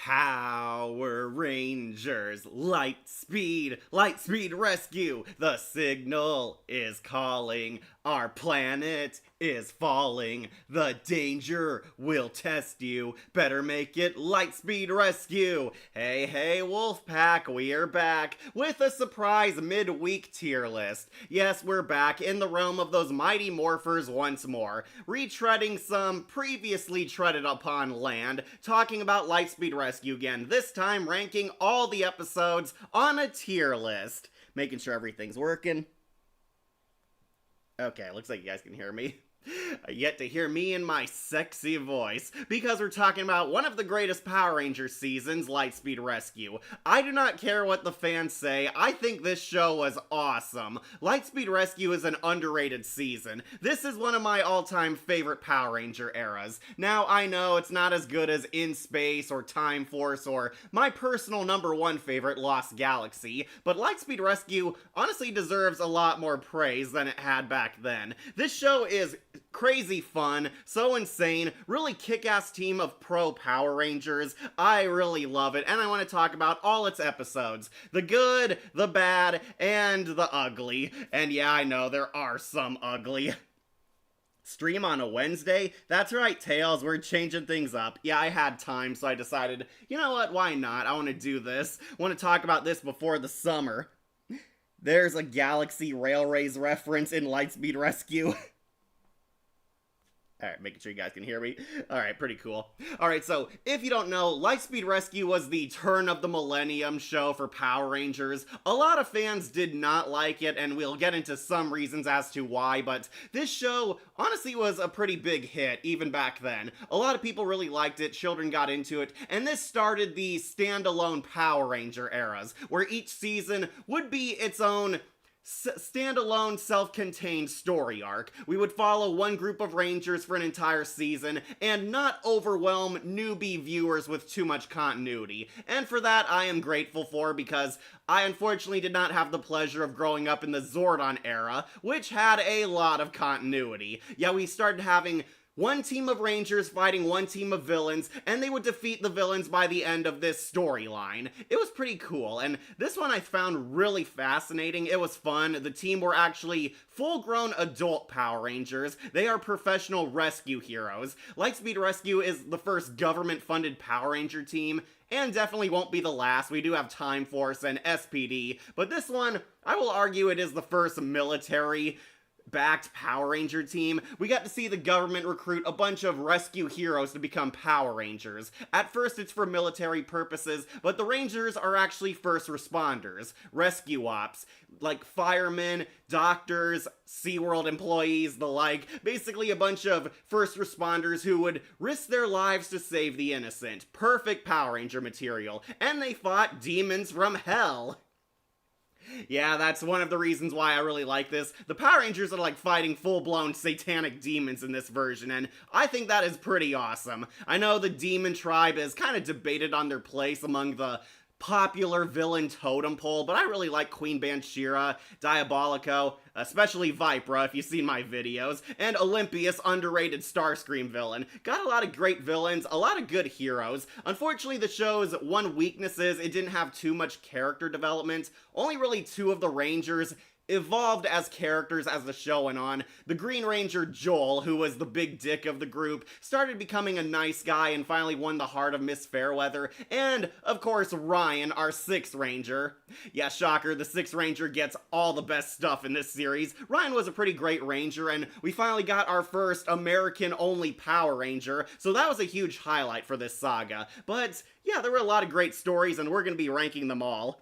Power Rangers, Lightspeed Rescue. The signal is calling. Our planet is falling. The danger will test you. Better make it Lightspeed Rescue. Hey, Wolfpack, we are back with a surprise midweek tier list. Yes, we're back in the realm of those mighty morphers once more, retreading some previously treaded upon land, talking about Lightspeed Rescue again, this time ranking all the episodes on a tier list. Making sure everything's working. Okay, looks like you guys can hear me. Yet to hear me in my sexy voice, because we're talking about one of the greatest Power Rangers seasons, Lightspeed Rescue. I do not care what the fans say, I think this show was awesome. Lightspeed Rescue is an underrated season. This is one of my all-time favorite Power Ranger eras. Now, I know it's not as good as In Space or Time Force or my personal #1 favorite, Lost Galaxy, but Lightspeed Rescue honestly deserves a lot more praise than it had back then. This show is crazy fun, so insane, really kick-ass team of pro Power Rangers. I really love it, and I want to talk about all its episodes. The good, the bad, and the ugly. And yeah, I know, there are some ugly. Stream on a Wednesday? That's right, Tails, we're changing things up. Yeah, I had time, so I decided, you know what, why not? I want to do this. I want to talk about this before the summer. There's a Galaxy Railways reference in Lightspeed Rescue. Alright, making sure you guys can hear me. Alright, pretty cool. Alright, so, if you don't know, Lightspeed Rescue was the turn of the millennium show for Power Rangers. A lot of fans did not like it, and we'll get into some reasons as to why, but this show honestly was a pretty big hit, even back then. A lot of people really liked it, children got into it, and this started the standalone Power Ranger eras, where each season would be its own standalone, self-contained story arc. We would follow one group of Rangers for an entire season, and not overwhelm newbie viewers with too much continuity. And for that, I am grateful for, because I unfortunately did not have the pleasure of growing up in the Zordon era, which had a lot of continuity. Yeah, we started having one team of Rangers fighting one team of villains, and they would defeat the villains by the end of this storyline. It was pretty cool, and this one I found really fascinating. It was fun. The team were actually full-grown adult Power Rangers. They are professional rescue heroes. Lightspeed Rescue is the first government-funded Power Ranger team, and definitely won't be the last. We do have Time Force and SPD, but this one, I will argue it is the first military backed Power Ranger team. We got to see the government recruit a bunch of rescue heroes to become Power Rangers. At first it's for military purposes, but the Rangers are actually first responders, rescue ops, like firemen, doctors, SeaWorld employees, the like. Basically a bunch of first responders who would risk their lives to save the innocent. Perfect Power Ranger material. And they fought demons from hell. Yeah, that's one of the reasons why I really like this. The Power Rangers are like fighting full-blown satanic demons in this version, and I think that is pretty awesome. I know the Demon Tribe is kind of debated on their place among the popular villain totem pole, but I really like Queen Banshira, Diabolico, especially Vipra if you've seen my videos, and Olympius, underrated Starscream villain. Got a lot of great villains, a lot of good heroes. Unfortunately, the show's one weakness is it didn't have too much character development. Only really 2 of the Rangers evolved as characters as the show went on. The Green Ranger Joel, who was the big dick of the group, started becoming a nice guy and finally won the heart of Miss Fairweather. And, of course, Ryan, our 6th Ranger. Yeah, shocker, the 6th Ranger gets all the best stuff in this series. Ryan was a pretty great Ranger, and we finally got our first American-only Power Ranger, so that was a huge highlight for this saga. But, yeah, there were a lot of great stories, and we're gonna be ranking them all.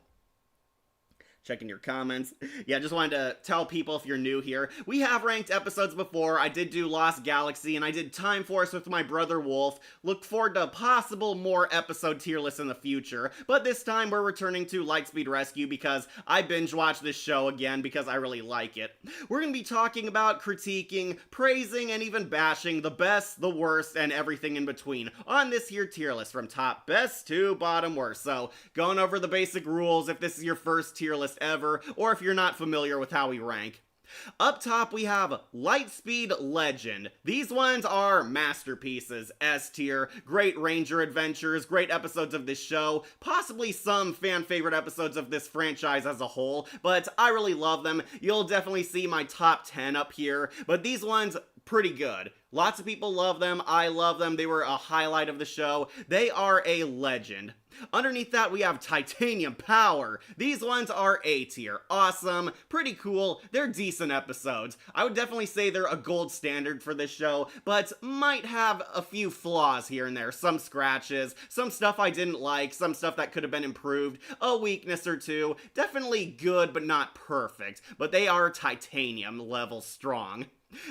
Checking your comments. Yeah, just wanted to tell people if you're new here, we have ranked episodes before. I did do Lost Galaxy, and I did Time Force with my brother Wolf. Look forward to possible more episode tier lists in the future, but this time we're returning to Lightspeed Rescue because I binge watched this show again because I really like it. We're going to be talking about, critiquing, praising, and even bashing the best, the worst, and everything in between on this here tier list from top best to bottom worst. So, going over the basic rules if this is your first tier list ever, or if you're not familiar with how we rank. Up top, we have Lightspeed Legend. These ones are masterpieces, S tier, great Ranger adventures, great episodes of this show, possibly some fan favorite episodes of this franchise as a whole, but I really love them. You'll definitely see my top 10 up here, but these ones, pretty good. Lots of people love them. I love them. They were a highlight of the show. They are a legend. Underneath that, we have Titanium Power. These ones are A tier. Awesome. Pretty cool. They're decent episodes. I would definitely say they're a gold standard for this show, but might have a few flaws here and there. Some scratches, some stuff I didn't like, some stuff that could have been improved, a weakness or two. Definitely good, but not perfect. But they are Titanium level strong.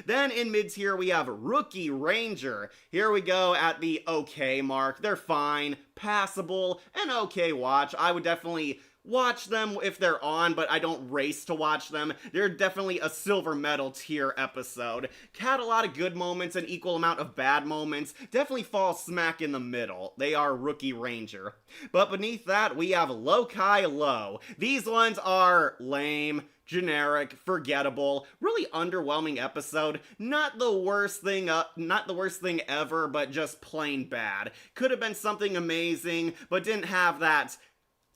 Then in mid-tier we have Rookie Ranger. Here we go at the okay mark. They're fine, passable, and okay watch. I would definitely watch them if they're on, but I don't race to watch them. They're definitely a silver medal tier episode. Had a lot of good moments and equal amount of bad moments. Definitely fall smack in the middle. They are Rookie Ranger. But beneath that, we have Low-Kai Low. These ones are lame, generic, forgettable, really underwhelming episode. Not the worst thing ever, but just plain bad. Could have been something amazing, but didn't have that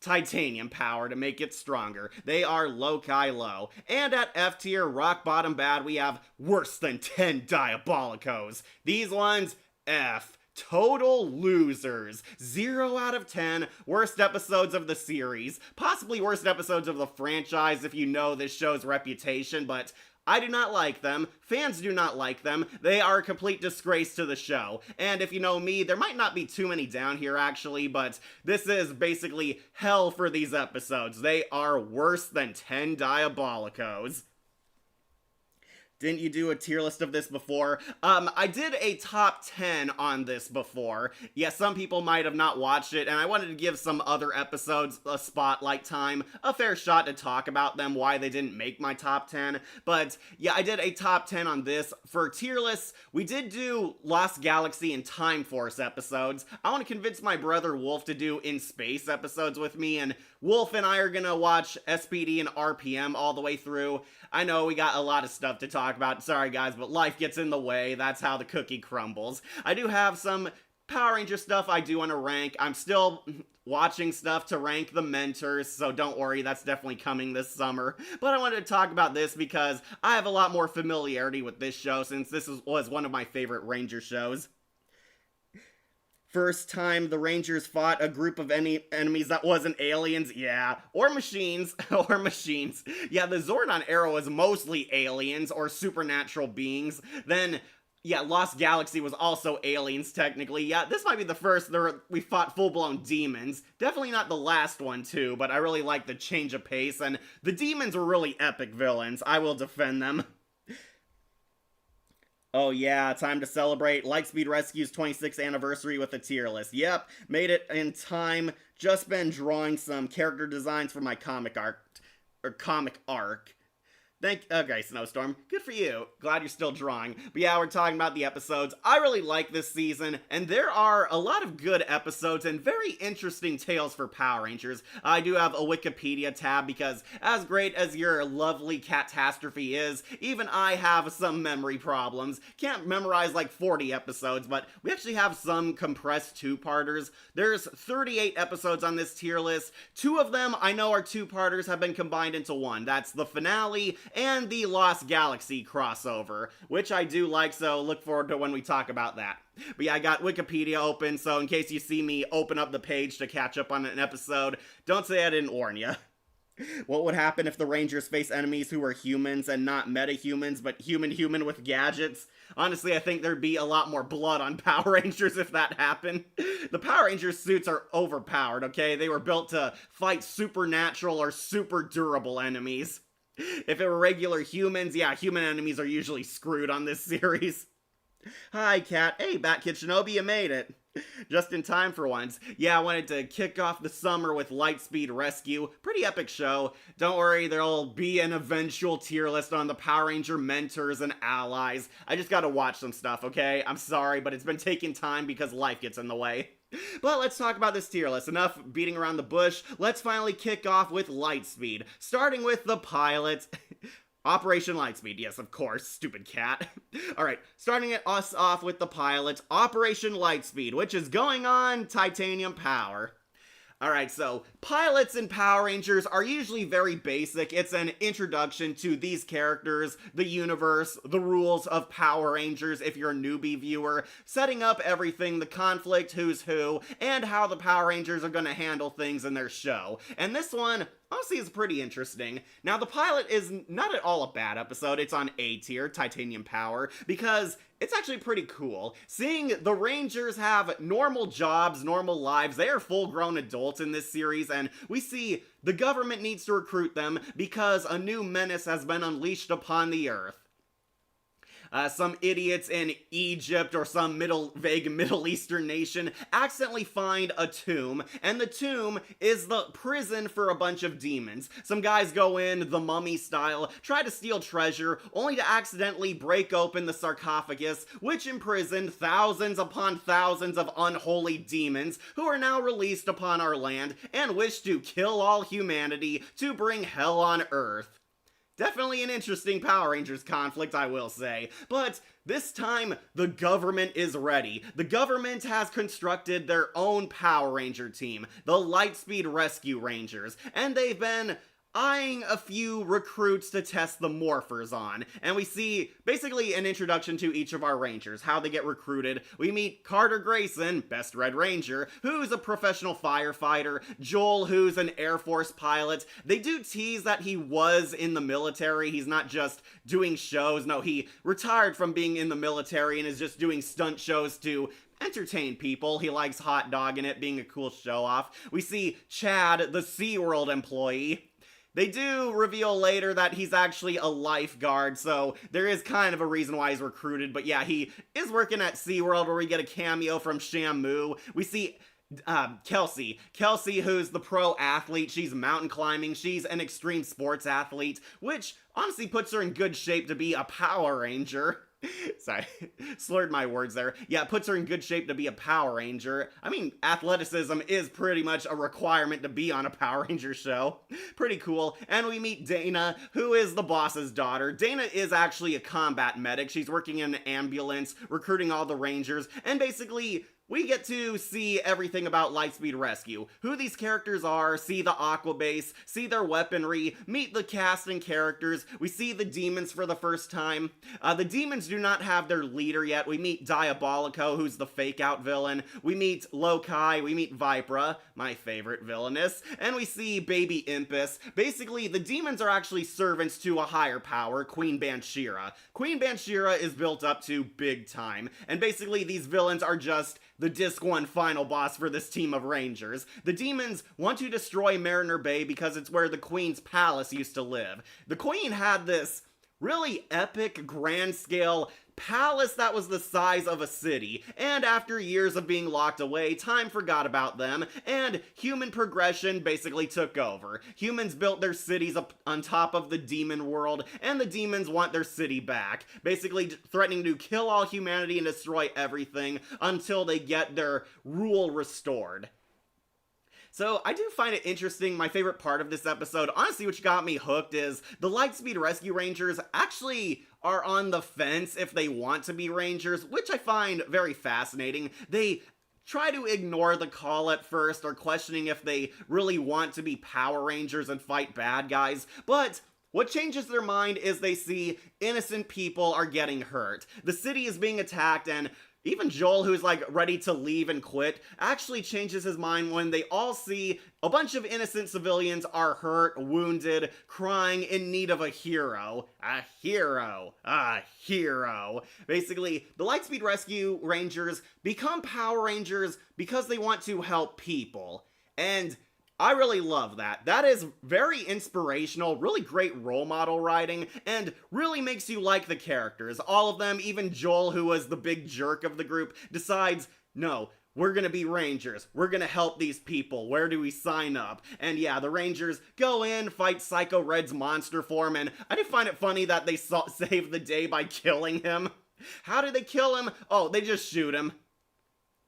Titanium power to make it stronger. They are Low-Kai Low. And at F tier, rock bottom bad, we have Worse Than 10 Diabolicos. These ones, F. Total losers. 0 out of 10. Worst episodes of the series. Possibly worst episodes of the franchise if you know this show's reputation, but I do not like them. Fans do not like them. They are a complete disgrace to the show. And if you know me, there might not be too many down here actually, but this is basically hell for these episodes. They are Worse Than 10 Diabolicos. Didn't you do a tier list of this before? I did a top 10 on this before. Yeah, some people might have not watched it, and I wanted to give some other episodes a spotlight time, a fair shot to talk about them, why they didn't make my top 10. But yeah, I did a top 10 on this. For tier lists, we did do Lost Galaxy and Time Force episodes. I want to convince my brother Wolf to do In Space episodes with me, and Wolf and I are gonna watch SPD and RPM all the way through. I know we got a lot of stuff to talk about, sorry guys, but life gets in the way. That's how the cookie crumbles. I do have some Power Ranger stuff I do want to rank. I'm still watching stuff to rank the mentors, so don't worry, that's definitely coming this summer. But I wanted to talk about this because I have a lot more familiarity with this show since this was one of my favorite Ranger shows. First time the Rangers fought a group of enemies that wasn't aliens, yeah, or machines, or machines. Yeah, the Zordon era was mostly aliens or supernatural beings. Then, yeah, Lost Galaxy was also aliens, technically. Yeah, this might be the first we fought full-blown demons. Definitely not the last one, too, but I really like the change of pace, and the demons were really epic villains. I will defend them. Oh yeah, time to celebrate Lightspeed Rescue's 26th anniversary with a tier list. Yep, made it in time. Just been drawing some character designs for my comic arc. Okay, Snowstorm, good for you. Glad you're still drawing. But yeah, we're talking about the episodes. I really like this season, and there are a lot of good episodes and very interesting tales for Power Rangers. I do have a Wikipedia tab because as great as your lovely catastrophe is, even I have some memory problems. Can't memorize like 40 episodes, but we actually have some compressed two-parters. There's 38 episodes on this tier list. 2 of them I know are two-parters have been combined into one. That's the finale and the Lost Galaxy crossover, which I do like, so look forward to when we talk about that. But yeah, I got Wikipedia open, so in case you see me open up the page to catch up on an episode, don't say I didn't warn you. What would happen if the Rangers face enemies who were humans and not meta-humans, but human with gadgets? Honestly, I think there'd be a lot more blood on Power Rangers if that happened. The Power Rangers suits are overpowered, okay? They were built to fight supernatural or super durable enemies. If it were regular humans, yeah, human enemies are usually screwed on this series. Hi, Cat. Hey, Bat-Kid Shinobi, you made it. Just in time for once. Yeah, I wanted to kick off the summer with Lightspeed Rescue. Pretty epic show. Don't worry, there'll be an eventual tier list on the Power Ranger mentors and allies. I just gotta watch some stuff, okay? I'm sorry, but it's been taking time because life gets in the way. But let's talk about this tier list. Enough beating around the bush. Let's finally kick off with Lightspeed. Starting with the pilot. Operation Lightspeed, yes, of course, stupid cat. Alright, starting us off with the pilot, Operation Lightspeed, which is going on Titanium Power. Alright, so pilots in Power Rangers are usually very basic. It's an introduction to these characters, the universe, the rules of Power Rangers if you're a newbie viewer, setting up everything, the conflict, who's who, and how the Power Rangers are going to handle things in their show. And this one, honestly, is pretty interesting. Now, the pilot is not at all a bad episode. It's on A tier, Titanium Power, because it's actually pretty cool. Seeing the Rangers have normal jobs, normal lives, they are full-grown adults in this series, and we see the government needs to recruit them because a new menace has been unleashed upon the Earth. Some idiots in Egypt or some vague Middle Eastern nation accidentally find a tomb, and the tomb is the prison for a bunch of demons. Some guys go in, the mummy style, try to steal treasure, only to accidentally break open the sarcophagus, which imprisoned thousands upon thousands of unholy demons who are now released upon our land and wish to kill all humanity to bring hell on Earth. Definitely an interesting Power Rangers conflict, I will say. But this time, the government is ready. The government has constructed their own Power Ranger team, the Lightspeed Rescue Rangers, and they've been eyeing a few recruits to test the morphers on. And we see basically an introduction to each of our Rangers, how they get recruited. We meet Carter Grayson, Best Red Ranger, who's a professional firefighter, Joel, who's an Air Force pilot. They do tease that he was in the military. He's not just doing shows. No, he retired from being in the military and is just doing stunt shows to entertain people. He likes hot dogging it, being a cool show-off. We see Chad, the SeaWorld employee. They do reveal later that he's actually a lifeguard, so there is kind of a reason why he's recruited, but yeah, he is working at SeaWorld where we get a cameo from Shamu. We see Kelsey, who's the pro athlete. She's mountain climbing. She's an extreme sports athlete, which honestly puts her in good shape to be a Power Ranger. Sorry, slurred my words there. Yeah, it puts her in good shape to be a Power Ranger. I mean, athleticism is pretty much a requirement to be on a Power Ranger show. Pretty cool. And we meet Dana, who is the boss's daughter. Dana is actually a combat medic. She's working in an ambulance, recruiting all the Rangers, and basically we get to see everything about Lightspeed Rescue, who these characters are, see the Aqua Base, see their weaponry, meet the cast and characters. We see the demons for the first time. The demons do not have their leader yet. We meet Diabolico, who's the fake-out villain. We meet Lokai, we meet Vipra, my favorite villainess, and we see Baby Impus. Basically, the demons are actually servants to a higher power, Queen Banshira. Queen Banshira is built up to big time, and basically these villains are just the Disc 1 final boss for this team of Rangers. The demons want to destroy Mariner Bay because it's where the Queen's palace used to live. The Queen had this really epic, grand-scale palace that was the size of a city, and after years of being locked away, time forgot about them, and human progression basically took over. Humans built their cities up on top of the demon world, and the demons want their city back, basically threatening to kill all humanity and destroy everything until they get their rule restored. So I do find it interesting. My favorite part of this episode, honestly, which got me hooked, is the Lightspeed Rescue Rangers actually are on the fence if they want to be Rangers, which I find very fascinating. They try to ignore the call at first, or questioning if they really want to be Power Rangers and fight bad guys, but what changes their mind is they see innocent people are getting hurt. The city is being attacked, and even Joel, who's like ready to leave and quit, actually changes his mind when they all see a bunch of innocent civilians are hurt, wounded, crying, in need of a hero. A hero. A hero. Basically, the Lightspeed Rescue Rangers become Power Rangers because they want to help people. And I really love that. That is very inspirational, really great role model writing, and really makes you like the characters. All of them, even Joel, who was the big jerk of the group, decides, no, we're gonna be Rangers. We're gonna help these people. Where do we sign up? And yeah, the Rangers go in, fight Psycho Red's monster form, and I do find it funny that they save the day by killing him. How did they kill him? Oh, they just shoot him.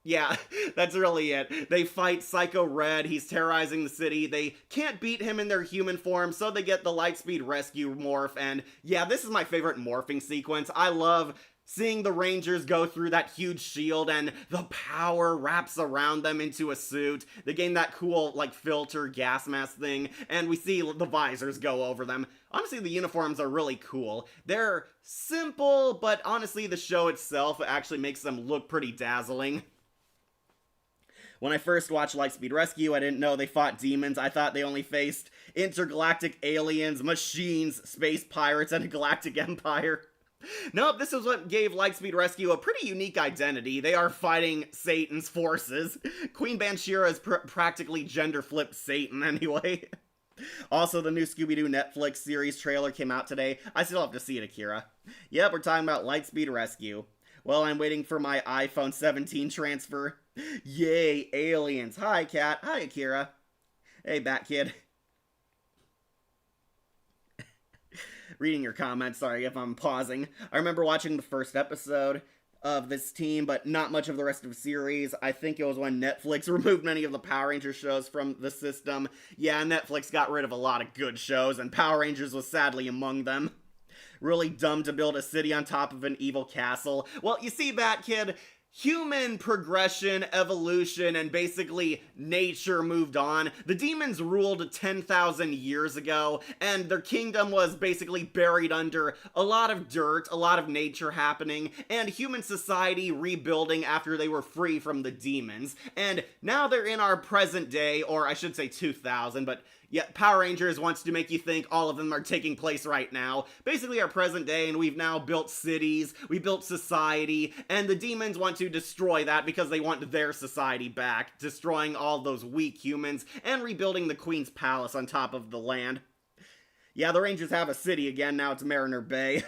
Yeah, that's really it. They fight Psycho Red, he's terrorizing the city. They can't beat him in their human form, so they get the Lightspeed Rescue morph. And yeah, this is my favorite morphing sequence. I love seeing the Rangers go through that huge shield and the power wraps around them into a suit. They gain that cool, like, filter gas mask thing, and we see the visors go over them. Honestly, the uniforms are really cool. They're simple, but honestly, the show itself actually makes them look pretty dazzling. When I first watched Lightspeed Rescue, I didn't know they fought demons. I thought they only faced intergalactic aliens, machines, space pirates, and a galactic empire. Nope, this is what gave Lightspeed Rescue a pretty unique identity. They are fighting Satan's forces. Queen Banshira is practically gender-flipped Satan anyway. Also, the new Scooby-Doo Netflix series trailer came out today. I still have to see it, Akira. Yep, we're talking about Lightspeed Rescue. Well, I'm waiting for my iPhone 17 transfer. Yay, aliens. Hi, Cat. Hi, Akira. Hey, Bat Kid. Reading your comments, sorry if I'm pausing. I remember watching the first episode of this team, but not much of the rest of the series. I think it was when Netflix removed many of the Power Rangers shows from the system. Yeah, Netflix got rid of a lot of good shows, and Power Rangers was sadly among them. Really dumb to build a city on top of an evil castle. Well, you see, Bat Kid, human progression, evolution, and basically nature moved on. The demons ruled 10,000 years ago, and their kingdom was basically buried under a lot of dirt, a lot of nature happening, and human society rebuilding after they were free from the demons. And now they're in our present day, or I should say 2000, but yeah, Power Rangers wants to make you think all of them are taking place right now. Basically our present day, and we've now built cities, we built society, and the demons want to destroy that because they want their society back, destroying all those weak humans and rebuilding the Queen's Palace on top of the land. Yeah, the Rangers have a city again, now it's Mariner Bay.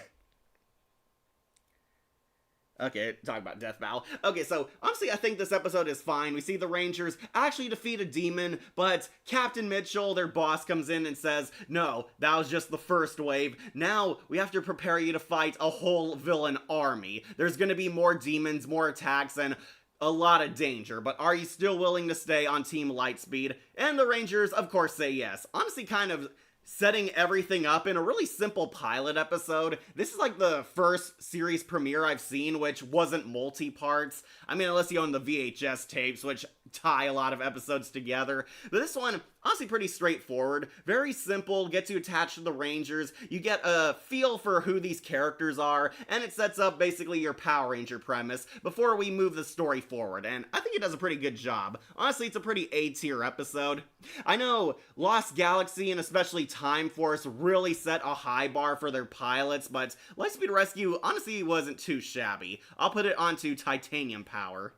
Okay, talk about Death Battle. Okay, so honestly, I think this episode is fine. We see the Rangers actually defeat a demon, but Captain Mitchell, their boss, comes in and says, no, that was just the first wave. Now we have to prepare you to fight a whole villain army. There's gonna be more demons, more attacks, and a lot of danger, but are you still willing to stay on Team Lightspeed? And the Rangers, of course, say yes. Honestly, kind of setting everything up in a really simple pilot episode. This is like the first series premiere I've seen which wasn't multi-parts. I mean, unless you own the VHS tapes, which tie a lot of episodes together. But this one, honestly pretty straightforward. Very simple, get you attached to the Rangers, you get a feel for who these characters are, and it sets up basically your Power Ranger premise before we move the story forward, and I think it does a pretty good job. Honestly, it's a pretty A-tier episode. I know Lost Galaxy and especially Time Force really set a high bar for their pilots, but Lightspeed Rescue honestly wasn't too shabby. I'll put it onto Titanium Power.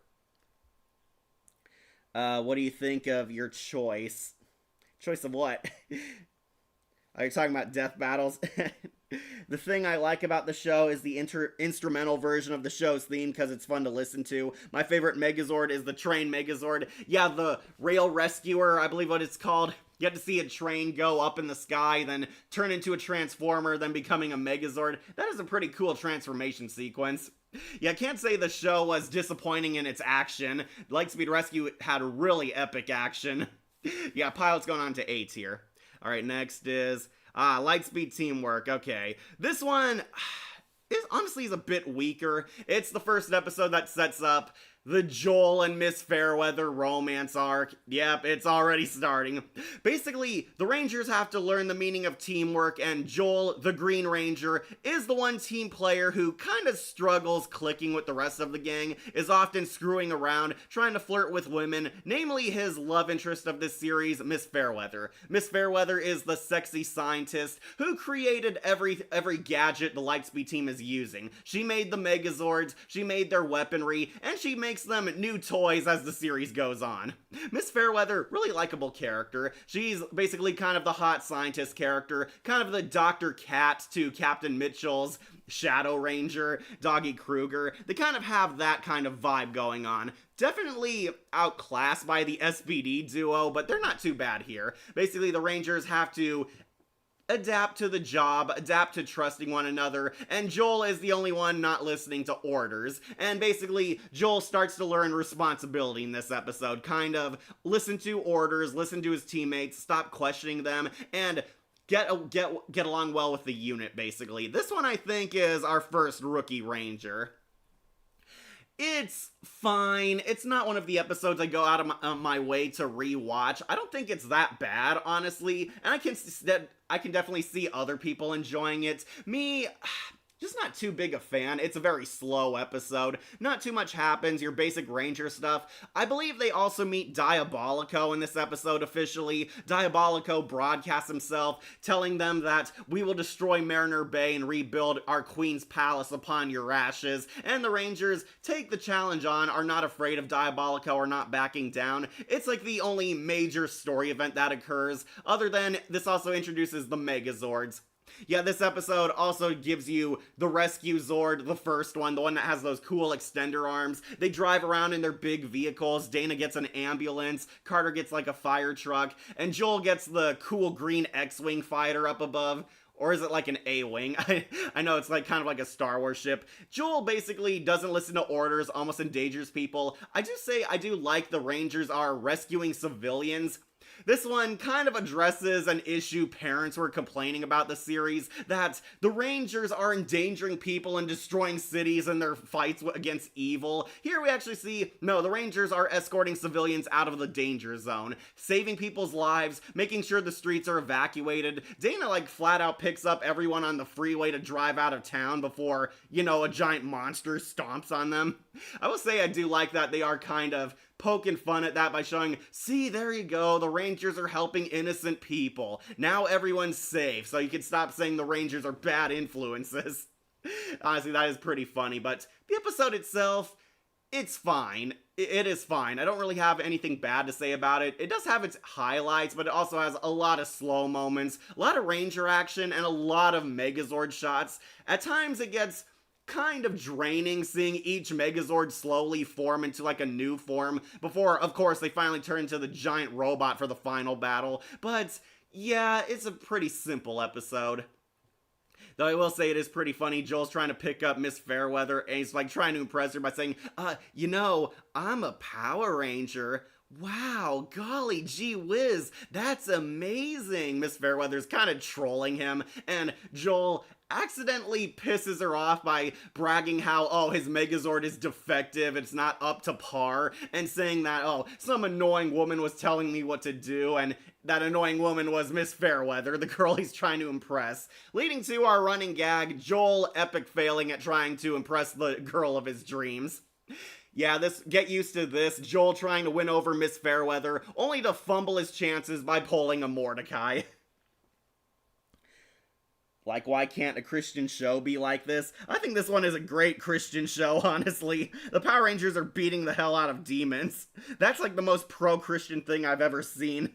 What do you think of your choice? Choice of what? Are you talking about death battles? The thing I like about the show is the instrumental version of the show's theme because it's fun to listen to. My favorite Megazord is the train Megazord. Yeah, the Rail Rescuer, I believe what it's called. You get to see a train go up in the sky, then turn into a transformer, then becoming a Megazord. That is a pretty cool transformation sequence. Yeah, I can't say the show was disappointing in its action. Lightspeed Rescue had really epic action. Yeah, pilot's going on to A tier. Alright, next is Lightspeed Teamwork. Okay, this one is honestly a bit weaker. It's the first episode that sets up the Joel and Miss Fairweather romance arc. Yep, it's already starting. Basically, the Rangers have to learn the meaning of teamwork, and Joel, the Green Ranger, is the one team player who kind of struggles clicking with the rest of the gang, is often screwing around, trying to flirt with women, namely his love interest of this series, Miss Fairweather. Miss Fairweather is the sexy scientist who created every gadget the Lightspeed team is using. She made the Megazords, she made their weaponry, and she makes them new toys as the series goes on. Miss Fairweather, really likable character. She's basically kind of the hot scientist character, kind of the Dr. Cat to Captain Mitchell's Shadow Ranger, Doggy Kruger. They kind of have that kind of vibe going on. Definitely outclassed by the SPD duo, but they're not too bad here. Basically, the Rangers have to adapt to the job, adapt to trusting one another, and Joel is the only one not listening to orders. And basically, Joel starts to learn responsibility in this episode, kind of listen to orders, listen to his teammates, stop questioning them, and get along well with the unit, basically. This one, I think, is our first rookie ranger. It's fine. It's not one of the episodes I go out of my way to rewatch. I don't think it's that bad, honestly, and I can definitely see other people enjoying it. Me, just not too big a fan. It's a very slow episode. Not too much happens, your basic ranger stuff. I believe they also meet Diabolico in this episode officially. Diabolico broadcasts himself, telling them that we will destroy Mariner Bay and rebuild our Queen's Palace upon your ashes. And the Rangers take the challenge on, are not afraid of Diabolico, are not backing down. It's like the only major story event that occurs, other than this also introduces the Megazords. Yeah, this episode also gives you the Rescue Zord, the first one, the one that has those cool extender arms. They drive around in their big vehicles. Dana gets an ambulance, Carter gets like a fire truck, and Joel gets the cool green X-Wing fighter up above. Or is it like an A-Wing? I know it's like kind of like a Star Wars ship. Joel basically doesn't listen to orders, almost endangers people. I do like the Rangers are rescuing civilians. This one kind of addresses an issue parents were complaining about the series, that the Rangers are endangering people and destroying cities in their fights against evil. Here we actually see, no, the Rangers are escorting civilians out of the danger zone, saving people's lives, making sure the streets are evacuated. Dana like flat out picks up everyone on the freeway to drive out of town before, a giant monster stomps on them. I will say I do like that they are kind of poking fun at that by showing, see, there you go, the Rangers are helping innocent people. Now everyone's safe, so you can stop saying the Rangers are bad influences. Honestly, that is pretty funny, but the episode itself, it's fine. It is fine. I don't really have anything bad to say about it. It does have its highlights, but it also has a lot of slow moments, a lot of Ranger action, and a lot of Megazord shots. At times it gets kind of draining seeing each Megazord slowly form into like a new form before, of course, they finally turn into the giant robot for the final battle. But yeah, it's a pretty simple episode. Though I will say it is pretty funny. Joel's trying to pick up Miss Fairweather and he's like trying to impress her by saying, I'm a Power Ranger. Wow, golly gee whiz, that's amazing. Miss Fairweather's kind of trolling him, and Joel accidentally pisses her off by bragging how, his Megazord is defective, it's not up to par, and saying that, some annoying woman was telling me what to do, and that annoying woman was Miss Fairweather, the girl he's trying to impress, leading to our running gag, Joel epic failing at trying to impress the girl of his dreams. Yeah, get used to this, Joel trying to win over Miss Fairweather, only to fumble his chances by pulling a Mordecai. Like, why can't a Christian show be like this? I think this one is a great Christian show, honestly. The Power Rangers are beating the hell out of demons. That's like the most pro-Christian thing I've ever seen.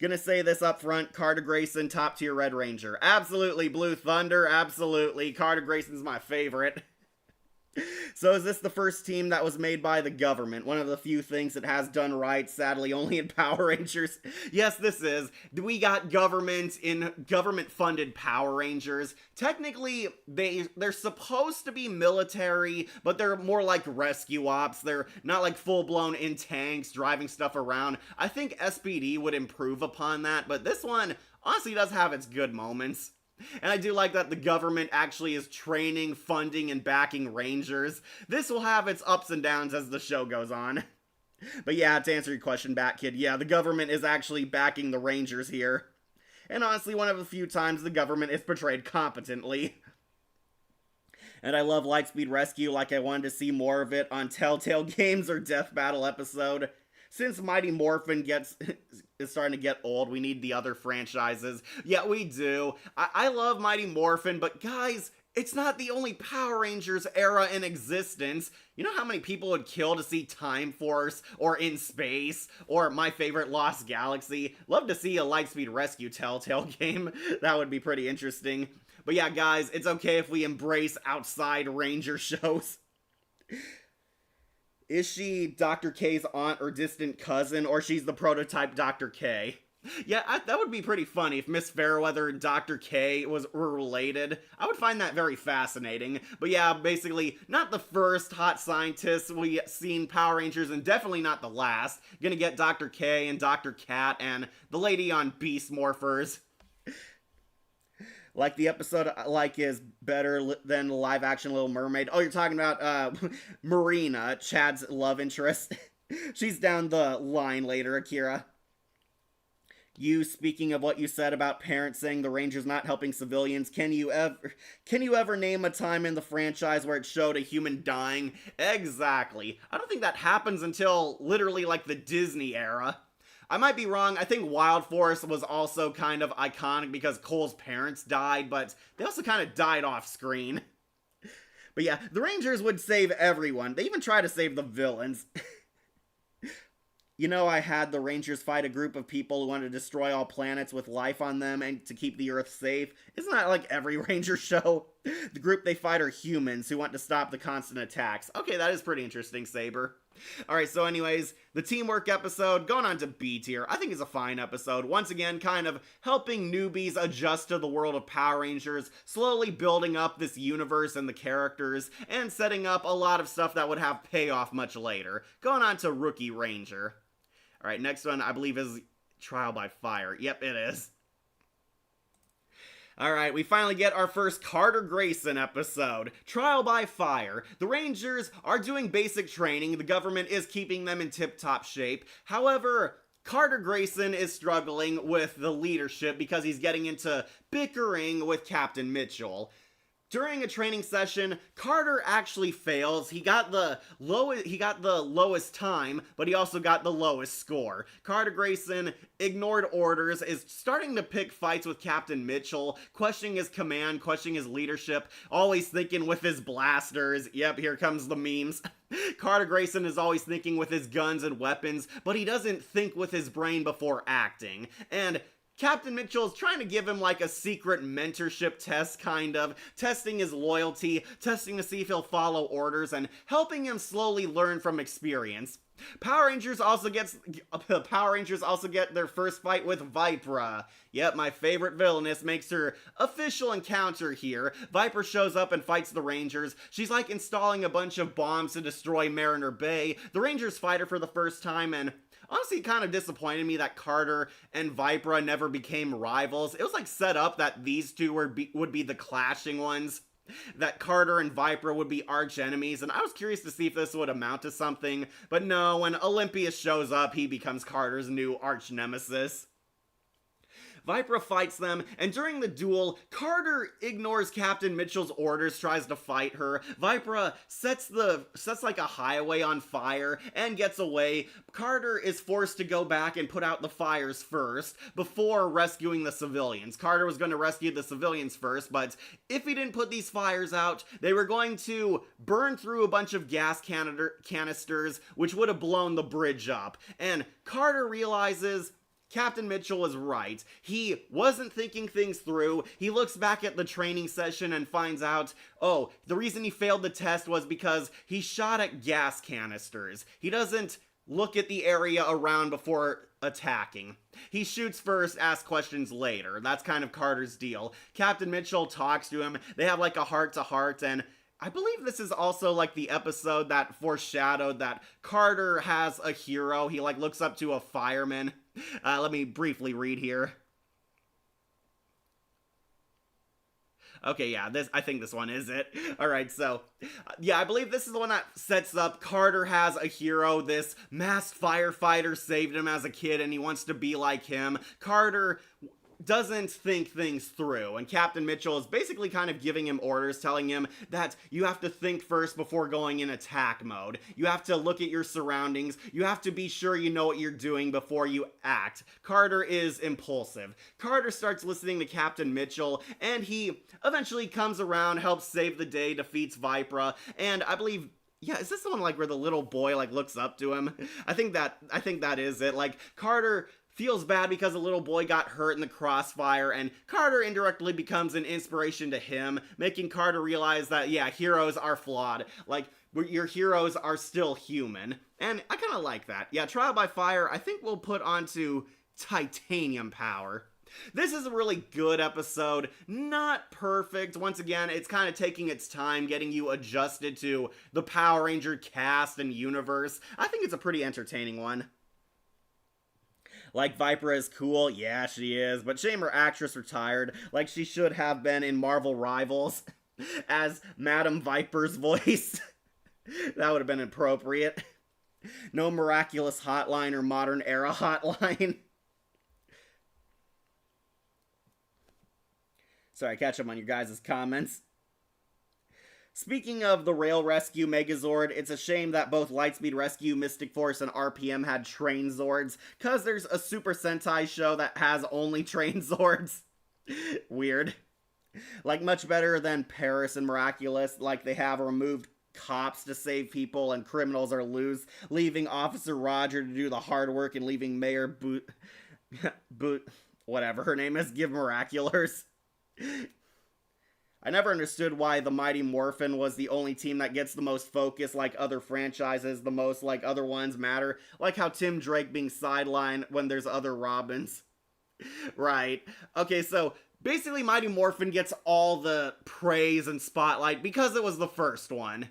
Gonna say this up front, Carter Grayson, top tier Red Ranger. Absolutely, Blue Thunder, absolutely. Carter Grayson's my favorite. So is this the first team that was made by the government? One of the few things it has done right, sadly only in Power Rangers. Yes, this is. We got government-funded Power Rangers. Technically, they're supposed to be military, but they're more like rescue ops. They're not like full-blown in tanks, driving stuff around. I think SPD would improve upon that, but this one honestly does have its good moments. And I do like that the government actually is training, funding, and backing Rangers. This will have its ups and downs as the show goes on. But yeah, to answer your question back, kid, yeah, the government is actually backing the Rangers here. And honestly, one of the few times the government is portrayed competently. And I love Lightspeed Rescue, like I wanted to see more of it on Telltale Games or Death Battle episode. Since Mighty Morphin is starting to get old, we need the other franchises. Yeah, we do. I love Mighty Morphin, but guys, it's not the only Power Rangers era in existence. You know how many people would kill to see Time Force, or In Space, or my favorite, Lost Galaxy? Love to see a Lightspeed Rescue Telltale game. That would be pretty interesting. But yeah, guys, it's okay if we embrace outside Ranger shows. Is she Dr. K's aunt or distant cousin, or she's the prototype Dr. K? Yeah, that would be pretty funny if Miss Fairweather and Dr. K were related. I would find that very fascinating. But yeah, basically, not the first hot scientists we seen Power Rangers, and definitely not the last. Gonna get Dr. K and Dr. Cat and the lady on Beast Morphers. Like the episode is better than live action Little Mermaid. Oh, you're talking about Marina, Chad's love interest. She's down the line later, Akira. You, speaking of what you said about parents saying the Rangers not helping civilians, can you ever name a time in the franchise where it showed a human dying? Exactly. I don't think that happens until literally like the Disney era. I might be wrong. I think Wild Force was also kind of iconic because Cole's parents died, but they also kind of died off screen. But yeah, the Rangers would save everyone. They even try to save the villains. You know, I had the Rangers fight a group of people who want to destroy all planets with life on them and to keep the Earth safe. Isn't that like every Ranger show? The group they fight are humans who want to stop the constant attacks. Okay, that is pretty interesting, Saber. Alright, so anyways, the teamwork episode, going on to B tier. I think it's a fine episode. Once again, kind of helping newbies adjust to the world of Power Rangers, slowly building up this universe and the characters, and setting up a lot of stuff that would have payoff much later. Going on to Rookie Ranger. Alright, next one I believe is Trial by Fire. Yep, it is. Alright, we finally get our first Carter Grayson episode. Trial by Fire. The Rangers are doing basic training. The government is keeping them in tip-top shape. However, Carter Grayson is struggling with the leadership because he's getting into bickering with Captain Mitchell. During a training session, Carter actually fails. He got the lowest time, but he also got the lowest score. Carter Grayson ignored orders, is starting to pick fights with Captain Mitchell, questioning his command, questioning his leadership, always thinking with his blasters. Yep, here comes the memes. Carter Grayson is always thinking with his guns and weapons, but he doesn't think with his brain before acting. And Captain Mitchell is trying to give him like a secret mentorship test, kind of, testing his loyalty, testing to see if he'll follow orders, and helping him slowly learn from experience. Power Rangers also get their first fight with Vipra. Yep, my favorite villainess makes her official encounter here. Viper shows up and fights the Rangers. She's like installing a bunch of bombs to destroy Mariner Bay. The Rangers fight her for the first time, and honestly, it kind of disappointed me that Carter and Vipra never became rivals. It was like set up that these two would be the clashing ones, that Carter and Vipra would be arch enemies, and I was curious to see if this would amount to something, but no, when Olympius shows up, he becomes Carter's new arch nemesis. Vipra fights them, and during the duel, Carter ignores Captain Mitchell's orders, tries to fight her. Vipra sets like a highway on fire and gets away. Carter is forced to go back and put out the fires first before rescuing the civilians. Carter was going to rescue the civilians first, but if he didn't put these fires out, they were going to burn through a bunch of gas canisters, which would have blown the bridge up. And Carter realizes Captain Mitchell was right. He wasn't thinking things through. He looks back at the training session and finds out, oh, the reason he failed the test was because he shot at gas canisters. He doesn't look at the area around before attacking. He shoots first, asks questions later. That's kind of Carter's deal. Captain Mitchell talks to him. They have like a heart-to-heart, and I believe this is also like the episode that foreshadowed that Carter has a hero. He like looks up to a fireman. Let me briefly read here. Okay, yeah, I think this one is it. Alright, so, yeah, I believe this is the one that sets up Carter has a hero. This masked firefighter saved him as a kid and he wants to be like him. Carter doesn't think things through, and Captain Mitchell is basically kind of giving him orders, telling him that you have to think first before going in attack mode. You have to look at your surroundings. You have to be sure you know what you're doing before you act. Carter is impulsive. Carter starts listening to Captain Mitchell, and he eventually comes around, helps save the day, defeats Vipra, and I believe, yeah, is this the one like where the little boy like looks up to him? I think that is it. Like, Carter feels bad because a little boy got hurt in the crossfire, and Carter indirectly becomes an inspiration to him, making Carter realize that, yeah, heroes are flawed. Like, your heroes are still human. And I kind of like that. Yeah, Trial by Fire, I think we'll put onto titanium power. This is a really good episode. Not perfect. Once again, it's kind of taking its time getting you adjusted to the Power Ranger cast and universe. I think it's a pretty entertaining one. Like, Viper is cool, yeah, she is, but shame her actress retired, like she should have been in Marvel Rivals, as Madam Viper's voice. That would have been appropriate. No miraculous hotline or modern era hotline. Sorry, catch up on your guys' comments. Speaking of the Rail Rescue Megazord, it's a shame that both Lightspeed Rescue, Mystic Force, and RPM had Train Zords, cause there's a Super Sentai show that has only Train Zords. Weird. Like, much better than Paris and Miraculous, like they have removed cops to save people and criminals are loose, leaving Officer Roger to do the hard work and leaving Mayor whatever her name is, give Miraculous. I never understood why the Mighty Morphin was the only team that gets the most focus like other franchises, the most like other ones matter, like how Tim Drake being sidelined when there's other Robins. Right. Okay, so basically Mighty Morphin gets all the praise and spotlight because it was the first one.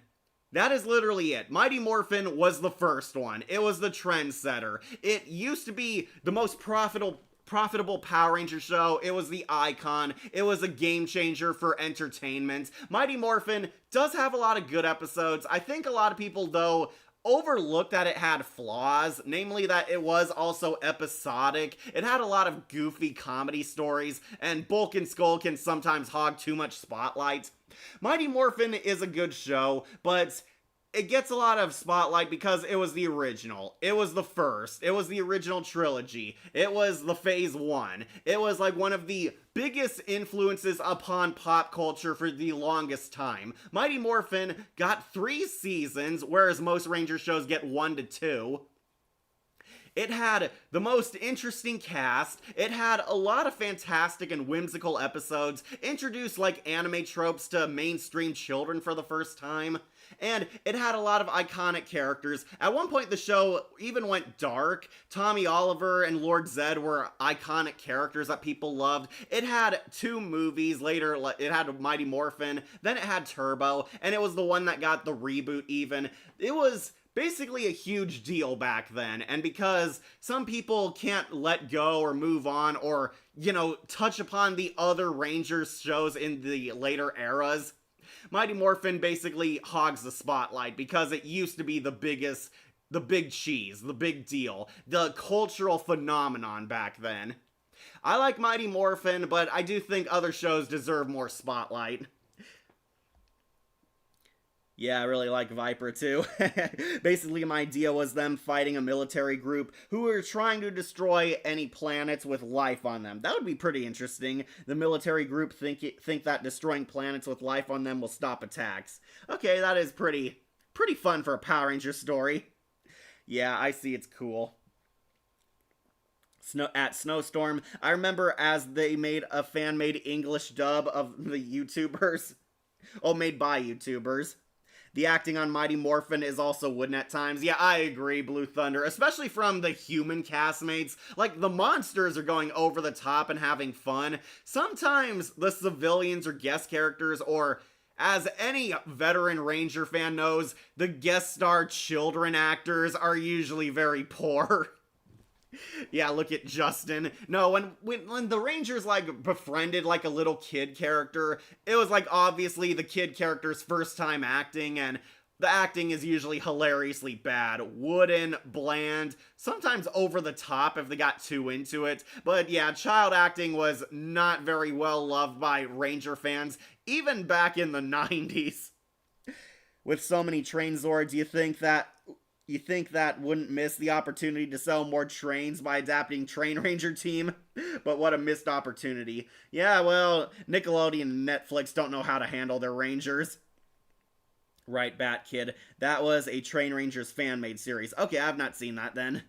That is literally it. Mighty Morphin was the first one. It was the trendsetter. It used to be the most profitable Power Ranger show. It was the icon. It was a game changer for entertainment. Mighty Morphin does have a lot of good episodes. I think a lot of people, though, overlooked that it had flaws, namely that it was also episodic. It had a lot of goofy comedy stories, and Bulk and Skull can sometimes hog too much spotlight. Mighty Morphin is a good show, but it gets a lot of spotlight because it was the original. It was the first. It was the original trilogy. It was the phase 1. It was like one of the biggest influences upon pop culture for the longest time. Mighty Morphin got 3 seasons, whereas most Ranger shows get 1 to 2. It had the most interesting cast, it had a lot of fantastic and whimsical episodes, introduced like anime tropes to mainstream children for the first time, and it had a lot of iconic characters. At one point the show even went dark. Tommy Oliver and Lord Zed were iconic characters that people loved. It had 2 movies, later it had Mighty Morphin, then it had Turbo, and it was the one that got the reboot even. It was basically a huge deal back then, and because some people can't let go or move on or, you know, touch upon the other Rangers shows in the later eras, Mighty Morphin basically hogs the spotlight because it used to be the biggest, the big cheese, the big deal, the cultural phenomenon back then. I like Mighty Morphin, but I do think other shows deserve more spotlight. Yeah, I really like Viper too. Basically, my idea was them fighting a military group who were trying to destroy any planets with life on them. That would be pretty interesting. The military group think that destroying planets with life on them will stop attacks. Okay, that is pretty fun for a Power Ranger story. Yeah, I see, it's cool. At Snowstorm, I remember as they made a fan-made English dub of the YouTubers. Oh, made by YouTubers. The acting on Mighty Morphin is also wooden at times. Yeah, I agree, Blue Thunder, especially from the human castmates. Like, the monsters are going over the top and having fun. Sometimes the civilians or guest characters, or as any veteran Ranger fan knows, the guest star children actors are usually very poor. Yeah, look at Justin. No, when the Rangers, like, befriended, like, a little kid character, it was, like, obviously the kid character's first time acting, and the acting is usually hilariously bad. Wooden, bland, sometimes over the top if they got too into it. But yeah, child acting was not very well loved by Ranger fans, even back in the 90s. With so many train Zords, you think that wouldn't miss the opportunity to sell more trains by adapting Train Ranger Team? But what a missed opportunity. Yeah, well, Nickelodeon and Netflix don't know how to handle their Rangers. Right, Bat Kid. That was a Train Rangers fan-made series. Okay, I've not seen that then.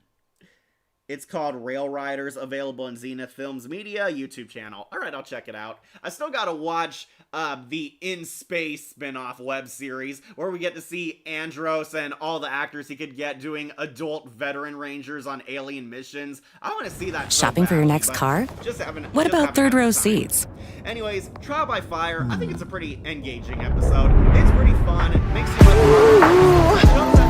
It's called Rail Riders, available in Zenith Films Media YouTube channel. Alright, I'll check it out. I still gotta watch the In Space spin-off web series, where we get to see Andros and all the actors he could get doing adult veteran rangers on alien missions. I want to see that. Shopping for your next car? What about third row seats? Anyways, Trial by Fire, I think it's a pretty engaging episode. It's pretty fun. It makes you like...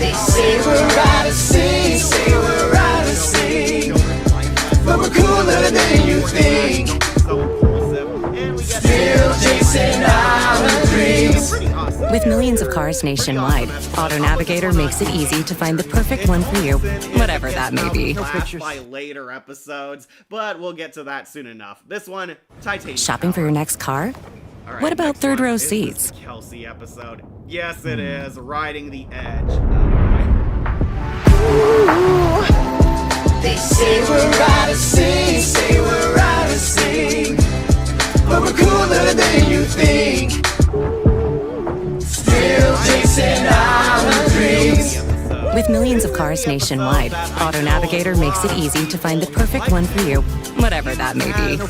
They say we're out of sync, say we're out of sync, but we're cooler than you think. Still chasing our dreams. With millions of cars nationwide, Auto Navigator makes it easy to find the perfect one for you, whatever that may be. By later episodes, but we'll get to that soon enough. This one, Titanium. Shopping for your next car? Right, what about third row seats? Kelsey episode. Yes, it is. Riding the Edge. Ooh, they say we're out of sync, say we're out of sync, but we're cooler than you think. Still chasing our dreams. With millions of cars nationwide, Auto Navigator makes it easy to find the perfect one for you, whatever that may be.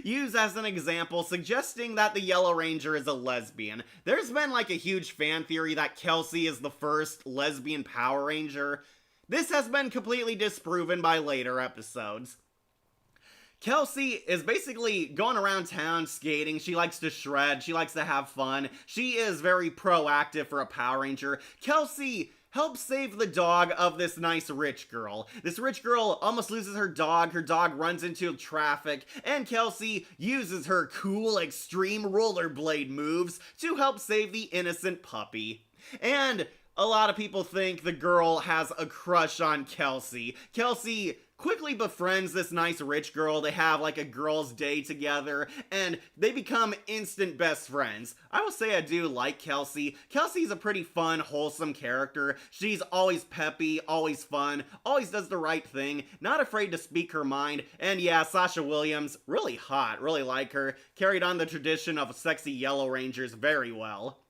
Use as an example, suggesting that the Yellow Ranger is a lesbian. There's been like a huge fan theory that Kelsey is the first lesbian Power Ranger. This has been completely disproven by later episodes. Kelsey is basically going around town skating. She likes to shred. She likes to have fun. She is very proactive for a Power Ranger. Kelsey helps save the dog of this nice rich girl. This rich girl almost loses her dog runs into traffic, and Kelsey uses her cool extreme rollerblade moves to help save the innocent puppy. And a lot of people think the girl has a crush on Kelsey. Kelsey quickly befriends this nice rich girl. They have like a girls' day together, and they become instant best friends. I will say I do like Kelsey. Kelsey's a pretty fun, wholesome character. She's always peppy, always fun, always does the right thing, not afraid to speak her mind, and yeah, Sasha Williams, really hot, really like her. Carried on the tradition of sexy Yellow Rangers very well.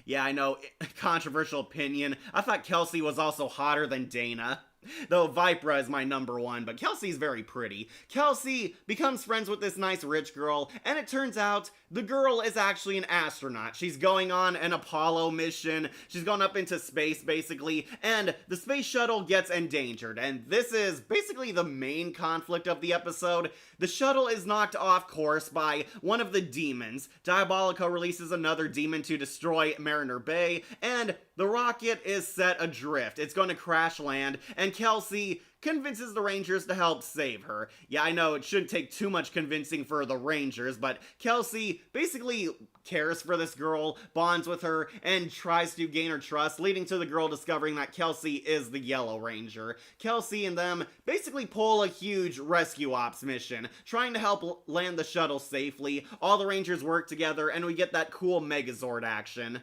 Yeah, I know, controversial opinion. I thought Kelsey was also hotter than Dana. Though Vipra is my number one, but Kelsey's very pretty. Kelsey becomes friends with this nice rich girl, and it turns out the girl is actually an astronaut. She's going on an Apollo mission. She's going up into space, basically, and the space shuttle gets endangered. And this is basically the main conflict of the episode. The shuttle is knocked off course by one of the demons. Diabolico releases another demon to destroy Mariner Bay, and the rocket is set adrift. It's going to crash land, and Kelsey convinces the Rangers to help save her. Yeah, I know it shouldn't take too much convincing for the Rangers, but Kelsey basically cares for this girl, bonds with her, and tries to gain her trust, leading to the girl discovering that Kelsey is the Yellow Ranger. Kelsey and them basically pull a huge rescue ops mission, trying to help land the shuttle safely. All the Rangers work together, and we get that cool Megazord action.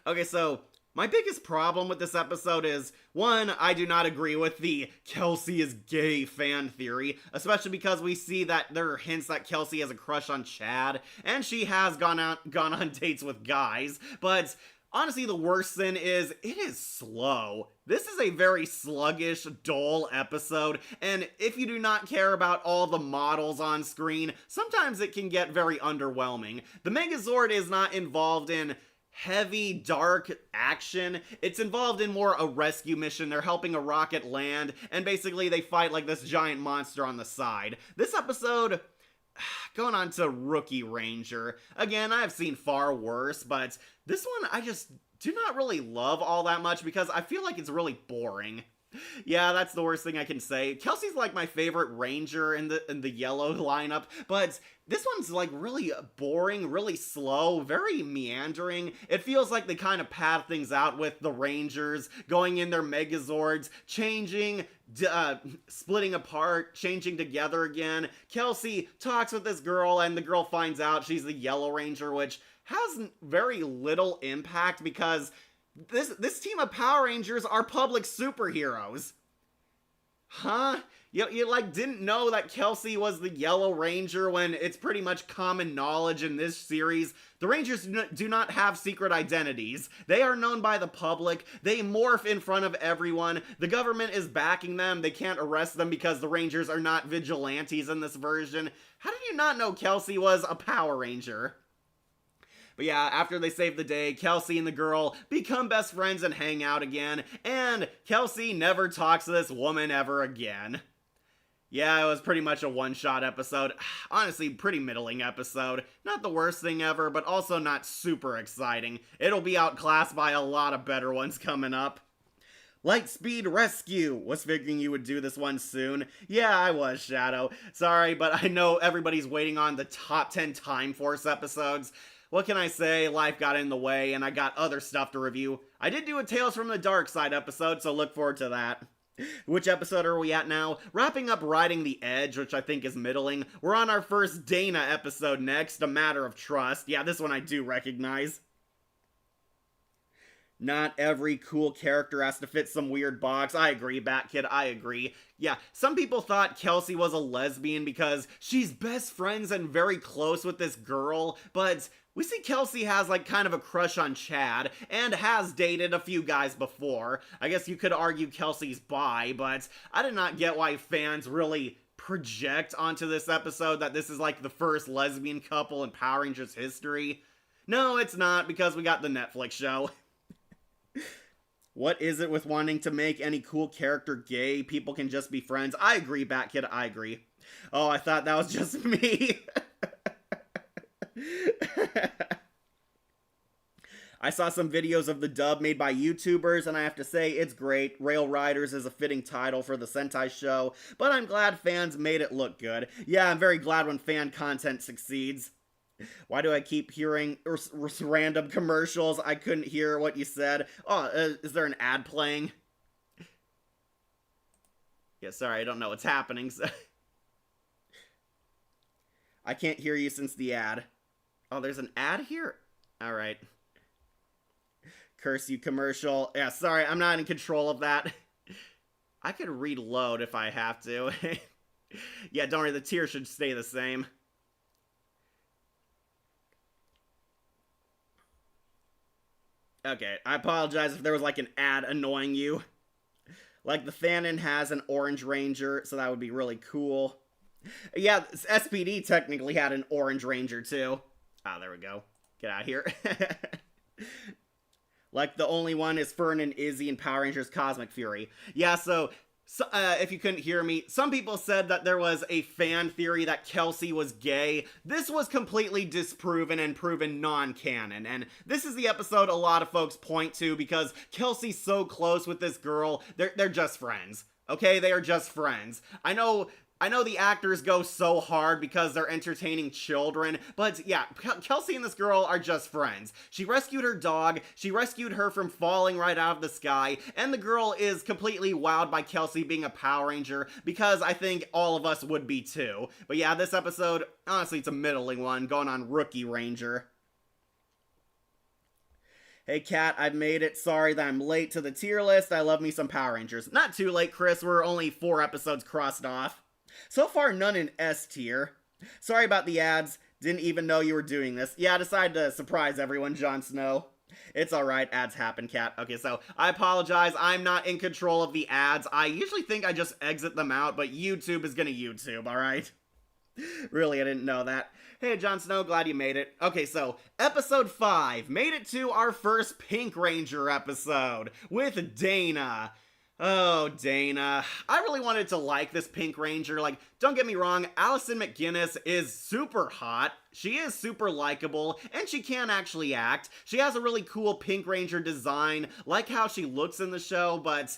Okay, so my biggest problem with this episode is, one, I do not agree with the Kelsey is gay fan theory, especially because we see that there are hints that Kelsey has a crush on Chad, and she has gone on dates with guys, but honestly, the worst sin is, it is slow. This is a very sluggish, dull episode, and if you do not care about all the models on screen, sometimes it can get very underwhelming. The Megazord is not involved in heavy, dark action. It's involved in more a rescue mission. They're helping a rocket land, and basically they fight like this giant monster on the side. This episode, going on to Rookie Ranger. Again, I've seen far worse, but this one I just do not really love all that much because I feel like it's really boring. Yeah, that's the worst thing I can say. Kelsey's like my favorite Ranger in the yellow lineup, but this one's like really boring, really slow, very meandering. It feels like they kind of pad things out with the Rangers going in their Megazords, changing, splitting apart, changing together again. Kelsey talks with this girl, and the girl finds out she's the Yellow Ranger, which has very little impact because this team of Power Rangers are public superheroes. Huh? You like didn't know that Kelsey was the Yellow Ranger when it's pretty much common knowledge in this series. The Rangers do not have secret identities. They are known by the public. They morph in front of everyone. The government is backing them. They can't arrest them because the Rangers are not vigilantes in this version. How did you not know Kelsey was a Power Ranger? But yeah, after they save the day, Kelsey and the girl become best friends and hang out again, and Kelsey never talks to this woman ever again. Yeah, it was pretty much a one-shot episode. Honestly, pretty middling episode. Not the worst thing ever, but also not super exciting. It'll be outclassed by a lot of better ones coming up. Lightspeed Rescue! Was figuring you would do this one soon. Yeah, I was, Shadow. Sorry, but I know everybody's waiting on the top 10 Time Force episodes. What can I say? Life got in the way, and I got other stuff to review. I did do a Tales from the Dark Side episode, so look forward to that. Which episode are we at now? Wrapping up Riding the Edge, which I think is middling. We're on our first Dana episode next, A Matter of Trust. Yeah, this one I do recognize. Not every cool character has to fit some weird box. I agree, Batkid, I agree. Yeah, some people thought Kelsey was a lesbian because she's best friends and very close with this girl, but we see Kelsey has like kind of a crush on Chad and has dated a few guys before. I guess you could argue Kelsey's bi, but I did not get why fans really project onto this episode that this is like the first lesbian couple in Power Rangers history. No, it's not, because we got the Netflix show. What is it with wanting to make any cool character gay? People can just be friends. I agree, Batkid, I agree. Oh, I thought that was just me. I saw some videos of the dub made by YouTubers, and I have to say, it's great. Rail Riders is a fitting title for the Sentai show, but I'm glad fans made it look good. Yeah, I'm very glad when fan content succeeds. Why do I keep hearing random commercials? I couldn't hear what you said. Oh, is there an ad playing? Yeah, sorry, I don't know what's happening. So I can't hear you since the ad. Oh, there's an ad here? Alright. Curse you, commercial. Yeah, sorry, I'm not in control of that. I could reload if I have to. Yeah, don't worry, the tier should stay the same. Okay, I apologize if there was like an ad annoying you. Like the Fanon has an Orange Ranger, so that would be really cool. Yeah, SPD technically had an Orange Ranger too. Ah, there we go. Get out of here. Like the only one is Fern and Izzy in Power Rangers Cosmic Fury. Yeah, so if you couldn't hear me, some people said that there was a fan theory that Kelsey was gay. This was completely disproven and proven non-canon, and this is the episode a lot of folks point to because Kelsey's so close with this girl. They're just friends. Okay, they are just friends. I know the actors go so hard because they're entertaining children, but yeah, Kelsey and this girl are just friends. She rescued her dog, she rescued her from falling right out of the sky, and the girl is completely wowed by Kelsey being a Power Ranger, because I think all of us would be too. But yeah, this episode, honestly, it's a middling one, going on Rookie Ranger. Hey Kat, I've made it. Sorry that I'm late to the tier list. I love me some Power Rangers. Not too late, Chris. We're only 4 episodes crossed off. So far, none in S tier. Sorry about the ads. Didn't even know you were doing this. Yeah, I decided to surprise everyone, Jon Snow. It's alright, ads happen, Kat. Okay, so I apologize. I'm not in control of the ads. I usually think I just exit them out, but YouTube is gonna YouTube, alright? Really, I didn't know that. Hey, Jon Snow, glad you made it. Okay, so, episode 5. Made it to our first Pink Ranger episode with Dana. Oh, Dana. I really wanted to like this Pink Ranger. Like, don't get me wrong, Allison McGinnis is super hot. She is super likable, and she can actually act. She has a really cool Pink Ranger design, like how she looks in the show, but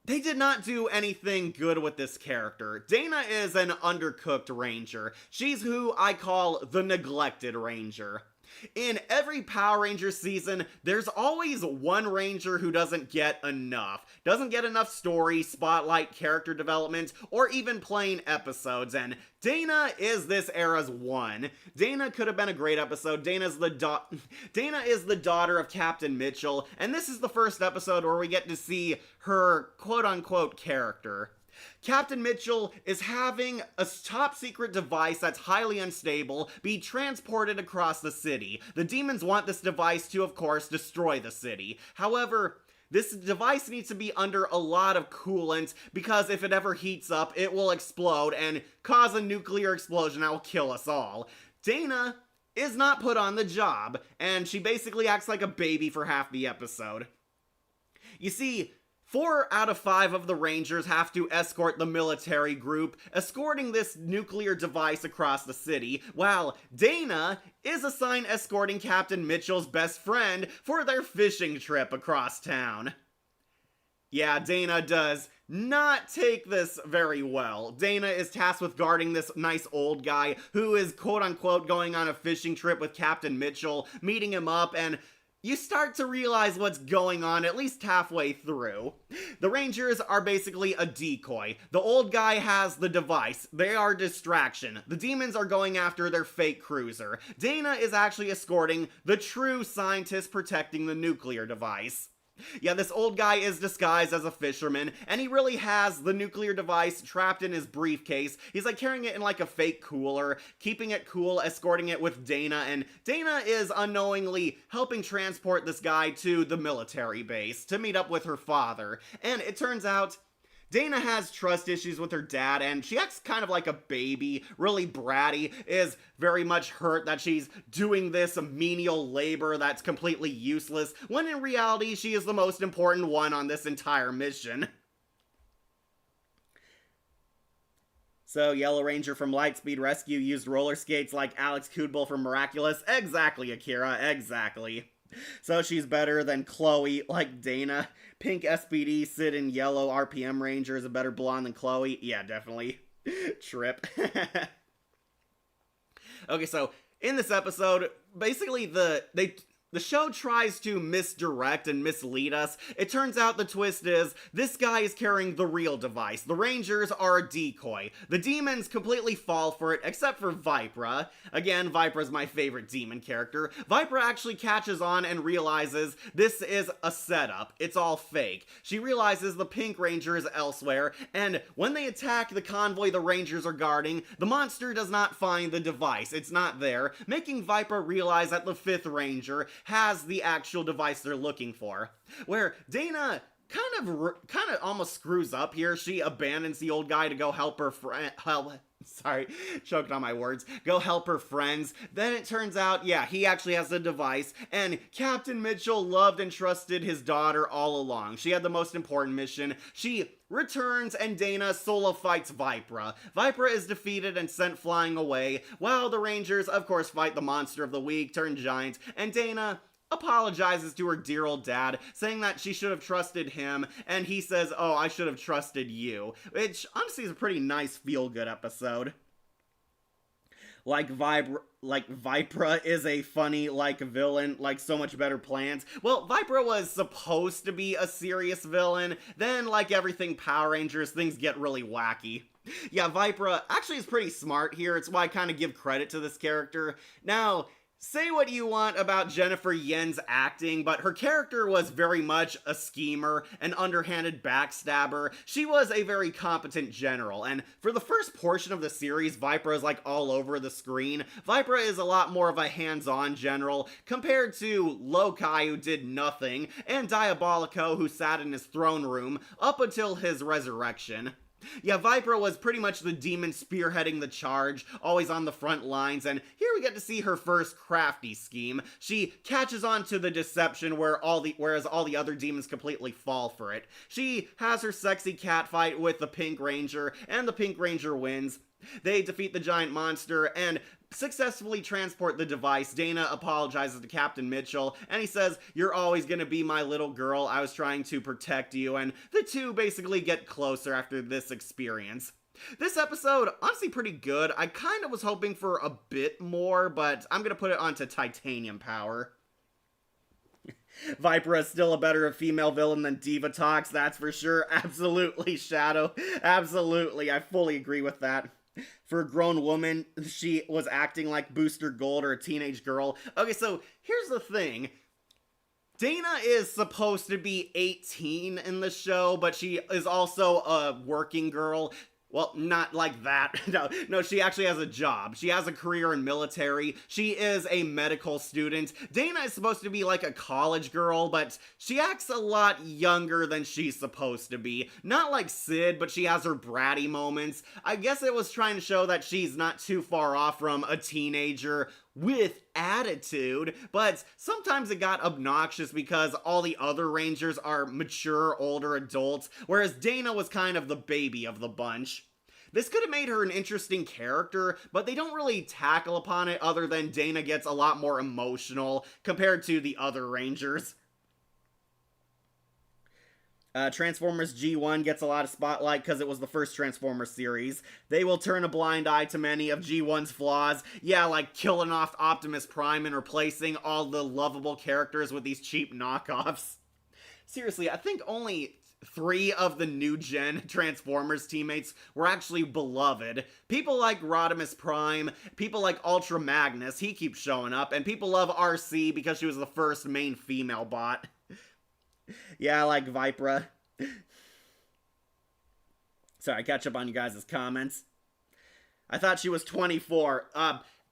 they did not do anything good with this character. Dana is an undercooked Ranger. She's who I call the neglected Ranger. In every Power Ranger season, there's always one Ranger who doesn't get enough. Doesn't get enough story, spotlight, character development, or even plain episodes, and Dana is this era's one. Dana could have been a great episode. Dana is the daughter of Captain Mitchell, and this is the first episode where we get to see her quote-unquote character. Captain Mitchell is having a top secret device that's highly unstable be transported across the city. The demons want this device to, of course, destroy the city. However, this device needs to be under a lot of coolant because if it ever heats up, it will explode and cause a nuclear explosion that will kill us all. Dana is not put on the job, and she basically acts like a baby for half the episode. You see, 4 out of 5 of the Rangers have to escort the military group, escorting this nuclear device across the city, while Dana is assigned escorting Captain Mitchell's best friend for their fishing trip across town. Yeah, Dana does not take this very well. Dana is tasked with guarding this nice old guy who is quote-unquote going on a fishing trip with Captain Mitchell, meeting him up, and you start to realize what's going on at least halfway through. The Rangers are basically a decoy. The old guy has the device. They are distraction. The demons are going after their fake cruiser. Dana is actually escorting the true scientist protecting the nuclear device. Yeah, this old guy is disguised as a fisherman, and he really has the nuclear device trapped in his briefcase. He's like carrying it in like a fake cooler, keeping it cool, escorting it with Dana, and Dana is unknowingly helping transport this guy to the military base to meet up with her father. And it turns out Dana has trust issues with her dad, and she acts kind of like a baby, really bratty, is very much hurt that she's doing this menial labor that's completely useless, when in reality she is the most important one on this entire mission. So, Yellow Ranger from Lightspeed Rescue used roller skates like Alex Kudbel from Miraculous? Exactly, Akira, exactly. So she's better than Chloe, like Dana. Pink SPD, Sid, and yellow RPM Ranger is a better blonde than Chloe. Yeah, definitely. Trip. Okay, so in this episode, basically the show tries to misdirect and mislead us. It turns out the twist is, this guy is carrying the real device. The Rangers are a decoy. The demons completely fall for it, except for Vipra. Again, Vipra's my favorite demon character. Vipra actually catches on and realizes this is a setup. It's all fake. She realizes the Pink Ranger is elsewhere, and when they attack the convoy the Rangers are guarding, the monster does not find the device. It's not there, making Vipra realize that the 5th Ranger has the actual device they're looking for. Where Dana kind of almost screws up here. She abandons the old guy to go help her choked on my words. Go help her friends. Then it turns out, yeah, he actually has the device, and Captain Mitchell loved and trusted his daughter all along. She had the most important mission. She returns, and Dana solo fights Vipra. Vipra is defeated and sent flying away, while the Rangers, of course, fight the monster of the week, turned giant, and Dana apologizes to her dear old dad, saying that she should have trusted him, and he says, oh, I should have trusted you, which honestly is a pretty nice feel-good episode. Like Vipra is a funny, villain, so much better plans. Well, Vipra was supposed to be a serious villain, then like everything Power Rangers, things get really wacky. Yeah, Vipra actually is pretty smart here, it's why I kind of give credit to this character. Now, say what you want about Jennifer Yen's acting, but her character was very much a schemer, an underhanded backstabber. She was a very competent general, and for the first portion of the series, Vipra is all over the screen. Vipra is a lot more of a hands-on general, compared to Lokai, who did nothing, and Diabolico, who sat in his throne room up until his resurrection. Yeah, Vipra was pretty much the demon spearheading the charge, always on the front lines, and here we get to see her first crafty scheme. She catches on to the deception whereas all the other demons completely fall for it. She has her sexy cat fight with the Pink Ranger, and the Pink Ranger wins. They defeat the giant monster and successfully transport the device. Dana apologizes to Captain Mitchell, and he says, you're always gonna be my little girl, I was trying to protect you, and the two basically get closer after this experience. This episode, honestly pretty good. I kind of was hoping for a bit more, but I'm gonna put it onto titanium power. Vipra is still a better female villain than Diva Talks, that's for sure. Absolutely, Shadow. Absolutely, I fully agree with that. For a grown woman, she was acting like Booster Gold or a teenage girl. Okay, so here's the thing. Dana is supposed to be 18 in the show, but she is also a working girl. Well, not like that. No, she actually has a job. She has a career in military. She is a medical student. Dana is supposed to be like a college girl, but she acts a lot younger than she's supposed to be. Not like Sid, but she has her bratty moments. I guess it was trying to show that she's not too far off from a teenager with attitude, but sometimes it got obnoxious because all the other Rangers are mature, older adults, whereas Dana was kind of the baby of the bunch. This could have made her an interesting character, but they don't really tackle upon it other than Dana gets a lot more emotional compared to the other Rangers. Transformers G1 gets a lot of spotlight because it was the first Transformers series. They will turn a blind eye to many of G1's flaws. Yeah, like killing off Optimus Prime and replacing all the lovable characters with these cheap knockoffs. Seriously, I think only 3 of the new gen Transformers teammates were actually beloved. People like Rodimus Prime, people like Ultra Magnus, he keeps showing up, and people love RC because she was the first main female bot. Yeah, I like Vipra. Sorry, catch up on you guys' comments. I thought she was 24.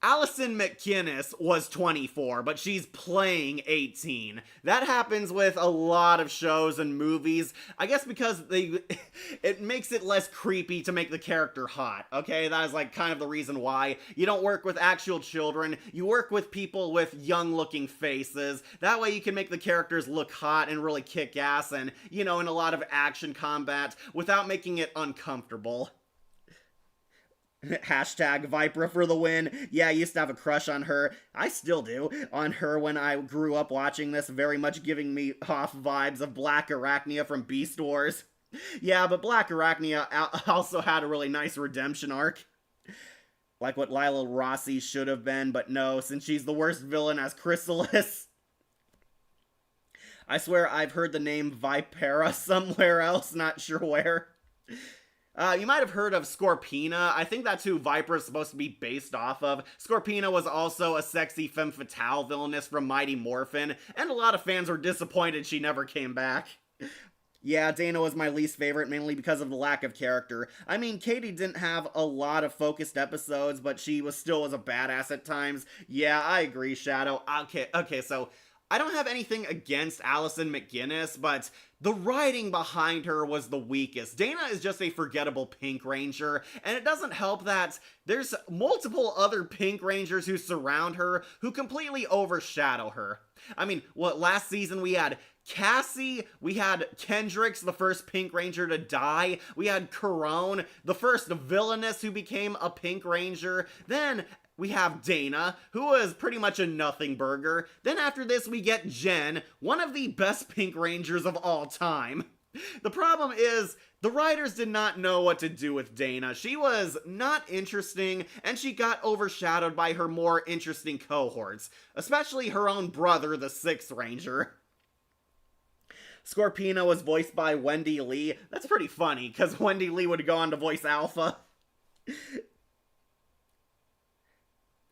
Allison McInnes was 24, but she's playing 18. That happens with a lot of shows and movies. I guess because it makes it less creepy to make the character hot, okay? That is like kind of the reason why. You don't work with actual children, you work with people with young-looking faces. That way you can make the characters look hot and really kick ass and, you know, in a lot of action combat without making it uncomfortable. Hashtag Vipra for the win. Yeah, I used to have a crush on her. I still do. On her when I grew up watching this, very much giving me off vibes of Black Arachnia from Beast Wars. Yeah, but Black Arachnia also had a really nice redemption arc. Like what Lila Rossi should have been, but no, since she's the worst villain as Chrysalis. I swear I've heard the name Vipera somewhere else, not sure where. You might have heard of Scorpina. I think that's who Viper is supposed to be based off of. Scorpina was also a sexy femme fatale villainess from Mighty Morphin, and a lot of fans were disappointed she never came back. Yeah, Dana was my least favorite, mainly because of the lack of character. I mean, Katie didn't have a lot of focused episodes, but she still was a badass at times. Yeah, I agree, Shadow. Okay, so I don't have anything against Allison McInnes, but the writing behind her was the weakest. Dana is just a forgettable Pink Ranger, and it doesn't help that there's multiple other Pink Rangers who surround her who completely overshadow her. I mean, last season we had Cassie, we had Kendricks, the first Pink Ranger to die, we had Corone, the first villainess who became a Pink Ranger, then we have Dana, who was pretty much a nothing burger. Then after this, we get Jen, one of the best Pink Rangers of all time. The problem is, the writers did not know what to do with Dana. She was not interesting, and she got overshadowed by her more interesting cohorts, especially her own brother, the Sixth Ranger. Scorpina was voiced by Wendy Lee. That's pretty funny, because Wendy Lee would go on to voice Alpha.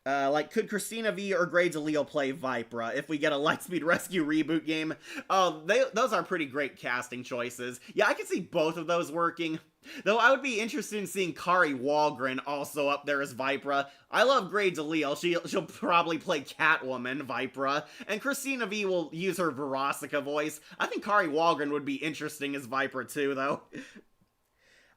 Could Christina V or Grey DeLeo play Vipra if we get a Lightspeed Rescue reboot game? Oh, those are pretty great casting choices. Yeah, I could see both of those working. Though I would be interested in seeing Kari Wahlgren also up there as Vipra. I love Grey DeLeo. She'll probably play Catwoman Vipra. And Christina V will use her Veronica voice. I think Kari Wahlgren would be interesting as Vipra too, though.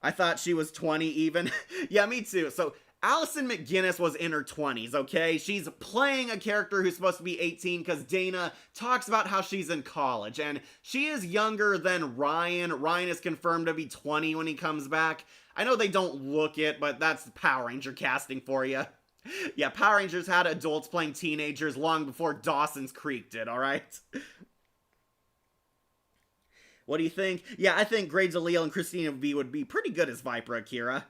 I thought she was 20 even. Yeah, me too. So Allison McInnes was in her 20s, okay? She's playing a character who's supposed to be 18 because Dana talks about how she's in college, and she is younger than Ryan. Ryan is confirmed to be 20 when he comes back. I know they don't look it, but that's Power Ranger casting for you. Yeah, Power Rangers had adults playing teenagers long before Dawson's Creek did, alright? What do you think? Yeah, I think Grey DeLeo and Christina V would be pretty good as Vipra Akira.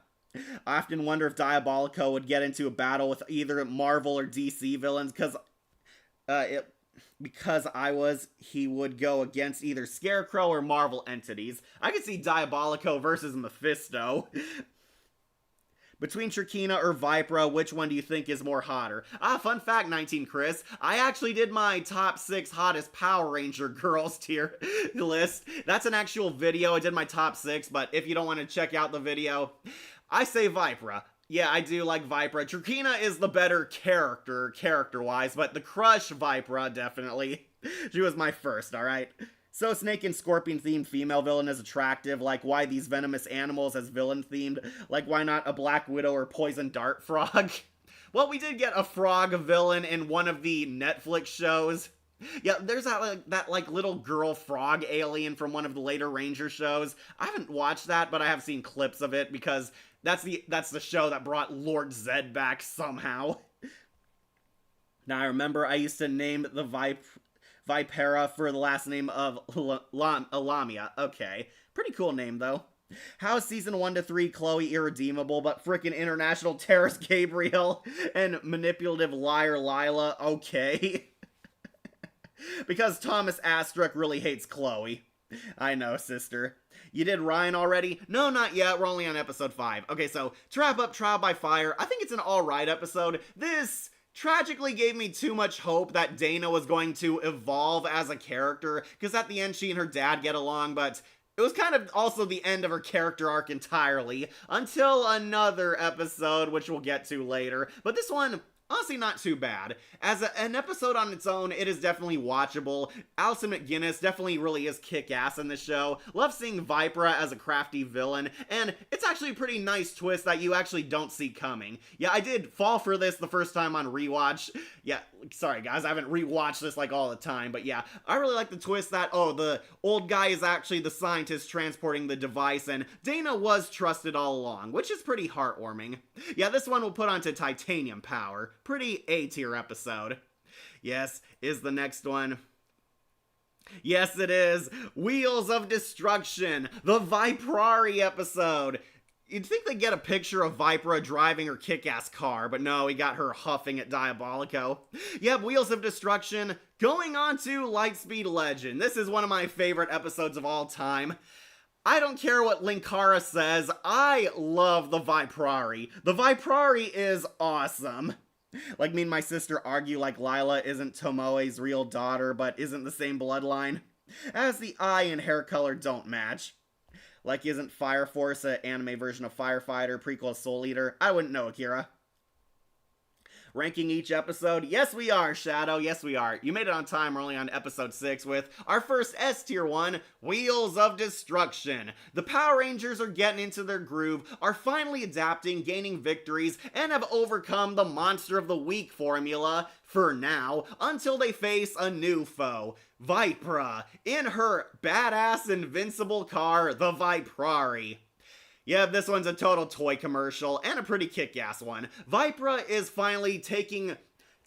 I often wonder if Diabolico would get into a battle with either Marvel or DC villains, he would go against either Scarecrow or Marvel entities. I could see Diabolico versus Mephisto. Between Trakina or Vipra, which one do you think is more hotter? Ah, fun fact, 19 Chris. I actually did my top 6 hottest Power Ranger girls tier list. That's an actual video. I did my top 6, but if you don't want to check out the video, I say Vipra. Yeah, I do like Vipra. Trakina is the better character-wise, but the crush Vipra, definitely. She was my first, alright? So Snake and Scorpion themed female villain is attractive, like why these venomous animals as villain themed, like why not a Black Widow or Poison Dart frog? Well, we did get a frog villain in one of the Netflix shows. Yeah, there's that little girl frog alien from one of the later Ranger shows. I haven't watched that, but I have seen clips of it because that's the show that brought Lord Zed back somehow. Now I remember I used to name the Vipera for the last name of Lamia. Okay. Pretty cool name, though. How is season 1 to 3 Chloe irredeemable, but frickin' international terrorist Gabriel and manipulative liar Lila? Okay. Because Thomas Astruc really hates Chloe. I know, sister. You did Ryan already? No, not yet. We're only on episode 5. Okay, so to wrap up Trial by Fire, I think it's an alright episode. This tragically gave me too much hope that Dana was going to evolve as a character, because at the end she and her dad get along, but it was kind of also the end of her character arc entirely, until another episode, which we'll get to later. But this one, honestly, not too bad. As an episode on its own, it is definitely watchable. Alison McGinnis definitely really is kick-ass in the show. Love seeing Vipra as a crafty villain, and it's actually a pretty nice twist that you actually don't see coming. Yeah, I did fall for this the first time on rewatch. Yeah, sorry guys, I haven't rewatched this like all the time, but yeah, I really like the twist that, oh, the old guy is actually the scientist transporting the device, and Dana was trusted all along, which is pretty heartwarming. Yeah, this one will put onto titanium power. Pretty A-tier episode. Yes, is the next one. Yes, it is. Wheels of Destruction, the Viprari episode. You'd think they'd get a picture of Vipra driving her kick-ass car, but no, we got her huffing at Diabolico. Yep, Wheels of Destruction, going on to Lightspeed Legend. This is one of my favorite episodes of all time. I don't care what Linkara says, I love the Viprari. The Viprari is awesome. Like me and my sister argue like Lila isn't Tomoe's real daughter, but isn't the same bloodline. As the eye and hair color don't match. Like isn't Fire Force an anime version of Firefighter, prequel of Soul Eater? I wouldn't know, Akira. Ranking each episode? Yes, we are, Shadow. Yes, we are. You made it on time. We're only on episode 6 with our first S-tier one, Wheels of Destruction. The Power Rangers are getting into their groove, are finally adapting, gaining victories, and have overcome the Monster of the Week formula, for now, until they face a new foe, Vipra, in her badass invincible car, the Viprari. Yeah, this one's a total toy commercial, and a pretty kick-ass one. Vipra is finally taking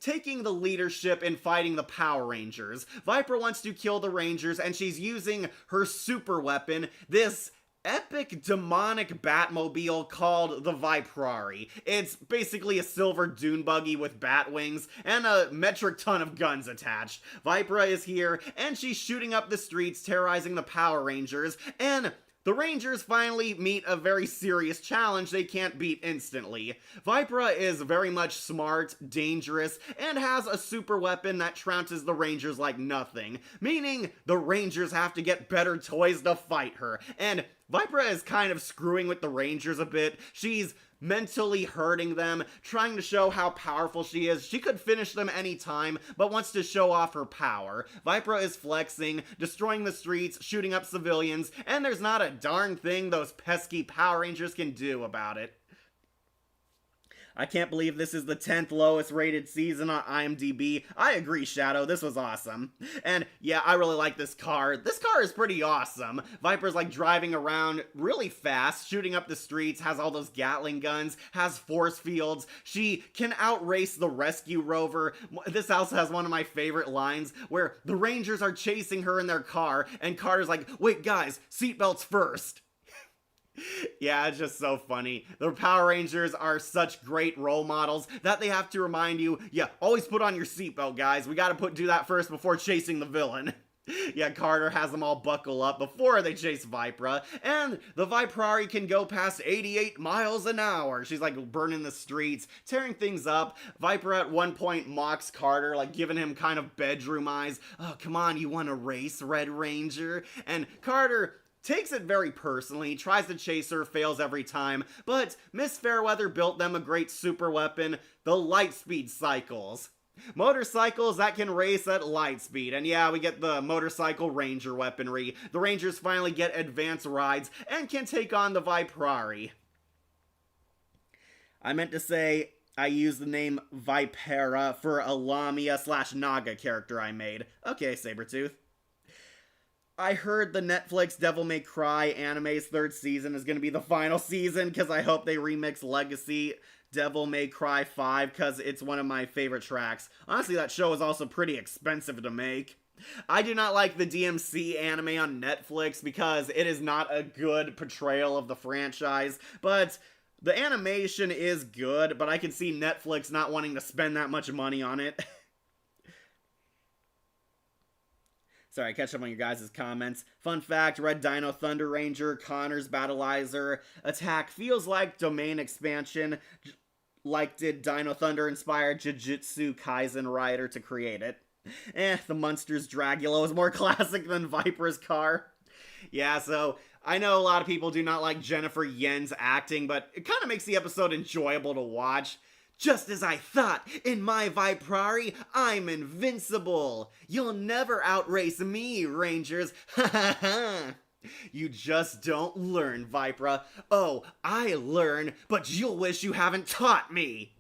the leadership in fighting the Power Rangers. Vipra wants to kill the Rangers, and she's using her super weapon, this epic demonic Batmobile called the Viprari. It's basically a silver dune buggy with bat wings and a metric ton of guns attached. Vipra is here, and she's shooting up the streets, terrorizing the Power Rangers, and the Rangers finally meet a very serious challenge they can't beat instantly. Vipra is very much smart, dangerous, and has a super weapon that trounces the Rangers like nothing, meaning the Rangers have to get better toys to fight her, and Vipra is kind of screwing with the Rangers a bit. She's mentally hurting them, trying to show how powerful she is. She could finish them anytime, but wants to show off her power. Vipra is flexing, destroying the streets, shooting up civilians, and there's not a darn thing those pesky Power Rangers can do about it. I can't believe this is the 10th lowest rated season on IMDb. I agree, Shadow, this was awesome. And yeah, I really like this car. This car is pretty awesome. Viper's like driving around really fast, shooting up the streets, has all those Gatling guns, has force fields. She can outrace the rescue rover. This also has one of my favorite lines where the Rangers are chasing her in their car, and Carter's like, wait guys, seatbelts first. Yeah, it's just so funny. The Power Rangers are such great role models that they have to remind you, yeah, always put on your seatbelt, guys. We gotta do that first before chasing the villain. Yeah, Carter has them all buckle up before they chase Vipra, and the Viprari can go past 88 miles an hour. She's like burning the streets, tearing things up. Vipra at one point mocks Carter, like giving him kind of bedroom eyes. Oh, come on, you want to race, Red Ranger? And Carter takes it very personally, tries to chase her, fails every time, but Miss Fairweather built them a great super weapon, the Lightspeed Cycles. Motorcycles that can race at light speed, and yeah, we get the motorcycle ranger weaponry. The rangers finally get advanced rides and can take on the Viprari. I meant to say I used the name Vipera for a Lamia/Naga character I made. Okay, Sabretooth. I heard the Netflix Devil May Cry anime's third season is going to be the final season because I hope they remix Legacy Devil May Cry 5 because it's one of my favorite tracks. Honestly, that show is also pretty expensive to make. I do not like the DMC anime on Netflix because it is not a good portrayal of the franchise, but the animation is good, but I can see Netflix not wanting to spend that much money on it. Sorry, catch up on your guys' comments. Fun fact, Red Dino Thunder Ranger, Connor's Battleizer attack feels like domain expansion, like did Dino Thunder inspire Jujutsu Kaisen writer to create it. The Munsters Dragula is more classic than Viper's car. Yeah, so I know a lot of people do not like Jennifer Yen's acting, but it kind of makes the episode enjoyable to watch. Just as I thought, in my Viprari, I'm invincible. You'll never outrace me, Rangers. Ha ha ha. You just don't learn, Vipra. Oh, I learn, but you'll wish you haven't taught me.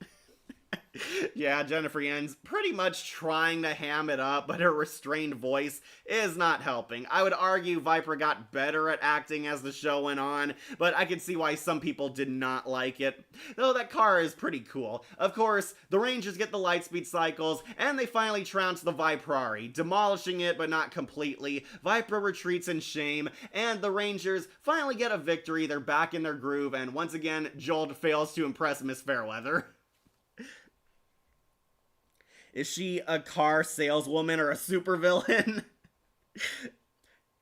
Yeah, Jennifer Yen's pretty much trying to ham it up, but her restrained voice is not helping. I would argue Viper got better at acting as the show went on, but I could see why some people did not like it. Though that car is pretty cool. Of course, the Rangers get the Lightspeed Cycles, and they finally trounce the Viprari, demolishing it but not completely. Viper retreats in shame, and the Rangers finally get a victory. They're back in their groove, and once again, Joel fails to impress Miss Fairweather. Is she a car saleswoman or a supervillain?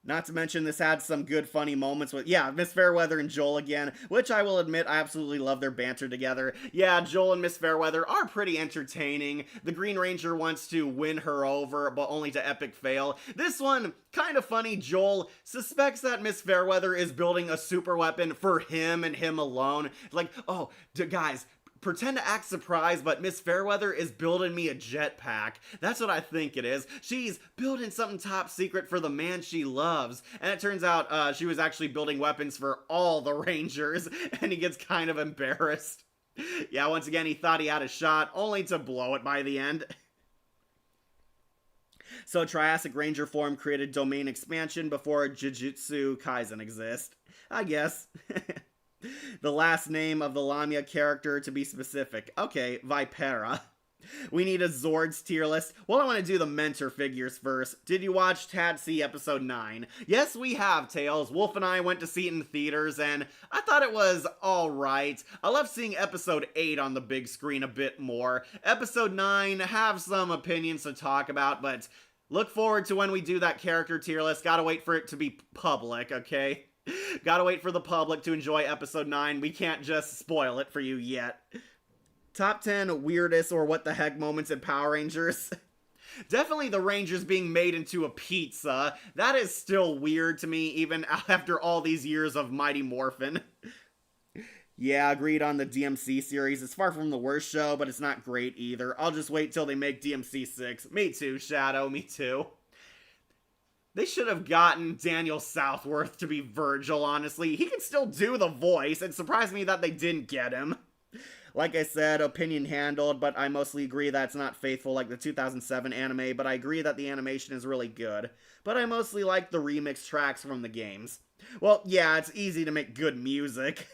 Not to mention this had some good funny moments with, yeah, Miss Fairweather and Joel again, which I will admit I absolutely love their banter together. Yeah, Joel and Miss Fairweather are pretty entertaining. The Green Ranger wants to win her over, but only to epic fail. This one, kind of funny. Joel suspects that Miss Fairweather is building a super weapon for him and him alone. Like, oh, guys, pretend to act surprised, but Miss Fairweather is building me a jetpack. That's what I think it is. She's building something top secret for the man she loves. And it turns out she was actually building weapons for all the Rangers, and he gets kind of embarrassed. Yeah, once again, he thought he had a shot, only to blow it by the end. So Triassic Ranger form created domain expansion before Jujutsu Kaisen exist. I guess. The last name of the Lamia character to be specific. Okay, Vipera. We need a Zords tier list. Well, I want to do the mentor figures first. Did you watch Tatsy episode 9? Yes, we have, Tails. Wolf and I went to see it in theaters, and I thought it was alright. I love seeing episode 8 on the big screen a bit more. Episode 9, have some opinions to talk about, but look forward to when we do that character tier list. Gotta wait for it to be public, okay? Gotta wait for the public to enjoy episode 9. We can't just spoil it for you yet. Top 10 weirdest or what the heck moments in Power Rangers. Definitely the Rangers being made into a pizza. That is still weird to me, even after all these years of Mighty Morphin. Yeah, agreed on the DMC series. It's far from the worst show, but it's not great either. I'll just wait till they make DMC 6. Me too, Shadow, me too. They should have gotten Daniel Southworth to be Virgil, honestly. He can still do the voice. It surprised me that they didn't get him. Like I said, opinion handled, but I mostly agree that it's not faithful like the 2007 anime, but I agree that the animation is really good. But I mostly like the remix tracks from the games. Well, yeah, it's easy to make good music.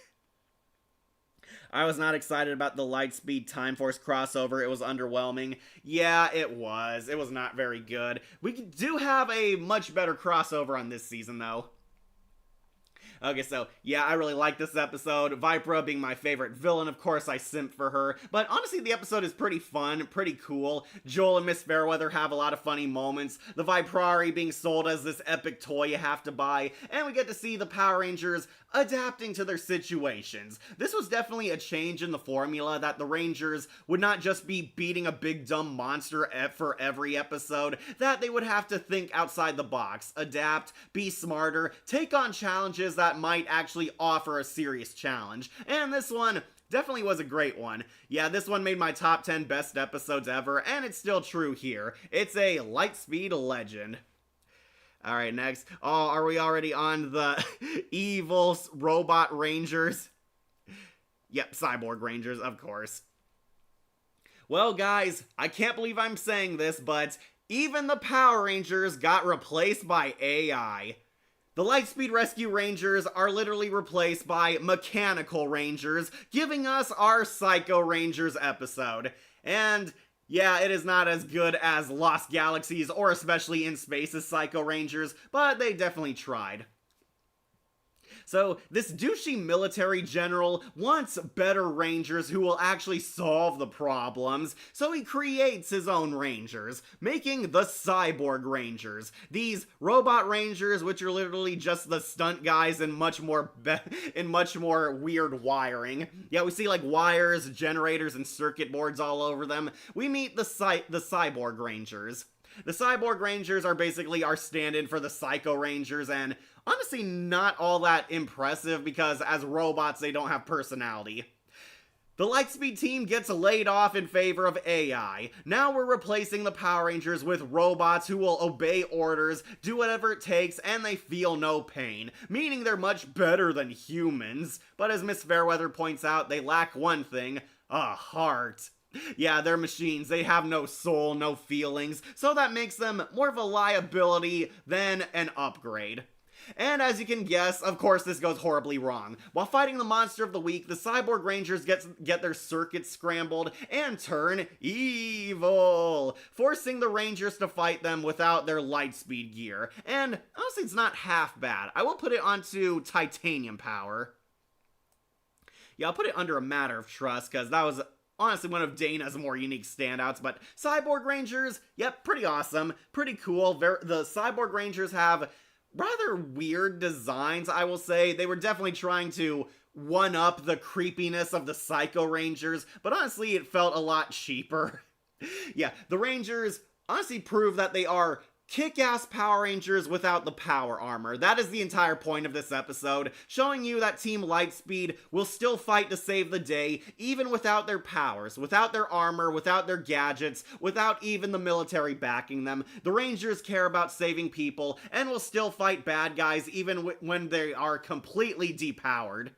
I was not excited about the Lightspeed Time Force crossover. It was underwhelming. Yeah, it was. It was not very good. We do have a much better crossover on this season, though. Okay, so yeah, I really like this episode. Vipra being my favorite villain, of course, I simp for her. But honestly, the episode is pretty fun, pretty cool. Joel and Miss Fairweather have a lot of funny moments. The Viprari being sold as this epic toy you have to buy. And we get to see the Power Rangers adapting to their situations. This was definitely a change in the formula that the Rangers would not just be beating a big dumb monster for every episode, that they would have to think outside the box, adapt, be smarter, take on challenges that might actually offer a serious challenge. And this one definitely was a great one. Yeah, this one made my top 10 best episodes ever, and it's still true here. It's a Lightspeed legend. Alright, next. Oh, are we already on the evil robot rangers? Yep, cyborg rangers, of course. Well, guys, I can't believe I'm saying this, but even the Power Rangers got replaced by AI. The Lightspeed Rescue Rangers are literally replaced by Mechanical Rangers, giving us our Psycho Rangers episode. And yeah, it is not as good as Lost Galaxies or especially In Space's Psycho Rangers, but they definitely tried. So, this douchey military general wants better rangers who will actually solve the problems, so he creates his own rangers, making the Cyborg Rangers. These robot rangers, which are literally just the stunt guys in much more weird wiring. Yeah, we see like wires, generators, and circuit boards all over them. We meet the Cyborg Rangers. The Cyborg Rangers are basically our stand-in for the Psycho Rangers, and honestly not all that impressive because as robots they don't have personality. The Lightspeed team gets laid off in favor of AI. Now we're replacing the Power Rangers with robots who will obey orders, do whatever it takes, and they feel no pain, meaning they're much better than humans. But as Miss Fairweather points out, they lack one thing: a heart. Yeah, they're machines. They have no soul, no feelings, so that makes them more of a liability than an upgrade. And as you can guess, of course this goes horribly wrong. While fighting the monster of the week, the Cyborg Rangers get their circuits scrambled and turn evil, forcing the Rangers to fight them without their Lightspeed gear. And honestly, it's not half bad. I will put it onto titanium power. Yeah, I'll put it under a matter of trust, because that was honestly one of Dana's more unique standouts. But Cyborg Rangers, yep, pretty awesome, pretty cool. The Cyborg Rangers have rather weird designs, I will say. They were definitely trying to one-up the creepiness of the Psycho Rangers, but honestly, it felt a lot cheaper. Yeah, the Rangers honestly prove that they are kick-ass Power Rangers without the power armor. That is the entire point of this episode, showing you that Team Lightspeed will still fight to save the day, even without their powers, without their armor, without their gadgets, without even the military backing them. The Rangers care about saving people, and will still fight bad guys even when they are completely depowered.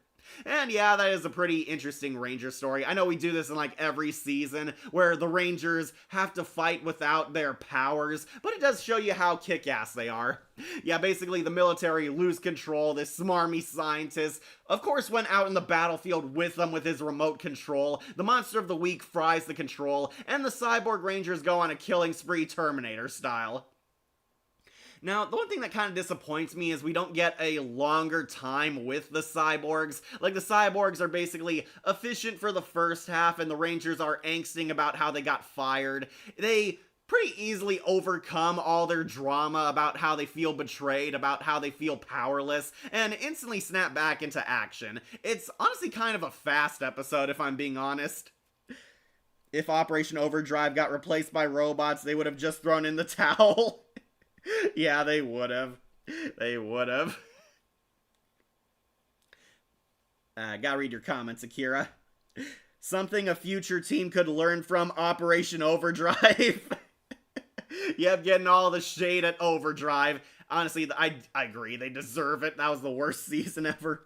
And yeah, that is a pretty interesting Ranger story. I know we do this in like every season, where the Rangers have to fight without their powers, but it does show you how kick-ass they are. Yeah, basically the military lose control. This smarmy scientist, of course, went out in the battlefield with them with his remote control. The monster of the week fries the control, and the Cyborg Rangers go on a killing spree Terminator style. Now, the one thing that kind of disappoints me is we don't get a longer time with the cyborgs. Like, the cyborgs are basically efficient for the first half, and the Rangers are angsting about how they got fired. They pretty easily overcome all their drama about how they feel betrayed, about how they feel powerless, and instantly snap back into action. It's honestly kind of a fast episode, if I'm being honest. If Operation Overdrive got replaced by robots, they would have just thrown in the towel. Yeah, they would have. They would have. Gotta read your comments, Akira. Something a future team could learn from Operation Overdrive. Yep, getting all the shade at Overdrive. Honestly, I agree. They deserve it. That was the worst season ever.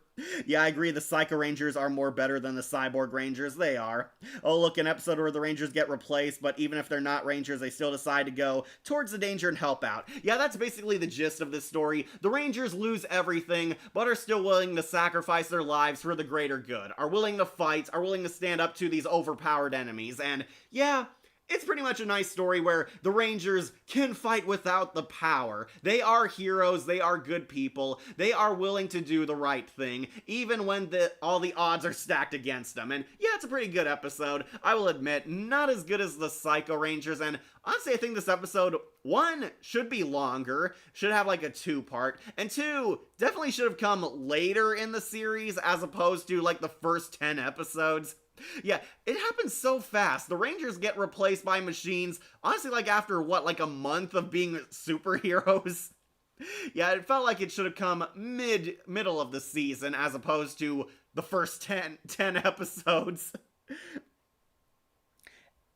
Yeah, I agree. The Psycho Rangers are more better than the Cyborg Rangers. They are. Oh, look, an episode where the Rangers get replaced, but even if they're not Rangers, they still decide to go towards the danger and help out. Yeah, that's basically the gist of this story. The Rangers lose everything, but are still willing to sacrifice their lives for the greater good, are willing to fight, are willing to stand up to these overpowered enemies, and yeah, it's pretty much a nice story where the Rangers can fight without the power. They are heroes, they are good people, they are willing to do the right thing, even when all the odds are stacked against them. And yeah, it's a pretty good episode, I will admit, not as good as the Psycho Rangers, and honestly, I think this episode, 1, should be longer, should have like a 2-part, and 2, definitely should have come later in the series as opposed to like the first 10 episodes. Yeah, it happens so fast. The Rangers get replaced by machines, honestly, like after what, like a month of being superheroes? Yeah, it felt like it should have come middle of the season as opposed to the first 10 episodes.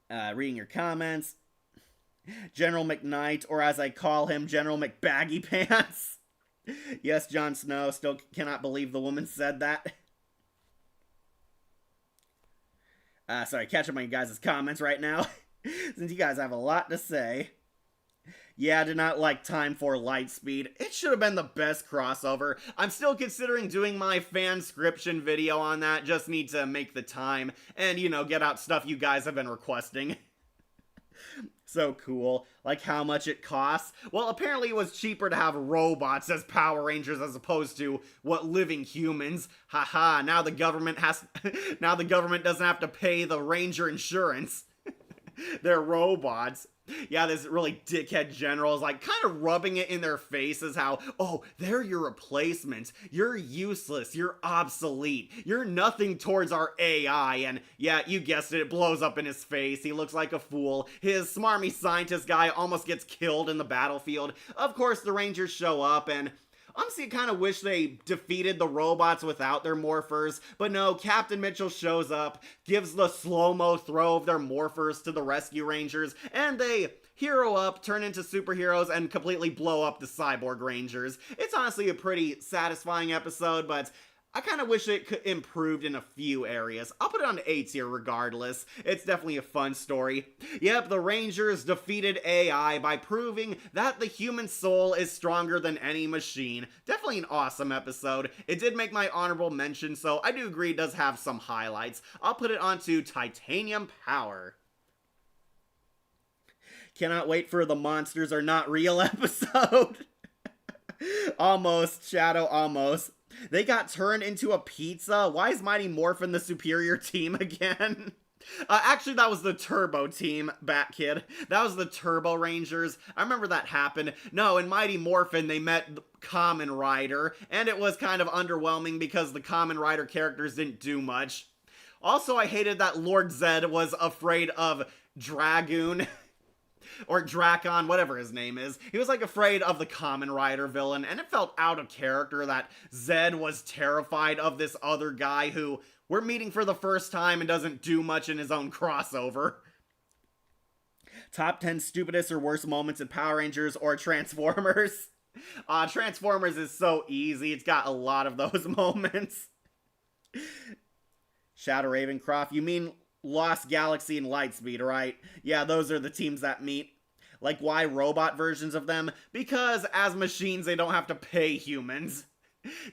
Reading your comments. General McKnight, or as I call him, General McBaggy Pants. Yes, Jon Snow, still cannot believe the woman said that. Sorry, catching my guys' comments right now, since you guys have a lot to say. Yeah, I did not like Time for Lightspeed. It should have been the best crossover. I'm still considering doing my fanscription video on that, just need to make the time, and, you know, get out stuff you guys have been requesting. So cool. Like how much it costs? Well, apparently it was cheaper to have robots as Power Rangers as opposed to, what, living humans. Haha, now the government doesn't have to pay the Ranger insurance. They're robots. Yeah, this really dickhead general is like kind of rubbing it in their faces how, oh, they're your replacements. You're useless. You're obsolete. You're nothing towards our AI. And yeah, you guessed it. It blows up in his face. He looks like a fool. His smarmy scientist guy almost gets killed in the battlefield. Of course, the Rangers show up and honestly, I kind of wish they defeated the robots without their morphers, but no, Captain Mitchell shows up, gives the slow-mo throw of their morphers to the Rescue Rangers, and they hero up, turn into superheroes, and completely blow up the Cyborg Rangers. It's honestly a pretty satisfying episode, but I kind of wish it could improved in a few areas. I'll put it on A tier regardless. It's definitely a fun story. Yep, the Rangers defeated AI by proving that the human soul is stronger than any machine. Definitely an awesome episode. It did make my honorable mention, so I do agree it does have some highlights. I'll put it onto Titanium Power. Cannot wait for the Monsters Are Not Real episode. Almost, Shadow, almost. They got turned into a pizza? Why is Mighty Morphin the superior team again? Actually, that was the Turbo team, Bat Kid. That was the Turbo Rangers. I remember that happened. No, in Mighty Morphin, they met Kamen Rider, and it was kind of underwhelming because the Kamen Rider characters didn't do much. Also, I hated that Lord Zed was afraid of Dragoon. Or Drakon, whatever his name is. He was like afraid of the Kamen Rider villain, and it felt out of character that Zed was terrified of this other guy who we're meeting for the first time and doesn't do much in his own crossover. Top 10 stupidest or worst moments in Power Rangers or Transformers. Transformers is so easy, it's got a lot of those moments. Shadow Ravencroft, you mean Lost Galaxy and Lightspeed, right? Yeah, those are the teams that meet. Like, why robot versions of them? Because as machines, they don't have to pay humans.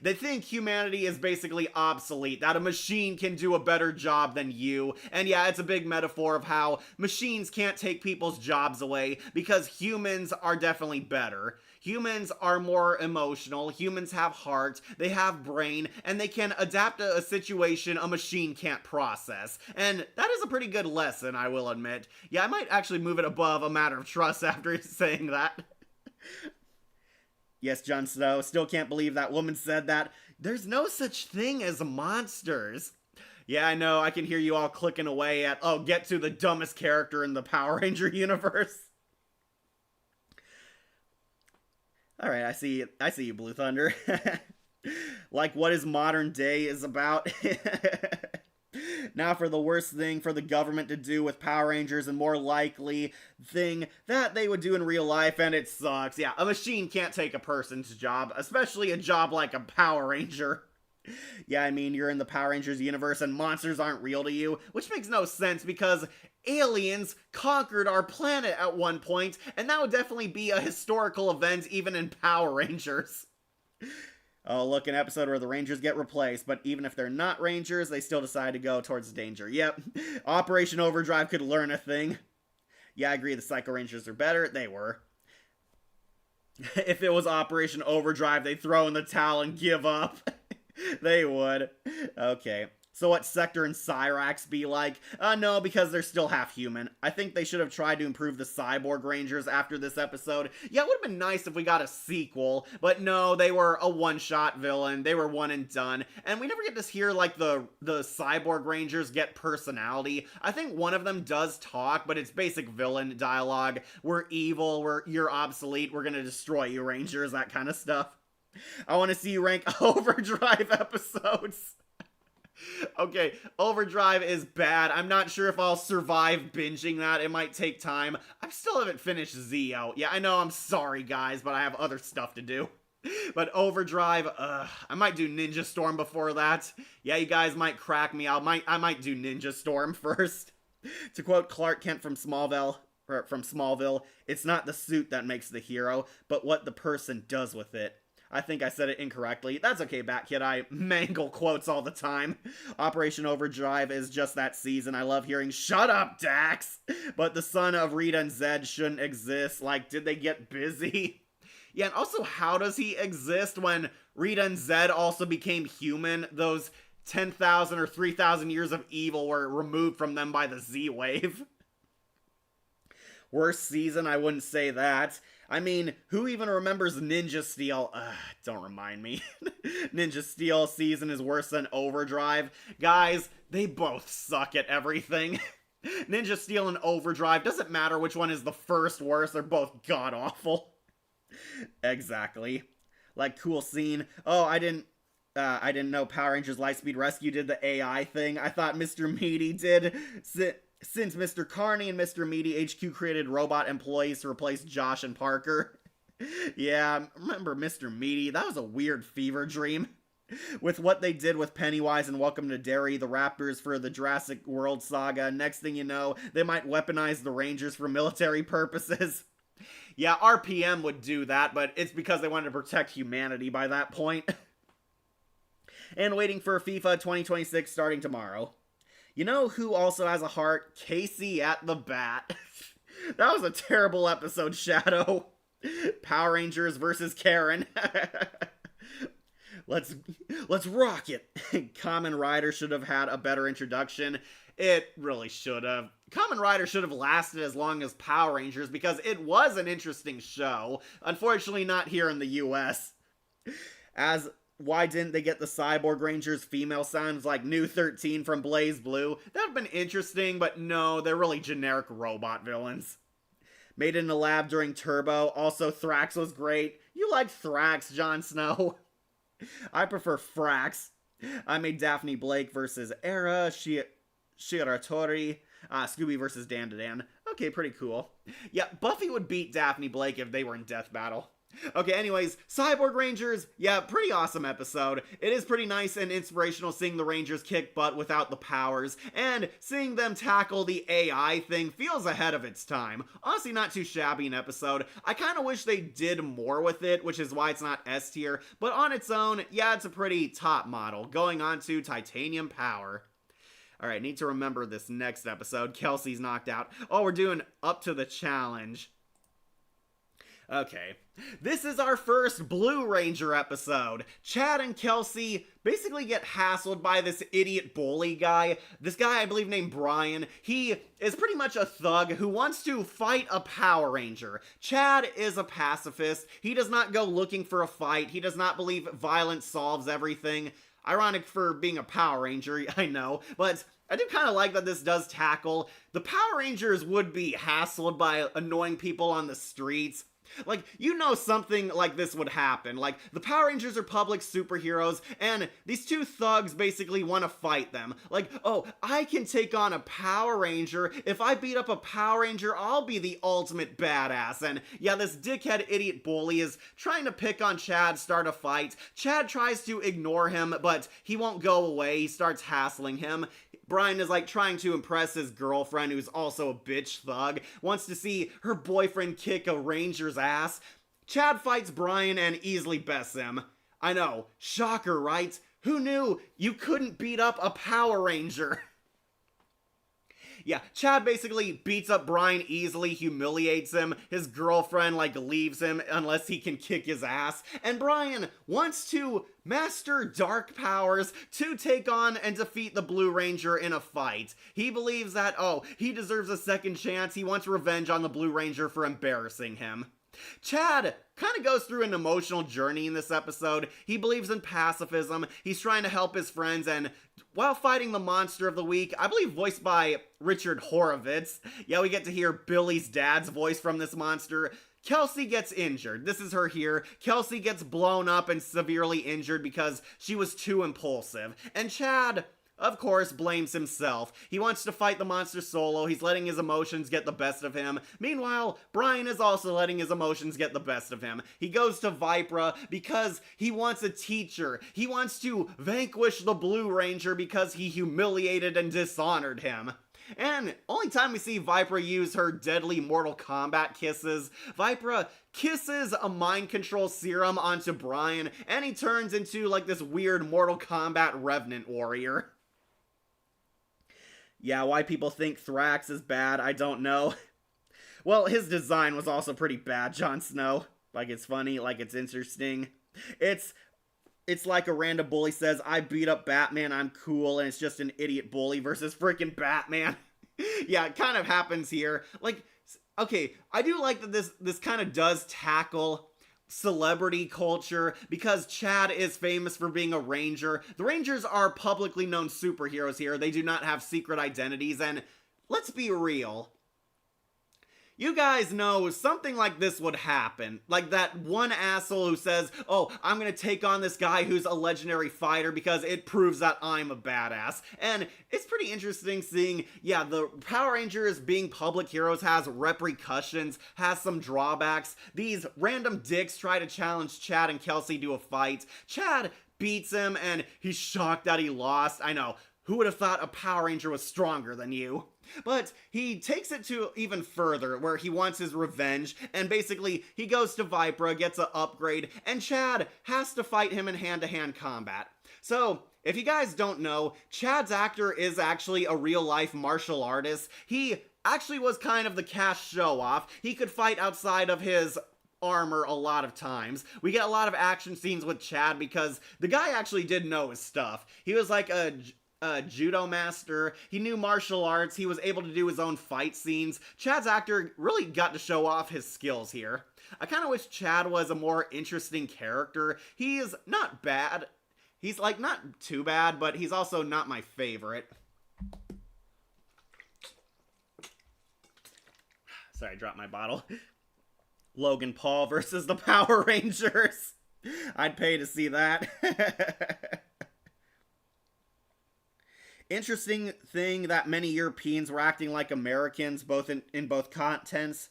They think humanity is basically obsolete, that a machine can do a better job than you. And yeah, it's a big metaphor of how machines can't take people's jobs away because humans are definitely better. Humans are more emotional, humans have heart, they have brain, and they can adapt to a situation a machine can't process. And that is a pretty good lesson, I will admit. Yeah, I might actually move it above A Matter of Trust after saying that. Yes, Jon Snow, still can't believe that woman said that. There's no such thing as monsters. Yeah, I know, I can hear you all clicking away at, oh, get to the dumbest character in the Power Ranger universe. Alright, I see you, Blue Thunder. Like, what is modern day is about. Now for the worst thing for the government to do with Power Rangers and more likely thing that they would do in real life, and it sucks. Yeah, a machine can't take a person's job, especially a job like a Power Ranger. Yeah, I mean, you're in the Power Rangers universe and monsters aren't real to you, which makes no sense because aliens conquered our planet at one point, and that would definitely be a historical event even in Power Rangers. Oh, look, an episode where the Rangers get replaced, but even if they're not Rangers, they still decide to go towards danger. Yep, Operation Overdrive could learn a thing. Yeah, I agree the Psycho Rangers are better. They were. If it was Operation Overdrive, they'd throw in the towel and give up. They would. Okay. So what Sector and Cyrax be like? No, because they're still half human. I think they should have tried to improve the Cyborg Rangers after this episode. Yeah, it would have been nice if we got a sequel, but no, they were a one-shot villain. They were one and done, and we never get to hear, like, the Cyborg Rangers get personality. I think one of them does talk, but it's basic villain dialogue. We're evil, you're obsolete, we're gonna destroy you, Rangers, that kind of stuff. I want to see you rank Overdrive episodes. Okay, Overdrive is bad. I'm not sure if I'll survive binging that. It might take time. I still haven't finished Zeo. Yeah, I know, I'm sorry, guys, but I have other stuff to do. But Overdrive, I might do Ninja Storm before that. Yeah, you guys might crack me. I might do Ninja Storm first. To quote Clark Kent from Smallville, it's not the suit that makes the hero, but what the person does with it. I think I said it incorrectly. That's okay, Batkid. I mangle quotes all the time. Operation Overdrive is just that season. I love hearing, "Shut up, Dax!" But the son of Rita and Zed shouldn't exist. Like, did they get busy? Yeah, and also, how does he exist when Rita and Zed also became human? Those 10,000 or 3,000 years of evil were removed from them by the Z-Wave. Worst season? I wouldn't say that. I mean, who even remembers Ninja Steel? Don't remind me. Ninja Steel season is worse than Overdrive. Guys, they both suck at everything. Ninja Steel and Overdrive, doesn't matter which one is the first worst, they're both god-awful. Exactly. Like, cool scene. Oh, I didn't know Power Rangers Lightspeed Rescue did the AI thing. I thought Mr. Meaty did. Since Mr. Carney and Mr. Meaty, HQ created robot employees to replace Josh and Parker. Yeah, remember Mr. Meaty? That was a weird fever dream. With what they did with Pennywise and Welcome to Derry, the Raptors for the Jurassic World saga, next thing you know, they might weaponize the Rangers for military purposes. Yeah, RPM would do that, but it's because they wanted to protect humanity by that point. And waiting for FIFA 2026 starting tomorrow. You know who also has a heart? Casey at the Bat. That was a terrible episode, Shadow. Power Rangers versus Karen. Let's rock it. Kamen Rider should have had a better introduction. It really should have. Kamen Rider should have lasted as long as Power Rangers because it was an interesting show. Unfortunately, not here in the US. Why didn't they get the Cyborg Rangers female sounds like New 13 from Blaze Blue? That would have been interesting, but no, they're really generic robot villains. Made in the lab during Turbo. Also, Thrax was great. You like Thrax, Jon Snow. I prefer Frax. I made Daphne Blake versus Era Shiratori. Scooby versus Dan to Dan. Okay, pretty cool. Yeah, Buffy would beat Daphne Blake if they were in death battle. Okay, anyways, Cyborg Rangers, yeah, pretty awesome episode. It is pretty nice and inspirational seeing the Rangers kick butt without the powers, and seeing them tackle the AI thing feels ahead of its time. Honestly, not too shabby an episode. I kind of wish they did more with it, which is why it's not S tier, but on its own, yeah, it's a pretty top model. Going on to Titanium Power. Alright, need to remember this next episode. Kelsey's knocked out. Oh, we're doing Up to the Challenge. Okay, this is our first Blue Ranger episode. Chad and Kelsey basically get hassled by this idiot bully guy. This guy, I believe, named Brian. He is pretty much a thug who wants to fight a Power Ranger. Chad is a pacifist. He does not go looking for a fight. He does not believe violence solves everything. Ironic for being a Power Ranger, I know, but I do kind of like that this does tackle. The Power Rangers would be hassled by annoying people on the streets. Like, you know something like this would happen. Like, the Power Rangers are public superheroes, and these two thugs basically want to fight them. Like, oh, I can take on a Power Ranger. If I beat up a Power Ranger, I'll be the ultimate badass. And yeah, this dickhead idiot bully is trying to pick on Chad, start a fight. Chad tries to ignore him, but he won't go away. He starts hassling him. Brian is like trying to impress his girlfriend, who's also a bitch thug, wants to see her boyfriend kick a Ranger's ass. Chad fights Brian and easily bests him. I know, shocker, right? Who knew you couldn't beat up a Power Ranger? Yeah, Chad basically beats up Brian easily, humiliates him. His girlfriend, leaves him unless he can kick his ass. And Brian wants to master dark powers to take on and defeat the Blue Ranger in a fight. He believes that, he deserves a second chance. He wants revenge on the Blue Ranger for embarrassing him. Chad kind of goes through an emotional journey in this episode. He believes in pacifism. He's trying to help his friends, and while fighting the monster of the week, I believe voiced by Richard Horowitz, yeah, we get to hear Billy's dad's voice from this monster. Kelsey gets injured. This is her here. Kelsey gets blown up and severely injured because she was too impulsive. And Chad, of course, blames himself. He wants to fight the monster solo. He's letting his emotions get the best of him. Meanwhile, Brian is also letting his emotions get the best of him. He goes to Vipra because he wants a teacher. He wants to vanquish the Blue Ranger because he humiliated and dishonored him. And only time we see Vipra use her deadly Mortal Kombat kisses, Vipra kisses a mind control serum onto Brian, and he turns into this weird Mortal Kombat Revenant warrior. Yeah, why people think Thrax is bad, I don't know. Well, his design was also pretty bad, Jon Snow. It's funny, it's interesting. It's like a random bully says, I beat up Batman, I'm cool, and it's just an idiot bully versus freaking Batman. Yeah, it kind of happens here. Okay, I do like that this kind of does tackle celebrity culture because Chad is famous for being a ranger. The Rangers are publicly known superheroes here. They do not have secret identities, and let's be real. You guys know something like this would happen. Like that one asshole who says, I'm gonna take on this guy who's a legendary fighter because it proves that I'm a badass. And it's pretty interesting seeing, the Power Rangers being public heroes has repercussions, has some drawbacks. These random dicks try to challenge Chad and Kelsey to a fight. Chad beats him and he's shocked that he lost. I know, who would have thought a Power Ranger was stronger than you? But he takes it to even further, where he wants his revenge, and basically he goes to Vipra, gets an upgrade, and Chad has to fight him in hand-to-hand combat. So, if you guys don't know, Chad's actor is actually a real-life martial artist. He actually was kind of the cash show-off. He could fight outside of his armor a lot of times. We get a lot of action scenes with Chad because the guy actually did know his stuff. He was like a judo master. He knew martial arts. He was able to do his own fight scenes. Chad's actor really got to show off his skills here. I kind of wish Chad was a more interesting character. He is not bad. He's not too bad, but he's also not my favorite. Sorry, I dropped my bottle. Logan Paul versus the Power Rangers. I'd pay to see that. Interesting thing that many Europeans were acting like Americans, both in both continents.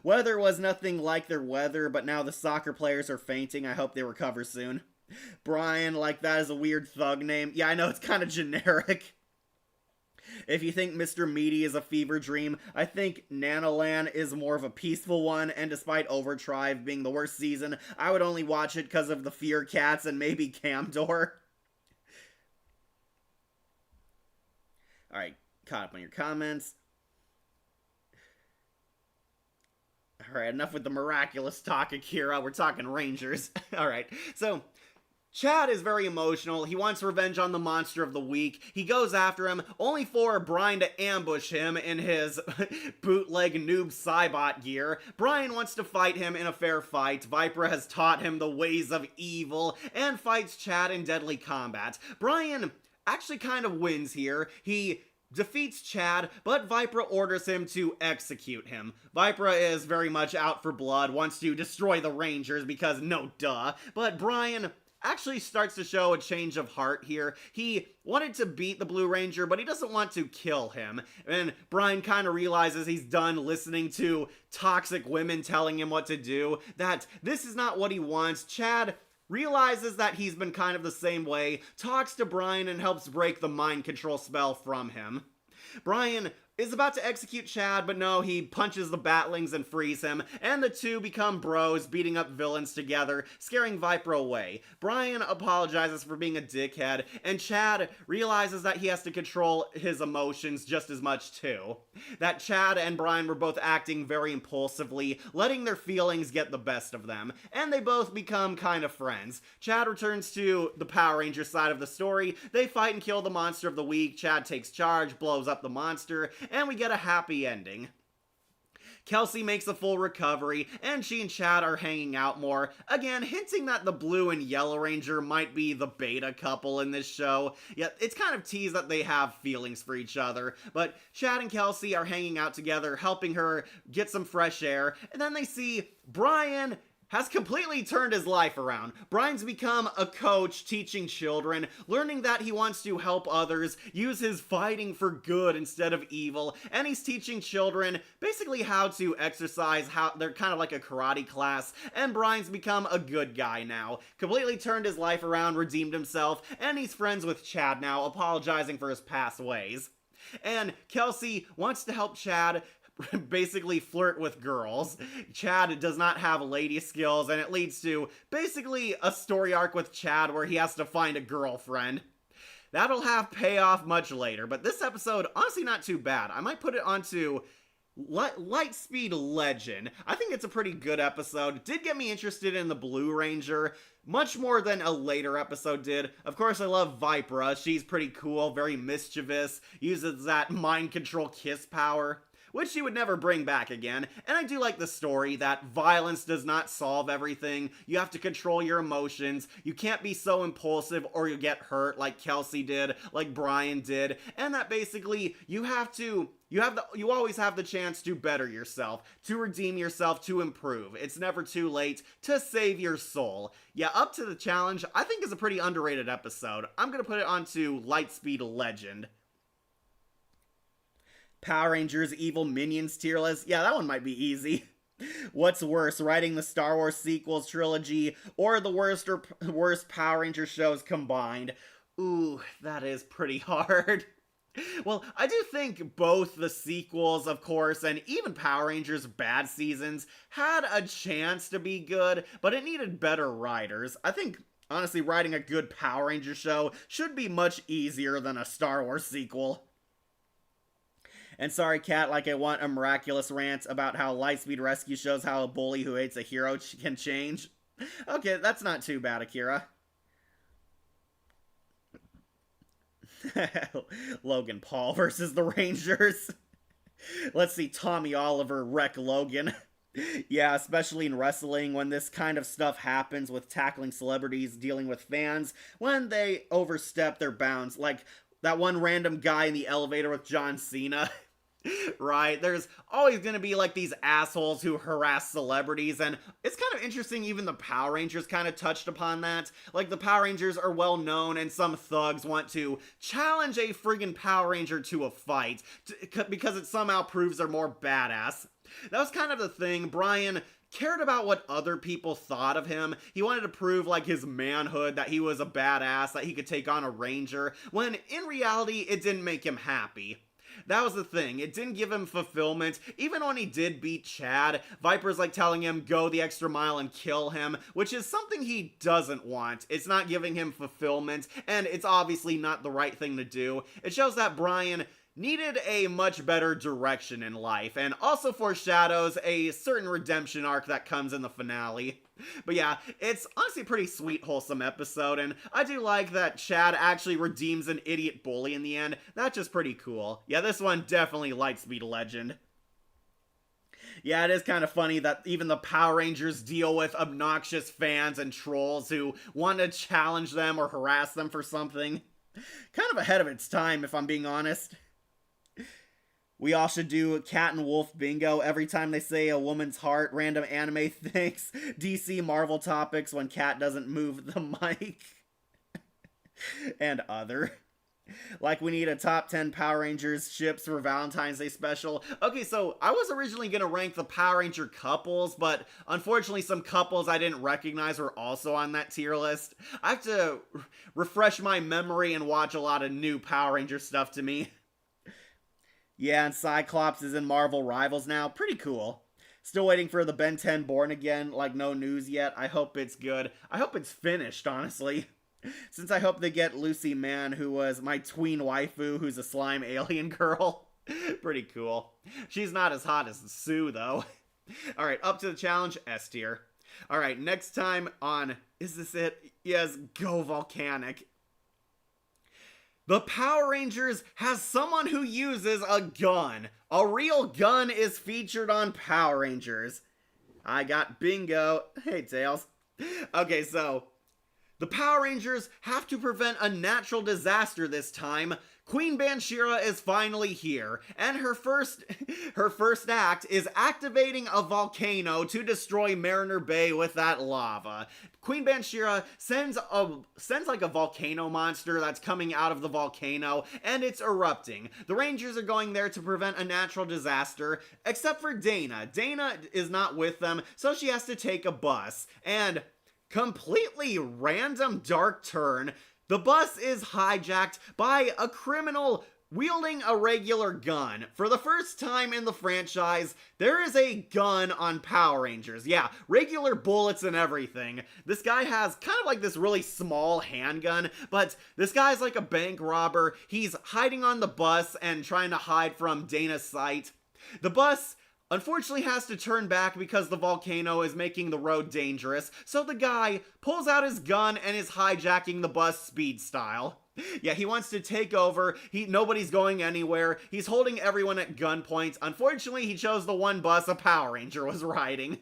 Weather was nothing like their weather, but now the soccer players are fainting. I hope they recover soon. Brian, that is a weird thug name. Yeah, I know, it's kind of generic. If you think Mr. Meaty is a fever dream, I think Nanoland is more of a peaceful one, and despite Overdrive being the worst season, I would only watch it because of the Fear Cats and maybe Camdor. Alright, caught up on your comments. Alright, enough with the miraculous talk, Akira. We're talking Rangers. Alright, so Chad is very emotional. He wants revenge on the monster of the week. He goes after him, only for Brian to ambush him in his bootleg noob Cybot gear. Brian wants to fight him in a fair fight. Vipra has taught him the ways of evil and fights Chad in deadly combat. Brian actually kind of wins here. He defeats Chad, but Vipra orders him to execute him. Vipra is very much out for blood, wants to destroy the Rangers because no duh, but Brian actually starts to show a change of heart here. He wanted to beat the Blue Ranger, but he doesn't want to kill him. And Brian kind of realizes he's done listening to toxic women telling him what to do, that this is not what he wants. Chad realizes that he's been kind of the same way, talks to Brian and helps break the mind control spell from him. Brian is about to execute Chad, but no, he punches the Batlings and frees him, and the two become bros, beating up villains together, scaring Viper away. Brian apologizes for being a dickhead, and Chad realizes that he has to control his emotions just as much too. That Chad and Brian were both acting very impulsively, letting their feelings get the best of them, and they both become kind of friends. Chad returns to the Power Ranger side of the story, they fight and kill the monster of the week, Chad takes charge, blows up the monster, and we get a happy ending. Kelsey makes a full recovery, and she and Chad are hanging out more, again hinting that the Blue and Yellow Ranger might be the beta couple in this show. Yet it's kind of teased that they have feelings for each other, but Chad and Kelsey are hanging out together, helping her get some fresh air, and then they see Brian has completely turned his life around. Brian's become a coach teaching children, learning that he wants to help others, use his fighting for good instead of evil, and he's teaching children basically how to exercise, how they're kind of like a karate class, and Brian's become a good guy now. Completely turned his life around, redeemed himself, and he's friends with Chad now, apologizing for his past ways. And Kelsey wants to help Chad basically flirt with girls. Chad does not have lady skills, and it leads to basically a story arc with Chad where he has to find a girlfriend. That'll have payoff much later, but this episode, honestly not too bad. I might put it onto Lightspeed Legend. I think it's a pretty good episode. It did get me interested in the Blue Ranger, much more than a later episode did. Of course, I love Vipra. She's pretty cool, very mischievous, uses that mind control kiss power, which she would never bring back again. And I do like the story that violence does not solve everything. You have to control your emotions. You can't be so impulsive or you'll get hurt like Kelsey did, like Brian did. And that basically you always have the chance to better yourself, to redeem yourself, to improve. It's never too late to save your soul. Yeah, Up to the Challenge, I think is a pretty underrated episode. I'm gonna put it onto Lightspeed Legend. Power Rangers Evil Minions tier list. Yeah, that one might be easy. What's worse, writing the Star Wars sequels trilogy or the worst Power Ranger shows combined? Ooh, that is pretty hard. Well, I do think both the sequels, of course, and even Power Rangers bad seasons had a chance to be good, but it needed better writers. I think, honestly, writing a good Power Ranger show should be much easier than a Star Wars sequel. And sorry, Kat, like I want a miraculous rant about how Lightspeed Rescue shows how a bully who hates a hero can change. Okay, that's not too bad, Akira. Logan Paul versus the Rangers. Let's see Tommy Oliver wreck Logan. Yeah, especially in wrestling, when this kind of stuff happens with tackling celebrities, dealing with fans, when they overstep their bounds, like that one random guy in the elevator with John Cena. Right, there's always gonna be like these assholes who harass celebrities, and it's kind of interesting even the Power Rangers kind of touched upon that. Like, the Power Rangers are well known, and some thugs want to challenge a friggin' Power Ranger to a fight because it somehow proves they're more badass. That was kind of the thing. Brian cared about what other people thought of him. He wanted to prove like his manhood, that he was a badass, that he could take on a ranger, when in reality it didn't make him happy. That was the thing, it didn't give him fulfillment. Even when he did beat Chad, Viper's like telling him go the extra mile and kill him, which is something he doesn't want. It's not giving him fulfillment, and it's obviously not the right thing to do. It shows that Brian needed a much better direction in life, and also foreshadows a certain redemption arc that comes in the finale. But yeah, it's honestly a pretty sweet, wholesome episode, and I do like that Chad actually redeems an idiot bully in the end. That's just pretty cool. Yeah, this one definitely Lightspeed Legend. Yeah, it is kind of funny that even the Power Rangers deal with obnoxious fans and trolls who want to challenge them or harass them for something. Kind of ahead of its time, if I'm being honest. We all should do cat and wolf bingo every time they say a woman's heart, random anime things, DC Marvel topics when Cat doesn't move the mic, and other. Like, we need a top 10 Power Rangers ships for Valentine's Day special. Okay, so I was originally going to rank the Power Ranger couples, but unfortunately some couples I didn't recognize were also on that tier list. I have to refresh my memory and watch a lot of new Power Ranger stuff to me. Yeah, and Cyclops is in Marvel Rivals now. Pretty cool. Still waiting for the Ben 10 Born Again, like no news yet. I hope it's good. I hope it's finished, honestly. Since I hope they get Lucy Mann, who was my tween waifu, who's a slime alien girl. Pretty cool. She's not as hot as Sue, though. Alright, up to the challenge, S tier. Alright, next time on, is this it? Yes, Go Volcanic. The Power Rangers has someone who uses a gun. A real gun is featured on Power Rangers. I got bingo. Hey, Tails. Okay, so the Power Rangers have to prevent a natural disaster this time. Queen Banshira is finally here, and her first act is activating a volcano to destroy Mariner Bay with that lava. Queen Banshira sends like a volcano monster that's coming out of the volcano, and it's erupting. The Rangers are going there to prevent a natural disaster, except for Dana. Dana is not with them, so she has to take a bus, and completely random dark turn, the bus is hijacked by a criminal wielding a regular gun. For the first time in the franchise, there is a gun on Power Rangers. Yeah, regular bullets and everything. This guy has kind of like this really small handgun, but this guy's like a bank robber. He's hiding on the bus and trying to hide from Dana's sight. The bus unfortunately has to turn back because the volcano is making the road dangerous, so the guy pulls out his gun and is hijacking the bus speed style. Yeah, he wants to take over. Nobody's going anywhere. He's holding everyone at gunpoint. Unfortunately, he chose the one bus a Power Ranger was riding.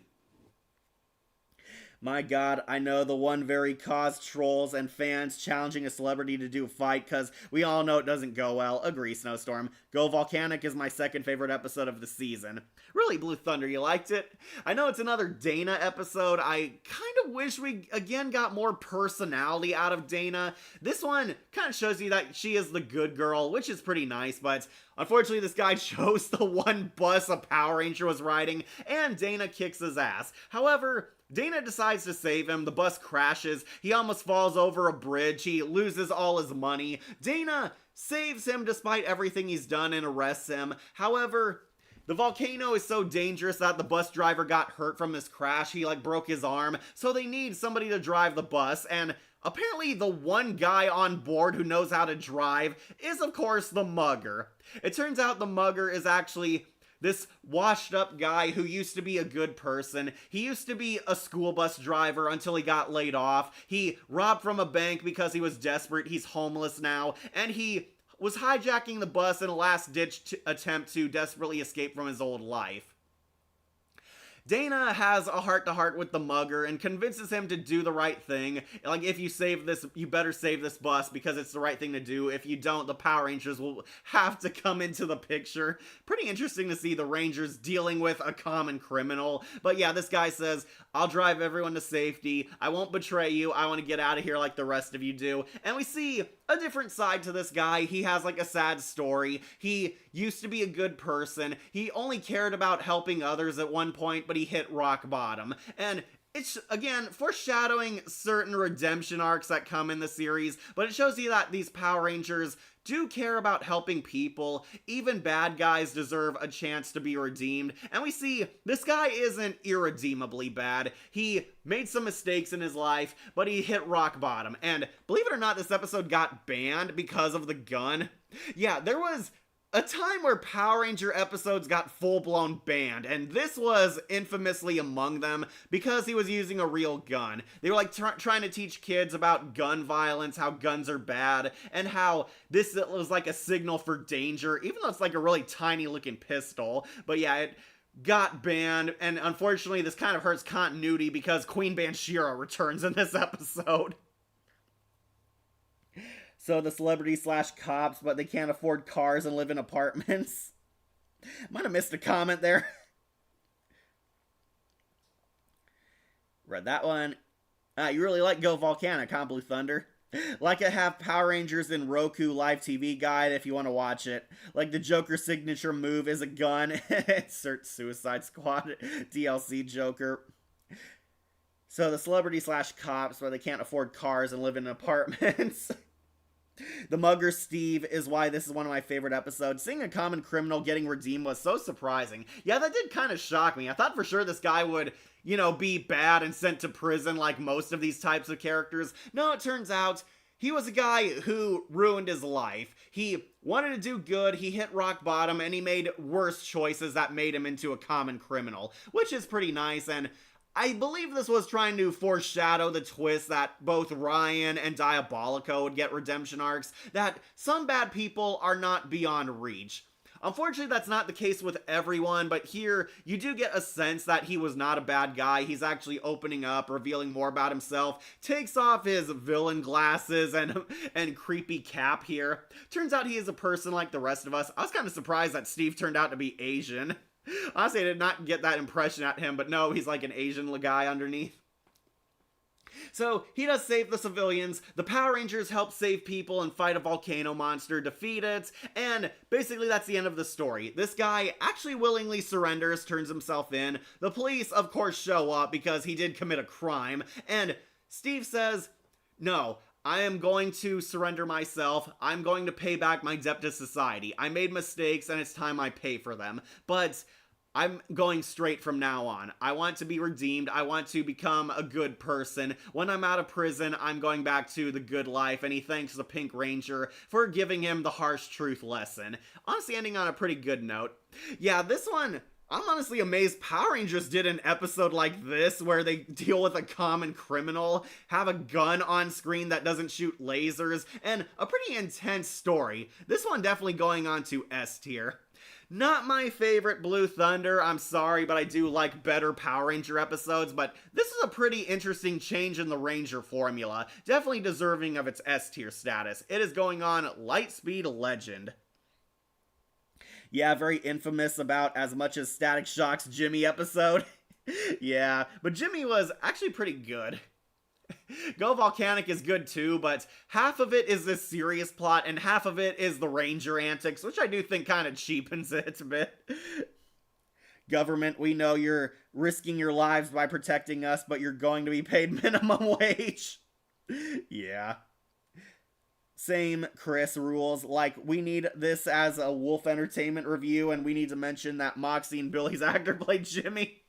My god, I know the one very caused trolls and fans challenging a celebrity to do a fight, because we all know it doesn't go well. Agree, Snowstorm. Go Volcanic is my second favorite episode of the season. Really, Blue Thunder, you liked it? I know it's another Dana episode. I kind of wish we, again, got more personality out of Dana. This one kind of shows you that she is the good girl, which is pretty nice, but unfortunately, this guy chose the one bus a Power Ranger was riding, and Dana kicks his ass. However, Dana decides to save him. The bus crashes. He almost falls over a bridge. He loses all his money. Dana saves him despite everything he's done and arrests him. However, the volcano is so dangerous that the bus driver got hurt from this crash. He broke his arm. So they need somebody to drive the bus, and apparently the one guy on board who knows how to drive is, of course, the mugger. It turns out the mugger is actually this washed up guy who used to be a good person. He used to be a school bus driver until he got laid off. He robbed from a bank because he was desperate. He's homeless now. And he was hijacking the bus in a last-ditch attempt to desperately escape from his old life. Dana has a heart-to-heart with the mugger and convinces him to do the right thing. Like, if you save this, you better save this bus because it's the right thing to do. If you don't, the Power Rangers will have to come into the picture. Pretty interesting to see the Rangers dealing with a common criminal. But yeah, this guy says, I'll drive everyone to safety. I won't betray you. I want to get out of here like the rest of you do. And we see a different side to this guy. He has a sad story. He used to be a good person. He only cared about helping others at one point, but he hit rock bottom. And it's, again, foreshadowing certain redemption arcs that come in the series, but it shows you that these Power Rangers do care about helping people. Even bad guys deserve a chance to be redeemed. And we see this guy isn't irredeemably bad. He made some mistakes in his life, but he hit rock bottom. And believe it or not, this episode got banned because of the gun. Yeah, there was a time where Power Ranger episodes got full-blown banned, and this was infamously among them because he was using a real gun. They were trying to teach kids about gun violence, how guns are bad, and how this was a signal for danger, even though it's a really tiny looking pistol. But yeah, it got banned, and unfortunately this kind of hurts continuity because Queen Banshira returns in this episode. So the celebrity/cops, but they can't afford cars and live in apartments. Might have missed a comment there. Read that one. You really like Go Volcanic, huh, Blue Thunder? Like I have Power Rangers in Roku live TV guide if you want to watch it. Like the Joker signature move is a gun. Insert Suicide Squad DLC Joker. So the celebrity/cops, but they can't afford cars and live in apartments. The mugger Steve is why this is one of my favorite episodes. Seeing a common criminal getting redeemed was so surprising. Yeah, that did kind of shock me. I thought for sure this guy would, be bad and sent to prison like most of these types of characters. No, it turns out he was a guy who ruined his life. He wanted to do good, he hit rock bottom, and he made worse choices that made him into a common criminal, which is pretty nice, and I believe this was trying to foreshadow the twist that both Ryan and Diabolico would get redemption arcs, that some bad people are not beyond reach. Unfortunately, that's not the case with everyone, but here, you do get a sense that he was not a bad guy. He's actually opening up, revealing more about himself, takes off his villain glasses and creepy cap here. Turns out he is a person like the rest of us. I was kind of surprised that Steve turned out to be Asian. Honestly, I did not get that impression at him, but no, he's like an Asian guy underneath. So, he does save the civilians, the Power Rangers help save people and fight a volcano monster, defeat it, and basically that's the end of the story. This guy actually willingly surrenders, turns himself in. The police, of course, show up because he did commit a crime, and Steve says, "No, I am going to surrender myself. I'm going to pay back my debt to society. I made mistakes and it's time I pay for them. But I'm going straight from now on. I want to be redeemed. I want to become a good person. When I'm out of prison, I'm going back to the good life." And he thanks the Pink Ranger for giving him the harsh truth lesson. Honestly, ending on a pretty good note. Yeah, this one, I'm honestly amazed Power Rangers did an episode like this where they deal with a common criminal, have a gun on screen that doesn't shoot lasers, and a pretty intense story. This one definitely going on to S tier. Not my favorite Blue Thunder, I'm sorry, but I do like better Power Ranger episodes, but this is a pretty interesting change in the Ranger formula, definitely deserving of its S tier status. It is going on Lightspeed Legend. Yeah, very infamous about as much as Static Shock's Jimmy episode. Yeah, but Jimmy was actually pretty good. Go Volcanic is good too, but half of it is this serious plot, and half of it is the Ranger antics, which I do think kind of cheapens it a bit. Government, we know you're risking your lives by protecting us, but you're going to be paid minimum wage. Yeah. Same Chris rules, like, we need this as a Wolf Entertainment review, and we need to mention that Moxie and Billy's actor played Jimmy.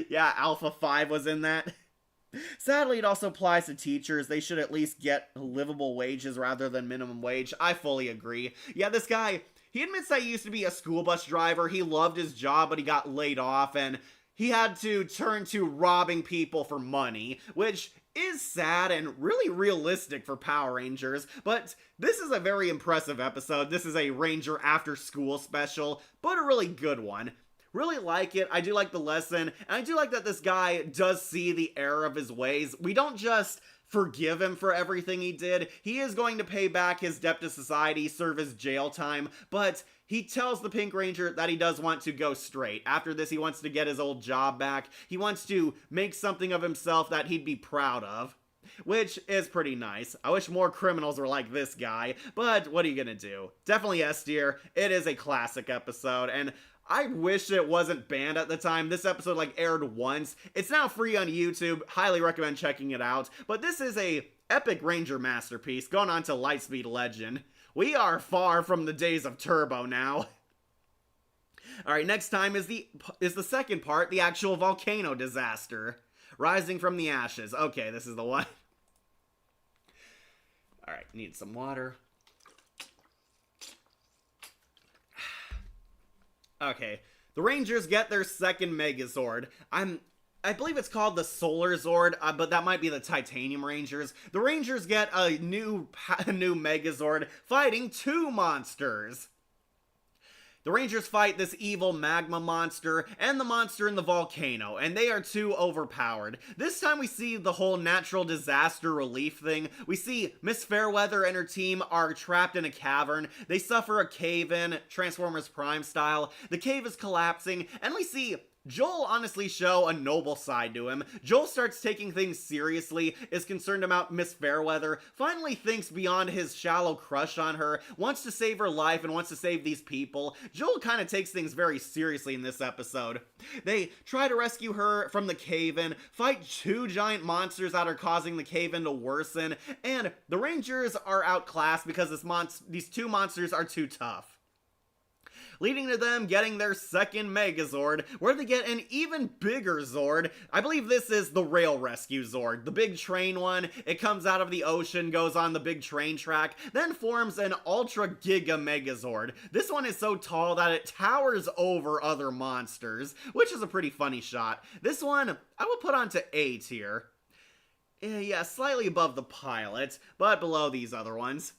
Yeah, Alpha 5 was in that. Sadly, it also applies to teachers. They should at least get livable wages rather than minimum wage. I fully agree. Yeah, this guy, he admits that he used to be a school bus driver. He loved his job, but he got laid off, and he had to turn to robbing people for money, which is sad and really realistic for Power Rangers, but this is a very impressive episode. This is a Ranger after school special, but a really good one. Really like it. I do like the lesson, and I do like that this guy does see the error of his ways. We don't just forgive him for everything he did. He is going to pay back his debt to society, serve his jail time, but he tells the Pink Ranger that he does want to go straight. After this, he wants to get his old job back. He wants to make something of himself that he'd be proud of, which is pretty nice. I wish more criminals were like this guy, but what are you gonna do? Definitely S tier. It is a classic episode, and I wish it wasn't banned at the time. This episode aired once. It's now free on YouTube. Highly recommend checking it out. But this is a epic Ranger masterpiece going on to Lightspeed Legend. We are far from the days of Turbo now. Alright, next time is the second part, the actual volcano disaster. Rising from the ashes. Okay, this is the one. Alright, need some water. Okay, the Rangers get their second Megazord. I believe it's called the Solar Zord, but that might be the Titanium Rangers. The Rangers get a new Megazord fighting two monsters. The Rangers fight this evil magma monster and the monster in the volcano, and they are too overpowered. This time we see the whole natural disaster relief thing. We see Miss Fairweather and her team are trapped in a cavern. They suffer a cave-in, Transformers Prime style. The cave is collapsing, and we see Joel honestly show a noble side to him. Joel starts taking things seriously, is concerned about Miss Fairweather, finally thinks beyond his shallow crush on her, wants to save her life and wants to save these people. Joel kind of takes things very seriously in this episode. They try to rescue her from the cave-in, fight 2 giant monsters that are causing the cave-in to worsen, and the Rangers are outclassed because these 2 monsters are too tough, leading to them getting their second Megazord, where they get an even bigger Zord. I believe this is the Rail Rescue Zord, the big train one. It comes out of the ocean, goes on the big train track, then forms an Ultra Giga Megazord. This one is so tall that it towers over other monsters, which is a pretty funny shot. This one, I will put onto A tier. Yeah, slightly above the pilot, but below these other ones.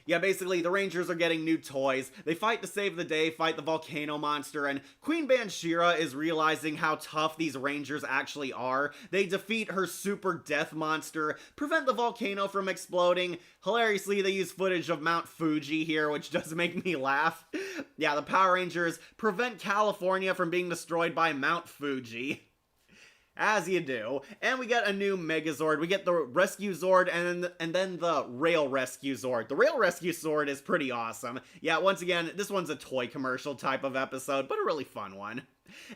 Yeah, basically, the Rangers are getting new toys. They fight to save the day, fight the volcano monster, and Queen Bansheera is realizing how tough these Rangers actually are. They defeat her super death monster, prevent the volcano from exploding. Hilariously, they use footage of Mount Fuji here, which does make me laugh. Yeah, the Power Rangers prevent California from being destroyed by Mount Fuji. As you do. And we get a new Megazord. We get the Rescue Zord and then the Rail Rescue Zord. The Rail Rescue Zord is pretty awesome. Yeah, once again, this one's a toy commercial type of episode, but a really fun one.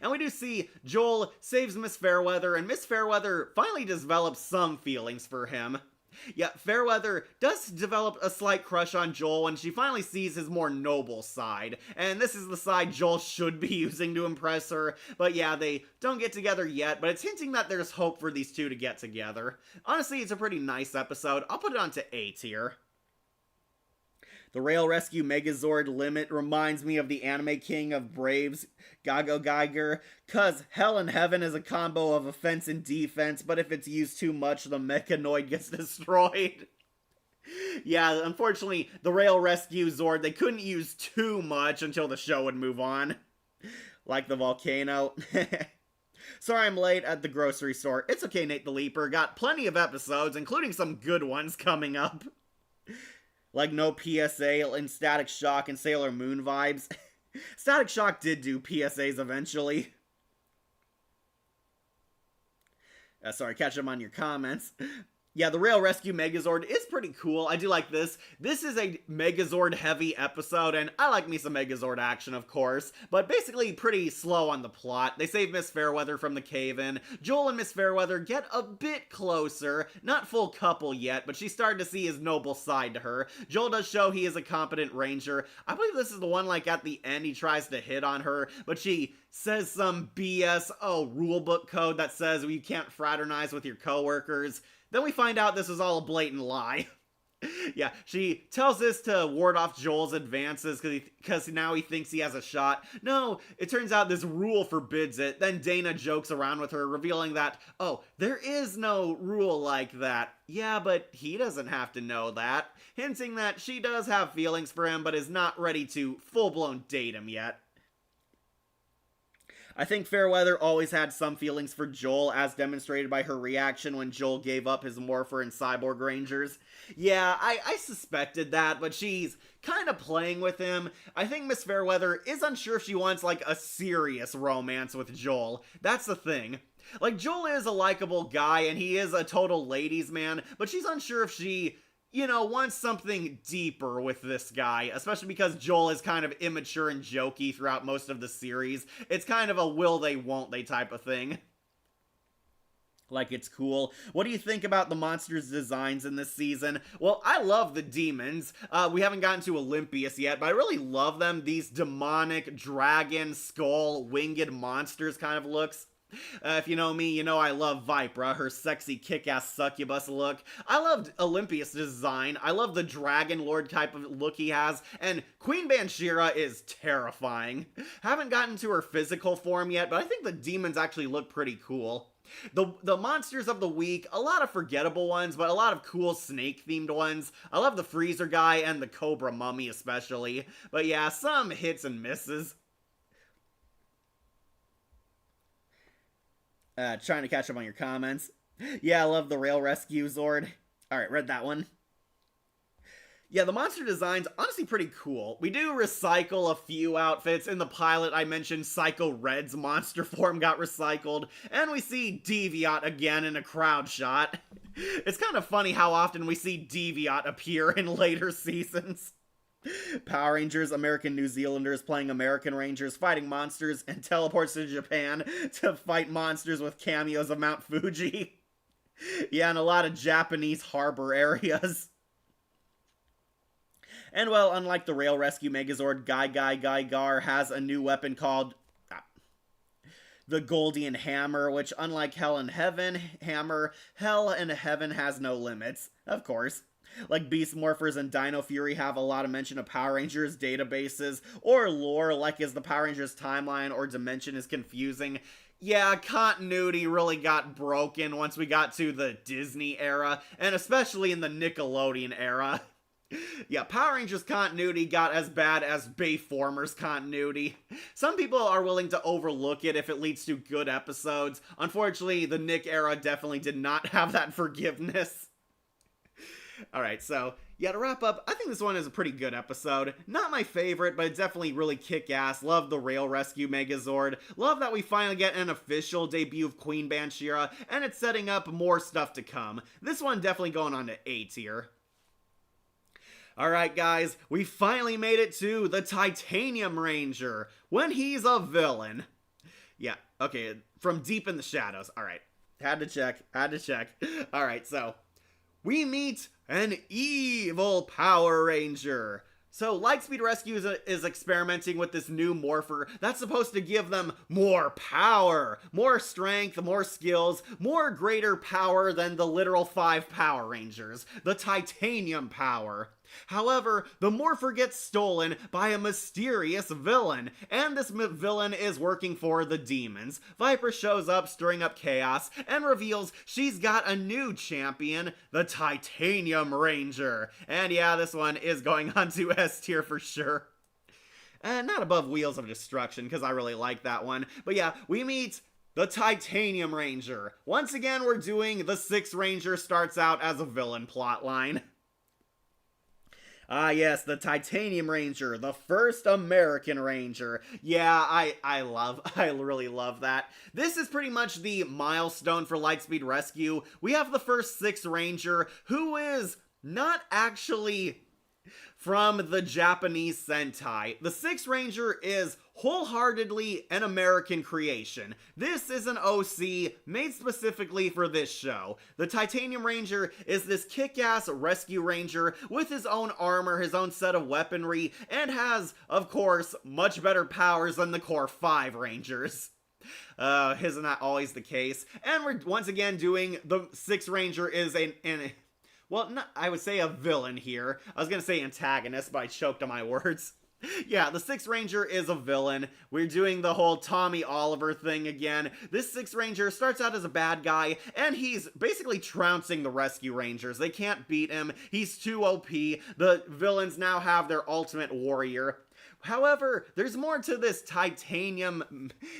And we do see Joel saves Miss Fairweather, and Miss Fairweather finally develops some feelings for him. Yeah, Fairweather does develop a slight crush on Joel when she finally sees his more noble side, and this is the side Joel should be using to impress her, but yeah, they don't get together yet, but it's hinting that there's hope for these 2 to get together. Honestly, it's a pretty nice episode. I'll put it onto A tier. The Rail Rescue Megazord limit reminds me of the anime king of Braves, Gago Geiger, cause Hell and Heaven is a combo of offense and defense, but if it's used too much, the Mechanoid gets destroyed. Yeah, unfortunately, the Rail Rescue Zord, they couldn't use too much until the show would move on. Like the volcano. Sorry I'm late at the grocery store. It's okay, Nate the Leaper. Got plenty of episodes, including some good ones coming up. Like no PSA and Static Shock and Sailor Moon vibes. Static Shock did do PSAs eventually. Sorry, catch up on your comments. Yeah, the Rail Rescue Megazord is pretty cool. I do like this. This is a Megazord heavy episode, and I like me some Megazord action, of course, but basically pretty slow on the plot. They save Miss Fairweather from the cave-in. Joel and Miss Fairweather get a bit closer. Not full couple yet, but she's starting to see his noble side to her. Joel does show he is a competent ranger. I believe this is the one, like, at the end he tries to hit on her, but she says some BS, rulebook code that says you can't fraternize with your coworkers. Then we find out this is all a blatant lie. Yeah, she tells this to ward off Joel's advances because now he thinks he has a shot. No, it turns out this rule forbids it. Then Dana jokes around with her, revealing that, there is no rule like that. Yeah, but he doesn't have to know that. Hinting that she does have feelings for him, but is not ready to full-blown date him yet. I think Fairweather always had some feelings for Joel, as demonstrated by her reaction when Joel gave up his Morpher and Cyborg Rangers. Yeah, I suspected that, but she's kind of playing with him. I think Miss Fairweather is unsure if she wants, like, a serious romance with Joel. That's the thing. Like, Joel is a likable guy, and he is a total ladies' man, but she's unsure if she wants something deeper with this guy, especially because Joel is kind of immature and jokey throughout most of the series. It's kind of a will they, won't they type of thing. Like, it's cool. What do you think about the monsters' designs in this season? Well, I love the demons. We haven't gotten to Olympius yet, but I really love them. These demonic, dragon, skull, winged monsters kind of looks. If you know me, you know I love Vipra, her sexy kick-ass succubus look. I loved Olympius' design. I love the Dragon Lord type of look he has. And Queen Bansheera is terrifying. Haven't gotten to her physical form yet, but I think the demons actually look pretty cool. The monsters of the week, a lot of forgettable ones, but a lot of cool snake-themed ones. I love the Freezer guy and the Cobra Mummy especially. But yeah, some hits and misses. Trying to catch up on your comments. Yeah, I love the Rail Rescue Zord. Alright, read that one. Yeah, the monster design's honestly pretty cool. We do recycle a few outfits. In the pilot, I mentioned Psycho Red's monster form got recycled, and we see Deviant again in a crowd shot. It's kind of funny how often we see Deviant appear in later seasons. Power Rangers, American New Zealanders playing American Rangers, fighting monsters, and teleports to Japan to fight monsters with cameos of Mount Fuji. Yeah, and a lot of Japanese harbor areas. And well, unlike the Rail Rescue Megazord, Gar has a new weapon called the Goldian Hammer, which unlike Hell and Heaven Hammer, Hell and Heaven has no limits, of course. Like Beast Morphers and Dino Fury have a lot of mention of Power Rangers databases, or lore like is the Power Rangers timeline or dimension is confusing. Yeah, continuity really got broken once we got to the Disney era, and especially in the Nickelodeon era. Yeah, Power Rangers continuity got as bad as Bayformers continuity. Some people are willing to overlook it if it leads to good episodes. Unfortunately, the Nick era definitely did not have that forgiveness. Alright, so, yeah, to wrap up, I think this one is a pretty good episode. Not my favorite, but definitely really kick-ass. Love the Rail Rescue Megazord. Love that we finally get an official debut of Queen Bansheera, and it's setting up more stuff to come. This one definitely going on to A tier. Alright guys, we finally made it to the Titanium Ranger, when he's a villain. Yeah, okay, from deep in the shadows. Alright, had to check. Alright, so, we meet an evil Power Ranger. So, Lightspeed Rescue is experimenting with this new morpher that's supposed to give them more power, more strength, more skills, more greater power than the literal 5 Power Rangers, the Titanium Power. However, the morpher gets stolen by a mysterious villain, and this villain is working for the demons. Viper shows up, stirring up chaos, and reveals she's got a new champion, the Titanium Ranger. And yeah, this one is going on to S tier for sure. And not above Wheels of Destruction, because I really like that one. But yeah, we meet the Titanium Ranger. Once again, we're doing the 6th Ranger starts out as a villain plotline. Ah yes, the Titanium Ranger, the first American Ranger. Yeah, I really love that. This is pretty much the milestone for Lightspeed Rescue. We have the first 6th Ranger, who is not actually from the Japanese Sentai. The 6th Ranger is wholeheartedly an American creation. This is an OC made specifically for this show. The Titanium Ranger is this kick-ass rescue ranger with his own armor, his own set of weaponry, and has, of course, much better powers than the core 5 Rangers. Isn't that always the case? And we're once again doing the 6th Ranger is well, I would say a villain here. I was gonna say antagonist, but I choked on my words. Yeah, the 6th Ranger is a villain. We're doing the whole Tommy Oliver thing again. This 6th Ranger starts out as a bad guy, and he's basically trouncing the Rescue Rangers. They can't beat him. He's too OP. The villains now have their ultimate warrior. However, there's more to this titanium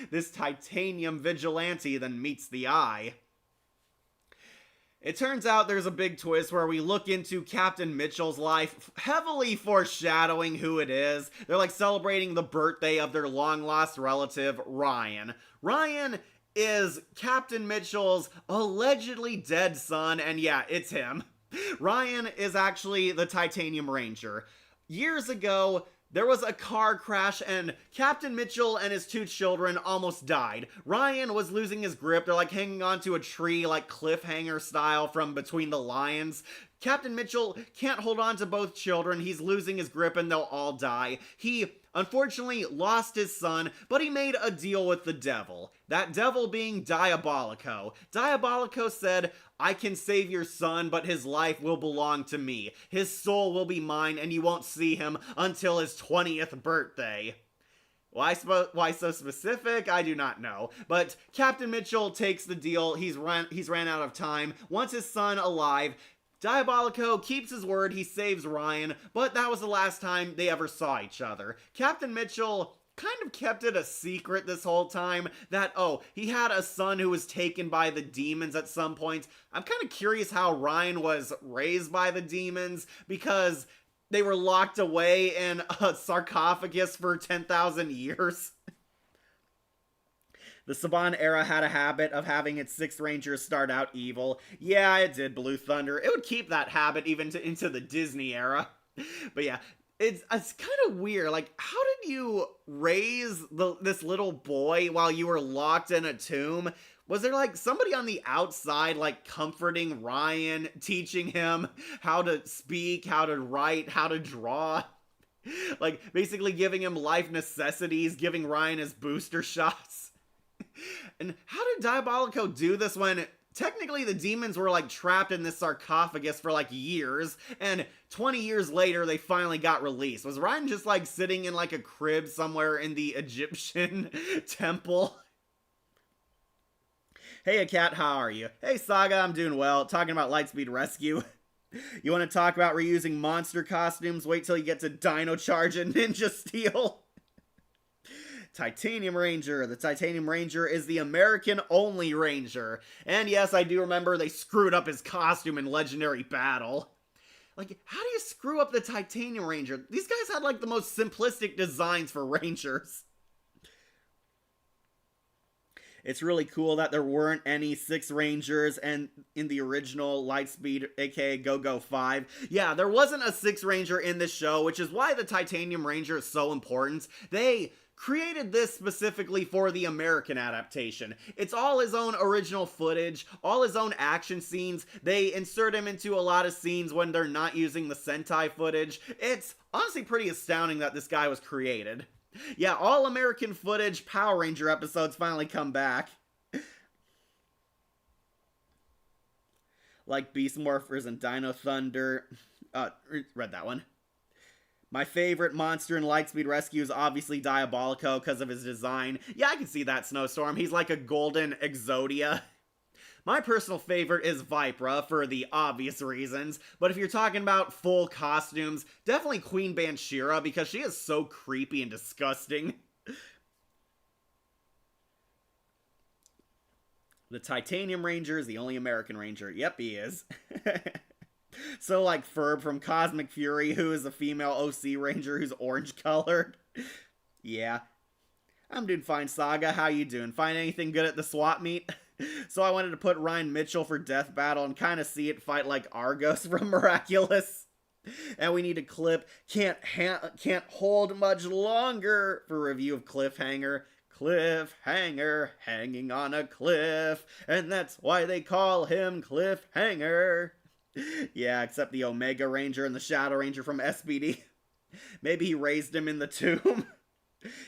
vigilante than meets the eye. It turns out there's a big twist where we look into Captain Mitchell's life, heavily foreshadowing who it is. They're like celebrating the birthday of their long-lost relative, Ryan. Ryan is Captain Mitchell's allegedly dead son, and yeah, it's him. Ryan is actually the Titanium Ranger. Years ago, there was a car crash and Captain Mitchell and his 2 children almost died. Ryan was losing his grip. They're like hanging onto a tree like cliffhanger style from Between the Lions. Captain Mitchell can't hold on to both children. He's losing his grip and they'll all die. He unfortunately lost his son, but he made a deal with the devil. That devil being Diabolico. Diabolico said, I can save your son, but his life will belong to me. His soul will be mine, and you won't see him until his 20th birthday. Why so specific? I do not know. But Captain Mitchell takes the deal. He's ran out of time. Wants his son alive. Diabolico keeps his word. He saves Ryan, but that was the last time they ever saw each other. Captain Mitchell kind of kept it a secret this whole time that, oh, he had a son who was taken by the demons at some point. I'm kind of curious how Ryan was raised by the demons, because they were locked away in a sarcophagus for 10,000 years. The Saban era had a habit of having its Sixth Rangers start out evil. Yeah, it did, Blue Thunder. It would keep that habit even into the Disney era. But yeah, it's kind of weird. Like, how did you raise this little boy while you were locked in a tomb? Was there, like, somebody on the outside, like, comforting Ryan, teaching him how to speak, how to write, how to draw? Like, basically giving him life necessities, giving Ryan his booster shots. And how did Diabolico do this when technically the demons were like trapped in this sarcophagus for like years, and 20 years later they finally got released? Was Ryan just like sitting in like a crib somewhere in the Egyptian temple? Hey Cat, how are you? Hey Saga, I'm doing well. Talking about Lightspeed Rescue. You want to talk about reusing monster costumes? Wait till you get to Dino Charge and Ninja Steel. Titanium Ranger. The Titanium Ranger is the American-only Ranger. And yes, I do remember they screwed up his costume in Legendary Battle. Like, how do you screw up the Titanium Ranger? These guys had, like, the most simplistic designs for Rangers. It's really cool that there weren't any 6 Rangers and in the original Lightspeed, aka Go-Go 5. Yeah, there wasn't a 6 Ranger in this show, which is why the Titanium Ranger is so important. They created this specifically for the American adaptation. It's all his own original footage, all his own action scenes. They insert him into a lot of scenes when they're not using the Sentai footage. It's honestly pretty astounding that this guy was created. Yeah, all American footage Power Ranger episodes finally come back. Like Beast Morphers and Dino Thunder. Read that one. My favorite monster in Lightspeed Rescue is obviously Diabolico because of his design. Yeah, I can see that, Snowstorm. He's like a golden Exodia. My personal favorite is Vipra for the obvious reasons, but if you're talking about full costumes, definitely Queen Banshira because she is so creepy and disgusting. The Titanium Ranger is the only American Ranger. Yep, he is. So like Ferb from Cosmic Fury, who is a female OC Ranger who's orange colored. Yeah. I'm doing fine, Saga. How you doing? Find anything good at the swap meet? So I wanted to put Ryan Mitchell for Death Battle and kind of see it fight like Argos from Miraculous. And we need a clip. Can't hold much longer for review of Cliffhanger. Cliffhanger, hanging on a cliff, and that's why they call him Cliffhanger. Yeah, except the Omega Ranger and the Shadow Ranger from SBD. Maybe he raised him in the tomb.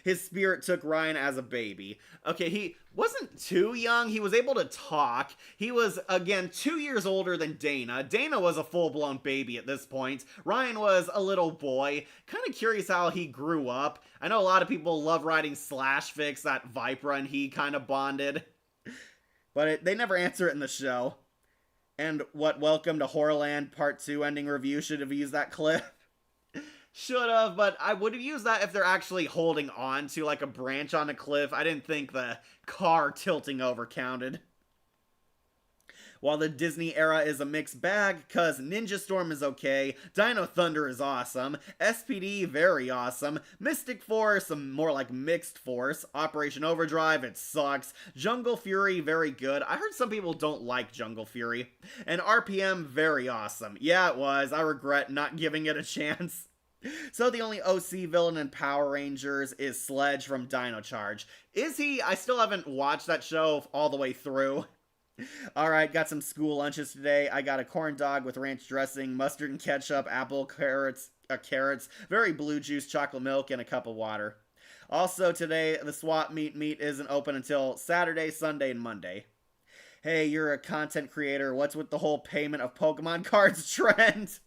His spirit took Ryan as a baby. Okay, he wasn't too young. He was able to talk. He was, again, 2 years older than Dana. Dana was a full-blown baby at this point. Ryan was a little boy. Kind of curious how he grew up. I know a lot of people love writing slash fics that Vipra and he kind of bonded. But they never answer it in the show. And what Welcome to Horrorland Part 2 ending review should have used that clip. Should have, but I would have used that if they're actually holding on to like a branch on a cliff. I didn't think the car tilting over counted. While the Disney era is a mixed bag, cause Ninja Storm is okay, Dino Thunder is awesome, SPD very awesome, Mystic Force more like mixed force, Operation Overdrive it sucks, Jungle Fury very good. I heard some people don't like Jungle Fury, and RPM very awesome. Yeah, it was. I regret not giving it a chance. So the only OC villain in Power Rangers is Sledge from Dino Charge. Is he? I still haven't watched that show all the way through. Alright, got some school lunches today. I got a corn dog with ranch dressing, mustard and ketchup, apple, carrots, very blue juice, chocolate milk, and a cup of water. Also today, the swap meet isn't open until Saturday, Sunday, and Monday. Hey, you're a content creator. What's with the whole payment of Pokemon cards trend?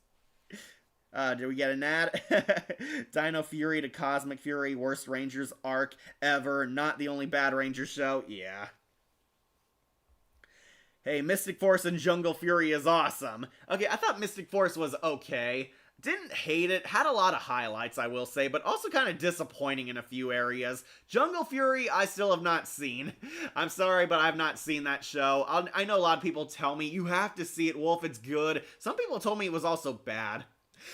Did we get an ad? Dino Fury to Cosmic Fury, worst Rangers arc ever, not the only bad Rangers show. Yeah. Hey, Mystic Force and Jungle Fury is awesome. Okay, I thought Mystic Force was okay. Didn't hate it, had a lot of highlights, I will say, but also kind of disappointing in a few areas. Jungle Fury, I still have not seen. I'm sorry, but I've not seen that show. I know a lot of people tell me, you have to see it, Wolf, it's good. Some people told me it was also bad.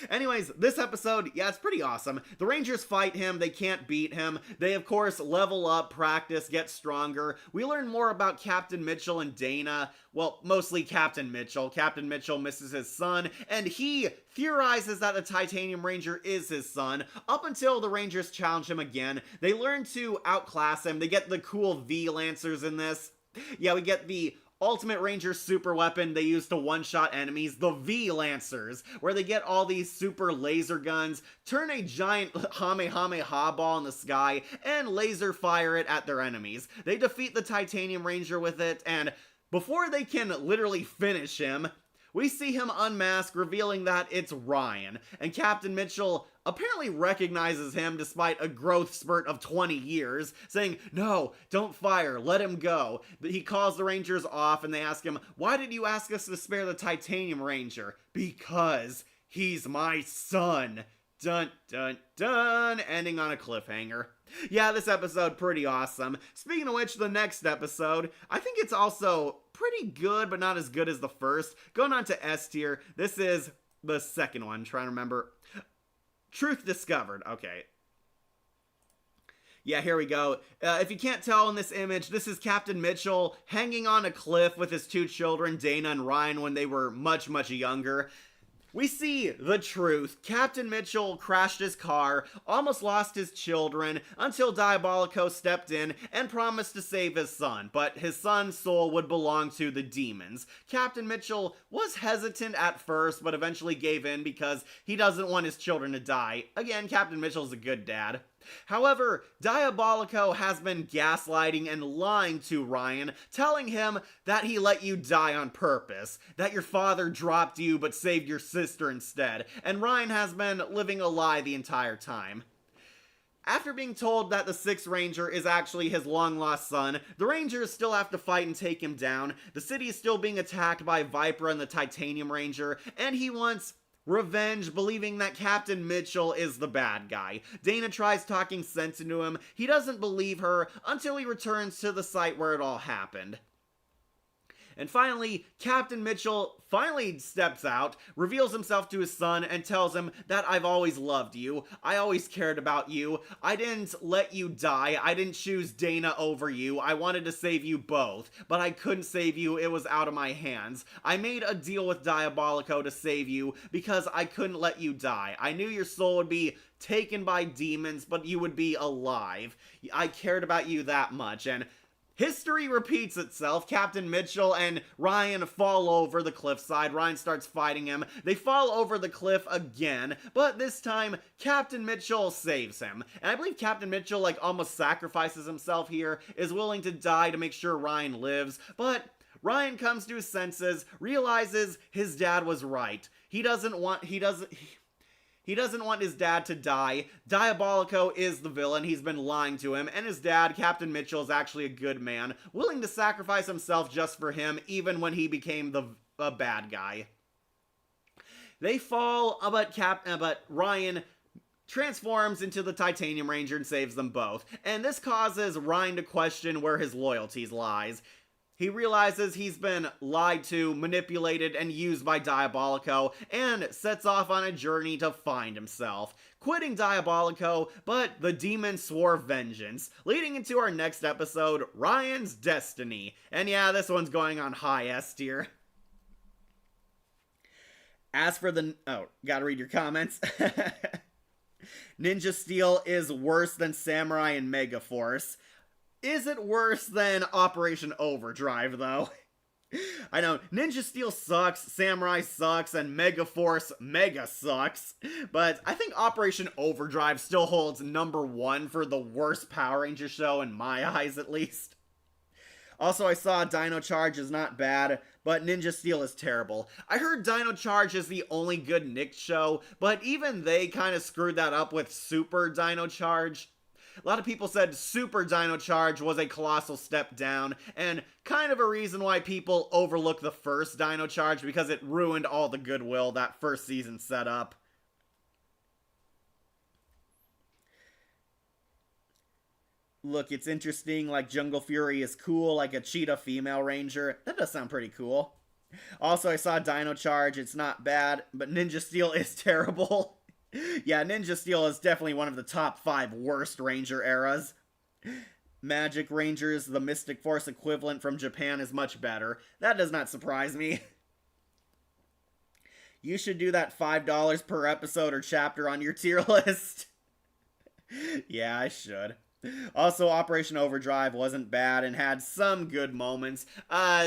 Anyways, this episode, yeah, it's pretty awesome. The Rangers fight him, they can't beat him. They, of course, level up, practice, get stronger. We learn more about Captain Mitchell and Dana. Well, mostly Captain Mitchell. Captain Mitchell misses his son, and he theorizes that the Titanium Ranger is his son, up until the Rangers challenge him again. They learn to outclass him. They get the cool V-Lancers in this. Yeah, we get the Ultimate Ranger super weapon they use to one-shot enemies, the V-Lancers, where they get all these super laser guns, turn a giant Kamehameha ball in the sky, and laser fire it at their enemies. They defeat the Titanium Ranger with it, and before they can literally finish him, we see him unmask, revealing that it's Ryan, and Captain Mitchell apparently recognizes him despite a growth spurt of 20 years, saying, "No, don't fire, let him go." But he calls the Rangers off, and they ask him, "Why did you ask us to spare the Titanium Ranger?" "Because he's my son." Dun dun dun, ending on a cliffhanger. Yeah, this episode pretty awesome. Speaking of which, the next episode, I think it's also pretty good, but not as good as the first. Going on to S tier, this is the second one, trying to remember. Truth Discovered, okay. Yeah, here we go. If you can't tell in this image, this is Captain Mitchell hanging on a cliff with his two children, Dana and Ryan, when they were much, much younger. We see the truth. Captain Mitchell crashed his car, almost lost his children, until Diabolico stepped in and promised to save his son, but his son's soul would belong to the demons. Captain Mitchell was hesitant at first, but eventually gave in because he doesn't want his children to die. Again, Captain Mitchell's a good dad. However, Diabolico has been gaslighting and lying to Ryan, telling him that he let you die on purpose, that your father dropped you but saved your sister instead, and Ryan has been living a lie the entire time. After being told that the Sixth Ranger is actually his long-lost son, the Rangers still have to fight and take him down. The city is still being attacked by Viper and the Titanium Ranger, and he wants revenge, believing that Captain Mitchell is the bad guy. Dana tries talking sense into him. He doesn't believe her until he returns to the site where it all happened. And finally, Captain Mitchell finally steps out, reveals himself to his son, and tells him that I've always loved you. I always cared about you. I didn't let you die. I didn't choose Dana over you. I wanted to save you both, but I couldn't save you. It was out of my hands. I made a deal with Diabolico to save you because I couldn't let you die. I knew your soul would be taken by demons, but you would be alive. I cared about you that much, and history repeats itself. Captain Mitchell and Ryan fall over the cliffside. Ryan starts fighting him. They fall over the cliff again, but this time Captain Mitchell saves him. And I believe Captain Mitchell almost sacrifices himself here, is willing to die to make sure Ryan lives, but Ryan comes to his senses, realizes his dad was right. He doesn't want his dad to die. Diabolico is the villain. He's been lying to him. And his dad, Captain Mitchell, is actually a good man, willing to sacrifice himself just for him, even when he became the bad guy. They fall, but Ryan transforms into the Titanium Ranger and saves them both. And this causes Ryan to question where his loyalties lies. He realizes he's been lied to, manipulated, and used by Diabolico, and sets off on a journey to find himself, quitting Diabolico, but the demon swore vengeance, leading into our next episode, Ryan's Destiny. And yeah, this one's going on high S tier. As for the... Oh, gotta read your comments. Ninja Steel is worse than Samurai and Megaforce. Is it worse than Operation Overdrive, though? I know, Ninja Steel sucks, Samurai sucks, and Megaforce mega sucks, but I think Operation Overdrive still holds #1 for the worst Power Ranger show, in my eyes at least. Also, I saw Dino Charge is not bad, but Ninja Steel is terrible. I heard Dino Charge is the only good Nick show, but even they kind of screwed that up with Super Dino Charge. A lot of people said Super Dino Charge was a colossal step down, and kind of a reason why people overlook the first Dino Charge, because it ruined all the goodwill that first season set up. Look, it's interesting, Jungle Fury is cool, like a cheetah female ranger. That does sound pretty cool. Also, I saw Dino Charge. It's not bad, but Ninja Steel is terrible. Yeah, Ninja Steel is definitely one of the top 5 worst Ranger eras. Magic Rangers, the Mystic Force equivalent from Japan, is much better. That does not surprise me. You should do that $5 per episode or chapter on your tier list. Yeah, I should. Also, Operation Overdrive wasn't bad and had some good moments.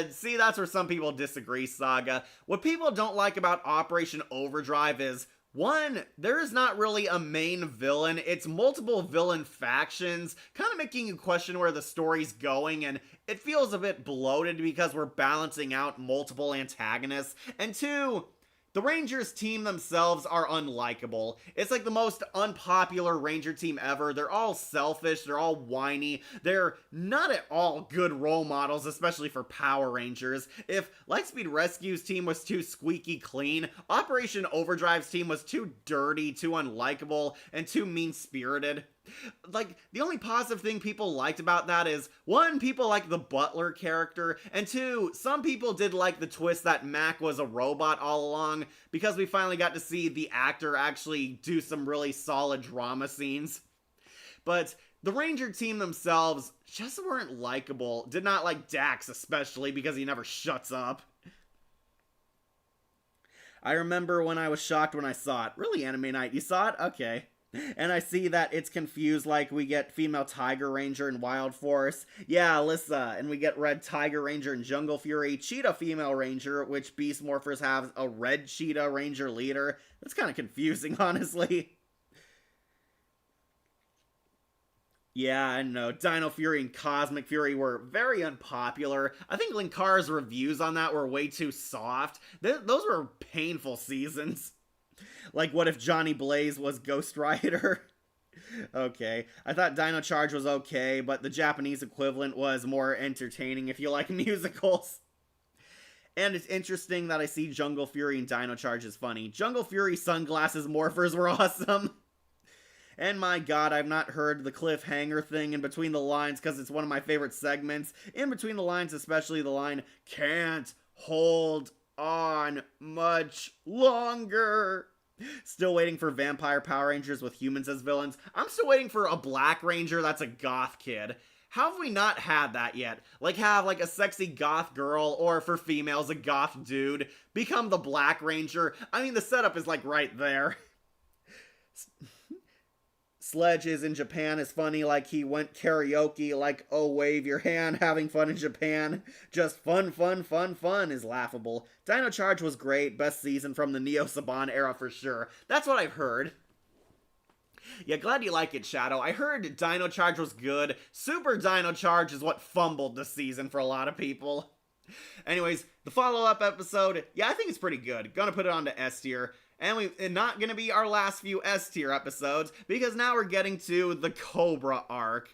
See, that's where some people disagree, Saga. What people don't like about Operation Overdrive is, one, there is not really a main villain. It's multiple villain factions, kind of making you question where the story's going, and it feels a bit bloated because we're balancing out multiple antagonists. And two, the Rangers team themselves are unlikable. It's like the most unpopular Ranger team ever. They're all selfish, they're all whiny, they're not at all good role models, especially for Power Rangers. If Lightspeed Rescue's team was too squeaky clean, Operation Overdrive's team was too dirty, too unlikable, and too mean-spirited. Like, the only positive thing people liked about that is, one, people like the Butler character, and two, some people did like the twist that Mac was a robot all along, because we finally got to see the actor actually do some really solid drama scenes. But the Ranger team themselves just weren't likable. Did not like Dax, especially, because he never shuts up. I remember when I was shocked when I saw it. Really, Anime Night, you saw it? Okay. And I see that it's confused, like we get female Tiger Ranger and Wild Force. Yeah, Alyssa. And we get red Tiger Ranger and Jungle Fury. Cheetah female Ranger, which Beast Morphers have a red Cheetah Ranger leader. That's kind of confusing, honestly. Yeah, I know. Dino Fury and Cosmic Fury were very unpopular. I think Linkar's reviews on that were way too soft. Those were painful seasons. Like, what if Johnny Blaze was Ghost Rider? Okay. I thought Dino Charge was okay, but the Japanese equivalent was more entertaining if you like musicals. And it's interesting that I see Jungle Fury and Dino Charge is funny. Jungle Fury sunglasses morphers were awesome. And my god, I've not heard the cliffhanger thing in between the lines because it's one of my favorite segments. In between the lines, especially the line, "Can't hold on much longer." Still waiting for vampire Power Rangers with humans as villains. I'm still waiting for a Black Ranger that's a goth kid. How have we not had that yet? Like, have, like, a sexy goth girl, or for females, a goth dude, become the Black Ranger? I mean, the setup is, like, right there. Sledge is in Japan is funny, like he went karaoke, like, oh, wave your hand, having fun in Japan. Just fun, fun, fun, fun is laughable. Dino Charge was great, best season from the Neo Saban era for sure. That's what I've heard. Yeah, glad you like it, Shadow. I heard Dino Charge was good. Super Dino Charge is what fumbled the season for a lot of people. Anyways, the follow-up episode, yeah, I think it's pretty good. Gonna put it on to S tier. And not gonna be our last few S tier episodes, because now we're getting to the Cobra arc.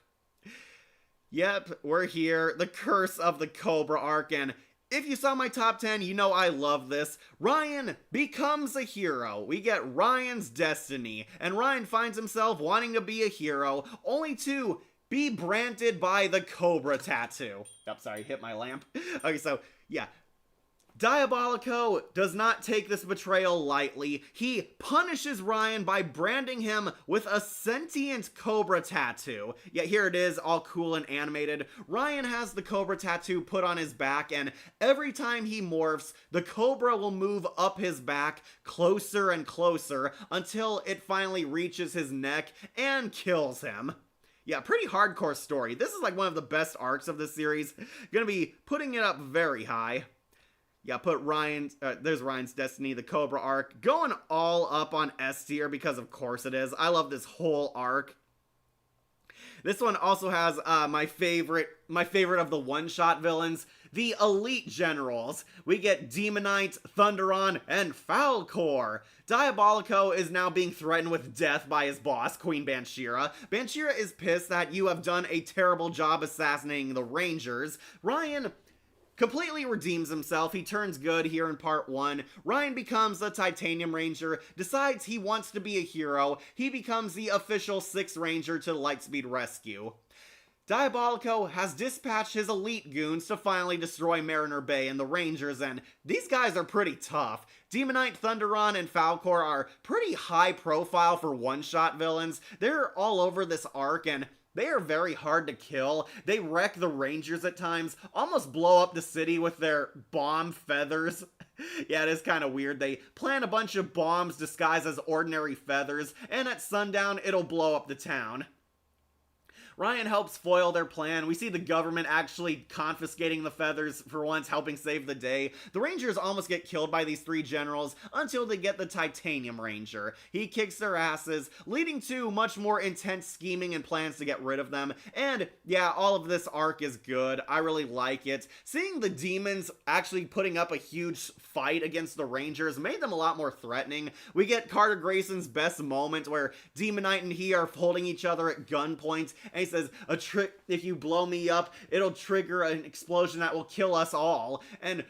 Yep, we're here. The Curse of the Cobra arc, and if you saw my top 10, you know I love this. Ryan becomes a hero. We get Ryan's destiny, and Ryan finds himself wanting to be a hero, only to be branded by the Cobra tattoo. Oh, sorry, hit my lamp. Okay, so, yeah. Diabolico does not take this betrayal lightly. He punishes Ryan by branding him with a sentient Cobra tattoo. Yeah, here it is, all cool and animated. Ryan has the Cobra tattoo put on his back, and every time he morphs, the Cobra will move up his back closer and closer until it finally reaches his neck and kills him. Yeah, pretty hardcore story. This is like one of the best arcs of this series. Gonna be putting it up very high. Yeah, put there's Ryan's Destiny, the Cobra arc, going all up on S tier because of course it is. I love this whole arc. This one also has my favorite of the one-shot villains, the Elite Generals. We get Demonite, Thunderon, and Falcor. Diabolico is now being threatened with death by his boss, Queen Banshira. Banshira is pissed that you have done a terrible job assassinating the Rangers. Ryan completely redeems himself. He turns good here in part 1. Ryan becomes a Titanium Ranger, decides he wants to be a hero. He becomes the official 6th Ranger to Lightspeed Rescue. Diabolico has dispatched his elite goons to finally destroy Mariner Bay and the Rangers, and these guys are pretty tough. Demonite, Thunderon, and Falcor are pretty high profile for one-shot villains. They're all over this arc, and they are very hard to kill. They wreck the Rangers at times, almost blow up the city with their bomb feathers. Yeah, it is kind of weird. They plant a bunch of bombs disguised as ordinary feathers, and at sundown, it'll blow up the town. Ryan helps foil their plan. We see the government actually confiscating the feathers, for once helping save the day. The Rangers almost get killed by these three generals until they get the Titanium Ranger. He kicks their asses, leading to much more intense scheming and plans to get rid of them. And yeah, all of this arc is good. I really like it. Seeing the demons actually putting up a huge fight against the Rangers made them a lot more threatening. We get Carter Grayson's best moment where Demonite and he are holding each other at gunpoint, and he says, if you blow me up, it'll trigger an explosion that will kill us all. And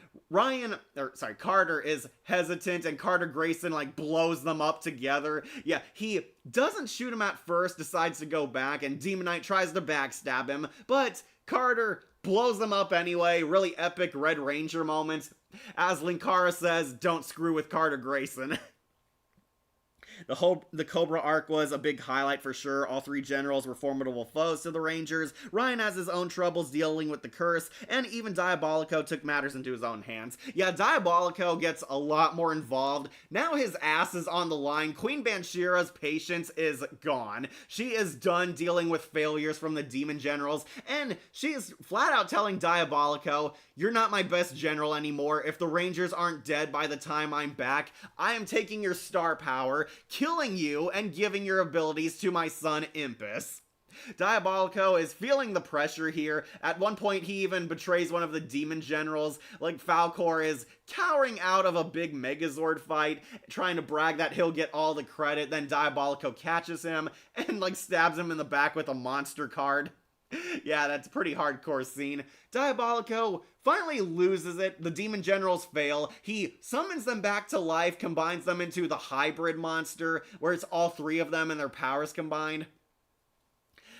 Carter is hesitant, and Carter Grayson like blows them up together. Yeah, he doesn't shoot him at first, decides to go back, and Demonite tries to backstab him, but Carter blows them up anyway. Really epic Red Ranger moment. As Linkara says, don't screw with Carter Grayson. The Cobra arc was a big highlight for sure. All three generals were formidable foes to the Rangers. Ryan has his own troubles dealing with the curse, and even Diabolico took matters into his own hands. Yeah, Diabolico gets a lot more involved. Now his ass is on the line. Queen Banshira's patience is gone. She is done dealing with failures from the demon generals, and she is flat out telling Diabolico, "You're not my best general anymore. If the Rangers aren't dead by the time I'm back, I am taking your star power, killing you, and giving your abilities to my son Impus." Diabolico is feeling the pressure here. At one point, he even betrays one of the demon generals. Like, Falcor is cowering out of a big Megazord fight, trying to brag that he'll get all the credit. Then Diabolico catches him and, like, stabs him in the back with a monster card. Yeah, that's a pretty hardcore scene. Diabolico finally loses it. The demon generals fail. He summons them back to life, combines them into the hybrid monster, where it's all three of them and their powers combined.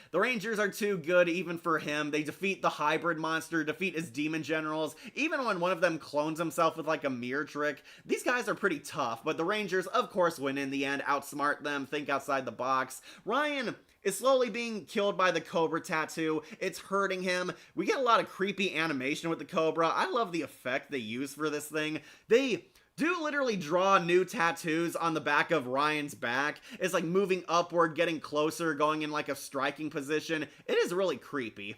The Rangers are too good even for him. They defeat the hybrid monster, defeat his demon generals, even when one of them clones himself with like a mirror trick. These guys are pretty tough, but the Rangers of course win in the end, outsmart them, think outside the box. Ryan is slowly being killed by the Cobra tattoo. It's hurting him. We get a lot of creepy animation with the Cobra. I love the effect they use for this thing. They do literally draw new tattoos on the back of Ryan's back. It's like moving upward, getting closer, going in like a striking position. It is really creepy.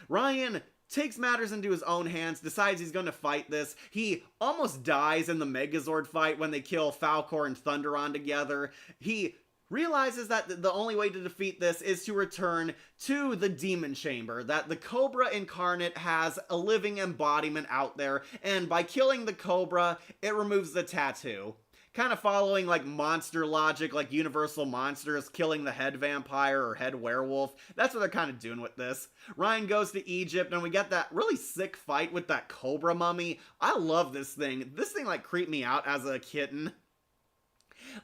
Ryan takes matters into his own hands, decides he's going to fight this. He almost dies in the Megazord fight when they kill Falcor and Thunderon together. He realizes that the only way to defeat this is to return to the demon chamber, that the Cobra incarnate has a living embodiment out there, and by killing the Cobra, it removes the tattoo. Kind of following like monster logic, like Universal Monsters killing the head vampire or head werewolf. That's what they're kind of doing with this. Ryan goes to Egypt, and we get that really sick fight with that Cobra mummy. I love this thing. This thing like creeped me out as a kitten.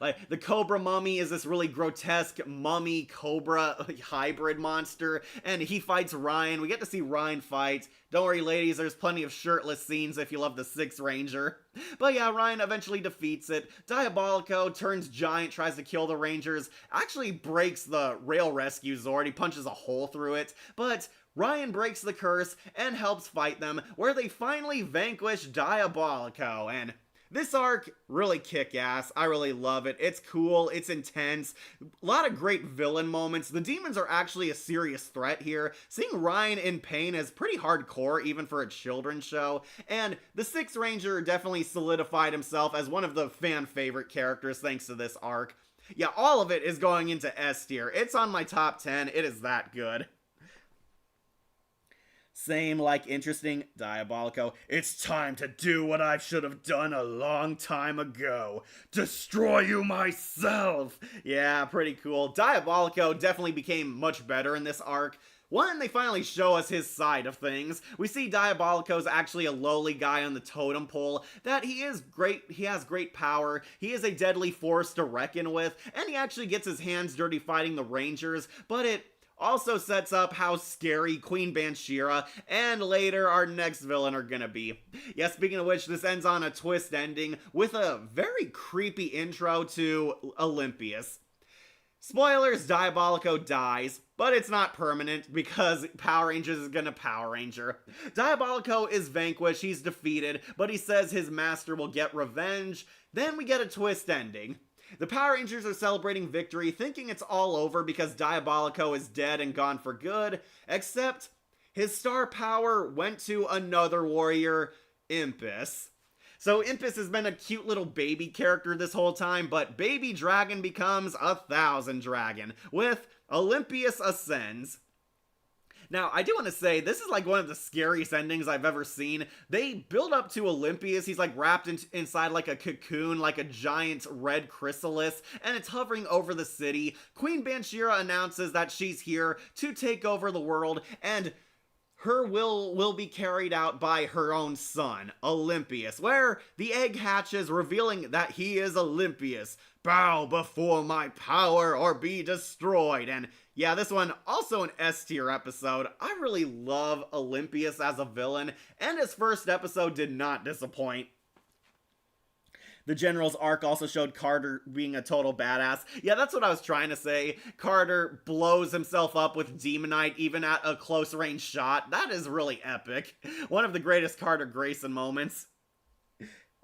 Like, the Cobra mummy is this really grotesque mummy Cobra hybrid monster, and he fights Ryan. We get to see Ryan fight. Don't worry, ladies, there's plenty of shirtless scenes if you love the Sixth Ranger. But yeah, Ryan eventually defeats it. Diabolico turns giant, tries to kill the Rangers, actually breaks the Rail Rescue Zord. He punches a hole through it, but Ryan breaks the curse and helps fight them, where they finally vanquish Diabolico, and this arc, really kick-ass. I really love it. It's cool. It's intense. A lot of great villain moments. The demons are actually a serious threat here. Seeing Ryan in pain is pretty hardcore, even for a children's show. And the Sixth Ranger definitely solidified himself as one of the fan-favorite characters thanks to this arc. Yeah, all of it is going into S tier. It's on my top 10. It is that good. Same, like, interesting, Diabolico. It's time to do what I should have done a long time ago. Destroy you myself! Yeah, pretty cool. Diabolico definitely became much better in this arc. One, they finally show us his side of things. We see Diabolico's actually a lowly guy on the totem pole, that he is great, he has great power, he is a deadly force to reckon with, and he actually gets his hands dirty fighting the Rangers, but it also sets up how scary Queen Bansheera and later our next villain are gonna be. Yeah, speaking of which, this ends on a twist ending with a very creepy intro to Olympius. Spoilers, Diabolico dies, but it's not permanent because Power Rangers is gonna Power Ranger. Diabolico is vanquished, he's defeated, but he says his master will get revenge. Then we get a twist ending. The Power Rangers are celebrating victory, thinking it's all over because Diabolico is dead and gone for good, except his star power went to another warrior, Impus. So Impus has been a cute little baby character this whole time, but Baby Dragon becomes 1,000 Dragon, with Olympius Ascends. Now, I do want to say, this is like one of the scariest endings I've ever seen. They build up to Olympius, he's like wrapped inside like a cocoon, like a giant red chrysalis, and it's hovering over the city. Queen Bansheera announces that she's here to take over the world, and her will be carried out by her own son, Olympius, where the egg hatches, revealing that he is Olympius. Bow before my power or be destroyed. And yeah, this one, also an S-tier episode. I really love Olympius as a villain, and his first episode did not disappoint. The General's arc also showed Carter being a total badass. Yeah, that's what I was trying to say. Carter blows himself up with Demonite even at a close range shot. That is really epic. One of the greatest Carter Grayson moments.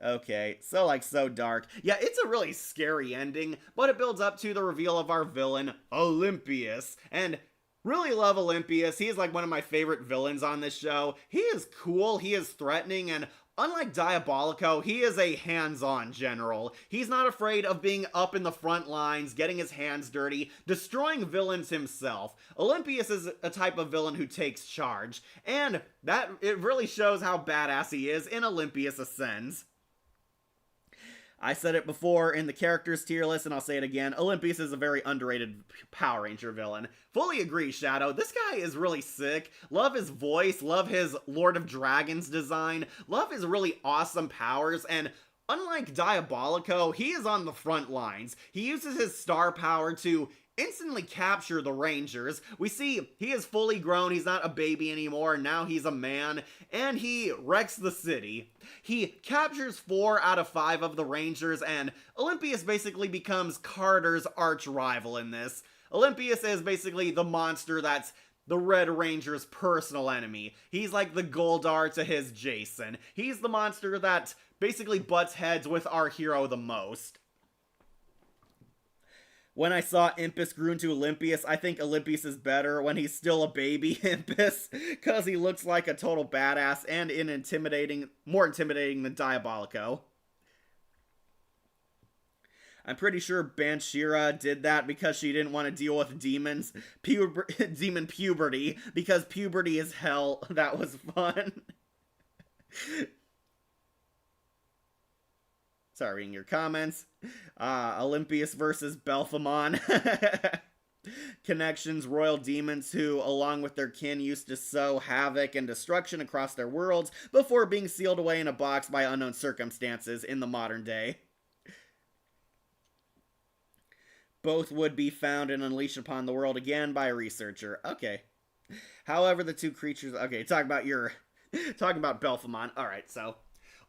Okay, so dark. Yeah, it's a really scary ending, but it builds up to the reveal of our villain, Olympius. And really love Olympius. He is like one of my favorite villains on this show. He is cool, he is threatening, and unlike Diabolico, he is a hands-on general. He's not afraid of being up in the front lines, getting his hands dirty, destroying villains himself. Olympius is a type of villain who takes charge, and it really shows how badass he is in Olympius Ascends. I said it before in the characters tier list, and I'll say it again. Olympius is a very underrated Power Ranger villain. Fully agree, Shadow. This guy is really sick. Love his voice, love his Lord of Dragons design, love his really awesome powers, and unlike Diabolico, he is on the front lines. He uses his star power to instantly capture the Rangers. We see he is fully grown, he's not a baby anymore, now he's a man, and he wrecks the city. He captures 4 out of 5 of the Rangers, and Olympius basically becomes Carter's arch rival in this. Olympius is basically the monster that's the Red Ranger's personal enemy. He's like the Goldar to his Jason. He's the monster that basically butts heads with our hero the most. When I saw Impus grew into Olympius, I think Olympius is better when he's still a baby Impus, because he looks like a total badass and more intimidating than Diabolico. I'm pretty sure Bansheera did that because she didn't want to deal with demon puberty, because puberty is hell. That was fun. Sorry, reading your comments. Olympius versus Belphemon. Connections, royal demons who, along with their kin, used to sow havoc and destruction across their worlds before being sealed away in a box by unknown circumstances in the modern day. Both would be found and unleashed upon the world again by a researcher. Okay. However, the two creatures... Okay, talking about Belphemon. Alright, so...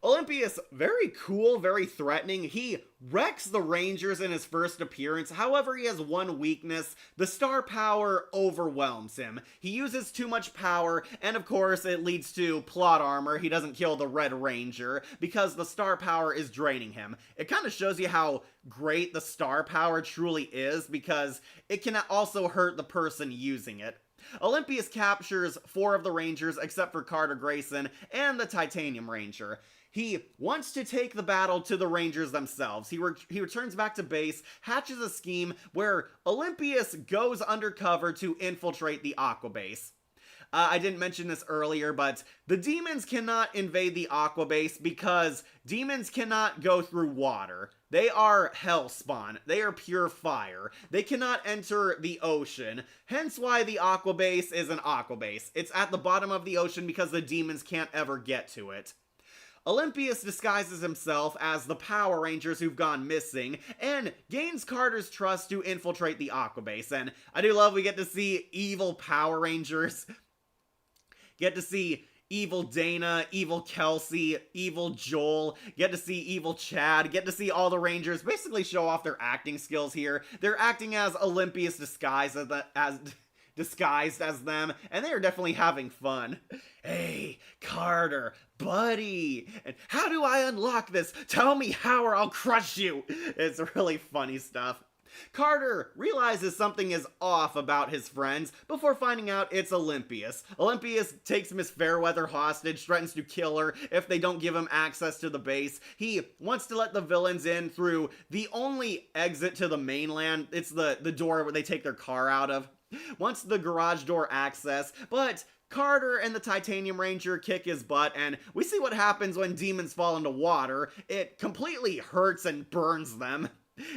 Olympius, very cool, very threatening. He wrecks the Rangers in his first appearance. However, he has one weakness. The star power overwhelms him. He uses too much power, and of course, it leads to plot armor. He doesn't kill the Red Ranger because the star power is draining him. It kind of shows you how great the star power truly is, because it can also hurt the person using it. Olympius captures 4 of the Rangers except for Carter Grayson and the Titanium Ranger. He wants to take the battle to the Rangers themselves. He returns back to base, hatches a scheme where Olympius goes undercover to infiltrate the Aqua Base. I didn't mention this earlier, but the demons cannot invade the Aqua Base because demons cannot go through water. They are hellspawn. They are pure fire. They cannot enter the ocean, hence why the Aqua Base is an Aqua Base. It's at the bottom of the ocean because the demons can't ever get to it. Olympius disguises himself as the Power Rangers who've gone missing and gains Carter's trust to infiltrate the Aquabase. And I do love we get to see evil Power Rangers, get to see evil Dana, evil Kelsey, evil Joel, get to see evil Chad, get to see all the Rangers basically show off their acting skills here. They're acting as Olympius disguised as them, and they are definitely having fun. Hey, Carter, buddy, and how do I unlock this? Tell me how or I'll crush you. It's really funny stuff. Carter realizes something is off about his friends before finding out it's Olympius. Olympius takes Miss Fairweather hostage, threatens to kill her if they don't give him access to the base. He wants to let the villains in through the only exit to the mainland. It's the door where they take their car out of. Wants the garage door access, but Carter and the Titanium Ranger kick his butt, and we see what happens when demons fall into water. It completely hurts and burns them.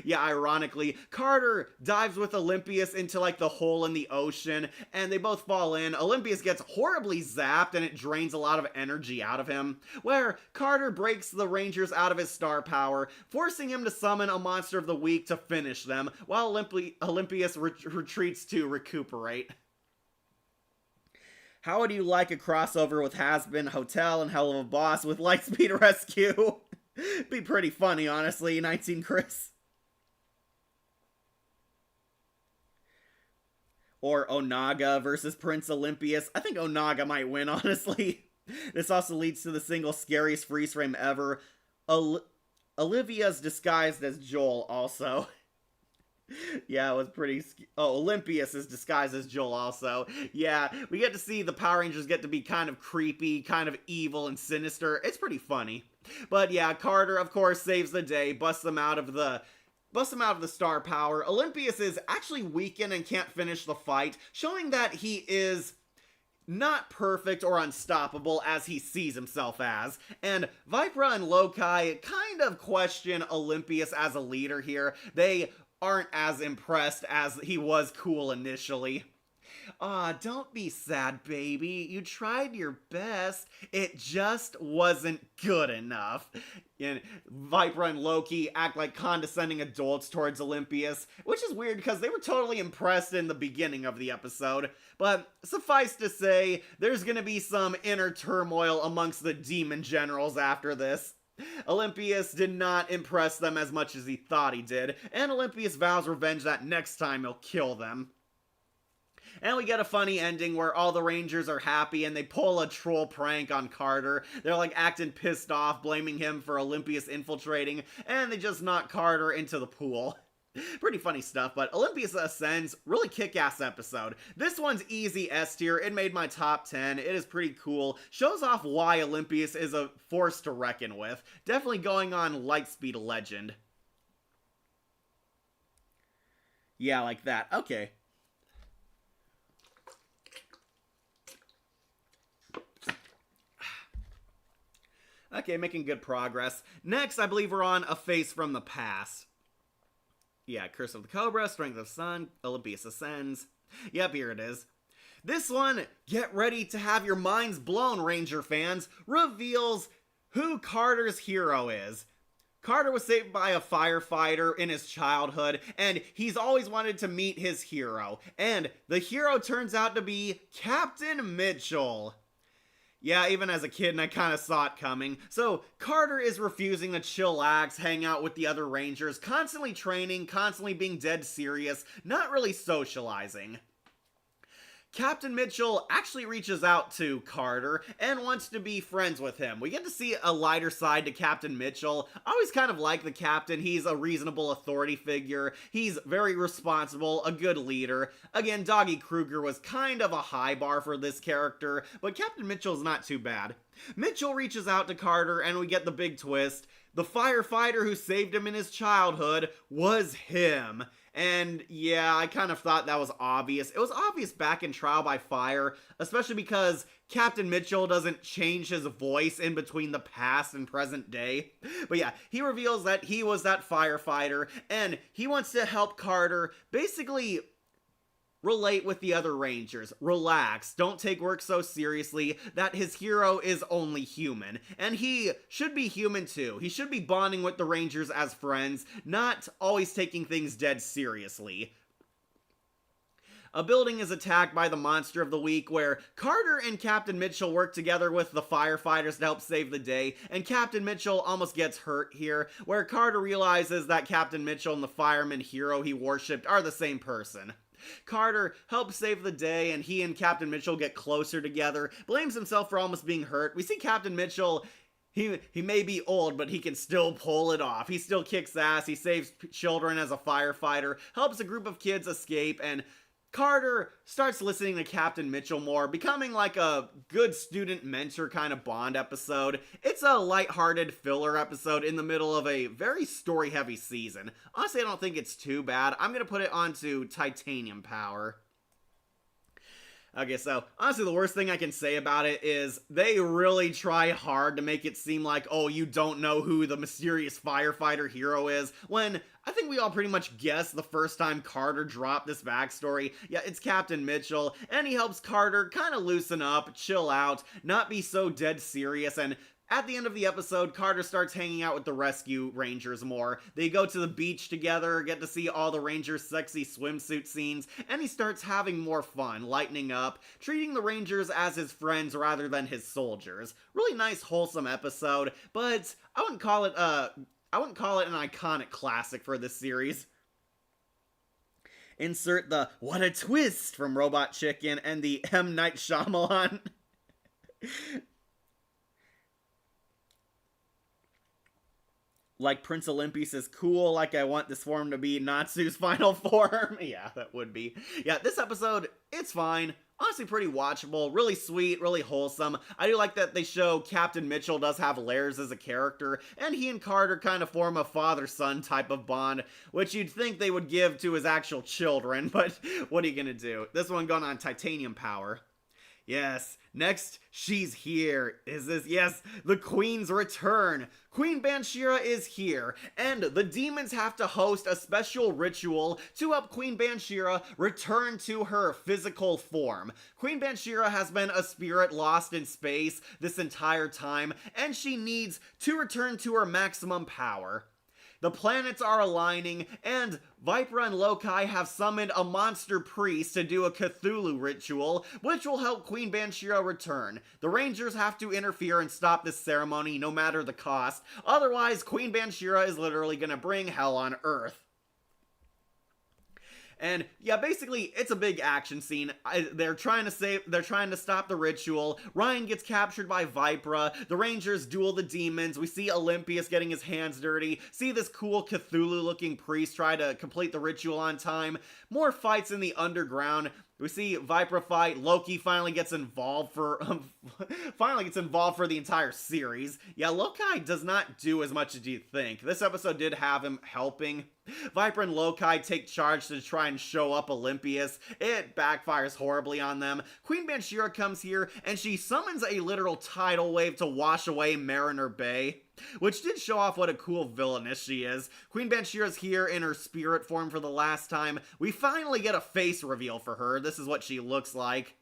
Yeah, ironically, Carter dives with Olympius into like the hole in the ocean, and they both fall in. Olympius gets horribly zapped, and it drains a lot of energy out of him, where Carter breaks the Rangers out of his star power, forcing him to summon a monster of the week to finish them, while Olympius retreats to recuperate. How would you like a crossover with Has-Been Hotel and Hell of a Boss with Lightspeed Rescue? Be pretty funny, honestly, 19 Chris. Or Onaga versus Prince Olympius. I think Onaga might win, honestly. This also leads to the single scariest freeze frame ever. Olivia's disguised as Joel also. Yeah, it was pretty... Olympius is disguised as Joel also. Yeah, we get to see the Power Rangers get to be kind of creepy, kind of evil and sinister. It's pretty funny. But yeah, Carter, of course, saves the day, busts them out of the star power. Olympius is actually weakened and can't finish the fight, showing that he is not perfect or unstoppable as he sees himself as. And Vipra and Loki kind of question Olympius as a leader here. They aren't as impressed as he was cool initially. Aw, don't be sad, baby. You tried your best. It just wasn't good enough. And Vipra and Loki act like condescending adults towards Olympius, which is weird because they were totally impressed in the beginning of the episode. But suffice to say, there's gonna be some inner turmoil amongst the demon generals after this. Olympius did not impress them as much as he thought he did, and Olympius vows revenge that next time he'll kill them. And we get a funny ending where all the Rangers are happy and they pull a troll prank on Carter. They're like acting pissed off, blaming him for Olympius infiltrating, and they just knock Carter into the pool. Pretty funny stuff, but Olympius Ascends, really kick-ass episode. This one's easy S tier. It made my top 10. It is pretty cool. Shows off why Olympius is a force to reckon with. Definitely going on Lightspeed Legend. Yeah, like that. Okay. Okay, making good progress. Next, I believe we're on A Face from the Past. Yeah, Curse of the Cobra, Strength of the Sun, Olympius Ascends. Yep, here it is. This one, get ready to have your minds blown, Ranger fans, reveals who Carter's hero is. Carter was saved by a firefighter in his childhood, and he's always wanted to meet his hero. And the hero turns out to be Captain Mitchell. Yeah, even as a kid, and I kind of saw it coming. So, Carter is refusing to chillax, hang out with the other Rangers, constantly training, constantly being dead serious, not really socializing. Captain Mitchell actually reaches out to Carter and wants to be friends with him. We get to see a lighter side to Captain Mitchell. I always kind of like the Captain. He's a reasonable authority figure. He's very responsible, a good leader. Again, Doggy Kruger was kind of a high bar for this character, but Captain Mitchell's not too bad. Mitchell reaches out to Carter and we get the big twist. The firefighter who saved him in his childhood was him. And yeah, I kind of thought that was obvious. It was obvious back in Trial by Fire, especially because Captain Mitchell doesn't change his voice in between the past and present day. But yeah, he reveals that he was that firefighter, and he wants to help Carter basically relate with the other Rangers. Relax, don't take work so seriously that his hero is only human. And he should be human too. He should be bonding with the Rangers as friends, not always taking things dead seriously. A building is attacked by the Monster of the Week, where Carter and Captain Mitchell work together with the firefighters to help save the day, and Captain Mitchell almost gets hurt here, where Carter realizes that Captain Mitchell and the fireman hero he worshipped are the same person. Carter helps save the day, and he and Captain Mitchell get closer together, blames himself for almost being hurt. We see Captain Mitchell, he may be old, but he can still pull it off. He still kicks ass, he saves children as a firefighter, helps a group of kids escape, and Carter starts listening to Captain Mitchell more, becoming like a good student mentor kind of bond episode. It's a lighthearted filler episode in the middle of a very story-heavy season. Honestly, I don't think it's too bad. I'm going to put it onto Titanium Power. Okay, so honestly, the worst thing I can say about it is they really try hard to make it seem like, oh, you don't know who the mysterious firefighter hero is, when I think we all pretty much guessed the first time Carter dropped this backstory. Yeah, it's Captain Mitchell, and he helps Carter kind of loosen up, chill out, not be so dead serious, and at the end of the episode, Carter starts hanging out with the rescue rangers more. They go to the beach together, get to see all the rangers' sexy swimsuit scenes, and he starts having more fun, lightening up, treating the rangers as his friends rather than his soldiers. Really nice, wholesome episode, but I wouldn't call it an iconic classic for this series. Insert the "what a twist" from Robot Chicken and the M. Night Shyamalan. Like Prince Olympius is cool, like I want this form to be Natsu's final form. Yeah, that would be. Yeah, this episode, it's fine. Honestly, pretty watchable, really sweet, really wholesome. I do like that they show Captain Mitchell does have layers as a character, and he and Carter kind of form a father-son type of bond, which you'd think they would give to his actual children, but what are you gonna do? This one going on Titanium Power. Yes, next, she's here. Yes, the Queen's return. Queen Bansheera is here, and the demons have to host a special ritual to help Queen Bansheera return to her physical form. Queen Bansheera has been a spirit lost in space this entire time, and she needs to return to her maximum power. The planets are aligning, and Vipra and Loki have summoned a monster priest to do a Cthulhu ritual, which will help Queen Bansheera return. The Rangers have to interfere and stop this ceremony no matter the cost, otherwise Queen Bansheera is literally gonna bring hell on Earth. And yeah, basically, it's a big action scene. They're trying to stop the ritual. Ryan gets captured by Vipra. The Rangers duel the demons. We see Olympius getting his hands dirty. See this cool Cthulhu-looking priest try to complete the ritual on time. More fights in the underground. We see Vipra fight. Loki finally gets involved for the entire series. Yeah, Loki does not do as much as you think. This episode did have him helping. Vipra and Loki take charge to try and show up Olympius. It backfires horribly on them. Queen Bansheera comes here, and she summons a literal tidal wave to wash away Mariner Bay, which did show off what a cool villainess she is. Queen Bansheera's here in her spirit form for the last time. We finally get a face reveal for her. This is what she looks like,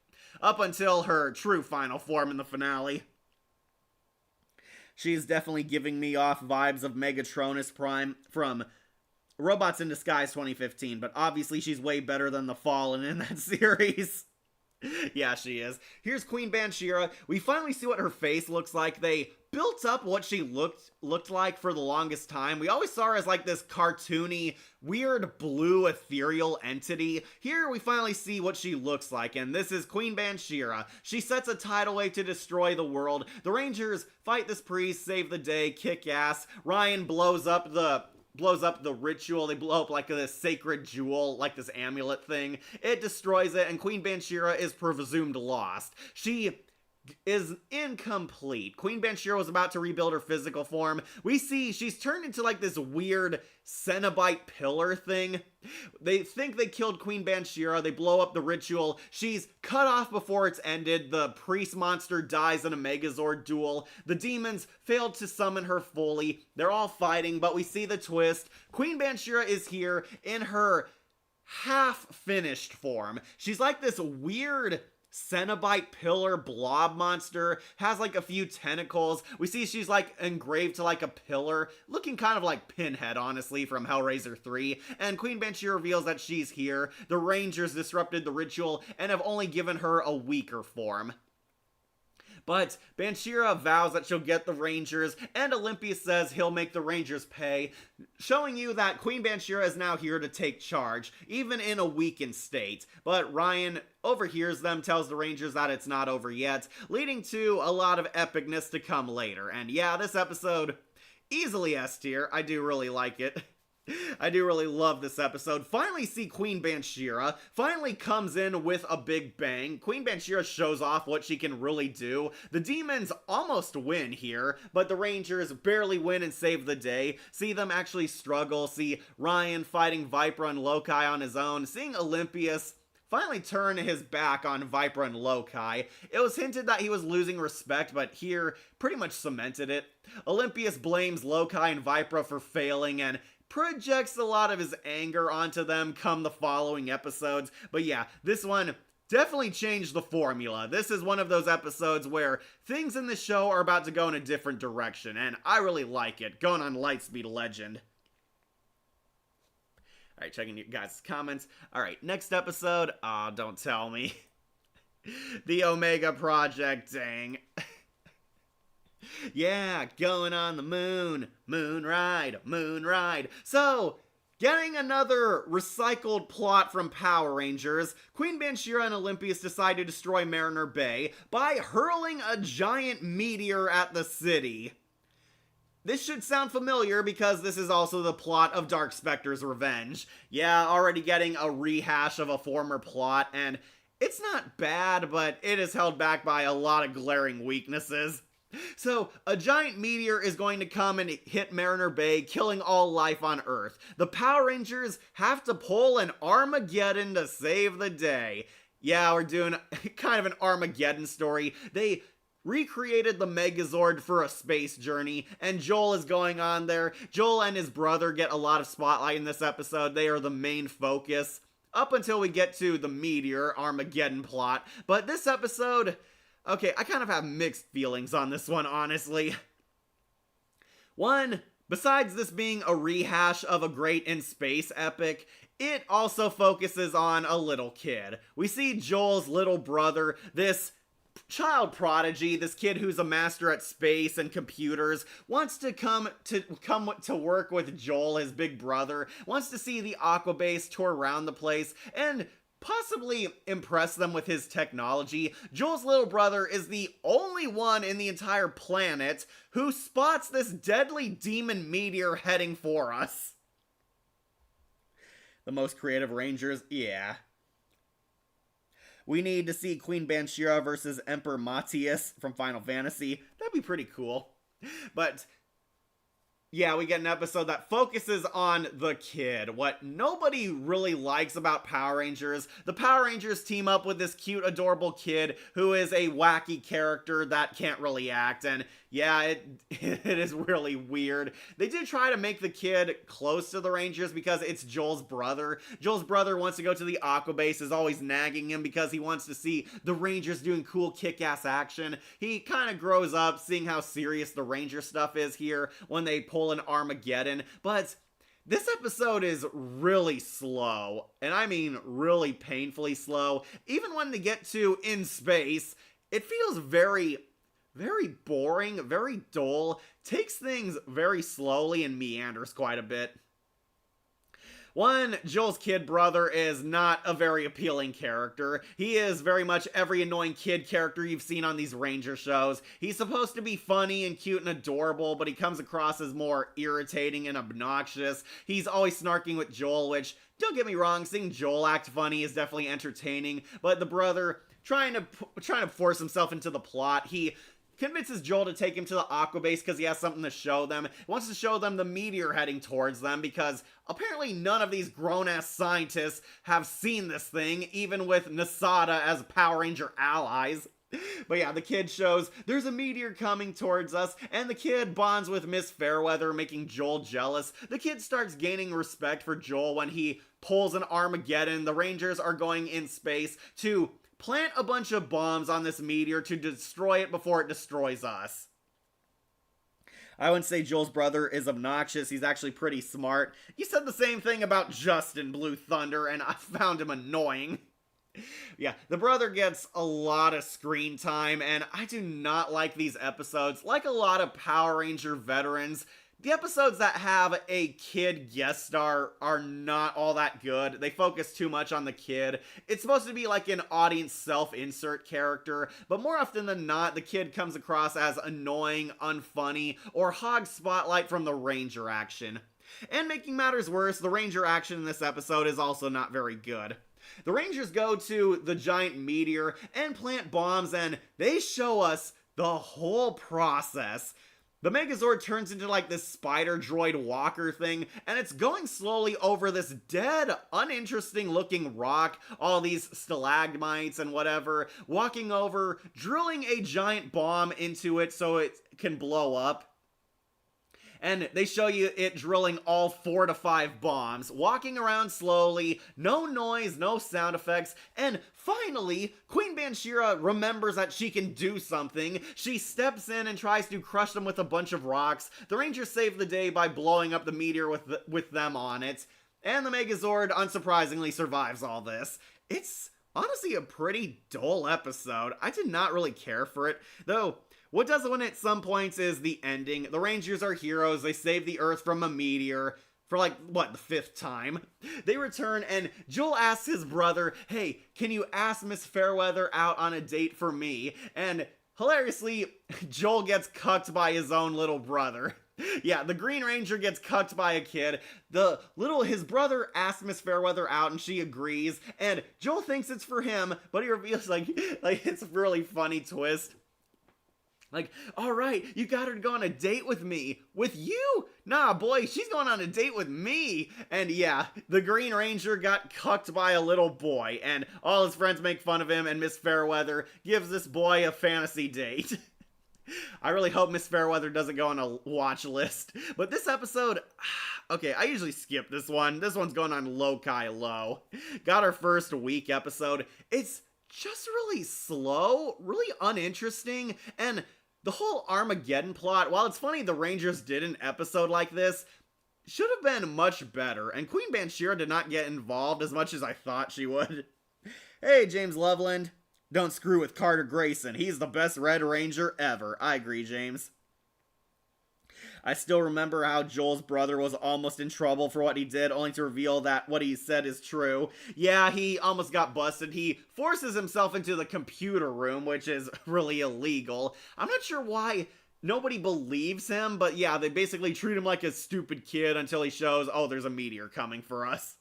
up until her true final form in the finale. She's definitely giving me off vibes of Megatronus Prime from Robots in Disguise 2015, but obviously she's way better than the Fallen in that series. Yeah, she is. Here's Queen Bansheera. We finally see what her face looks like. They built up what she looked like for the longest time. We always saw her as like this cartoony, weird blue ethereal entity. Here we finally see what she looks like, and this is Queen Bansheera. She sets a tidal wave to destroy the world. The Rangers fight this priest, save the day, kick ass. Ryan blows up the ritual. They blow up like this sacred jewel, like this amulet thing. It destroys it, and Queen Bansheera is presumed lost. She is incomplete. Queen Bansheera was about to rebuild her physical form. We see she's turned into like this weird Cenobite pillar thing. They think they killed Queen Bansheera. They blow up the ritual. She's cut off before it's ended. The priest monster dies in a Megazord duel. The demons failed to summon her fully. They're all fighting, but we see the twist. Queen Bansheera is here in her half-finished form. She's like this weird Cenobite pillar blob monster, has like a few tentacles. We see she's like engraved to like a pillar, looking kind of like Pinhead, honestly, from Hellraiser 3. And Queen Banshee reveals that she's here. The Rangers disrupted the ritual and have only given her a weaker form. But Banshira vows that she'll get the Rangers, and Olympus says he'll make the Rangers pay, showing you that Queen Banshira is now here to take charge, even in a weakened state. But Ryan overhears them, tells the Rangers that it's not over yet, leading to a lot of epicness to come later. And yeah, this episode, easily S tier. I do really like it. I do really love this episode. Finally see Queen Banshira. Finally comes in with a big bang. Queen Banshira shows off what she can really do. The demons almost win here, but the Rangers barely win and save the day. See them actually struggle. See Ryan fighting Viper and Loki on his own. Seeing Olympus finally turn his back on Viper and Loki. It was hinted that he was losing respect, but here pretty much cemented it. Olympus blames Loki and Viper for failing and projects a lot of his anger onto them come the following episodes. But yeah, this one definitely changed the formula. This is one of those episodes where things in the show are about to go in a different direction, and I really like it. Going on Lightspeed Legend. Alright, checking you guys' comments. Alright, next episode. Aw, don't tell me. The Omega Project, dang. Yeah, going on the moon. Moon ride, moon ride. So, getting another recycled plot from Power Rangers, Queen Banshira and Olympus decide to destroy Mariner Bay by hurling a giant meteor at the city. This should sound familiar because this is also the plot of Dark Spectre's Revenge. Yeah, already getting a rehash of a former plot, and it's not bad, but it is held back by a lot of glaring weaknesses. So, a giant meteor is going to come and hit Mariner Bay, killing all life on Earth. The Power Rangers have to pull an Armageddon to save the day. Yeah, we're doing kind of an Armageddon story. They recreated the Megazord for a space journey, and Joel is going on there. Joel and his brother get a lot of spotlight in this episode. They are the main focus, up until we get to the meteor Armageddon plot. But this episode, okay, I kind of have mixed feelings on this one, honestly. One, besides this being a rehash of a great in-space epic, it also focuses on a little kid. We see Joel's little brother, this child prodigy, this kid who's a master at space and computers, wants to come to work with Joel, his big brother, wants to see the Aqua Base, tour around the place, and possibly impress them with his technology. Joel's little brother is the only one in the entire planet who spots this deadly demon meteor heading for us. The most creative Rangers? Yeah. We need to see Queen Banshira versus Emperor Matthias from Final Fantasy. That'd be pretty cool. But yeah, we get an episode that focuses on the kid. What nobody really likes about Power Rangers. The Power Rangers team up with this cute, adorable kid who is a wacky character that can't really act. And yeah, it is really weird. They did try to make the kid close to the Rangers because it's Joel's brother. Joel's brother wants to go to the Aqua Base, is always nagging him because he wants to see the Rangers doing cool kick-ass action. He kind of grows up seeing how serious the Ranger stuff is here when they pull an Armageddon. But this episode is really slow, and I mean really painfully slow. Even when they get to in space, it feels very boring, very dull, takes things very slowly and meanders quite a bit. One, Joel's kid brother is not a very appealing character. He is very much every annoying kid character you've seen on these Ranger shows. He's supposed to be funny and cute and adorable, but he comes across as more irritating and obnoxious. He's always snarking with Joel, which, don't get me wrong, seeing Joel act funny is definitely entertaining, but the brother trying to force himself into the plot, he convinces Joel to take him to the Aqua Base because he has something to show them. He wants to show them the meteor heading towards them because apparently none of these grown-ass scientists have seen this thing, even with Nasada as Power Ranger allies. But yeah, the kid shows there's a meteor coming towards us, and the kid bonds with Miss Fairweather, making Joel jealous. The kid starts gaining respect for Joel when he pulls an Armageddon. The Rangers are going in space to plant a bunch of bombs on this meteor to destroy it before it destroys us. I wouldn't say Joel's brother is obnoxious. He's actually pretty smart. You said the same thing about Justin, Blue Thunder, and I found him annoying. Yeah, the brother gets a lot of screen time, and I do not like these episodes. Like a lot of Power Ranger veterans, the episodes that have a kid guest star are not all that good. They focus too much on the kid. It's supposed to be like an audience self-insert character, but more often than not, the kid comes across as annoying, unfunny, or hogs spotlight from the Ranger action. And making matters worse, the Ranger action in this episode is also not very good. The Rangers go to the giant meteor and plant bombs, and they show us the whole process. The Megazord turns into like this spider droid walker thing, and it's going slowly over this dead, uninteresting looking rock, all these stalagmites and whatever, walking over, drilling a giant bomb into it so it can blow up. And they show you it drilling all 4 to 5 bombs, walking around slowly, no noise, no sound effects, and finally, Queen Banshira remembers that she can do something. She steps in and tries to crush them with a bunch of rocks. The Rangers save the day by blowing up the meteor with them on it, and the Megazord, unsurprisingly, survives all this. It's honestly a pretty dull episode. I did not really care for it, though. What does win at some points is the ending. The Rangers are heroes. They save the Earth from a meteor for the 5th time. They return and Joel asks his brother, hey, can you ask Miss Fairweather out on a date for me? And hilariously, Joel gets cucked by his own little brother. Yeah, the Green Ranger gets cucked by a kid. His brother asks Miss Fairweather out and she agrees. And Joel thinks it's for him, but he reveals it's a really funny twist. Alright, you got her to go on a date with me. With you? Nah, boy, she's going on a date with me. And yeah, the Green Ranger got cucked by a little boy, and all his friends make fun of him, and Miss Fairweather gives this boy a fantasy date. I really hope Miss Fairweather doesn't go on a watch list. But this episode, okay, I usually skip this one. This one's going on low-kai low. Got our first week episode. It's just really slow, really uninteresting, and the whole Armageddon plot, while it's funny the Rangers did an episode like this, should have been much better, and Queen Banshira did not get involved as much as I thought she would. Hey, James Loveland. Don't screw with Carter Grayson. He's the best Red Ranger ever. I agree, James. I still remember how Joel's brother was almost in trouble for what he did, only to reveal that what he said is true. Yeah, he almost got busted. He forces himself into the computer room, which is really illegal. I'm not sure why nobody believes him, but yeah, they basically treat him like a stupid kid until he shows, oh, there's a meteor coming for us.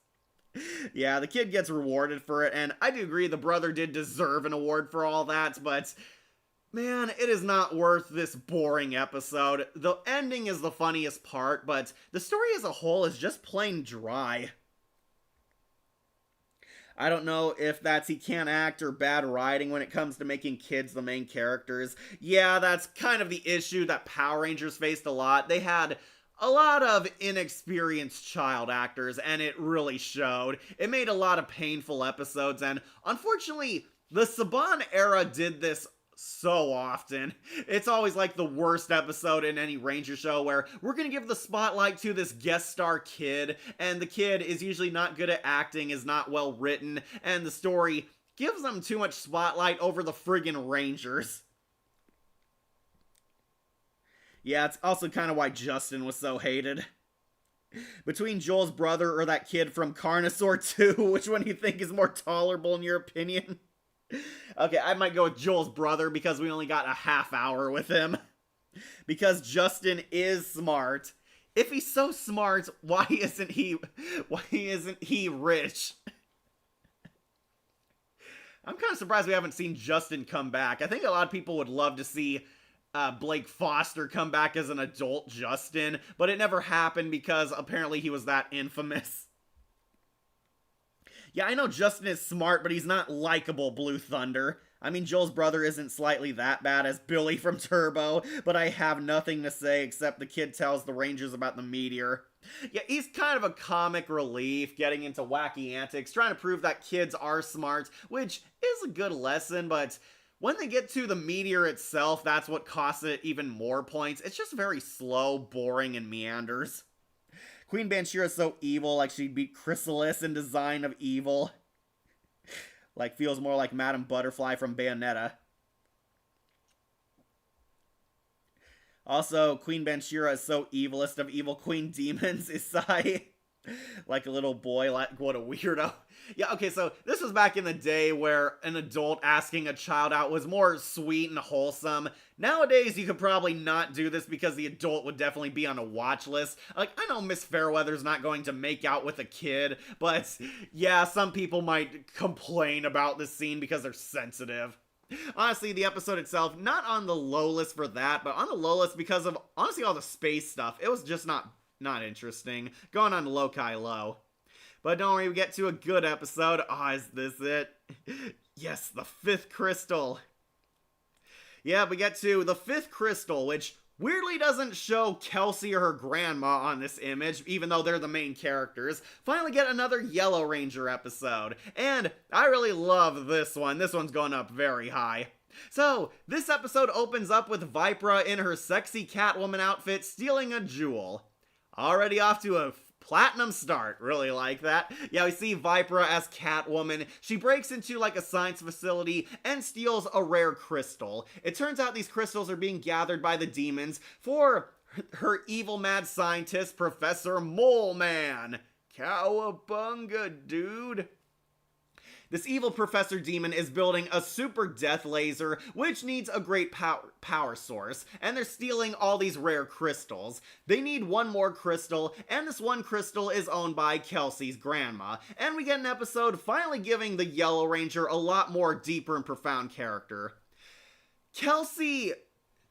Yeah, the kid gets rewarded for it, and I do agree the brother did deserve an award for all that, but man, it is not worth this boring episode. The ending is the funniest part, but the story as a whole is just plain dry. I don't know if that's he can't act or bad writing when it comes to making kids the main characters. Yeah, that's kind of the issue that Power Rangers faced a lot. They had a lot of inexperienced child actors, and it really showed. It made a lot of painful episodes, and unfortunately, the Saban era did this so often. It's always like the worst episode in any Ranger show where we're gonna give the spotlight to this guest star kid, and the kid is usually not good at acting, is not well written, and the story gives them too much spotlight over the friggin' Rangers. Yeah, it's also kind of why Justin was so hated. Between Joel's brother or that kid from Carnosaur 2, which one do you think is more tolerable in your opinion? Okay, I might go with Joel's brother because we only got a half hour with him. Because Justin is smart. If he's so smart, why isn't he rich? I'm kind of surprised we haven't seen Justin come back. I think a lot of people would love to see Blake Foster come back as an adult Justin, but it never happened because apparently he was that infamous. Yeah, I know Justin is smart, but he's not likable, Blue Thunder. I mean, Joel's brother isn't slightly that bad as Billy from Turbo, but I have nothing to say except the kid tells the Rangers about the meteor. Yeah, he's kind of a comic relief, getting into wacky antics, trying to prove that kids are smart, which is a good lesson, but when they get to the meteor itself, that's what costs it even more points. It's just very slow, boring, and meanders. Queen Banshira's so evil, like she'd beat Chrysalis in design of evil. Like, feels more like Madame Butterfly from Bayonetta. Also, Queen Banshira is so evilest of evil queen demons, Isai. Like a little boy, like, what a weirdo. Yeah, okay, so this was back in the day where an adult asking a child out was more sweet and wholesome. Nowadays, you could probably not do this because the adult would definitely be on a watch list. Like, I know Miss Fairweather's not going to make out with a kid, but yeah, some people might complain about this scene because they're sensitive. Honestly, the episode itself, not on the low list for that, but on the low list because of, honestly, all the space stuff. It was just not interesting. Going on Lokai low. But don't worry, we get to a good episode. Ah, is this it? Yes, the 5th crystal. Yeah, we get to the 5th crystal, which weirdly doesn't show Kelsey or her grandma on this image, even though they're the main characters. Finally get another Yellow Ranger episode. And I really love this one. This one's going up very high. So, this episode opens up with Vipra in her sexy Catwoman outfit stealing a jewel. Already off to a platinum start. Really like that. Yeah, we see Vipra as Catwoman. She breaks into like a science facility and steals a rare crystal. It turns out these crystals are being gathered by the demons for her evil mad scientist, Professor Mole Man. Cowabunga, dude. This evil Professor Demon is building a super death laser, which needs a great power source, and they're stealing all these rare crystals. They need one more crystal, and this one crystal is owned by Kelsey's grandma, and we get an episode finally giving the Yellow Ranger a lot more deeper and profound character. Kelsey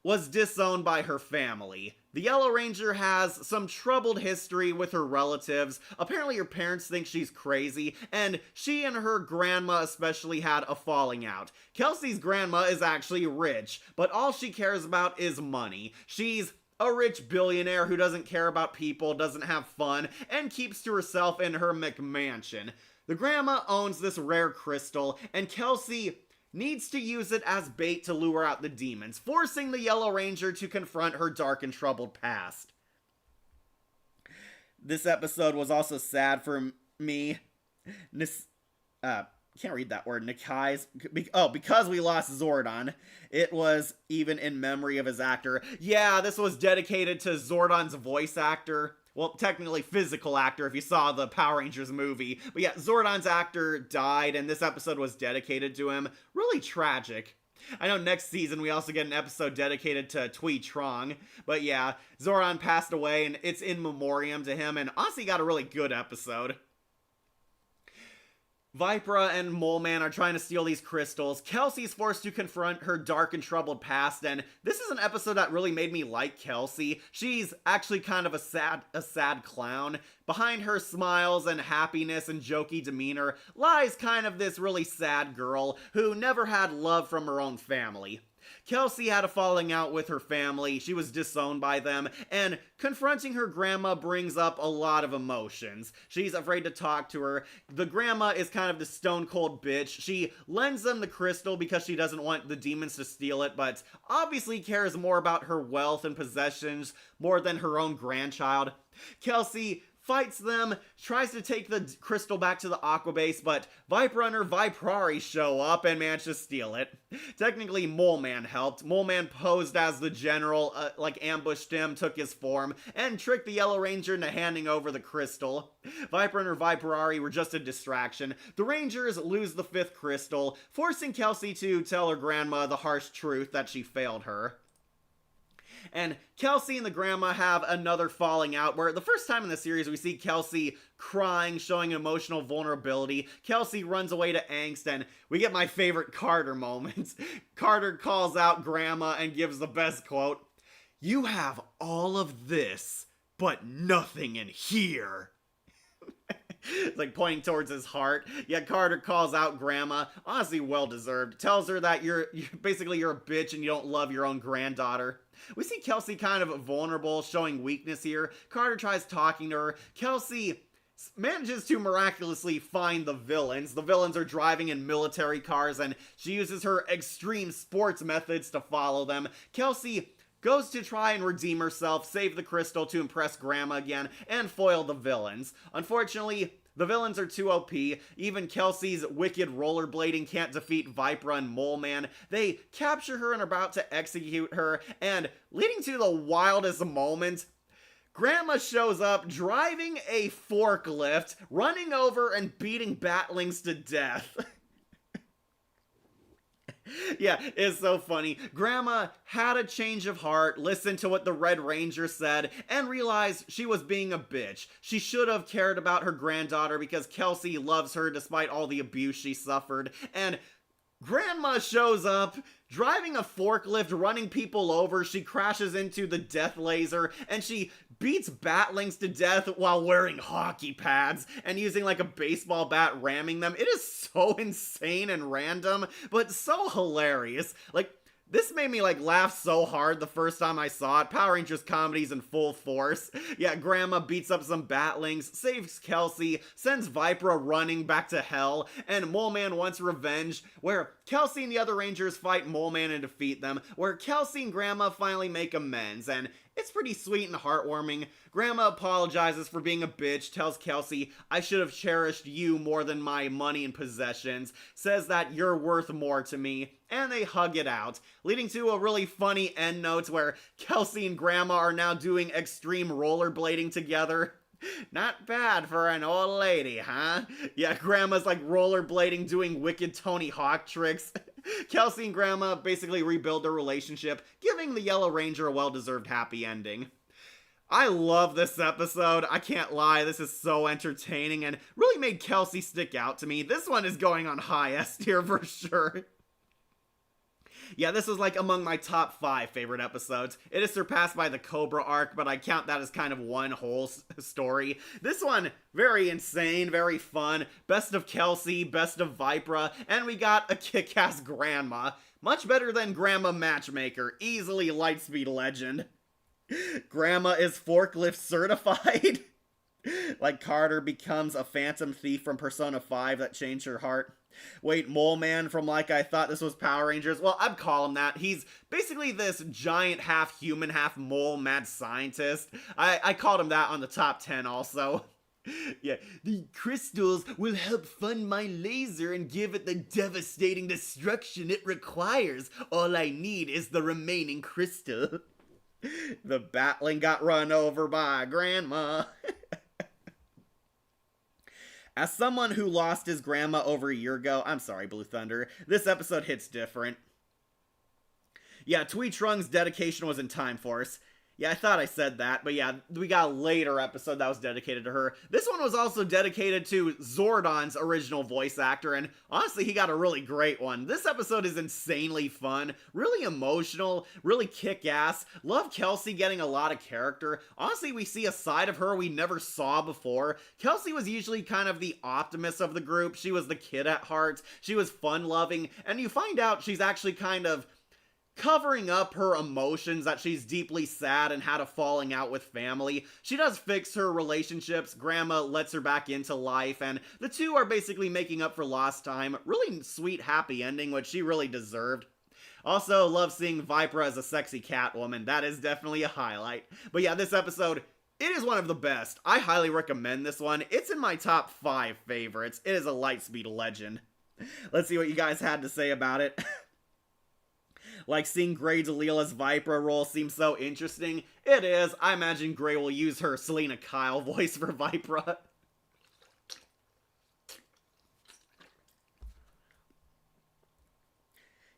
was disowned by her family. The Yellow Ranger has some troubled history with her relatives. Apparently her parents think she's crazy, and she and her grandma especially had a falling out. Kelsey's grandma is actually rich, but all she cares about is money. She's a rich billionaire who doesn't care about people, doesn't have fun, and keeps to herself in her McMansion. The grandma owns this rare crystal, and Kelsey needs to use it as bait to lure out the demons, forcing the Yellow Ranger to confront her dark and troubled past. This episode was also sad for me. Can't read that word. Nikai's. Because we lost Zordon. It was even in memory of his actor. Yeah, this was dedicated to Zordon's voice actor. Well, technically physical actor if you saw the Power Rangers movie. But yeah, Zordon's actor died, and this episode was dedicated to him. Really tragic. I know next season we also get an episode dedicated to Twee Trong. But yeah, Zordon passed away, and it's in memoriam to him, and honestly got a really good episode. Vipra and Mole Man are trying to steal these crystals. Kelsey's forced to confront her dark and troubled past, and this is an episode that really made me like Kelsey. She's actually kind of a sad clown. Behind her smiles and happiness and jokey demeanor lies kind of this really sad girl who never had love from her own family. Kelsey had a falling out with her family, she was disowned by them, and confronting her grandma brings up a lot of emotions. She's afraid to talk to her. The grandma is kind of the stone cold bitch. She lends them the crystal because she doesn't want the demons to steal it, but obviously cares more about her wealth and possessions more than her own grandchild. Kelsey fights them, tries to take the crystal back to the Aqua Base, but Vipra and her Viprari show up and manage to steal it. Technically, Mole Man helped. Mole Man posed as the general, ambushed him, took his form, and tricked the Yellow Ranger into handing over the crystal. Vipra and her Viprari were just a distraction. The Rangers lose the 5th crystal, forcing Kelsey to tell her grandma the harsh truth that she failed her. And Kelsey and the grandma have another falling out where the first time in the series we see Kelsey crying, showing emotional vulnerability. Kelsey runs away to angst, and we get my favorite Carter moments. Carter calls out grandma and gives the best quote, "You have all of this, but nothing in here." It's like pointing towards his heart. Yeah, Carter calls out Grandma, honestly well deserved. Tells her that you're basically you're a bitch and you don't love your own granddaughter. We see Kelsey kind of vulnerable, showing weakness here. Carter tries talking to her. Kelsey manages to miraculously find the villains. The villains are driving in military cars, and she uses her extreme sports methods to follow them. Kelsey goes to try and redeem herself, save the crystal to impress Grandma again, and foil the villains. Unfortunately, the villains are too OP. Even Kelsey's wicked rollerblading can't defeat Vipra and Mole Man. They capture her and are about to execute her, and leading to the wildest moment, Grandma shows up driving a forklift, running over and beating batlings to death. Yeah, it's so funny. Grandma had a change of heart, listened to what the Red Ranger said, and realized she was being a bitch. She should have cared about her granddaughter because Kelsey loves her despite all the abuse she suffered. And Grandma shows up, driving a forklift, running people over. She crashes into the death laser, and she beats batlings to death while wearing hockey pads and using like a baseball bat ramming them. It is so insane and random, but so hilarious. Like, this made me like laugh so hard the first time I saw it. Power Rangers comedy's in full force. Yeah, Grandma beats up some batlings, saves Kelsey, sends Vipra running back to hell, and Mole Man wants revenge, where Kelsey and the other Rangers fight Mole Man and defeat them, where Kelsey and Grandma finally make amends, and it's pretty sweet and heartwarming. Grandma apologizes for being a bitch, tells Kelsey, I should have cherished you more than my money and possessions, says that you're worth more to me, and they hug it out, leading to a really funny end note where Kelsey and Grandma are now doing extreme rollerblading together. Not bad for an old lady, huh? Yeah, Grandma's like rollerblading, doing wicked Tony Hawk tricks. Kelsey and Grandma basically rebuild their relationship, giving the Yellow Ranger a well-deserved happy ending. I love this episode. I can't lie, this is so entertaining and really made Kelsey stick out to me. This one is going on high S tier for sure. Yeah, this was like among my top 5 favorite episodes. It is surpassed by the Cobra arc, but I count that as kind of one whole story. This one, very insane, very fun. Best of Kelsey, best of Vipra, and we got a kick-ass Grandma. Much better than Grandma Matchmaker, easily Lightspeed legend. Grandma is forklift certified. Like Carter becomes a phantom thief from Persona 5 that changed her heart. Wait, Mole Man from Like I Thought This Was Power Rangers? Well, I'd call him that. He's basically this giant half-human, half-mole mad scientist. I called him that on the top 10 also. Yeah, the crystals will help fund my laser and give it the devastating destruction it requires. All I need is the remaining crystal. The Batling got run over by Grandma. As someone who lost his grandma over a year ago, I'm sorry, Blue Thunder, this episode hits different. Yeah, Twee Trung's dedication was in Time Force. Yeah, I thought I said that, but yeah, we got a later episode that was dedicated to her. This one was also dedicated to Zordon's original voice actor, and honestly, he got a really great one. This episode is insanely fun, really emotional, really kick-ass. Love Kelsey getting a lot of character. Honestly, we see a side of her we never saw before. Kelsey was usually kind of the optimist of the group. She was the kid at heart. She was fun-loving, and you find out she's actually kind of covering up her emotions, that she's deeply sad and had a falling out with family. She does fix her relationships, Grandma lets her back into life, and the two are basically making up for lost time. Really sweet, happy ending, which she really deserved. Also, love seeing Vipra as a sexy Catwoman. That is definitely a highlight. But yeah, this episode, it is one of the best. I highly recommend this one. It's in my top 5 favorites. It is a Lightspeed legend. Let's see what you guys had to say about it. Like, seeing Grey Delila's Vipra role seems so interesting. It is. I imagine Grey will use her Selena Kyle voice for Vipra.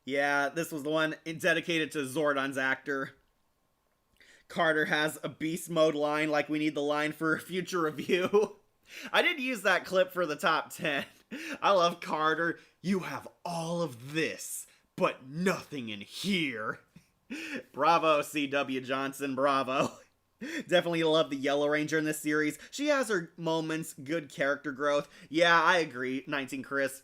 Yeah, this was the one dedicated to Zordon's actor. Carter has a beast mode line, like we need the line for future review. I did use that clip for the top 10. I love Carter. You have all of this, but nothing in here. Bravo, C.W. Johnson, bravo. Definitely love the Yellow Ranger in this series. She has her moments, good character growth. Yeah, I agree, 19 Chris.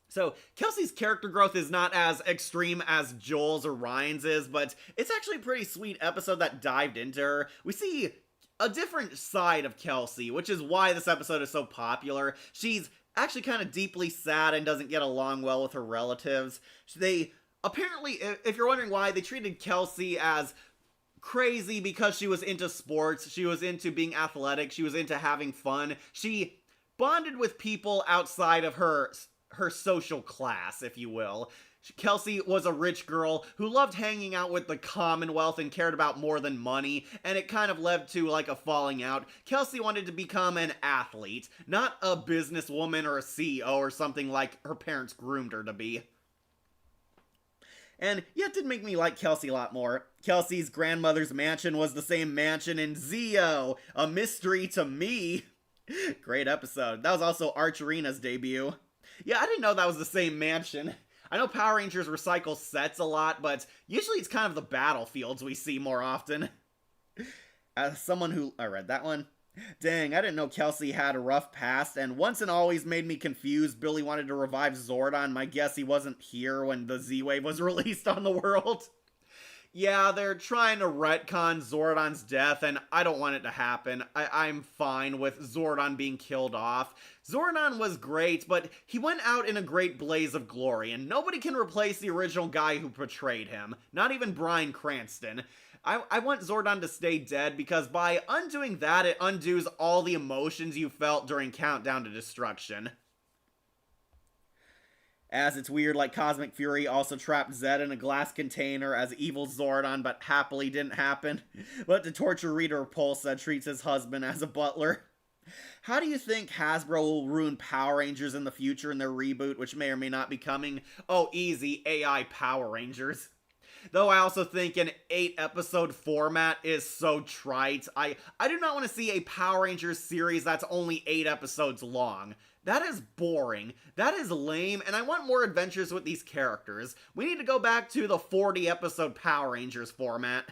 So, Kelsey's character growth is not as extreme as Joel's or Ryan's is, but it's actually a pretty sweet episode that dived into her. We see a different side of Kelsey, which is why this episode is so popular. She's actually kind of deeply sad and doesn't get along well with her relatives. They apparently, if you're wondering why, they treated Kelsey as crazy because she was into sports, she was into being athletic, she was into having fun. She bonded with people outside of her social class, if you will. Kelsey was a rich girl who loved hanging out with the Commonwealth and cared about more than money, and it kind of led to like a falling out. Kelsey wanted to become an athlete, not a businesswoman or a CEO or something like her parents groomed her to be. And yeah, it did make me like Kelsey a lot more. Kelsey's grandmother's mansion was the same mansion in Zeo, a mystery to me. Great episode. That was also Archerina's debut. Yeah, I didn't know that was the same mansion. I know Power Rangers recycle sets a lot, but usually it's kind of the battlefields we see more often. As someone who... I read that one. Dang, I didn't know Kelsey had a rough past, and once and always made me confused. Billy wanted to revive Zordon. My guess he wasn't here when the Z-Wave was released on the world. Yeah, they're trying to retcon Zordon's death, and I don't want it to happen. I'm fine with Zordon being killed off. Zordon was great, but he went out in a great blaze of glory, and nobody can replace the original guy who portrayed him. Not even Bryan Cranston. I want Zordon to stay dead because by undoing that, it undoes all the emotions you felt during Countdown to Destruction. As it's weird, like Cosmic Fury also trapped Zed in a glass container as evil Zordon, but happily didn't happen. But to torture Rita Repulsa treats his husband as a butler. How do you think Hasbro will ruin Power Rangers in the future in their reboot, which may or may not be coming? Oh, easy, AI Power Rangers. Though I also think an 8-episode format is so trite. I do not want to see a Power Rangers series that's only 8 episodes long. That is boring. That is lame, and I want more adventures with these characters. We need to go back to the 40-episode Power Rangers format.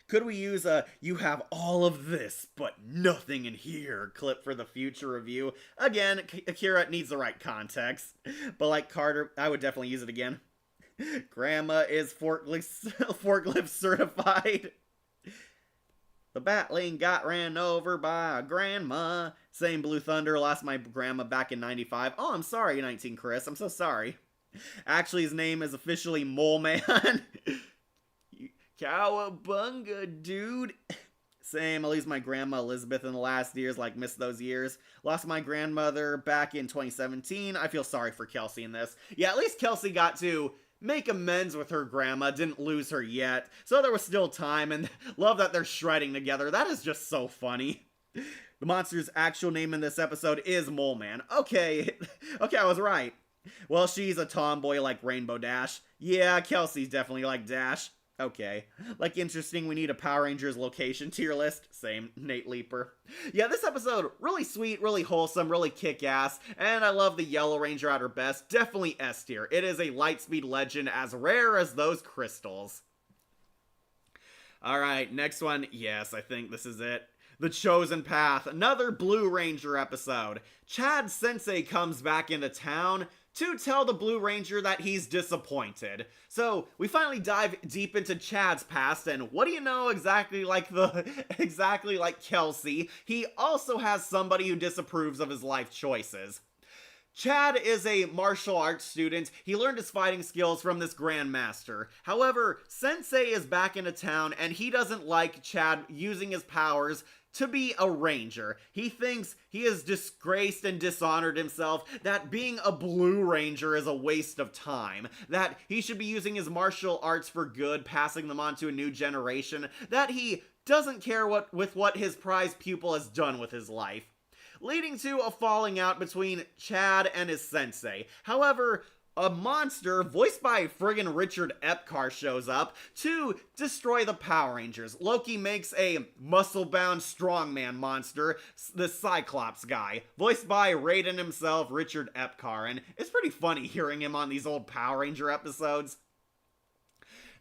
Could we use a "you have all of this, but nothing in here" clip for the future review? Again, Akira needs the right context. But like Carter, I would definitely use it again. Grandma is forklift certified. The Batling got ran over by a grandma. Same Blue Thunder, lost my grandma back in 95. Oh, I'm sorry, 19 Chris. I'm so sorry. Actually, his name is officially Mole Man. Cowabunga, dude. Same, I lose my grandma Elizabeth in the last years, like missed those years. Lost my grandmother back in 2017. I feel sorry for Kelsey in this. Yeah, at least Kelsey got to make amends with her grandma, didn't lose her yet. So there was still time, and love that they're shredding together. That is just so funny. The monster's actual name in this episode is Mole Man. Okay, I was right. Well, she's a tomboy like Rainbow Dash. Yeah, Kelsey's definitely like Dash. Okay. Like, interesting, we need a Power Rangers location tier list. Same, Nate Leaper. Yeah, this episode, really sweet, really wholesome, really kick-ass, and I love the Yellow Ranger at her best. Definitely S tier. It is a Lightspeed legend as rare as those crystals. Alright, next one. Yes, I think this is it. The Chosen Path, another Blue Ranger episode. Chad Sensei comes back into town to tell the Blue Ranger that he's disappointed. So, we finally dive deep into Chad's past, and what do you know, exactly like Kelsey, he also has somebody who disapproves of his life choices. Chad is a martial arts student. He learned his fighting skills from this grandmaster. However, Sensei is back into town, and he doesn't like Chad using his powers to be a ranger. He thinks he has disgraced and dishonored himself, that being a Blue Ranger is a waste of time, that he should be using his martial arts for good, passing them on to a new generation, that he doesn't care what his prized pupil has done with his life, leading to a falling out between Chad and his sensei. However, a monster, voiced by friggin' Richard Epcar, shows up to destroy the Power Rangers. Loki makes a muscle-bound strongman monster, the Cyclops guy, voiced by Raiden himself, Richard Epcar, and it's pretty funny hearing him on these old Power Ranger episodes.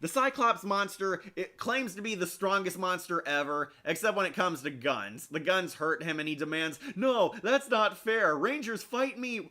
The Cyclops monster, it claims to be the strongest monster ever, except when it comes to guns. The guns hurt him and he demands, "No, that's not fair. Rangers, fight me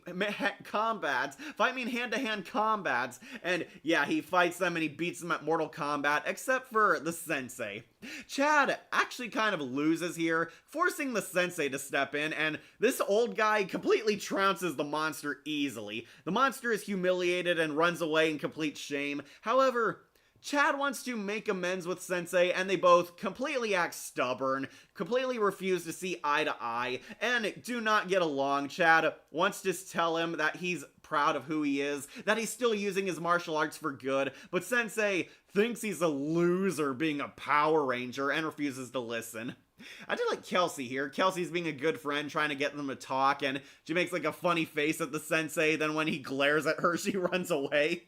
combats. Fight me in hand-to-hand combats." And yeah, he fights them and he beats them at Mortal Kombat, except for the Sensei. Chad actually kind of loses here, forcing the Sensei to step in, and this old guy completely trounces the monster easily. The monster is humiliated and runs away in complete shame. However, Chad wants to make amends with Sensei, and they both completely act stubborn, completely refuse to see eye to eye, and do not get along. Chad wants to tell him that he's proud of who he is, that he's still using his martial arts for good, but Sensei thinks he's a loser being a Power Ranger and refuses to listen. I do like Kelsey here. Kelsey's being a good friend, trying to get them to talk, and she makes like a funny face at the Sensei, then when he glares at her, she runs away.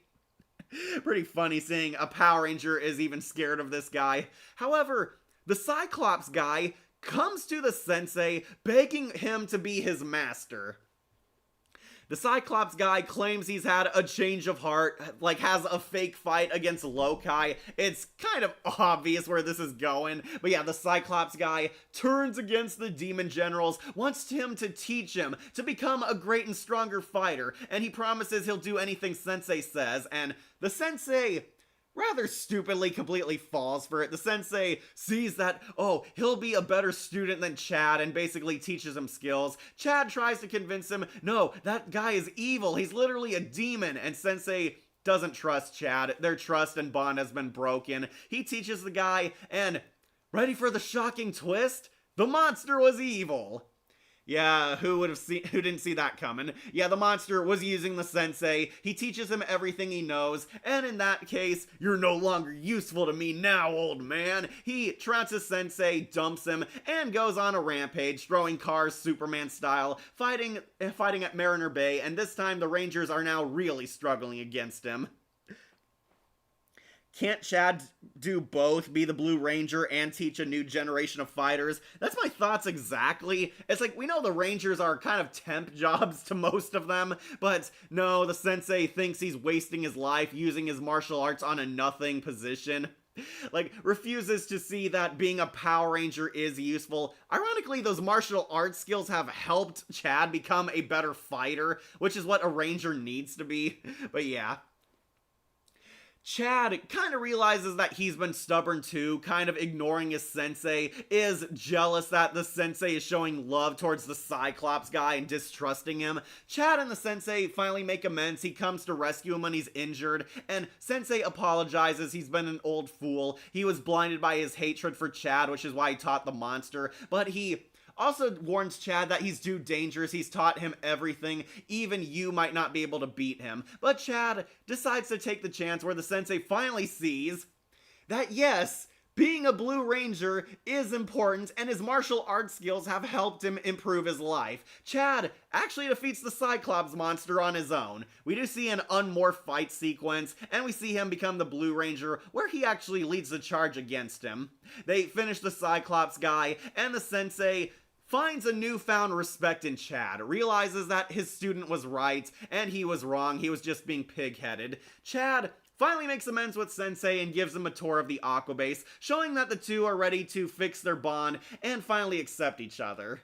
Pretty funny seeing a Power Ranger is even scared of this guy. However, the Cyclops guy comes to the Sensei, begging him to be his master. The Cyclops guy claims he's had a change of heart, like has a fake fight against Loki. It's kind of obvious where this is going, but yeah, the Cyclops guy turns against the demon generals, wants him to teach him to become a great and stronger fighter, and he promises he'll do anything Sensei says, and the Sensei rather stupidly completely falls for it. The Sensei sees that, oh, he'll be a better student than Chad and basically teaches him skills. Chad tries to convince him, no, that guy is evil. He's literally a demon. And Sensei doesn't trust Chad. Their trust and bond has been broken. He teaches the guy, and ready for the shocking twist? The monster was evil. Yeah, who didn't see that coming? Yeah, the monster was using the Sensei. He teaches him everything he knows, and in that case, "You're no longer useful to me now, old man." He trounces Sensei, dumps him, and goes on a rampage, throwing cars Superman style, fighting at Mariner Bay, and this time the Rangers are now really struggling against him. Can't Chad do both, be the Blue Ranger and teach a new generation of fighters? That's my thoughts exactly. It's like, we know the Rangers are kind of temp jobs to most of them, but no, the Sensei thinks he's wasting his life using his martial arts on a nothing position. Like, refuses to see that being a Power Ranger is useful. Ironically, those martial arts skills have helped Chad become a better fighter, which is what a Ranger needs to be. But yeah. Chad kind of realizes that he's been stubborn too, kind of ignoring his Sensei, is jealous that the Sensei is showing love towards the Cyclops guy and distrusting him. Chad and the Sensei finally make amends. He comes to rescue him when he's injured, and Sensei apologizes. He's been an old fool. He was blinded by his hatred for Chad, which is why he taught the monster, but he also warns Chad that he's too dangerous. He's taught him everything. Even you might not be able to beat him. But Chad decides to take the chance where the Sensei finally sees that yes, being a Blue Ranger is important, and his martial arts skills have helped him improve his life. Chad actually defeats the Cyclops monster on his own. We do see an unmorphed fight sequence, and we see him become the Blue Ranger, where he actually leads the charge against him. They finish the Cyclops guy, and the Sensei finds a newfound respect in Chad, realizes that his student was right, and he was wrong. He was just being pig-headed. Chad finally makes amends with Sensei and gives him a tour of the Aquabase, showing that the two are ready to fix their bond and finally accept each other.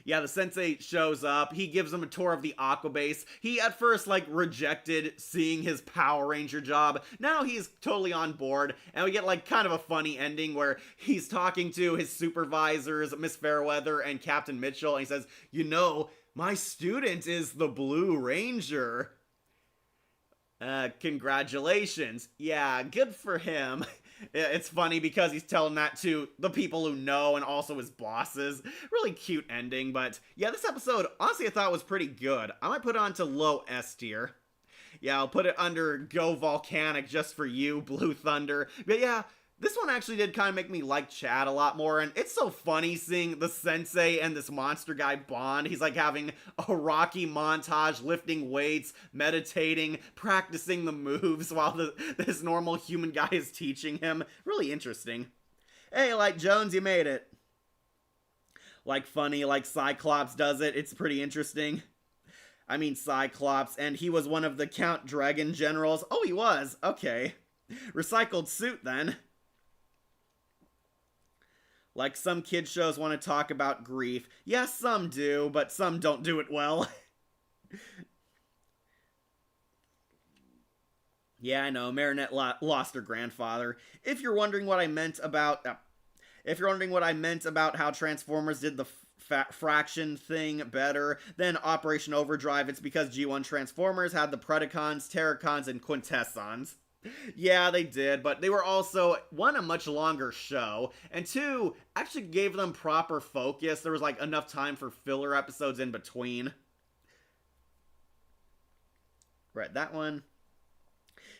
Yeah, the Sensei shows up. He gives him a tour of the Aquabase. He at first rejected seeing his Power Ranger job. Now he's totally on board, and we get kind of a funny ending where he's talking to his supervisors, Miss Fairweather and Captain Mitchell, and he says, "You know, my student is the Blue Ranger." Congratulations. Yeah, good for him. It's funny because he's telling that to the people who know and also his bosses. Really cute ending, but yeah, this episode, honestly, I thought was pretty good. I might put it on to low S tier. Yeah, I'll put it under Go Volcanic just for you, Blue Thunder. But yeah, this one actually did kind of make me like Chad a lot more, and it's so funny seeing the Sensei and this monster guy bond. He's having a Rocky montage, lifting weights, meditating, practicing the moves while this normal human guy is teaching him. Really interesting. Hey, Jones, you made it. Funny, Cyclops does it. It's pretty interesting. I mean, Cyclops, and he was one of the Count Dragon generals. Oh, he was? Okay. Recycled suit, then. Like some kid shows want to talk about grief. Yes, some do, but some don't do it well. Yeah, I know, Marinette lost her grandfather. If you're wondering what I meant about... how Transformers did the fraction thing better than Operation Overdrive, it's because G1 Transformers had the Predacons, Terracons, and Quintessons. Yeah, they did, but they were also, one, a much longer show, and two, actually gave them proper focus. There was, like, enough time for filler episodes in between. Right, that one.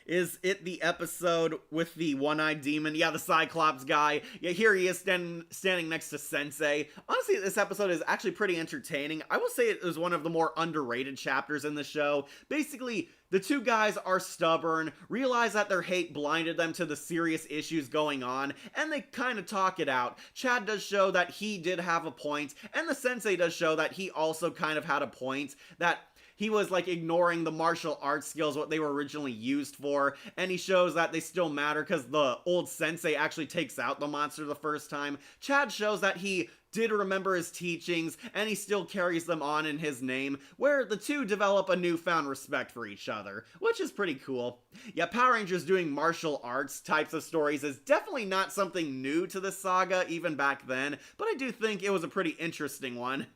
Is it the episode with the one-eyed demon? Yeah, the Cyclops guy. Yeah, here he is standing next to Sensei. Honestly, this episode is actually pretty entertaining. I will say it was one of the more underrated chapters in the show. Basically, the two guys are stubborn, realize that their hate blinded them to the serious issues going on, and they kind of talk it out. Chad does show that he did have a point, and the Sensei does show that he also kind of had a point, that he was, like, ignoring the martial arts skills, what they were originally used for, and he shows that they still matter because the old Sensei actually takes out the monster the first time. Chad shows that he did remember his teachings, and he still carries them on in his name, where the two develop a newfound respect for each other, which is pretty cool. Yeah, Power Rangers doing martial arts types of stories is definitely not something new to the saga, even back then, but I do think it was a pretty interesting one.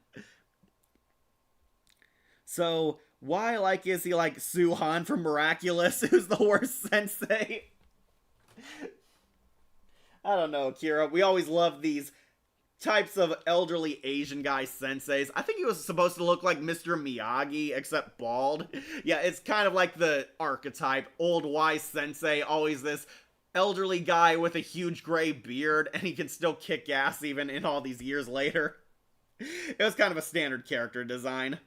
So, why, like, is he like Suhan from Miraculous, who's the worst sensei? I don't know, Kira. We always love these types of elderly Asian guy senseis. I think he was supposed to look like Mr. Miyagi, except bald. Yeah, it's kind of like the archetype. Old wise sensei, always this elderly guy with a huge gray beard, and he can still kick ass even in all these years later. It was kind of a standard character design.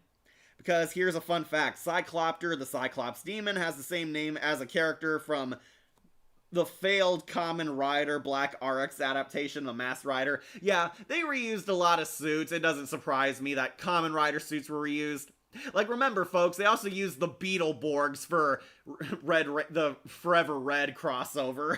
Because here's a fun fact, Cyclopter, the Cyclops Demon, has the same name as a character from the failed Kamen Rider Black RX adaptation, The Masked Rider. Yeah, they reused a lot of suits. It doesn't surprise me that Kamen Rider suits were reused. Like, remember, folks, they also used the Beetleborgs for the Forever Red crossover.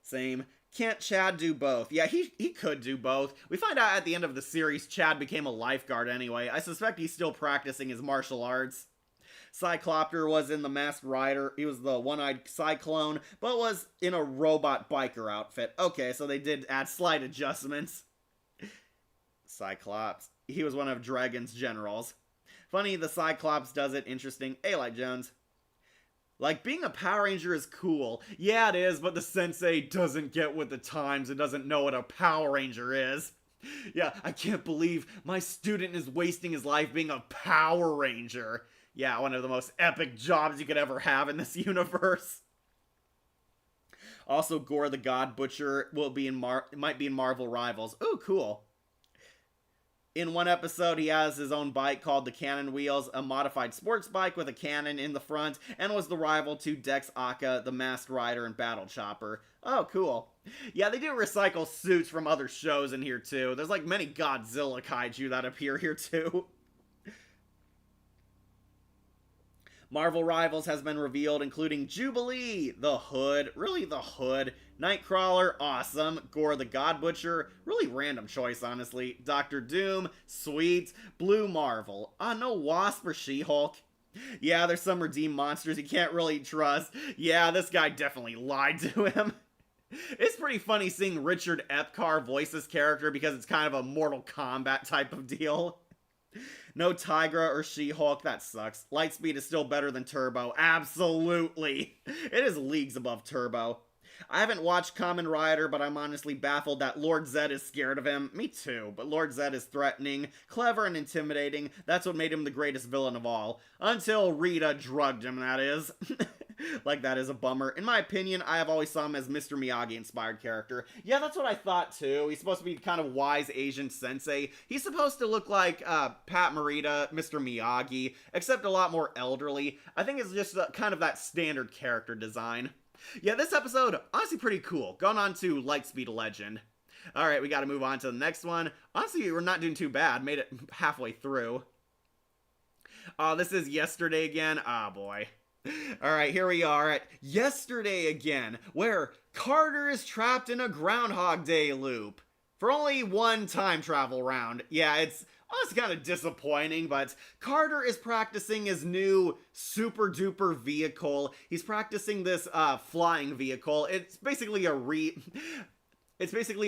Same. Can't Chad do both? Yeah, he could do both. We find out at the end of the series Chad became a lifeguard anyway. I suspect he's still practicing his martial arts. Cyclopter was in The Masked Rider. He was the one-eyed Cyclone, but was in a robot biker outfit. Okay, so they did add slight adjustments. Cyclops. He was one of Dragon's generals. Funny, the Cyclops does it. Interesting. Hey, Light Jones. Like, being a Power Ranger is cool. Yeah, it is, but the sensei doesn't get with the times and doesn't know what a Power Ranger is. Yeah, I can't believe my student is wasting his life being a Power Ranger. Yeah, one of the most epic jobs you could ever have in this universe. Also, Gore the God Butcher might be in Marvel Rivals. Ooh, cool. In one episode, he has his own bike called the Cannon Wheels, a modified sports bike with a cannon in the front, and was the rival to Dex Aka, the Masked Rider, and Battle Chopper. Oh, cool. Yeah, they do recycle suits from other shows in here, too. There's, like, many Godzilla kaiju that appear here, too. Marvel Rivals has been revealed, including Jubilee, the Hood, really the Hood, Nightcrawler, awesome, Gore the God Butcher, really random choice, honestly, Doctor Doom, sweet, Blue Marvel, no Wasp or She-Hulk. Yeah, there's some redeemed monsters you can't really trust. Yeah, this guy definitely lied to him. It's pretty funny seeing Richard Epcar voice this character because it's kind of a Mortal Kombat type of deal. No Tigra or She-Hulk, that sucks. Lightspeed is still better than Turbo, absolutely. It is leagues above Turbo. I haven't watched Kamen Rider, but I'm honestly baffled that Lord Zed is scared of him. Me too, but Lord Zed is threatening, clever, and intimidating. That's what made him the greatest villain of all. Until Rita drugged him, that is. Like, that is a bummer. In my opinion, I have always saw him as Mr. Miyagi-inspired character. Yeah, that's what I thought, too. He's supposed to be kind of wise Asian sensei. He's supposed to look like Pat Morita, Mr. Miyagi, except a lot more elderly. I think it's just kind of that standard character design. Yeah, this episode, honestly pretty cool. Going on to Lightspeed Legend. Alright, we gotta move on to the next one. Honestly, we're not doing too bad. Made it halfway through. This is yesterday again. Ah, boy. Alright, here we are at yesterday again, where Carter is trapped in a Groundhog Day loop. For only one time travel round. Yeah, it's honestly kind of disappointing, but Carter is practicing his new super duper vehicle. He's practicing this flying vehicle. It's basically a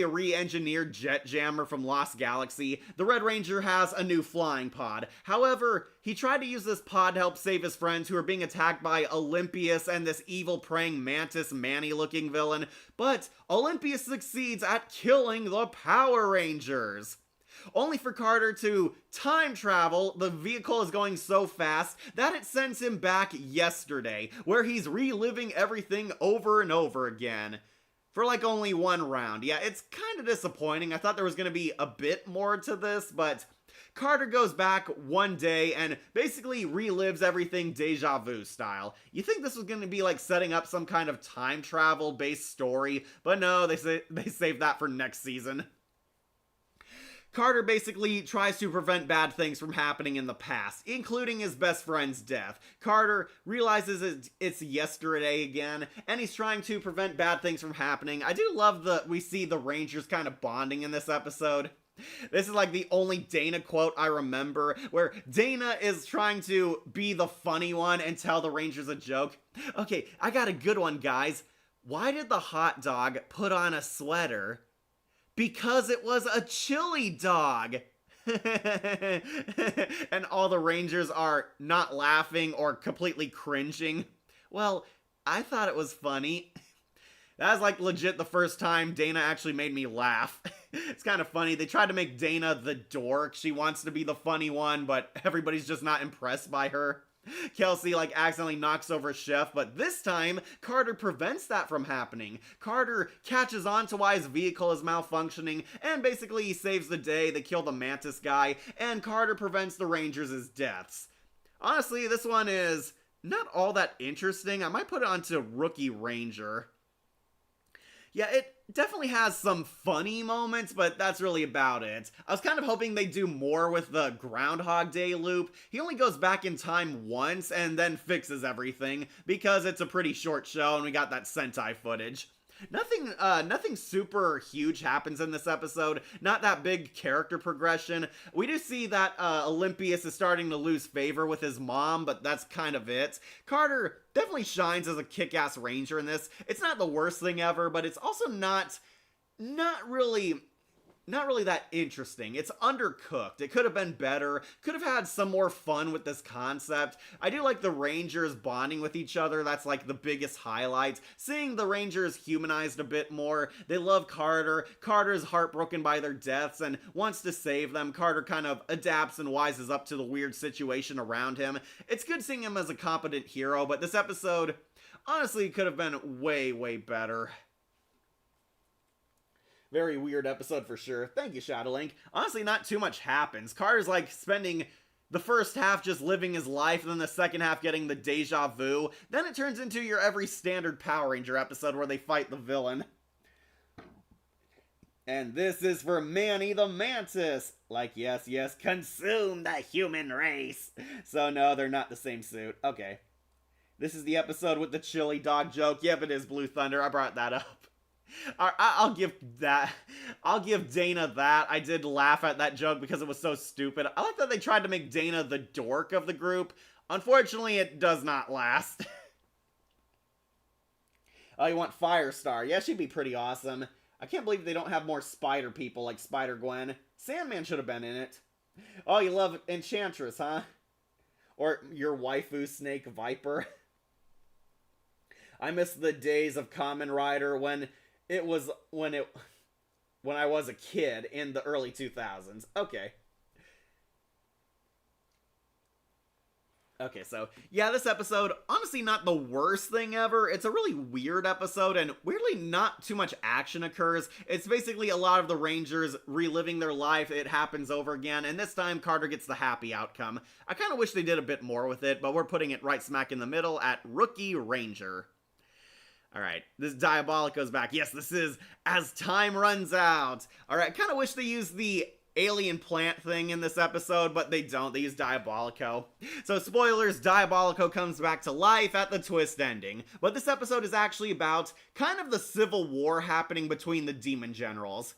re-engineered jet jammer from Lost Galaxy. The Red Ranger has a new flying pod. However, he tried to use this pod to help save his friends who are being attacked by Olympius and this evil praying mantis Manny-looking villain, but Olympius succeeds at killing the Power Rangers. Only for Carter to time travel. The vehicle is going so fast that it sends him back yesterday, where he's reliving everything over and over again. For like only one round. Yeah, it's kind of disappointing. I thought there was going to be a bit more to this, but Carter goes back one day and basically relives everything deja vu style. You think this was going to be like setting up some kind of time travel based story, but no, they saved that for next season. Carter basically tries to prevent bad things from happening in the past, including his best friend's death. Carter realizes it's yesterday again, and he's trying to prevent bad things from happening. I do love that we see the Rangers kind of bonding in this episode. This is like the only Dana quote I remember, where Dana is trying to be the funny one and tell the Rangers a joke. Okay, I got a good one, guys. Why did the hot dog put on a sweater? Because it was a chili dog. And all the Rangers are not laughing or completely cringing. Well, I thought it was funny. That was like legit the first time Dana actually made me laugh. It's kind of funny. They tried to make Dana the dork. She wants to be the funny one, but everybody's just not impressed by her. Kelsey like accidentally knocks over Chef, but this time Carter prevents that from happening. Carter catches on to why his vehicle is malfunctioning, and basically he saves the day. They kill the Mantis guy, and Carter prevents the Rangers' deaths. Honestly, this one is not all that interesting. I might put it onto Rookie Ranger. Yeah, it definitely has some funny moments, but that's really about it. I was kind of hoping they'd do more with the Groundhog Day loop. He only goes back in time once and then fixes everything, because it's a pretty short show and we got that Sentai footage. Nothing super huge happens in this episode. Not that big character progression. We do see that Olympius is starting to lose favor with his mom, but that's kind of it. Carter definitely shines as a kick-ass ranger in this. It's not the worst thing ever, but it's also not really that interesting. It's undercooked. It could have been better. Could have had some more fun with this concept. I do like the Rangers bonding with each other. That's like the biggest highlight. Seeing the Rangers humanized a bit more. They love Carter. Carter's heartbroken by their deaths and wants to save them. Carter kind of adapts and wises up to the weird situation around him. It's good seeing him as a competent hero, but this episode honestly could have been way, way better. Very weird episode for sure. Thank you, Shadowlink. Honestly, not too much happens. Carter's like spending the first half just living his life, and then the second half getting the deja vu. Then it turns into your every standard Power Ranger episode where they fight the villain. And this is for Manny the Mantis. Like, yes, consume the human race. So no, they're not the same suit. Okay. This is the episode with the chili dog joke. Yep, it is Blue Thunder. I brought that up. I'll give Dana that. I did laugh at that joke because it was so stupid. I like that they tried to make Dana the dork of the group. Unfortunately, it does not last. Oh, you want Firestar? Yeah, she'd be pretty awesome. I can't believe they don't have more spider people like Spider-Gwen. Sandman should have been in it. Oh, you love Enchantress, huh? Or your waifu Snake Viper. I miss the days of Kamen Rider when I was a kid in the early 2000s. Okay, so, yeah, this episode, honestly not the worst thing ever. It's a really weird episode, and weirdly not too much action occurs. It's basically a lot of the Rangers reliving their life. It happens over again, and this time Carter gets the happy outcome. I kind of wish they did a bit more with it, but we're putting it right smack in the middle at Rookie Ranger. Alright, this Diabolico's back. Yes, this is As Time Runs Out. Alright, I kind of wish they used the alien plant thing in this episode, but they don't. They use Diabolico. So spoilers, Diabolico comes back to life at the twist ending. But this episode is actually about kind of the civil war happening between the demon generals.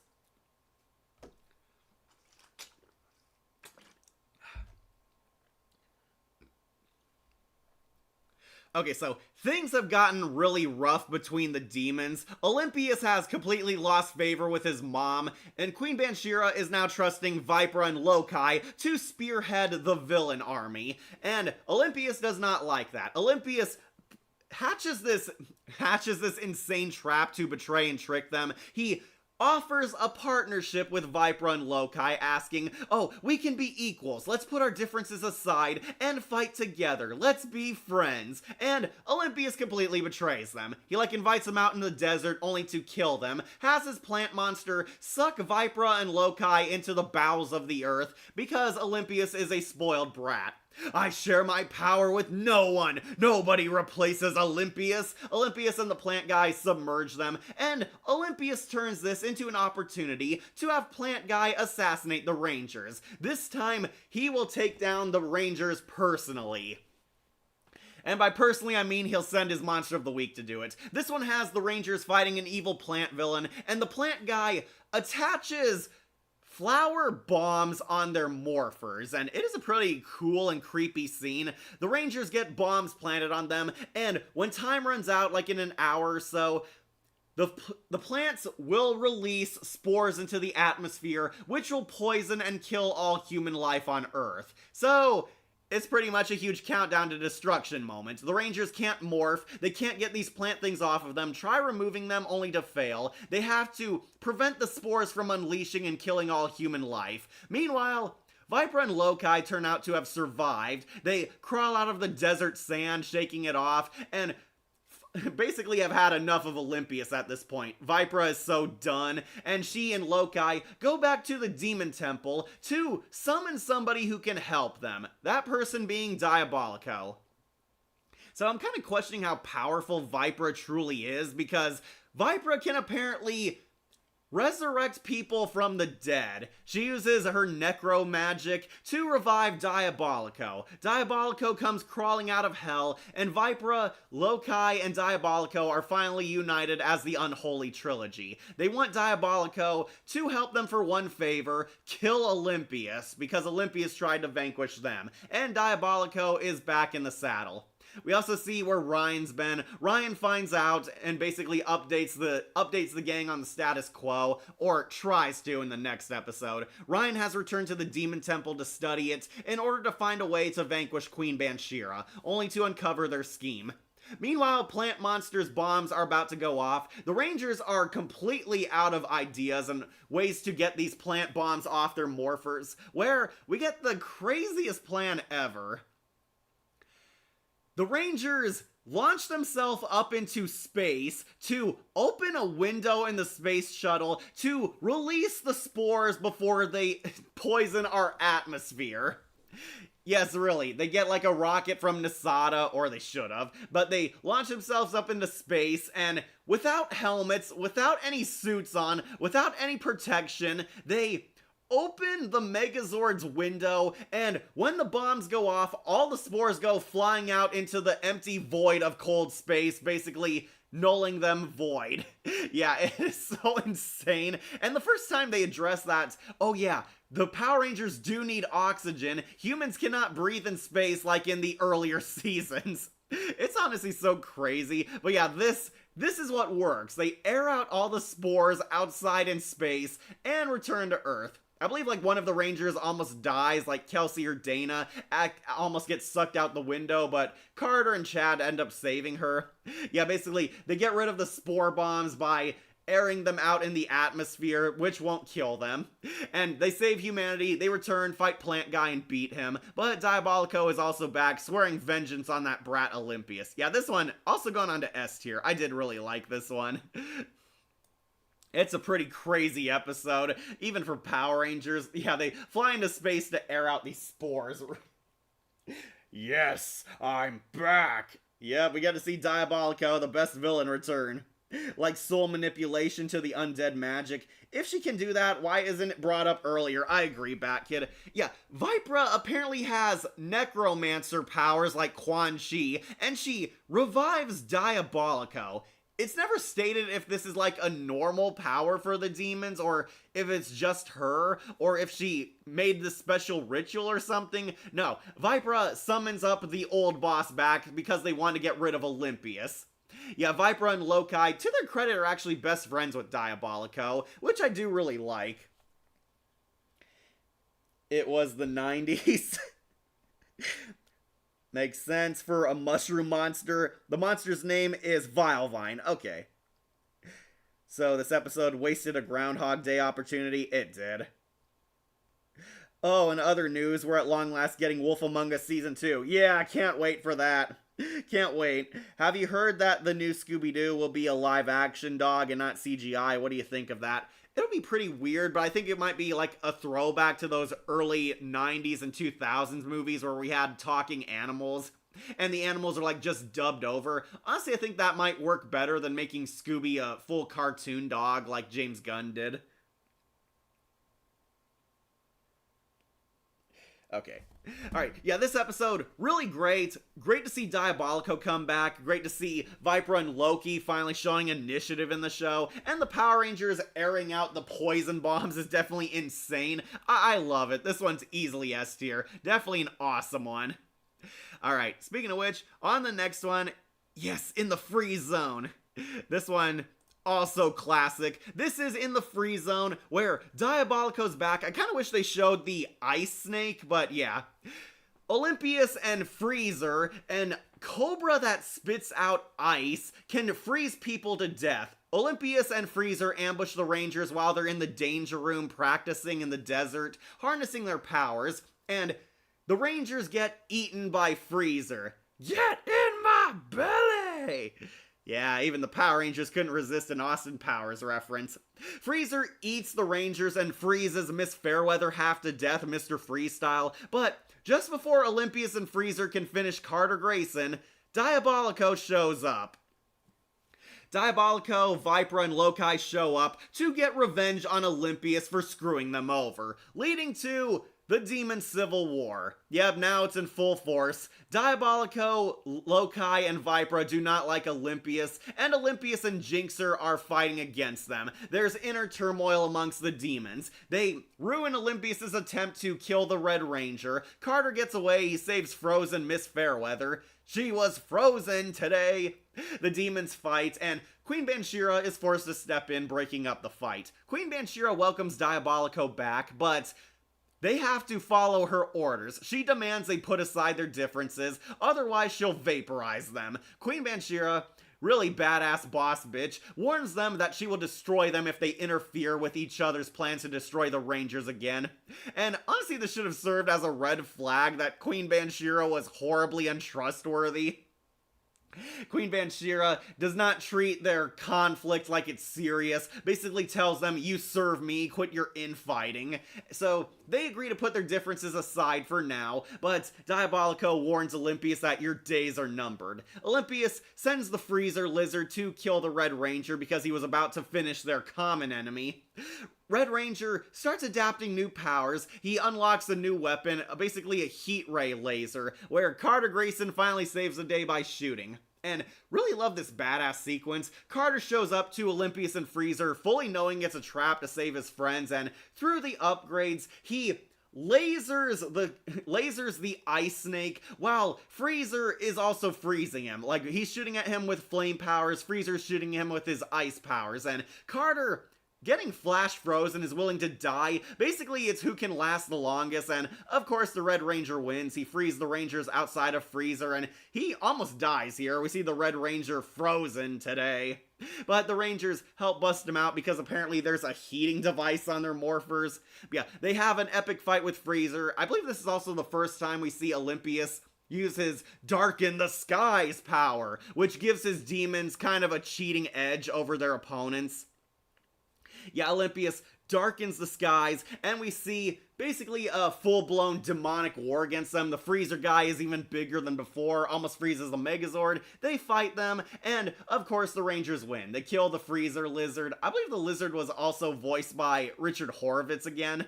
Okay, so things have gotten really rough between the demons. Olympius has completely lost favor with his mom, and Queen Bansheera is now trusting Vipra and Loki to spearhead the villain army. And Olympius does not like that. Olympius hatches this insane trap to betray and trick them. He offers a partnership with Vipra and Loki, asking, oh, we can be equals, let's put our differences aside and fight together, let's be friends. And Olympius completely betrays them. He invites them out in the desert only to kill them, has his plant monster suck Vipra and Loki into the bowels of the earth because Olympius is a spoiled brat. I share my power with no one. Nobody replaces Olympius. Olympius and the plant guy submerge them, and Olympius turns this into an opportunity to have plant guy assassinate the Rangers. This time, he will take down the Rangers personally. And by personally, I mean he'll send his Monster of the Week to do it. This one has the Rangers fighting an evil plant villain, and the plant guy attaches flower bombs on their morphers, and it is a pretty cool and creepy scene. The Rangers get bombs planted on them, and when time runs out, in an hour or so, the plants will release spores into the atmosphere, which will poison and kill all human life on Earth. So it's pretty much a huge countdown to destruction moment. The Rangers can't morph, they can't get these plant things off of them, try removing them only to fail. They have to prevent the spores from unleashing and killing all human life. Meanwhile, Vipra and Loki turn out to have survived. They crawl out of the desert sand, shaking it off, and basically have had enough of Olympius at this point. Vipra is so done, and she and Loki go back to the demon temple to summon somebody who can help them, that person being Diabolico. So I'm kind of questioning how powerful Vipra truly is, because Vipra can apparently resurrect people from the dead. She uses her necro magic to revive Diabolico. Diabolico comes crawling out of hell, and Vipra, Loki, and Diabolico are finally united as the Unholy Trilogy. They want Diabolico to help them for one favor, kill Olympius, because Olympius tried to vanquish them, and Diabolico is back in the saddle. We also see where Ryan's been. Ryan finds out and basically updates the gang on the status quo, or tries to in the next episode. Ryan has returned to the Demon Temple to study it in order to find a way to vanquish Queen Bansheera, only to uncover their scheme. Meanwhile, Plant Monster's bombs are about to go off. The Rangers are completely out of ideas and ways to get these plant bombs off their morphers, where we get the craziest plan ever. The Rangers launch themselves up into space to open a window in the space shuttle to release the spores before they poison our atmosphere. Yes, really, they get a rocket from Nasada, or they should have, but they launch themselves up into space, and without helmets, without any suits on, without any protection, they open the Megazord's window, and when the bombs go off, all the spores go flying out into the empty void of cold space, basically nulling them void. Yeah, it is so insane. And the first time they address that, oh yeah, the Power Rangers do need oxygen. Humans cannot breathe in space like in the earlier seasons. It's honestly so crazy. But yeah, this is what works. They air out all the spores outside in space and return to Earth. I believe one of the Rangers almost dies, Kelsey or Dana almost gets sucked out the window, but Carter and Chad end up saving her. Yeah, basically, they get rid of the spore bombs by airing them out in the atmosphere, which won't kill them. And they save humanity, they return, fight Plant Guy, and beat him. But Diabolico is also back, swearing vengeance on that brat Olympius. Yeah, this one also going on to S tier. I did really like this one. It's a pretty crazy episode, even for Power Rangers. Yeah, they fly into space to air out these spores. Yes, I'm back. Yeah, we get to see Diabolico, the best villain, return. Like soul manipulation to the undead magic. If she can do that, why isn't it brought up earlier? I agree, Batkid. Yeah, Vipra apparently has necromancer powers like Quan Chi, and she revives Diabolico. It's never stated if this is like a normal power for the demons, or if it's just her, or if she made this special ritual or something. No, Vipra summons up the old boss back because they want to get rid of Olympius. Yeah, Vipra and Loki, to their credit, are actually best friends with Diabolico, which I do really like. It was the 90s. Makes sense for a mushroom monster. The monster's name is Vilevine. Okay. So this episode wasted a Groundhog Day opportunity? It did. Oh, and other news, we're at long last getting Wolf Among Us Season 2. Yeah, I can't wait for that. Can't wait. Have you heard that the new Scooby-Doo will be a live-action dog and not CGI? What do you think of that? It'll be pretty weird, but I think it might be like a throwback to those early 90s and 2000s movies where we had talking animals, and the animals are like just dubbed over. Honestly, I think that might work better than making Scooby a full cartoon dog like James Gunn did. Okay. Alright, yeah, this episode, really great. Great to see Diabolico come back. Great to see Vipra and Loki finally showing initiative in the show. And the Power Rangers airing out the poison bombs is definitely insane. I love it. This one's easily S tier. Definitely an awesome one. Alright, speaking of which, on the next one, yes, in the freeze zone. This one, also classic. This is in the freeze zone where Diabolico's back. I kind of wish they showed the ice snake, but yeah. Olympius and Freezer, and Cobra that spits out ice, can freeze people to death. Olympius and Freezer ambush the Rangers while they're in the danger room practicing in the desert, harnessing their powers, and the Rangers get eaten by Freezer. Get in my belly! Yeah, even the Power Rangers couldn't resist an Austin Powers reference. Freezer eats the Rangers and freezes Miss Fairweather half to death, Mr. Freestyle, but just before Olympius and Freezer can finish Carter Grayson, Diabolico shows up. Diabolico, Vipra, and Loki show up to get revenge on Olympius for screwing them over, leading to the Demon Civil War. Yep, now it's in full force. Diabolico, Loki, and Vipra do not like Olympius, and Olympius and Jinxer are fighting against them. There's inner turmoil amongst the demons. They ruin Olympius' attempt to kill the Red Ranger. Carter gets away, he saves frozen Miss Fairweather. She was frozen today. The demons fight, and Queen Banshira is forced to step in, breaking up the fight. Queen Banshira welcomes Diabolico back, but they have to follow her orders. She demands they put aside their differences, otherwise she'll vaporize them. Queen Banshira, really badass boss bitch, warns them that she will destroy them if they interfere with each other's plans to destroy the Rangers again. And honestly, this should have served as a red flag that Queen Banshira was horribly untrustworthy. Queen Banshira does not treat their conflict like it's serious, basically tells them, you serve me, quit your infighting. So they agree to put their differences aside for now, but Diabolico warns Olympius that your days are numbered. Olympius sends the Freezer Lizard to kill the Red Ranger because he was about to finish their common enemy. Red Ranger starts adapting new powers. He unlocks a new weapon, basically a heat ray laser, where Carter Grayson finally saves the day by shooting. And really love this badass sequence. Carter shows up to Olympius and Freezer, fully knowing it's a trap to save his friends, and through the upgrades, he lasers the ice snake, while Freezer is also freezing him. Like, he's shooting at him with flame powers, Freezer's shooting him with his ice powers, and Carter, getting flash frozen, is willing to die. Basically, it's who can last the longest, and of course the Red Ranger wins. He frees the Rangers outside of Freezer, and he almost dies here. We see the Red Ranger frozen today. But the Rangers help bust him out because apparently there's a heating device on their morphers. But yeah, they have an epic fight with Freezer. I believe this is also the first time we see Olympius use his Darken the Skies power, which gives his demons kind of a cheating edge over their opponents. Yeah, Olympius darkens the skies, and we see basically a full-blown demonic war against them. The Freezer guy is even bigger than before, almost freezes the Megazord. They fight them, and of course the Rangers win. They kill the Freezer lizard. I believe the lizard was also voiced by Richard Horvitz again.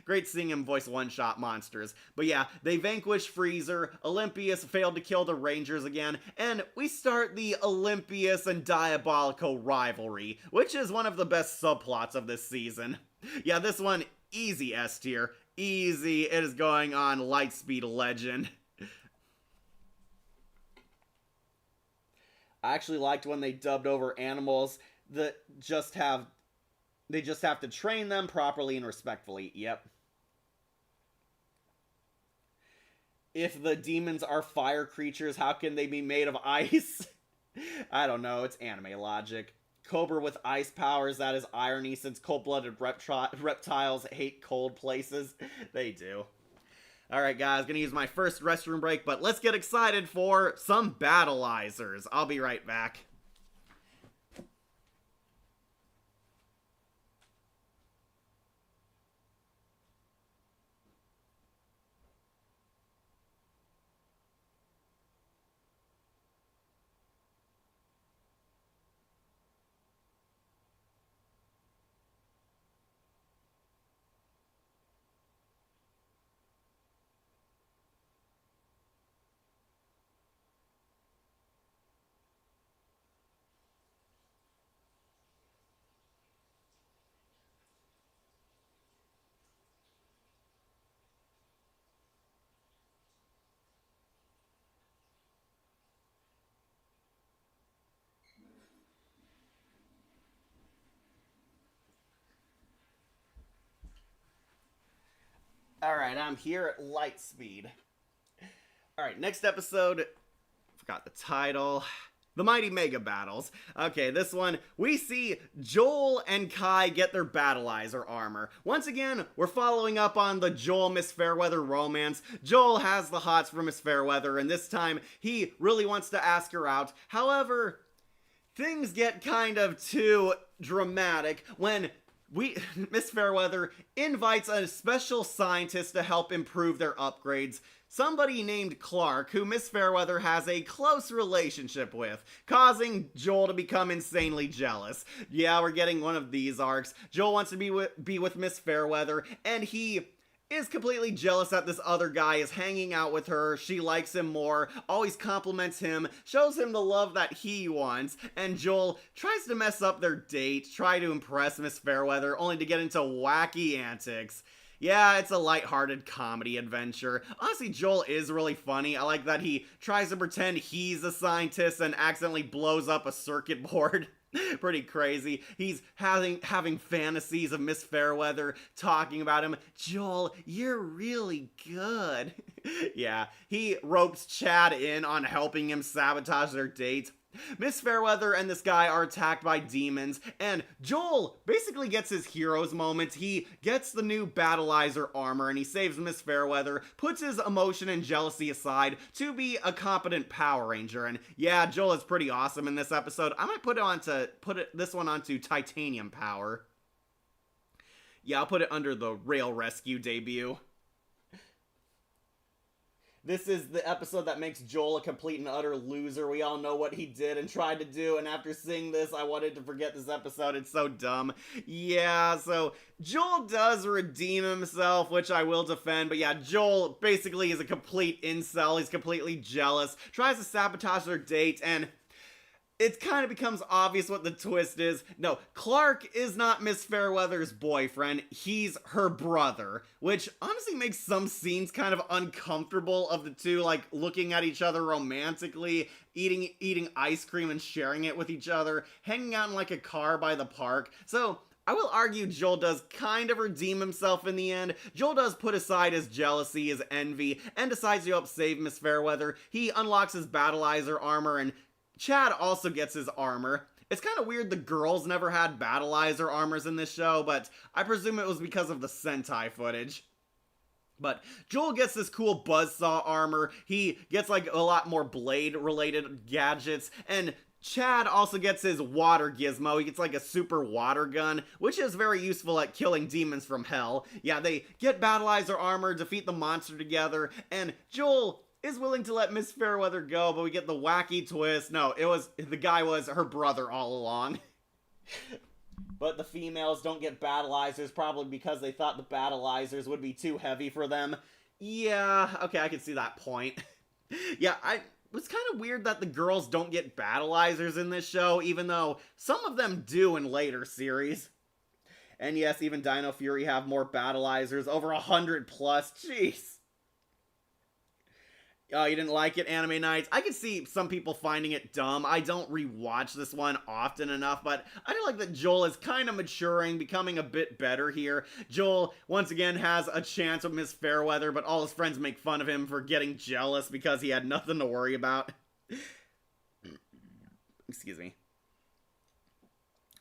Great seeing him voice one-shot monsters. But yeah, they vanquish Freezer. Olympius failed to kill the Rangers again, and we start the Olympius and Diabolical rivalry, which is one of the best subplots of this season. Yeah, this one, easy S tier. Easy. It is going on Lightspeed Legend. I actually liked when they dubbed over animals that they just have to train them properly and respectfully. Yep. If the demons are fire creatures, how can they be made of ice? I don't know. It's anime logic. Cobra with ice powers, that is irony since cold-blooded reptiles hate cold places. They do. Alright guys, gonna use my first restroom break, but let's get excited for some Battleizers. I'll be right back. Alright, I'm here at Lightspeed. Alright, next episode, forgot the title. The Mighty Mega Battles. Okay, this one, we see Joel and Kai get their Battleizer armor. Once again, we're following up on the Joel-Miss Fairweather romance. Joel has the hots for Miss Fairweather, and this time, he really wants to ask her out. However, things get kind of too dramatic when Miss Fairweather invites a special scientist to help improve their upgrades. Somebody named Clark, who Miss Fairweather has a close relationship with, causing Joel to become insanely jealous. Yeah, we're getting one of these arcs. Joel wants to be with Miss Fairweather, and he is completely jealous that this other guy is hanging out with her. She likes him more, always compliments him, shows him the love that he wants, and Joel tries to mess up their date, try to impress Miss Fairweather, only to get into wacky antics. Yeah, it's a lighthearted comedy adventure. Honestly, Joel is really funny. I like that he tries to pretend he's a scientist and accidentally blows up a circuit board. Pretty crazy. He's having fantasies of Miss Fairweather talking about him. Joel, you're really good. Yeah, he ropes Chad in on helping him sabotage their date. Miss Fairweather and this guy are attacked by demons, and Joel basically gets his hero's moment. He gets the new Battleizer armor, and he saves Miss Fairweather, puts his emotion and jealousy aside to be a competent Power Ranger, and yeah, Joel is pretty awesome in this episode. I might put this one onto Titanium Power. Yeah, I'll put it under the Rail Rescue debut. This is the episode that makes Joel a complete and utter loser. We all know what he did and tried to do, and after seeing this, I wanted to forget this episode. It's so dumb. Yeah, so Joel does redeem himself, which I will defend, but yeah, Joel basically is a complete incel. He's completely jealous, tries to sabotage their date, and it kind of becomes obvious what the twist is. No, Clark is not Miss Fairweather's boyfriend. He's her brother, which honestly makes some scenes kind of uncomfortable of the two, like looking at each other romantically, eating ice cream and sharing it with each other, hanging out in like a car by the park. So I will argue Joel does kind of redeem himself in the end. Joel does put aside his jealousy, his envy, and decides to help save Miss Fairweather. He unlocks his Battleizer armor, and Chad also gets his armor. It's kind of weird the girls never had Battleizer armors in this show, but I presume it was because of the Sentai footage. But Joel gets this cool buzzsaw armor. He gets like a lot more blade-related gadgets, and Chad also gets his water gizmo. He gets like a super water gun, which is very useful at killing demons from hell. Yeah, they get Battleizer armor, defeat the monster together, and Joel is willing to let Miss Fairweather go, but we get the wacky twist. No, the guy was her brother all along. But the females don't get Battleizers, probably because they thought the Battleizers would be too heavy for them. Yeah, okay, I can see that point. Yeah, it's kind of weird that the girls don't get Battleizers in this show, even though some of them do in later series. And yes, even Dino Fury have more Battleizers, over 100 plus, jeez. Oh, you didn't like it, Anime Nights? I could see some people finding it dumb. I don't rewatch this one often enough, but I feel like that Joel is kind of maturing, becoming a bit better here. Joel, once again, has a chance with Miss Fairweather, but all his friends make fun of him for getting jealous because he had nothing to worry about. Excuse me.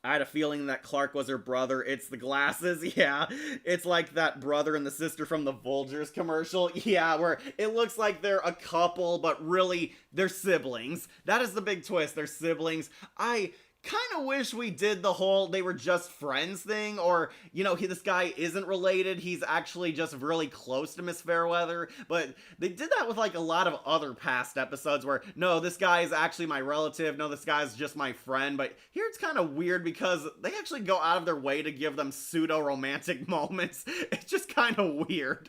I had a feeling that Clark was her brother. It's the glasses, yeah. It's like that brother and the sister from the Folgers commercial, yeah, where it looks like they're a couple, but really, they're siblings. That is the big twist, they're siblings. I kind of wish we did the whole they were just friends thing, or, you know, this guy isn't related, he's actually just really close to Miss Fairweather, but they did that with, like, a lot of other past episodes where, no, this guy is actually my relative, no, this guy's just my friend, but here it's kind of weird because they actually go out of their way to give them pseudo-romantic moments. It's just kind of weird.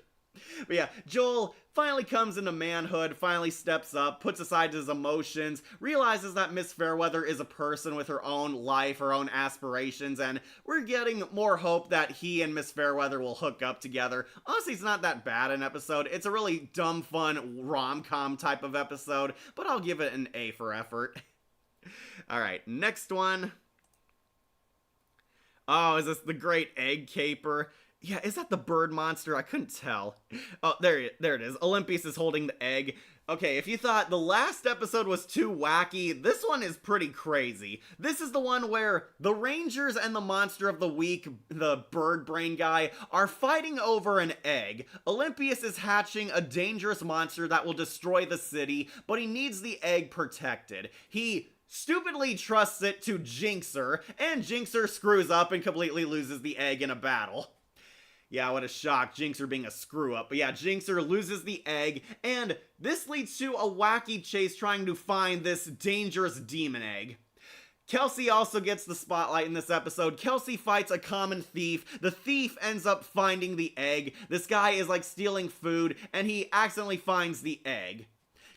But yeah, Joel finally comes into manhood, finally steps up, puts aside his emotions, realizes that Miss Fairweather is a person with her own life, her own aspirations, and we're getting more hope that he and Miss Fairweather will hook up together. Honestly, it's not that bad an episode. It's a really dumb, fun, rom-com type of episode, but I'll give it an A for effort. Alright, next one. Oh, is this the Great Egg Caper? Yeah, is that the bird monster? I couldn't tell. Oh, there it is. Olympius is holding the egg. Okay, if you thought the last episode was too wacky, this one is pretty crazy. This is the one where the Rangers and the Monster of the Week, the bird brain guy, are fighting over an egg. Olympius is hatching a dangerous monster that will destroy the city, but he needs the egg protected. He stupidly trusts it to Jinxer, and Jinxer screws up and completely loses the egg in a battle. Yeah, what a shock, Jinxer being a screw-up. But yeah, Jinxer loses the egg, and this leads to a wacky chase trying to find this dangerous demon egg. Kelsey also gets the spotlight in this episode. Kelsey fights a common thief. The thief ends up finding the egg. This guy is like stealing food, and he accidentally finds the egg.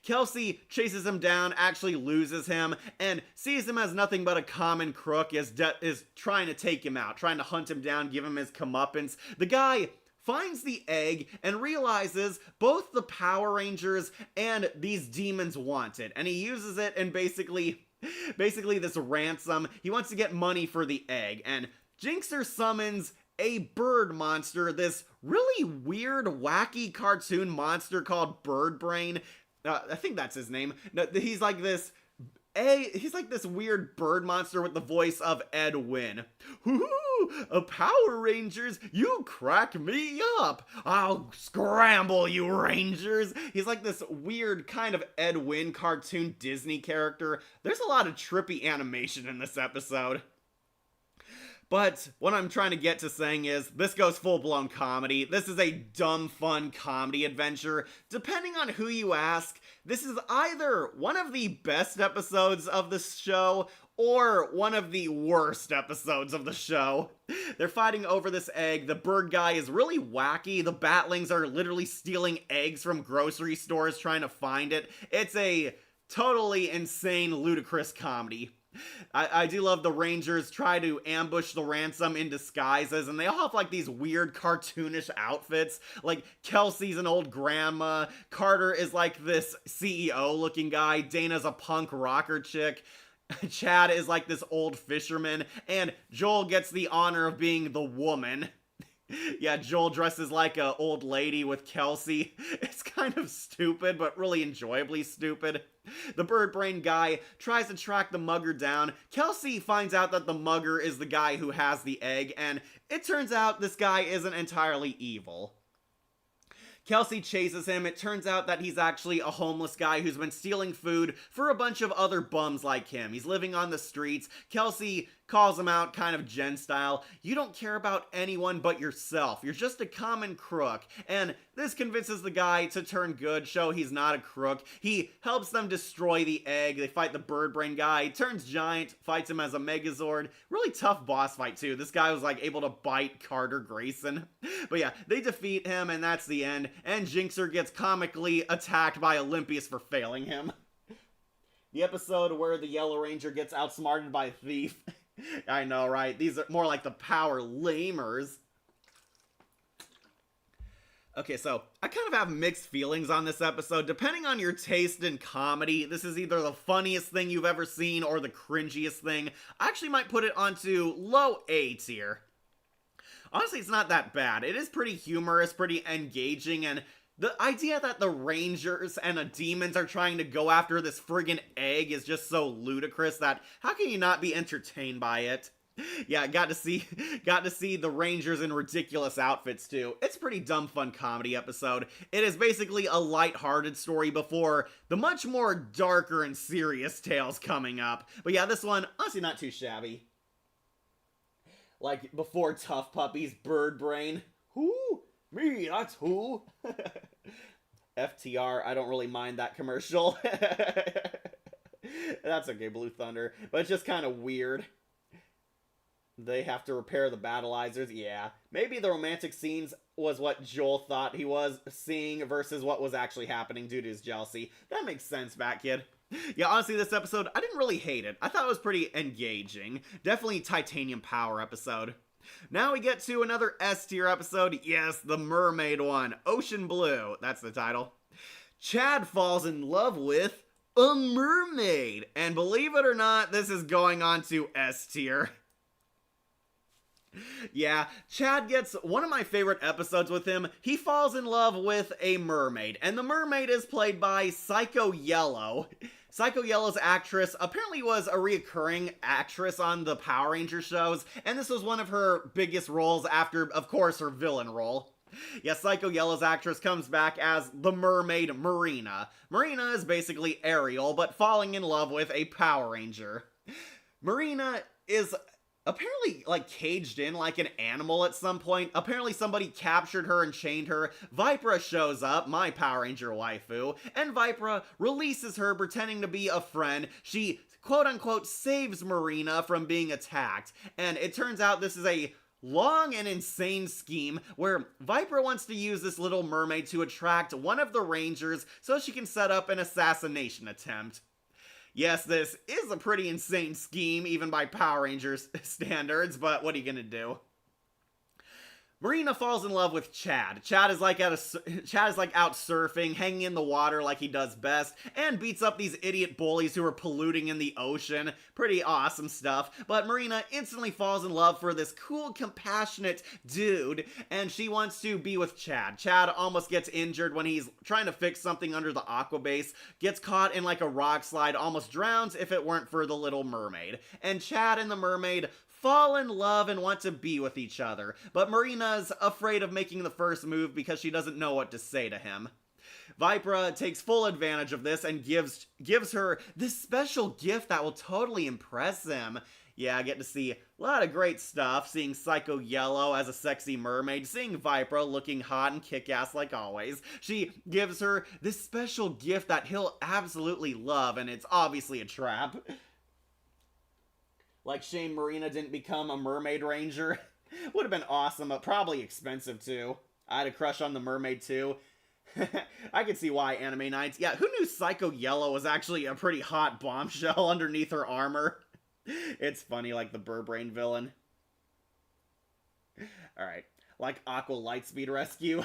Kelsey chases him down, actually loses him, and sees him as nothing but a common crook, is trying to take him out, trying to hunt him down, give him his comeuppance. The guy finds the egg and realizes both the Power Rangers and these demons want it, and he uses it in basically this ransom. He wants to get money for the egg, and Jinxer summons a bird monster, this really weird, wacky cartoon monster called Bird Brain. I think that's his name. No, he's like this weird bird monster with the voice of Ed Wynn. Hoo-hoo! Power Rangers, you crack me up! I'll scramble you, Rangers! He's like this weird kind of Ed Wynn cartoon Disney character. There's a lot of trippy animation in this episode. But what I'm trying to get to saying is, this goes full-blown comedy. This is a dumb, fun comedy adventure. Depending on who you ask, this is either one of the best episodes of the show, or one of the worst episodes of the show. They're fighting over this egg. The bird guy is really wacky. The batlings are literally stealing eggs from grocery stores trying to find it. It's a totally insane, ludicrous comedy. I do love the Rangers try to ambush the ransom in disguises, and they all have like these weird cartoonish outfits. Like Kelsey's an old grandma, Carter is like this CEO looking guy, Dana's a punk rocker chick, Chad is like this old fisherman, and Joel gets the honor of being the woman. Yeah, Joel dresses like an old lady with Kelsey. It's kind of stupid, but really enjoyably stupid. The bird brain guy tries to track the mugger down. Kelsey finds out that the mugger is the guy who has the egg, and it turns out this guy isn't entirely evil. Kelsey chases him. It turns out that he's actually a homeless guy who's been stealing food for a bunch of other bums like him. He's living on the streets. Kelsey calls him out kind of Jen style. You don't care about anyone but yourself. You're just a common crook. And this convinces the guy to turn good, show he's not a crook. He helps them destroy the egg. They fight the bird brain guy. He turns giant, fights him as a Megazord. Really tough boss fight too. This guy was like able to bite Carter Grayson. But yeah, they defeat him and that's the end. And Jinxer gets comically attacked by Olympius for failing him. The episode where the Yellow Ranger gets outsmarted by a thief. I know, right? These are more like the power lamers. Okay, so I kind of have mixed feelings on this episode. Depending on your taste in comedy, this is either the funniest thing you've ever seen or the cringiest thing. I actually might put it onto low A tier. Honestly, it's not that bad. It is pretty humorous, pretty engaging, and the idea that the Rangers and the demons are trying to go after this friggin' egg is just so ludicrous that how can you not be entertained by it? Yeah, got to see the Rangers in ridiculous outfits too. It's a pretty dumb fun comedy episode. It is basically a light-hearted story before the much more darker and serious tales coming up. But yeah, this one, honestly not too shabby. Like before Tough Puppies, Bird Brain. Whoo! Me, that's who. FTR, I don't really mind that commercial. That's okay, Blue Thunder. But it's just kind of weird. They have to repair the battleizers. Yeah. Maybe the romantic scenes was what Joel thought he was seeing versus what was actually happening due to his jealousy. That makes sense, Batkid. Yeah, honestly, this episode, I didn't really hate it. I thought it was pretty engaging. Definitely Titanium Power episode. Now we get to another S tier episode. Yes, the mermaid one. Ocean Blue. That's the title. Chad falls in love with a mermaid. And believe it or not, this is going on to S tier. Yeah, Chad gets one of my favorite episodes with him. He falls in love with a mermaid. And the mermaid is played by Psycho Yellow. Psycho Yellow's actress apparently was a reoccurring actress on the Power Rangers shows, and this was one of her biggest roles after, of course, her villain role. Yeah, Psycho Yellow's actress comes back as the mermaid Marina. Marina is basically Ariel, but falling in love with a Power Ranger. Marina is apparently like caged in like an animal at some point. Apparently somebody captured her and chained her. Vipra shows up, my Power Ranger waifu, and Vipra releases her pretending to be a friend. She quote-unquote saves Marina from being attacked, and it turns out this is a long and insane scheme where Vipra wants to use this little mermaid to attract one of the Rangers so she can set up an assassination attempt. Yes, this is a pretty insane scheme, even by Power Rangers standards, but what are you gonna do? Marina falls in love with Chad. Chad is like out surfing, hanging in the water like he does best, and beats up these idiot bullies who are polluting in the ocean. Pretty awesome stuff. But Marina instantly falls in love for this cool, compassionate dude, and she wants to be with Chad. Chad almost gets injured when he's trying to fix something under the aqua base, gets caught in like a rock slide, almost drowns if it weren't for the little mermaid. And Chad and the mermaid fall in love and want to be with each other, but Marina's afraid of making the first move because she doesn't know what to say to him. Vipra takes full advantage of this and gives her this special gift that will totally impress him. Yeah, I get to see a lot of great stuff, seeing Psycho Yellow as a sexy mermaid, seeing Vipra looking hot and kick-ass like always. She gives her this special gift that he'll absolutely love, and it's obviously a trap. Like Shane Marina didn't become a mermaid ranger. Would have been awesome, but probably expensive too. I had a crush on the mermaid too. I could see why, Anime Nights. Yeah, who knew Psycho Yellow was actually a pretty hot bombshell underneath her armor? It's funny, like the Burbrain villain. Alright, like Aqua Lightspeed Rescue.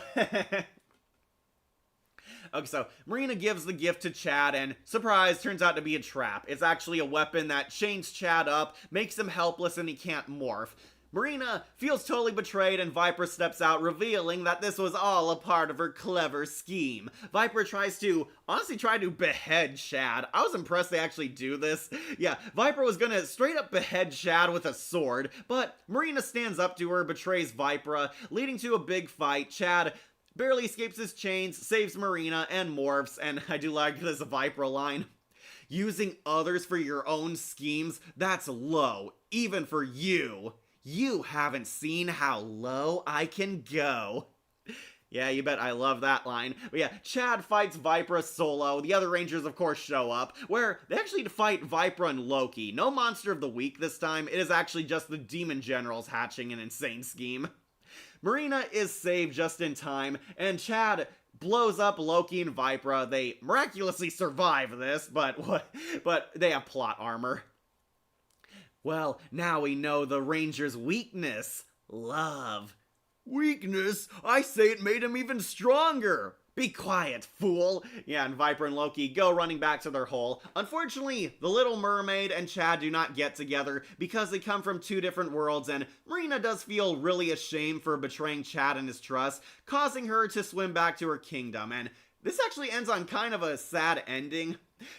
Okay, so Marina gives the gift to Chad, and surprise, turns out to be a trap. It's actually a weapon that chains Chad up, makes him helpless, and he can't morph. Marina feels totally betrayed, and Vipra steps out, revealing that this was all a part of her clever scheme. Vipra honestly tried to behead Chad. I was impressed they actually do this. Yeah, Vipra was gonna straight up behead Chad with a sword, but Marina stands up to her, betrays Vipra, leading to a big fight. Chad barely escapes his chains, saves Marina, and morphs, and I do like this Vipra line. Using others for your own schemes, that's low, even for you. You haven't seen how low I can go. Yeah, you bet I love that line. But yeah, Chad fights Vipra solo. The other Rangers, of course, show up, where they actually fight Vipra and Loki. No Monster of the Week this time. It is actually just the Demon Generals hatching an insane scheme. Marina is saved just in time, and Chad blows up Loki and Vipra. They miraculously survive this, but they have plot armor. Well, now we know the Ranger's weakness. Love. Weakness? I say it made him even stronger! Be quiet, fool! Yeah, and Viper and Loki go running back to their hole. Unfortunately, the Little Mermaid and Chad do not get together because they come from two different worlds, and Marina does feel really ashamed for betraying Chad and his trust, causing her to swim back to her kingdom, and this actually ends on kind of a sad ending.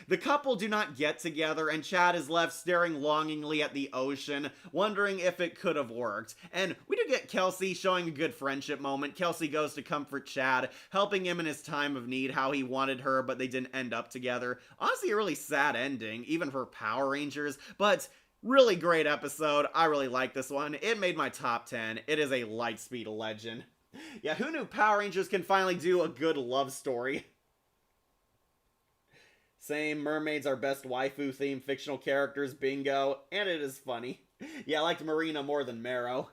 The couple do not get together, and Chad is left staring longingly at the ocean, wondering if it could have worked. And we do get Kelsey showing a good friendship moment. Kelsey goes to comfort Chad, helping him in his time of need, how he wanted her, but they didn't end up together. Honestly, a really sad ending, even for Power Rangers, but really great episode. I really like this one. It made my top 10. It is a Lightspeed legend. Yeah, who knew Power Rangers can finally do a good love story? Same, mermaids are best waifu-themed fictional characters, bingo, and it is funny. Yeah, I liked Marina more than Marrow.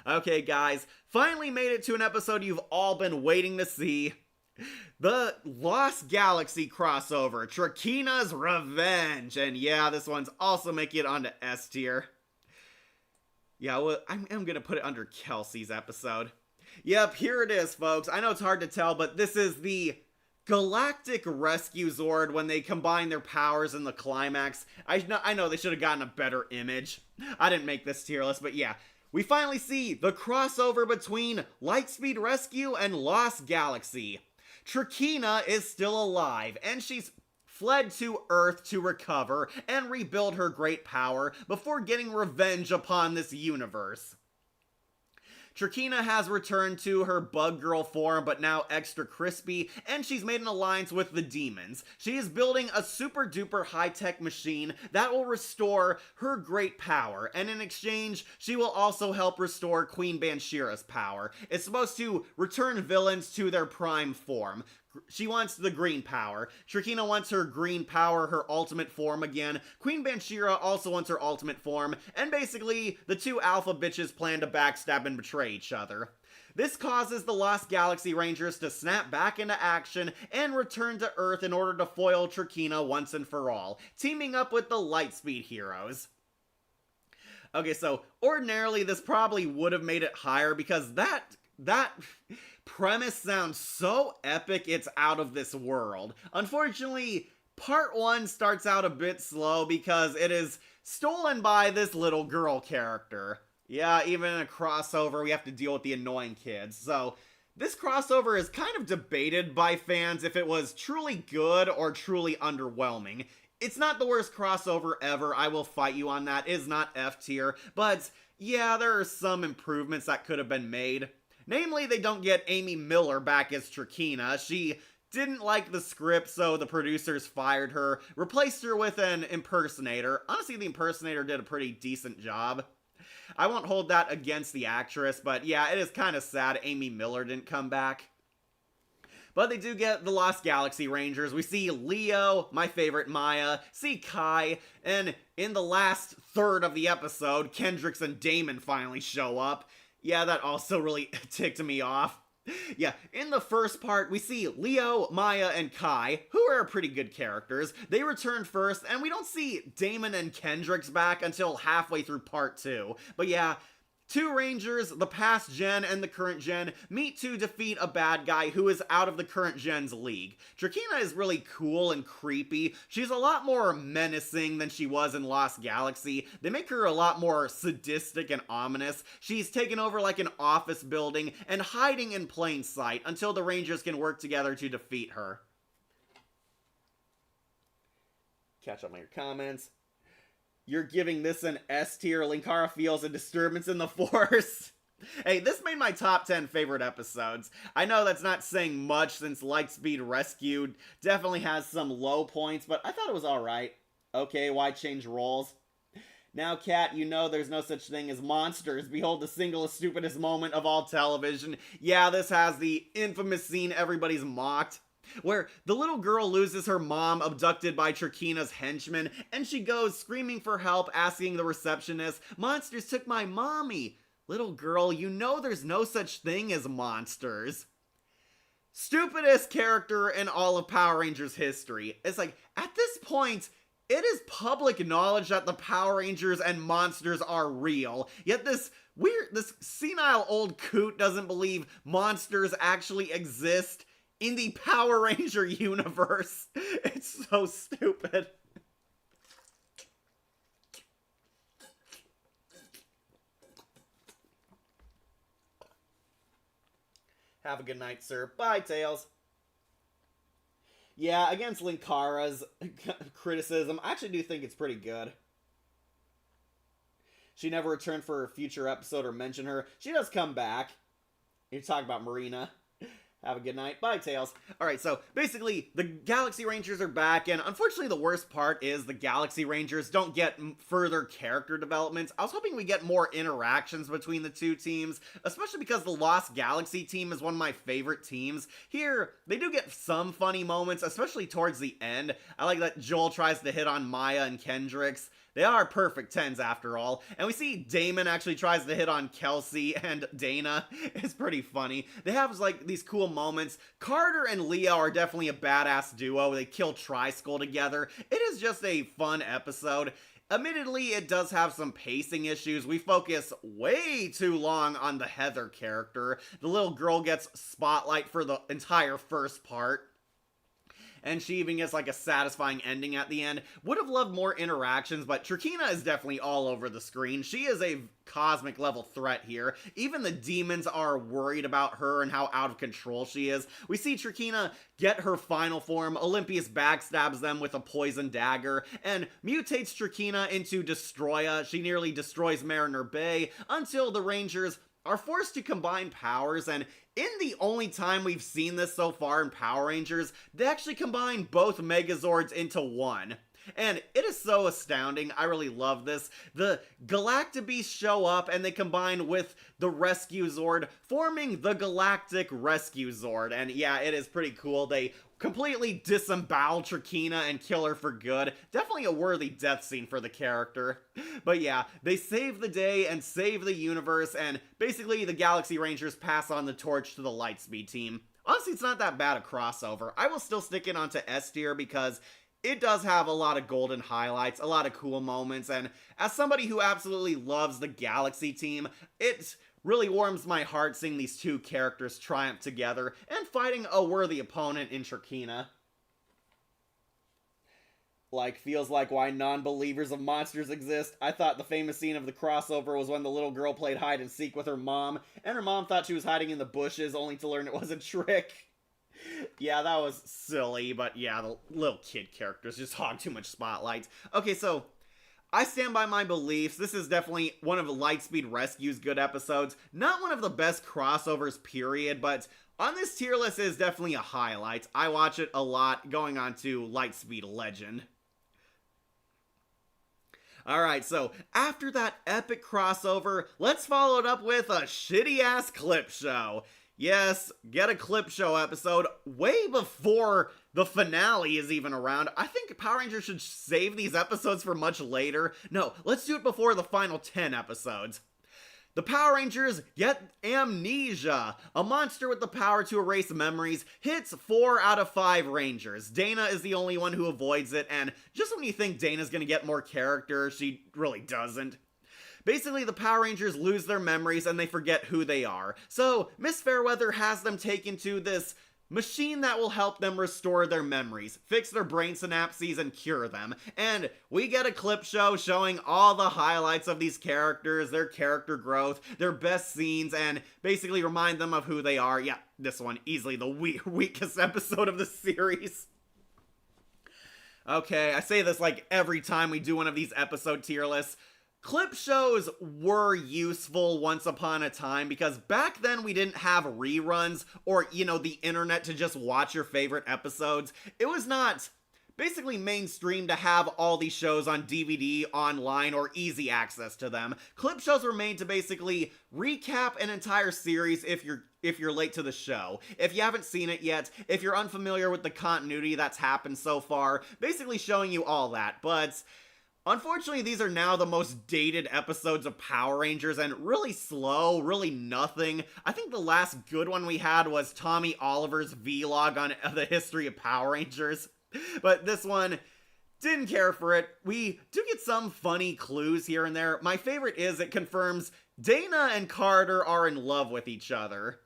Okay, guys, finally made it to an episode you've all been waiting to see. The Lost Galaxy crossover, Trakeena's Revenge, and yeah, this one's also making it onto S tier. Yeah, well, I'm gonna put it under Kelsey's episode. Yep, here it is, folks. I know it's hard to tell, but this is the Galactic Rescue Zord when they combine their powers in the climax. I know they should have gotten a better image. I didn't make this tier list, but yeah. We finally see the crossover between Lightspeed Rescue and Lost Galaxy. Trakeena is still alive, and she's fled to Earth to recover and rebuild her great power before getting revenge upon this universe. Trakeena has returned to her bug girl form, but now extra crispy, and she's made an alliance with the demons. She is building a super duper high-tech machine that will restore her great power, and in exchange, she will also help restore Queen Banshira's power. It's supposed to return villains to their prime form. She wants the green power. Trakeena wants her green power, her ultimate form again. Queen Banshira also wants her ultimate form. And basically, the two alpha bitches plan to backstab and betray each other. This causes the Lost Galaxy Rangers to snap back into action and return to Earth in order to foil Trakeena once and for all, teaming up with the Lightspeed heroes. Okay, so ordinarily this probably would have made it higher because that premise sounds so epic it's out of this world. Unfortunately, part 1 starts out a bit slow because it is stolen by this little girl character. Yeah, even in a crossover, we have to deal with the annoying kids. So, this crossover is kind of debated by fans if it was truly good or truly underwhelming. It's not the worst crossover ever, I will fight you on that. It is not F tier, but yeah, there are some improvements that could have been made. Namely, they don't get Amy Miller back as Trakeena. She didn't like the script, so the producers fired her, replaced her with an impersonator. Honestly, the impersonator did a pretty decent job. I won't hold that against the actress, but yeah, it is kind of sad Amy Miller didn't come back. But they do get the Lost Galaxy Rangers. We see Leo, my favorite Maya, see Kai, and in the last third of the episode, Kendricks and Damon finally show up. Yeah, that also really ticked me off. Yeah, in the first part, we see Leo, Maya, and Kai, who are pretty good characters. They return first, and we don't see Damon and Kendricks back until halfway through part 2. But yeah, two Rangers, the past gen and the current gen, meet to defeat a bad guy who is out of the current gen's league. Trakeena is really cool and creepy. She's a lot more menacing than she was in Lost Galaxy. They make her a lot more sadistic and ominous. She's taken over like an office building and hiding in plain sight until the Rangers can work together to defeat her. Catch up on your comments. You're giving this an S tier. Linkara feels a disturbance in the Force. Hey, this made my top 10 favorite episodes. I know that's not saying much since Lightspeed Rescue definitely has some low points, but I thought it was alright. Okay, why change roles? Now, Kat, you know there's no such thing as monsters. Behold the singlest, stupidest moment of all television. Yeah, this has the infamous scene everybody's mocked, where the little girl loses her mom abducted by Turkina's henchmen, and she goes screaming for help, asking the receptionist, "Monsters took my mommy." Little girl, you know there's no such thing as monsters. Stupidest character in all of Power Rangers history. It's like, at this point, it is public knowledge that the Power Rangers and monsters are real. Yet this senile old coot doesn't believe monsters actually exist in the Power Ranger universe. It's so stupid. Have a good night, sir. Bye, Tails. Yeah, against Linkara's criticism, I actually do think it's pretty good. She never returned for a future episode or mention her. She does come back. You're talking about Marina. Have a good night. Bye, Tails. Alright, so basically, the Galaxy Rangers are back, and unfortunately the worst part is the Galaxy Rangers don't get further character developments. I was hoping we get more interactions between the two teams, especially because the Lost Galaxy team is one of my favorite teams. Here, they do get some funny moments, especially towards the end. I like that Joel tries to hit on Maya and Kendricks. They are perfect 10s after all. And we see Damon actually tries to hit on Kelsey and Dana. It's pretty funny. They have like these cool moments. Carter and Leo are definitely a badass duo. They kill Tri-Skull together. It is just a fun episode. Admittedly, it does have some pacing issues. We focus way too long on the Heather character. The little girl gets spotlight for the entire first part. And she even gets like a satisfying ending at the end. Would have loved more interactions, but Turkina is definitely all over the screen. She is a cosmic level threat here. Even the demons are worried about her and how out of control she is. We see Turkina get her final form. Olympius backstabs them with a poison dagger and mutates Turkina into Destroya. She nearly destroys Mariner Bay until the Rangers are forced to combine powers, and in the only time we've seen this so far in Power Rangers, they actually combine both Megazords into one. And it is so astounding. I really love this. The Galactabeasts show up and they combine with the Rescue Zord, forming the Galactic Rescue Zord. And yeah, it is pretty cool. They completely disembowel Turkina and kill her for good. Definitely a worthy death scene for the character. But yeah, they save the day and save the universe, and basically the Galaxy Rangers pass on the torch to the Lightspeed team. Honestly, it's not that bad a crossover. I will still stick it onto S tier because it does have a lot of golden highlights, a lot of cool moments, and as somebody who absolutely loves the Galaxy team, it really warms my heart seeing these two characters triumph together and fighting a worthy opponent in Turkina. Like, feels like why non-believers of monsters exist. I thought the famous scene of the crossover was when the little girl played hide and seek with her mom, and her mom thought she was hiding in the bushes only to learn it was a trick. Yeah, that was silly, but yeah, the little kid characters just hog too much spotlight. Okay, so I stand by my beliefs. This is definitely one of Lightspeed Rescue's good episodes. Not one of the best crossovers, period, but on this tier list is definitely a highlight. I watch it a lot, going on to Lightspeed Legend. Alright, so after that epic crossover, let's follow it up with a shitty-ass clip show. Yes, get a clip show episode way before the finale is even around. I think Power Rangers should save these episodes for much later. No, let's do it before the final 10 episodes. The Power Rangers get amnesia. A monster with the power to erase memories hits 4 out of 5 Rangers. Dana is the only one who avoids it, and just when you think Dana's gonna get more character, she really doesn't. Basically, the Power Rangers lose their memories and they forget who they are. So, Miss Fairweather has them taken to this machine that will help them restore their memories, fix their brain synapses, and cure them. And we get a clip show showing all the highlights of these characters, their character growth, their best scenes, and basically remind them of who they are. Yeah, this one, easily the weakest episode of the series. Okay, I say this like every time we do one of these episode tier lists. Clip shows were useful once upon a time because back then we didn't have reruns or, the internet to just watch your favorite episodes. It was not basically mainstream to have all these shows on DVD, online, or easy access to them. Clip shows were made to basically recap an entire series if you're late to the show. If you haven't seen it yet, if you're unfamiliar with the continuity that's happened so far, basically showing you all that. But unfortunately, these are now the most dated episodes of Power Rangers and really slow, really nothing. I think the last good one we had was Tommy Oliver's vlog on the history of Power Rangers. But this one, didn't care for it. We do get some funny clues here and there. My favorite is it confirms Dana and Carter are in love with each other.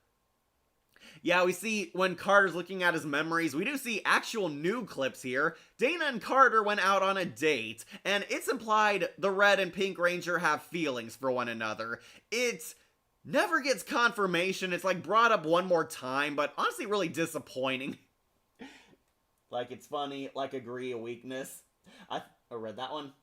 Yeah, we see when Carter's looking at his memories, we do see actual new clips here. Dana and Carter went out on a date, and it's implied the Red and Pink Ranger have feelings for one another. It never gets confirmation. It's like brought up one more time, but honestly really disappointing. Like it's funny, like agree, a weakness. I read that one.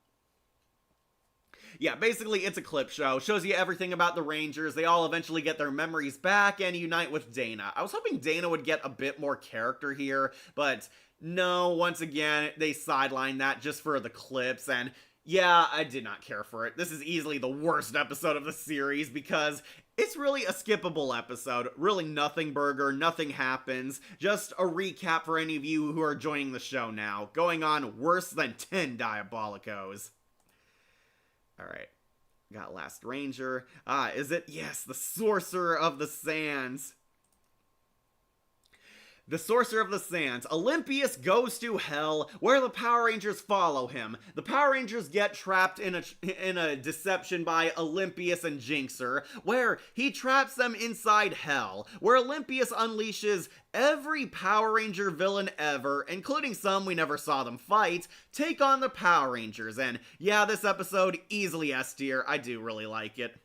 Yeah, basically it's a clip show. Shows you everything about the Rangers. They all eventually get their memories back and unite with Dana. I was hoping Dana would get a bit more character here, but no, once again, they sidelined that just for the clips, and yeah, I did not care for it. This is easily the worst episode of the series because it's really a skippable episode. Really nothing burger, nothing happens. Just a recap for any of you who are joining the show now. Going on worse than 10 Diabolicos. Alright. Got Last Ranger. Is it? Yes, the Sorcerer of the Sands. The Sorcerer of the Sands. Olympius goes to hell, where the Power Rangers follow him. The Power Rangers get trapped in a deception by Olympius and Jinxer, where he traps them inside hell, where Olympius unleashes every Power Ranger villain ever, including some we never saw them fight, take on the Power Rangers. And yeah, this episode, easily S tier. I do really like it.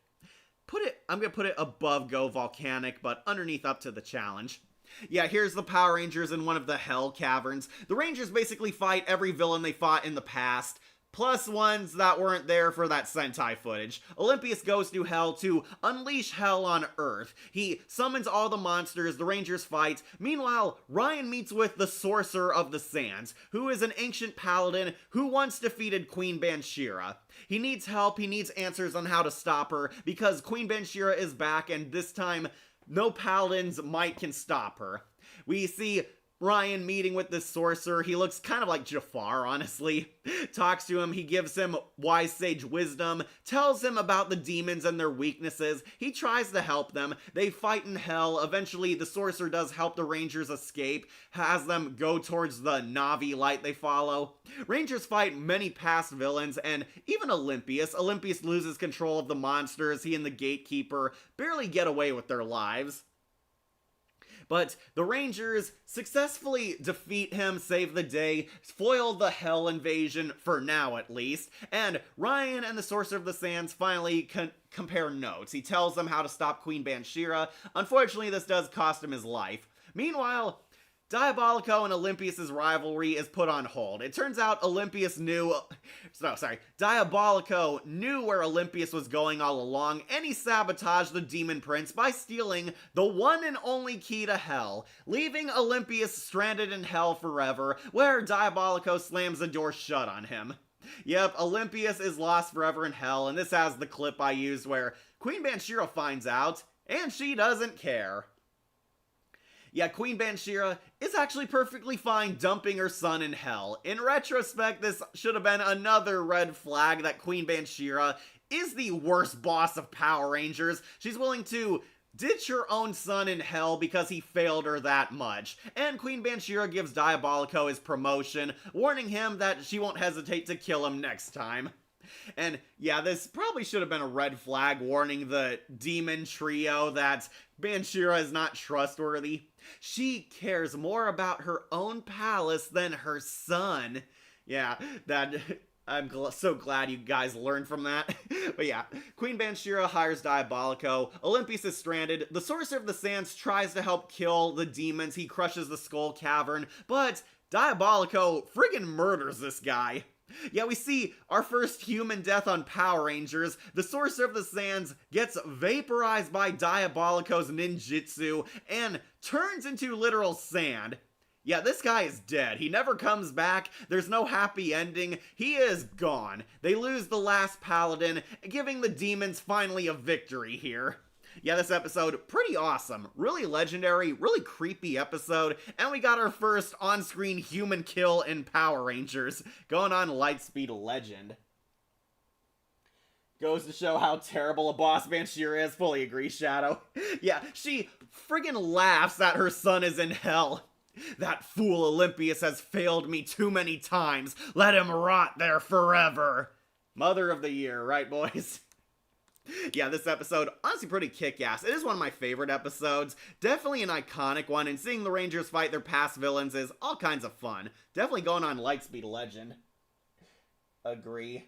I'm gonna put it above Go Volcanic, but underneath up to the challenge. Yeah, here's the Power Rangers in one of the Hell Caverns. The Rangers basically fight every villain they fought in the past, plus ones that weren't there for that Sentai footage. Olympius goes to hell to unleash hell on Earth. He summons all the monsters, the Rangers fight. Meanwhile, Ryan meets with the Sorcerer of the Sands, who is an ancient paladin who once defeated Queen Banshira. He needs help, he needs answers on how to stop her, because Queen Banshira is back, and this time no paladin's might can stop her. We see Ryan meeting with the sorcerer. He looks kind of like Jafar, honestly. Talks to him, he gives him wise sage wisdom, tells him about the demons and their weaknesses. He tries to help them. They fight in hell. Eventually, the sorcerer does help the Rangers escape, has them go towards the Navi light they follow. Rangers fight many past villains, and even Olympius. Olympius loses control of the monsters. He and the Gatekeeper barely get away with their lives. But the Rangers successfully defeat him, save the day, foil the Hell invasion, for now at least, and Ryan and the Sorcerer of the Sands finally compare notes. He tells them how to stop Queen Banshira. Unfortunately, this does cost him his life. Meanwhile, Diabolico and Olympius' rivalry is put on hold. It turns out Diabolico knew where Olympius was going all along, and he sabotaged the Demon Prince by stealing the one and only key to Hell, leaving Olympius stranded in Hell forever, where Diabolico slams the door shut on him. Yep, Olympius is lost forever in Hell, and this has the clip I used where Queen Banshira finds out, and she doesn't care. Yeah, Queen Banshira is actually perfectly fine dumping her son in hell. In retrospect, this should have been another red flag that Queen Banshira is the worst boss of Power Rangers. She's willing to ditch her own son in hell because he failed her that much. And Queen Banshira gives Diabolico his promotion, warning him that she won't hesitate to kill him next time. And yeah, this probably should have been a red flag warning the demon trio that Banshira is not trustworthy. She cares more about her own palace than her son. Yeah, I'm so glad you guys learned from that. But yeah, Queen Banshira hires Diabolico. Olympius is stranded. The Sorcerer of the Sands tries to help kill the demons. He crushes the Skull Cavern, but Diabolico friggin' murders this guy. Yeah, we see our first human death on Power Rangers. The Sorcerer of the Sands gets vaporized by Diabolico's ninjutsu and turns into literal sand. Yeah, this guy is dead. He never comes back. There's no happy ending. He is gone. They lose the last paladin, giving the demons finally a victory here. Yeah, this episode, pretty awesome. Really legendary, really creepy episode, and we got our first on-screen human kill in Power Rangers, going on Lightspeed Legend. Goes to show how terrible a boss Banshira is. Fully agree, Shadow. Yeah, she friggin' laughs that her son is in hell. That fool Olympius has failed me too many times. Let him rot there forever. Mother of the year, right, boys? Yeah, this episode, honestly pretty kick-ass. It is one of my favorite episodes. Definitely an iconic one, and seeing the Rangers fight their past villains is all kinds of fun. Definitely going on Lightspeed Legend. Agree.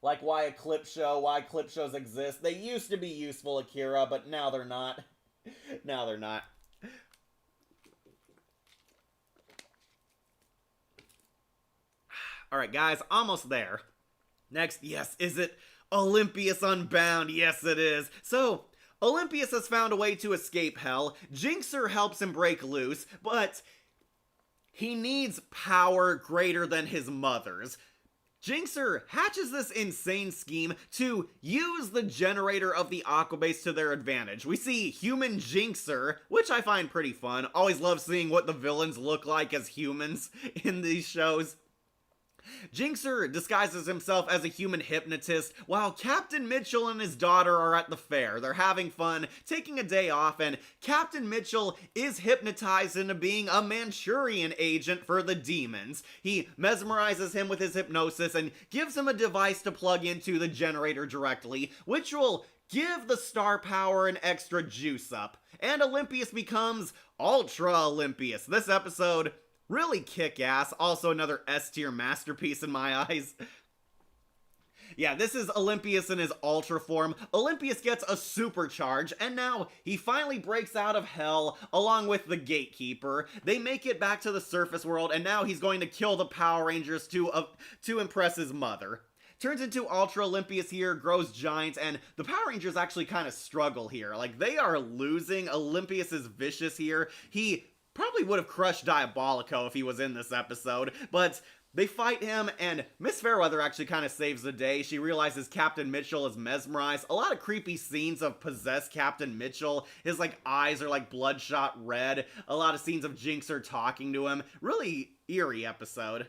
Like why clip shows exist. They used to be useful, Akira, but now they're not. Now they're not. Alright, guys, almost there. Next, yes, is it Olympius Unbound? Yes, it is. So, Olympius has found a way to escape hell. Jinxer helps him break loose, but he needs power greater than his mother's. Jinxer hatches this insane scheme to use the generator of the Aquabase to their advantage. We see human Jinxer, which I find pretty fun. Always love seeing what the villains look like as humans in these shows. Jinxer disguises himself as a human hypnotist while Captain Mitchell and his daughter are at the fair. They're having fun, taking a day off, and Captain Mitchell is hypnotized into being a Manchurian agent for the demons. He mesmerizes him with his hypnosis and gives him a device to plug into the generator directly, which will give the star power an extra juice up. And Olympius becomes Ultra Olympius. This episode, really kick-ass. Also another S-tier masterpiece in my eyes. Yeah, this is Olympius in his Ultra form. Olympius gets a supercharge, and now he finally breaks out of hell along with the Gatekeeper. They make it back to the surface world, and now he's going to kill the Power Rangers to impress his mother. Turns into Ultra Olympius here, grows giant, and the Power Rangers actually kind of struggle here. Like, they are losing. Olympius is vicious here. He probably would have crushed Diabolico if he was in this episode, but they fight him, and Miss Fairweather actually kind of saves the day. She realizes Captain Mitchell is mesmerized. A lot of creepy scenes of possessed Captain Mitchell. His, eyes are, bloodshot red. A lot of scenes of Jinxer talking to him. Really eerie episode.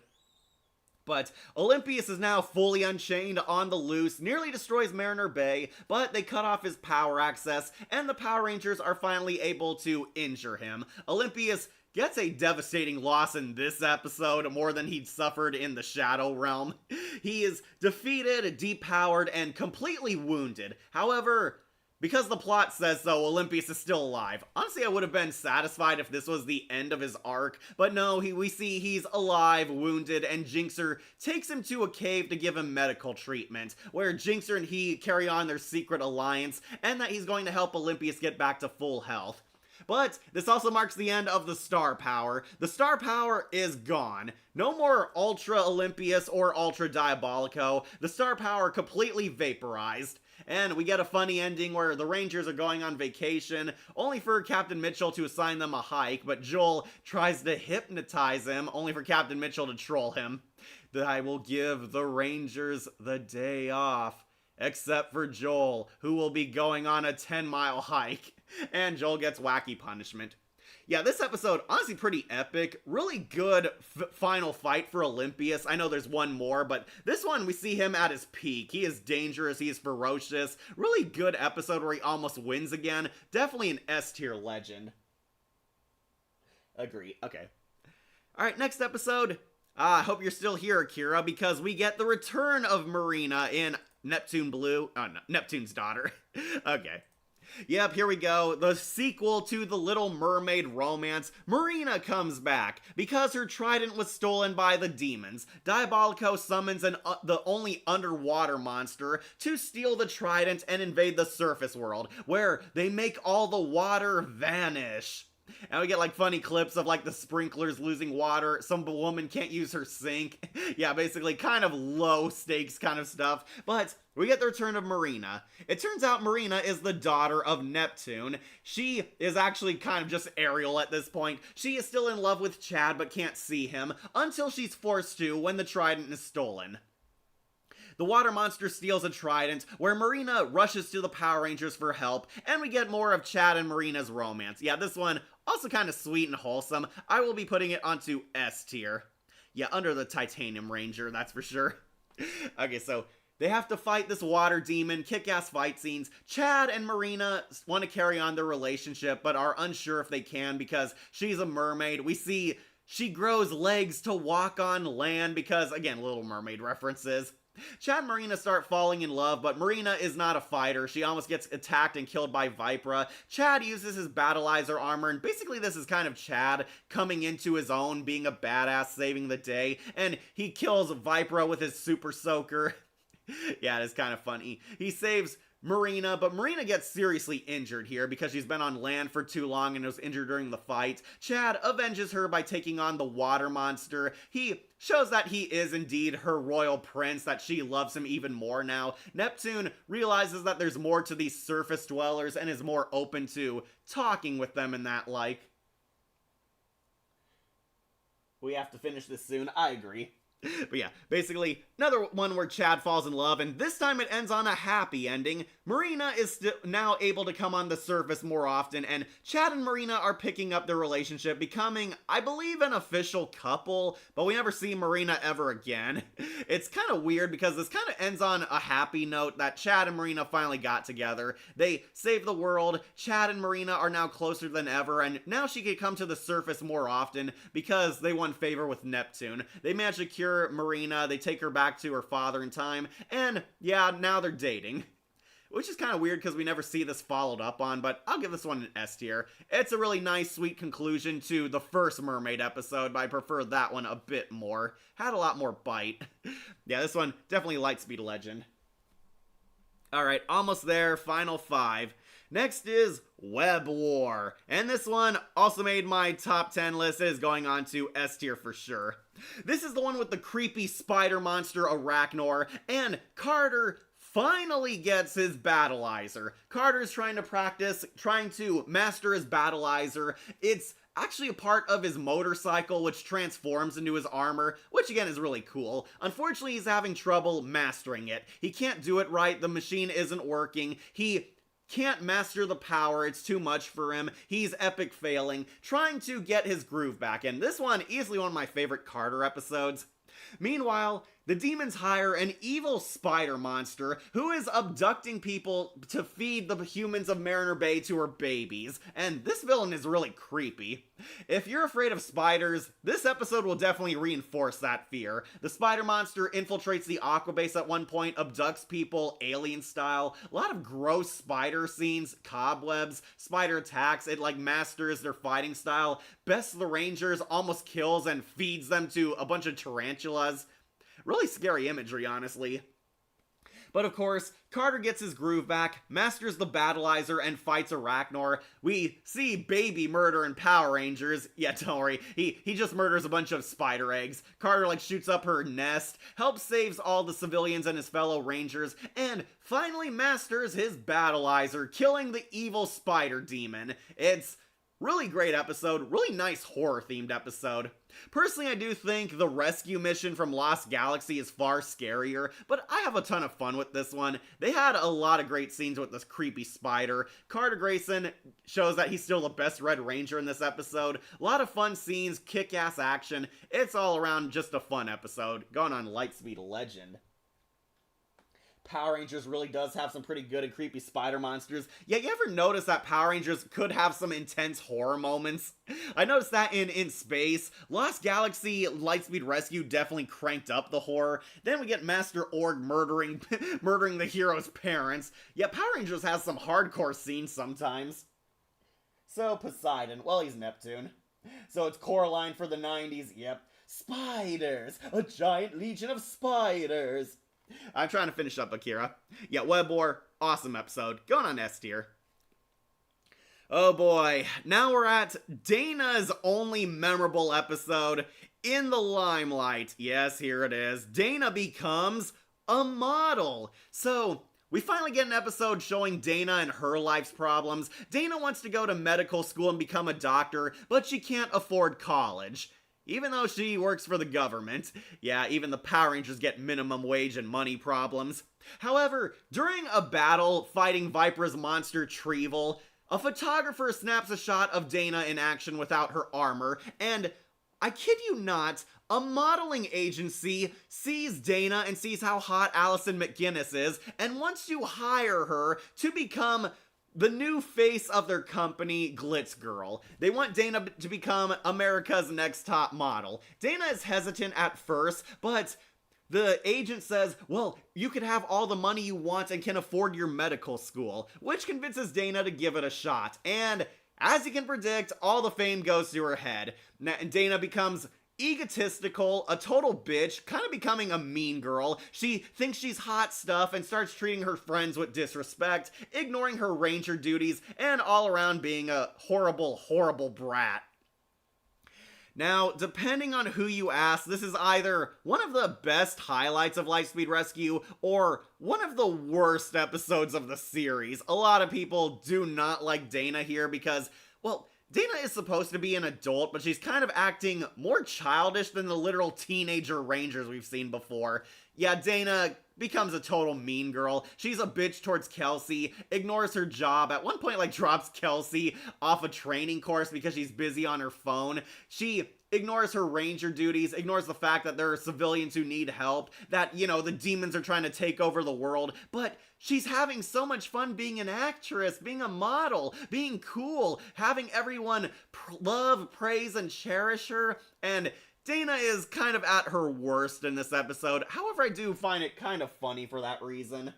But Olympius is now fully unchained, on the loose, nearly destroys Mariner Bay, but they cut off his power access, and the Power Rangers are finally able to injure him. Olympius gets a devastating loss in this episode, more than he'd suffered in the Shadow Realm. He is defeated, depowered, and completely wounded. However, because the plot says so, Olympius is still alive. Honestly, I would have been satisfied if this was the end of his arc, but no, we see he's alive, wounded, and Jinxer takes him to a cave to give him medical treatment, where Jinxer and he carry on their secret alliance, and that he's going to help Olympius get back to full health. But this also marks the end of the star power. The star power is gone. No more Ultra Olympius or Ultra Diabolico. The star power completely vaporized. And we get a funny ending where the Rangers are going on vacation, only for Captain Mitchell to assign them a hike, but Joel tries to hypnotize him, only for Captain Mitchell to troll him. That I will give the Rangers the day off, except for Joel, who will be going on a 10-mile hike. And Joel gets wacky punishment. Yeah, this episode, honestly pretty epic. Really good final fight for Olympius. I know there's one more, but this one we see him at his peak. He is dangerous, he is ferocious. Really good episode where he almost wins again. Definitely an S-tier legend. Agree. Okay. Alright, next episode. I hope you're still here, Akira, because we get the return of Marina in Neptune Blue. Oh, no, Neptune's daughter. Okay. Yep, here we go. The sequel to The Little Mermaid romance. Marina comes back. Because her trident was stolen by the demons, Diabolico summons the only underwater monster to steal the trident and invade the surface world, where they make all the water vanish. And we get like funny clips of like the sprinklers losing water. Some woman can't use her sink. Yeah, basically kind of low stakes kind of stuff. But we get the return of Marina. It turns out Marina is the daughter of Neptune. She is actually kind of just Ariel at this point. She is still in love with Chad but can't see him until she's forced to when the trident is stolen. The water monster steals a trident, where Marina rushes to the Power Rangers for help, and we get more of Chad and Marina's romance. Yeah, this one, also kind of sweet and wholesome. I will be putting it onto S tier. Yeah, under the Titanium Ranger, that's for sure. Okay, so they have to fight this water demon, kick-ass fight scenes. Chad and Marina want to carry on their relationship, but are unsure if they can because she's a mermaid. We see she grows legs to walk on land because, again, Little Mermaid references. Chad and Marina start falling in love, but Marina is not a fighter. She almost gets attacked and killed by Vipra. Chad uses his battleizer armor, and basically this is kind of Chad coming into his own, being a badass, saving the day, and he kills Vipra with his super soaker. Yeah, it is kind of funny. He saves Marina, but Marina gets seriously injured here because she's been on land for too long and was injured during the fight. Chad avenges her by taking on the water monster. He shows that he is indeed her royal prince, that she loves him even more now. Neptune realizes that there's more to these surface dwellers and is more open to talking with them and that like. We have to finish this soon, I agree. But yeah, basically, another one where Chad falls in love, and this time it ends on a happy ending. Marina is now able to come on the surface more often, and Chad and Marina are picking up their relationship, becoming, I believe, an official couple, but we never see Marina ever again. It's kind of weird because this kind of ends on a happy note that Chad and Marina finally got together. They saved the world. Chad and Marina are now closer than ever, and now she can come to the surface more often because they won favor with Neptune. They managed to cure Marina, they take her back to her father in time, and yeah, now they're dating. Which is kind of weird because we never see this followed up on, but I'll give this one an S tier. It's a really nice, sweet conclusion to the first Mermaid episode, but I prefer that one a bit more. Had a lot more bite. Yeah, this one, definitely Lightspeed Legend. Alright, almost there, final 5. Next is Web War, and this one also made my top 10 list. It is going on to S tier for sure. This is the one with the creepy spider monster Arachnor, and Carter finally gets his battleizer. Carter's trying to master his battleizer. It's actually a part of his motorcycle, which transforms into his armor, which again is really cool. Unfortunately, he's having trouble mastering it. He can't do it right, the machine isn't working, he can't master the power, it's too much for him, he's epic failing, trying to get his groove back, and this one, easily one of my favorite Carter episodes. Meanwhile, the demons hire an evil spider monster who is abducting people to feed the humans of Mariner Bay to her babies, and this villain is really creepy. If you're afraid of spiders, this episode will definitely reinforce that fear. The spider monster infiltrates the Aquabase at one point, abducts people, alien style, a lot of gross spider scenes, cobwebs, spider attacks, it like masters their fighting style, bests the Rangers, almost kills and feeds them to a bunch of tarantulas. Really scary imagery, honestly. But of course, Carter gets his groove back, masters the battleizer, and fights Arachnor. We see baby murder in Power Rangers. Yeah, don't worry, he just murders a bunch of spider eggs. Carter like shoots up her nest, helps saves all the civilians and his fellow Rangers, and finally masters his battleizer, killing the evil spider demon. It's really great episode, really nice horror-themed episode. Personally, I do think the rescue mission from Lost Galaxy is far scarier, but I have a ton of fun with this one. They had a lot of great scenes with this creepy spider. Carter Grayson shows that he's still the best Red Ranger in this episode. A lot of fun scenes, kick-ass action. It's all around just a fun episode. Going on Lightspeed Legend. Power Rangers really does have some pretty good and creepy spider monsters. Yeah, you ever notice that Power Rangers could have some intense horror moments? I noticed that in Space. Lost Galaxy Lightspeed Rescue definitely cranked up the horror. Then we get Master Org murdering the hero's parents. Yeah, Power Rangers has some hardcore scenes sometimes. So Poseidon, well, he's Neptune. So it's Coraline for the 90s, yep. Spiders! A giant legion of spiders! I'm trying to finish up Akira. Yeah, Web War, awesome episode. Going on S tier. Oh boy, now we're at Dana's only memorable episode in the limelight. Yes, here it is. Dana becomes a model. So, we finally get an episode showing Dana and her life's problems. Dana wants to go to medical school and become a doctor, but she can't afford college. Even though she works for the government. Yeah, even the Power Rangers get minimum wage and money problems. However, during a battle fighting Viper's monster Trevel, a photographer snaps a shot of Dana in action without her armor, and I kid you not, a modeling agency sees Dana and sees how hot Allison McGinnis is and wants to hire her to become the new face of their company, Glitz Girl. They want Dana to become America's next top model. Dana is hesitant at first, but the agent says, well, you could have all the money you want and can afford your medical school, which convinces Dana to give it a shot. And as you can predict, all the fame goes to her head. And Dana becomes egotistical, a total bitch, kind of becoming a mean girl. She thinks she's hot stuff and starts treating her friends with disrespect, ignoring her ranger duties, and all around being a horrible, horrible brat. Now, depending on who you ask, this is either one of the best highlights of Lightspeed Rescue or one of the worst episodes of the series. A lot of people do not like Dana here because, well, Dana is supposed to be an adult, but she's kind of acting more childish than the literal teenager Rangers we've seen before. Yeah, Dana becomes a total mean girl. She's a bitch towards Kelsey, ignores her job, at one point drops Kelsey off a training course because she's busy on her phone. She ignores her ranger duties, ignores the fact that there are civilians who need help, that, the demons are trying to take over the world, but she's having so much fun being an actress, being a model, being cool, having everyone love, praise, and cherish her, and Dana is kind of at her worst in this episode. However, I do find it kind of funny for that reason.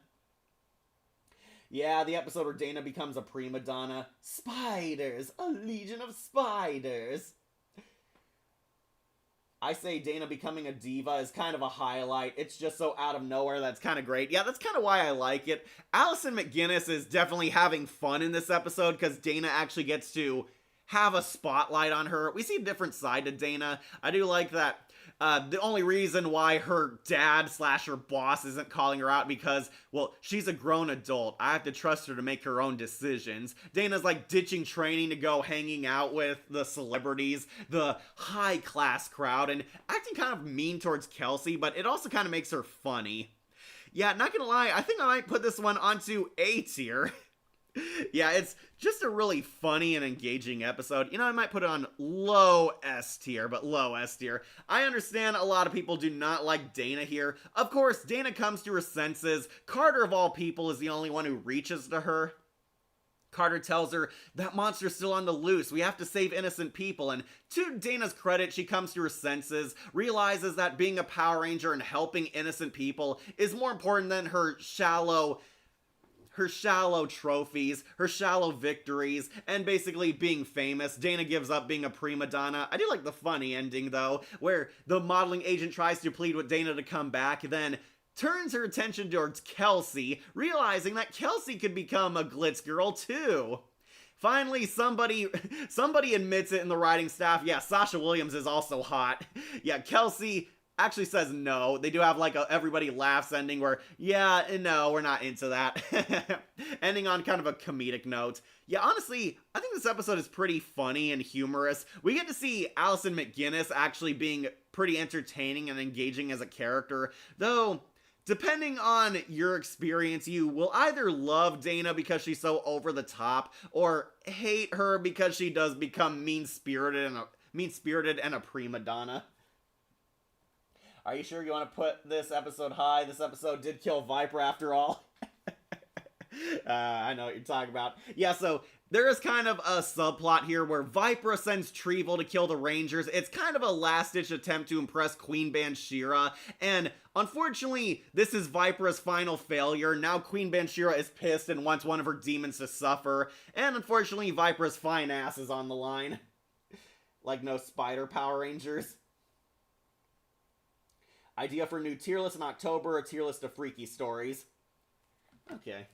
Yeah, the episode where Dana becomes a prima donna. Spiders! A legion of spiders! I say Dana becoming a diva is kind of a highlight. It's just so out of nowhere that's kind of great. Yeah, that's kind of why I like it. Allison McGinnis is definitely having fun in this episode because Dana actually gets to have a spotlight on her. We see a different side to Dana. I do like that. The only reason why her dad / her boss isn't calling her out because, well, she's a grown adult. I have to trust her to make her own decisions. Dana's ditching training to go hanging out with the celebrities, the high class crowd, and acting kind of mean towards Kelsey, but it also kind of makes her funny. Yeah, not gonna lie, I think I might put this one onto A tier. Yeah, it's just a really funny and engaging episode. I might put it on low S tier, but low S tier. I understand a lot of people do not like Dana here. Of course, Dana comes to her senses. Carter, of all people, is the only one who reaches to her. Carter tells her, that monster's still on the loose, we have to save innocent people, and to Dana's credit, she comes to her senses, realizes that being a Power Ranger and helping innocent people is more important than her shallow trophies, her shallow victories, and basically being famous. Dana gives up being a prima donna. I do like the funny ending, though, where the modeling agent tries to plead with Dana to come back, then turns her attention towards Kelsey, realizing that Kelsey could become a Glitz Girl, too. Finally, somebody admits it in the writing staff. Yeah, Sasha Williams is also hot. Yeah, Kelsey actually says no. They do have a everybody laughs ending where, yeah, no, we're not into that. Ending on kind of a comedic note. Yeah, honestly, I think this episode is pretty funny and humorous. We get to see Allison McGinnis actually being pretty entertaining and engaging as a character, though depending on your experience, you will either love Dana because she's so over the top, or hate her because she does become mean-spirited and a prima donna. Are you sure you want to put this episode high? This episode did kill Viper after all. I know what you're talking about. Yeah, so there is kind of a subplot here where Viper sends Trevel to kill the Rangers. It's kind of a last-ditch attempt to impress Queen Banshira, and unfortunately, this is Viper's final failure. Now Queen Banshira is pissed and wants one of her demons to suffer, and unfortunately, Viper's fine ass is on the line. Like no Spider Power Rangers. Idea for new tier list in October, a tier list of freaky stories. Okay.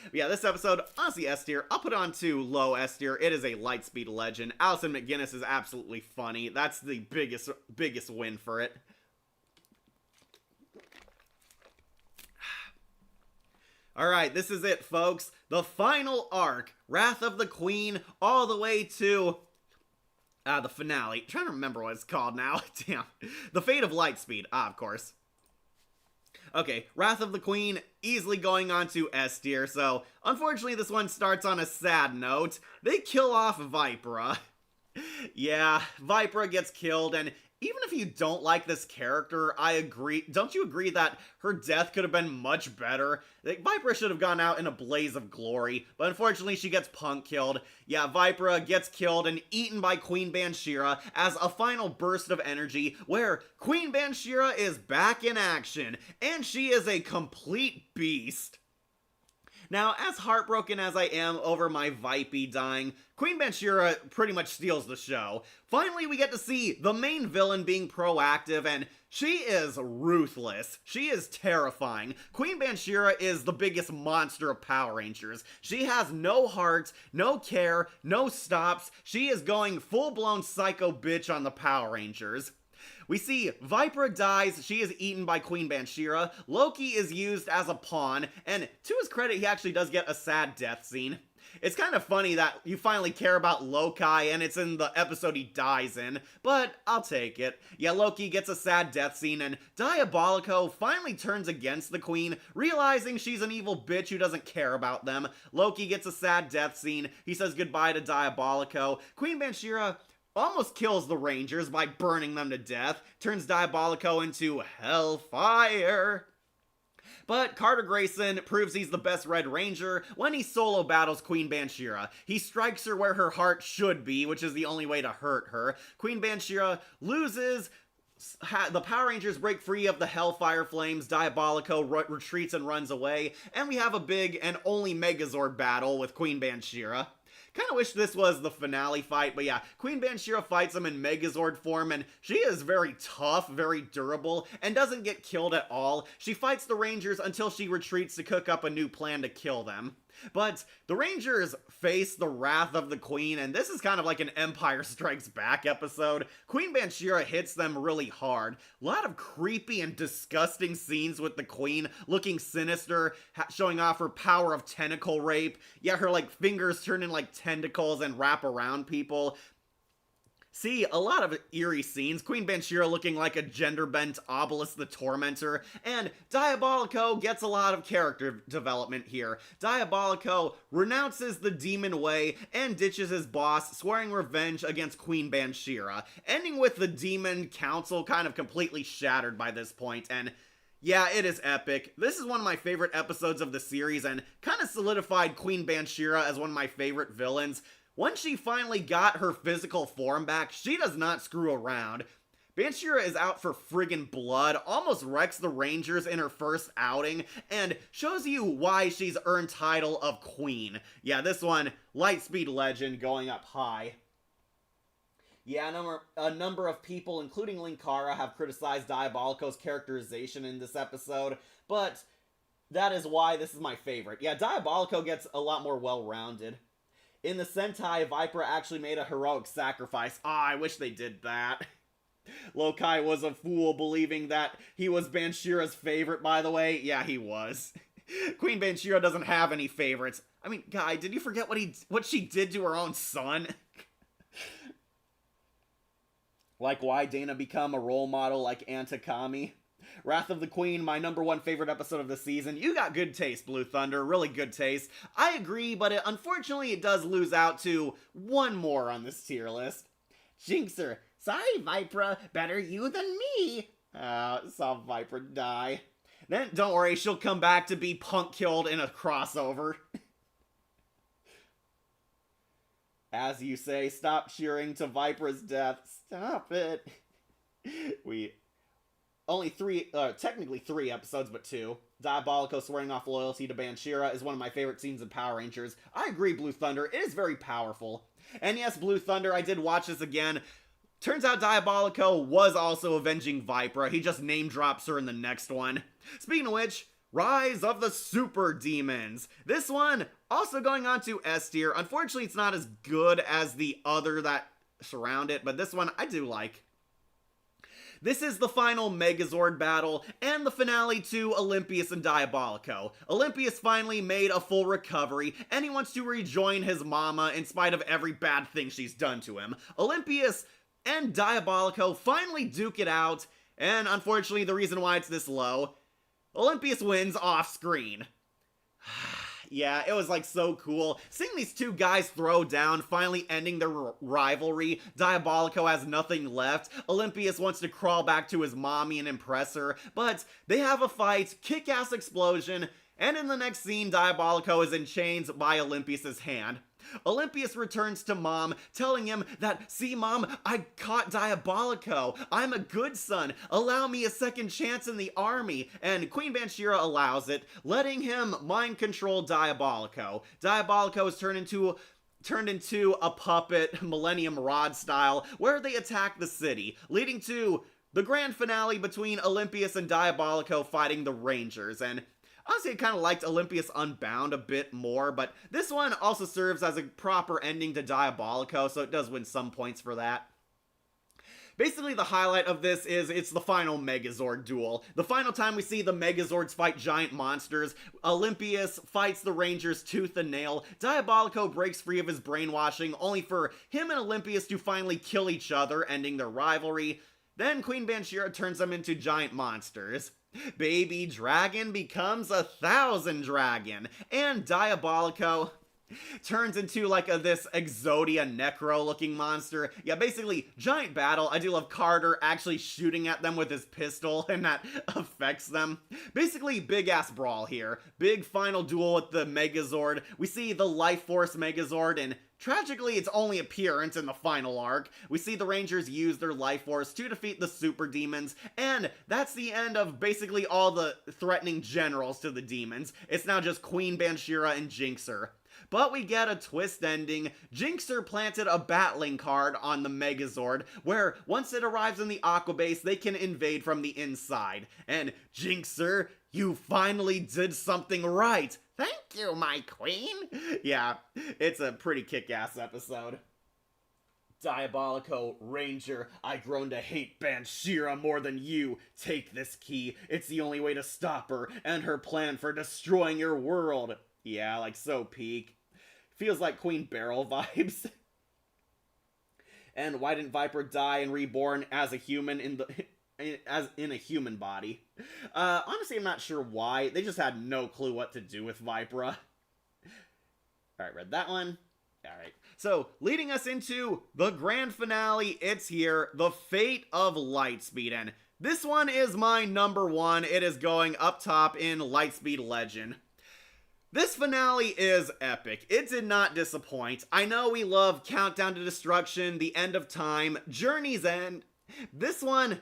But yeah, this episode, honestly S tier. I'll put it on to low S tier. It is a Lightspeed legend. Allison McGinnis is absolutely funny. That's the biggest win for it. Alright, this is it, folks. The final arc. Wrath of the Queen, all the way to the finale. I'm trying to remember what it's called now. Damn. The Fate of Lightspeed. Of course. Okay, Wrath of the Queen, easily going on to S tier, so unfortunately this one starts on a sad note. They kill off Vipera. Yeah, Vipera gets killed, and even if you don't like this character, I agree. Don't you agree that her death could have been much better? Like, Vipera should have gone out in a blaze of glory, but unfortunately she gets punk killed. Yeah, Vipera gets killed and eaten by Queen Bansheera as a final burst of energy, where Queen Bansheera is back in action, and she is a complete beast. Now, as heartbroken as I am over my Vipey dying, Queen Bansheera pretty much steals the show. Finally, we get to see the main villain being proactive, and she is ruthless. She is terrifying. Queen Bansheera is the biggest monster of Power Rangers. She has no heart, no care, no stops. She is going full-blown psycho bitch on the Power Rangers. We see Vipera dies, she is eaten by Queen Bansheera, Loki is used as a pawn, and to his credit, he actually does get a sad death scene. It's kind of funny that you finally care about Loki, and it's in the episode he dies in, but I'll take it. Yeah, Loki gets a sad death scene, and Diabolico finally turns against the Queen, realizing she's an evil bitch who doesn't care about them. Loki gets a sad death scene, he says goodbye to Diabolico. Queen Bansheera almost kills the Rangers by burning them to death, turns Diabolico into hellfire. But Carter Grayson proves he's the best Red Ranger when he solo battles Queen Bansheera. He strikes her where her heart should be, which is the only way to hurt her. Queen Bansheera loses. The Power Rangers break free of the Hellfire Flames, Diabolico retreats and runs away, and we have a big and only Megazord battle with Queen Bansheera. Kind of wish this was the finale fight, but yeah, Queen Bansheera fights him in Megazord form, and she is very tough, very durable, and doesn't get killed at all. She fights the Rangers until she retreats to cook up a new plan to kill them. But the Rangers face the wrath of the Queen, and this is kind of like an Empire Strikes Back episode. Queen Bansheera hits them really hard. A lot of creepy and disgusting scenes with the Queen, looking sinister, showing off her power of tentacle rape. Yeah, her like fingers turn in like tentacles and wrap around people. See, a lot of eerie scenes, Queen Bansheera looking like a gender-bent Obelisk the Tormentor, and Diabolico gets a lot of character development here. Diabolico renounces the demon way and ditches his boss, swearing revenge against Queen Bansheera, ending with the demon council kind of completely shattered by this point, and yeah, it is epic. This is one of my favorite episodes of the series, and kind of solidified Queen Bansheera as one of my favorite villains. Once she finally got her physical form back, she does not screw around. Bansheera is out for friggin' blood, almost wrecks the Rangers in her first outing, and shows you why she's earned title of Queen. Yeah, this one, Lightspeed legend going up high. Yeah, a number of people, including Linkara, have criticized Diabolico's characterization in this episode, but that is why this is my favorite. Yeah, Diabolico gets a lot more well-rounded. In the Sentai, Vipera actually made a heroic sacrifice. I wish they did that. Loki was a fool believing that he was Bansheera's favorite, by the way. Yeah, he was. Queen Bansheera doesn't have any favorites. I mean, guy, did you forget what she did to her own son? Like why Dana become a role model like Antakami? Wrath of the Queen, my #1 favorite episode of the season. You got good taste, Blue Thunder. Really good taste. I agree, but unfortunately it does lose out to one more on this tier list. Jinxer. Sorry, Vipera. Better you than me. Saw Vipera die. Then, don't worry, she'll come back to be punk killed in a crossover. As you say, stop cheering to Vipera's death. Stop it. Technically 3 episodes, but 2. Diabolico swearing off loyalty to Bansheera is one of my favorite scenes in Power Rangers. I agree, Blue Thunder. It is very powerful. And yes, Blue Thunder, I did watch this again. Turns out Diabolico was also avenging Vipera. He just name drops her in the next one. Speaking of which, Rise of the Super Demons. This one also going on to S tier. Unfortunately, it's not as good as the other that surround it, but this one I do like. This is the final Megazord battle and the finale to Olympius and Diabolico. Olympius finally made a full recovery and he wants to rejoin his mama in spite of every bad thing she's done to him. Olympius and Diabolico finally duke it out, and unfortunately the reason why it's this low, Olympius wins off screen. Yeah, it was like so cool. Seeing these two guys throw down, finally ending their rivalry. Diabolico has nothing left. Olympius wants to crawl back to his mommy and impress her, but they have a fight, kick-ass explosion, and in the next scene, Diabolico is in chains by Olympius' hand. Olympius returns to Mom, telling him that, "See, Mom, I caught Diabolico. I'm a good son. Allow me a second chance in the army." And Queen Banshira allows it, letting him mind control Diabolico. Diabolico is turned into a puppet, Millennium Rod style, where they attack the city, leading to the grand finale between Olympius and Diabolico fighting the Rangers. And honestly, I kind of liked Olympius Unbound a bit more, but this one also serves as a proper ending to Diabolico, so it does win some points for that. Basically, the highlight of this is it's the final Megazord duel. The final time we see the Megazords fight giant monsters. Olympius fights the Rangers tooth and nail. Diabolico breaks free of his brainwashing, only for him and Olympius to finally kill each other, ending their rivalry. Then Queen Banshira turns them into giant monsters. Baby Dragon becomes 1,000 Dragon, and Diabolico turns into like this Exodia Necro looking monster. Yeah, basically, giant battle. I do love Carter actually shooting at them with his pistol, and that affects them. Basically, big ass brawl here. Big final duel with the Megazord. We see the Life Force Megazord, and tragically, its only appearance in the final arc. We see the Rangers use their life force to defeat the super demons, and that's the end of basically all the threatening generals to the demons. It's now just Queen Banshira and Jinxer. But we get a twist ending. Jinxer planted a battling card on the Megazord, where once it arrives in the Aqua Base, they can invade from the inside. And Jinxer, you finally did something right. Thank you, my queen. Yeah, it's a pretty kick-ass episode. Diabolico, Ranger, I grown to hate Banshira more than you. Take this key. It's the only way to stop her and her plan for destroying your world. Yeah, like so peak. Feels like Queen Beryl vibes. And why didn't Viper die and reborn as a human in a human body? Honestly, I'm not sure why. They just had no clue what to do with Vipera. Alright, read that one. Alright. So, leading us into the grand finale, it's here, the fate of Lightspeed. And this one is my number one. It is going up top in Lightspeed Legend. This finale is epic. It did not disappoint. I know we love Countdown to Destruction, The End of Time, Journey's End. This one,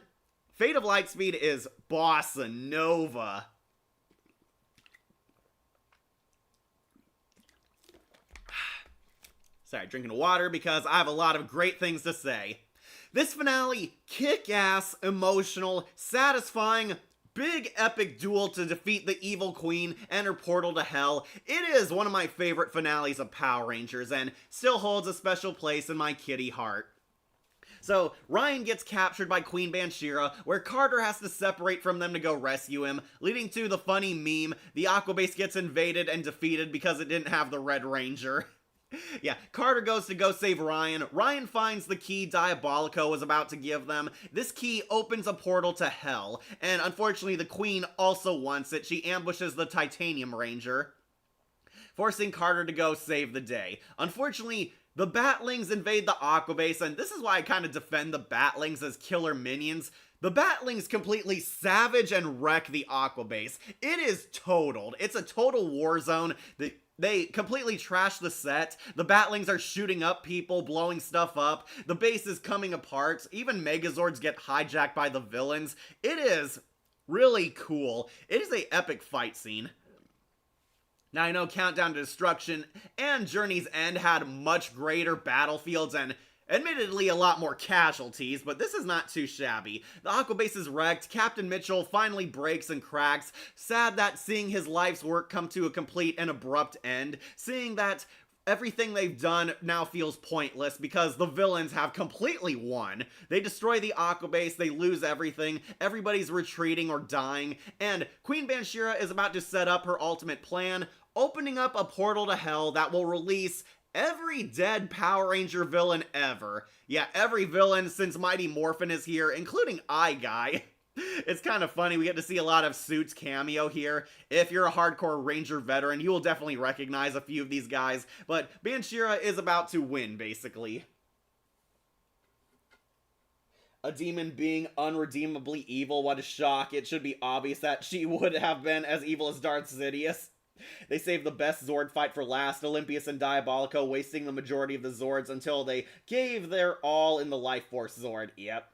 Fate of Lightspeed, is bossa nova. Sorry, drinking water because I have a lot of great things to say. This finale, kick-ass, emotional, satisfying, big epic duel to defeat the evil queen and her portal to hell. It is one of my favorite finales of Power Rangers and still holds a special place in my kitty heart. So, Ryan gets captured by Queen Banshira, where Carter has to separate from them to go rescue him, leading to the funny meme, the Aqua Base gets invaded and defeated because it didn't have the Red Ranger. Yeah, Carter goes to go save Ryan. Ryan finds the key Diabolico was about to give them. This key opens a portal to hell, and unfortunately the Queen also wants it. She ambushes the Titanium Ranger, forcing Carter to go save the day. Unfortunately, the Batlings invade the Aqua Base, and this is why I kind of defend the Batlings as killer minions. The Batlings completely savage and wreck the Aqua Base. It is totaled. It's a total war zone. They completely trash the set. The Batlings are shooting up people, blowing stuff up. The base is coming apart. Even Megazords get hijacked by the villains. It is really cool. It is an epic fight scene. Now, I know Countdown to Destruction and Journey's End had much greater battlefields and Admittedly, a lot more casualties, but this is not too shabby. The Aquabase is wrecked, Captain Mitchell finally breaks and cracks, sad that seeing his life's work come to a complete and abrupt end, seeing that everything they've done now feels pointless because the villains have completely won. They destroy the Aquabase, they lose everything, everybody's retreating or dying, and Queen Banshira is about to set up her ultimate plan, opening up a portal to hell that will release every dead Power Ranger villain ever. Yeah, every villain since Mighty Morphin is here, including Eye Guy. It's kind of funny, we get to see a lot of Suits cameo here. If you're a hardcore Ranger veteran, you will definitely recognize a few of these guys, but Banshira is about to win, basically. A demon being unredeemably evil, what a shock. It should be obvious that she would have been as evil as Darth Sidious. They saved the best Zord fight for last, Olympius and Diabolico wasting the majority of the Zords until they gave their all in the Life Force Zord. Yep.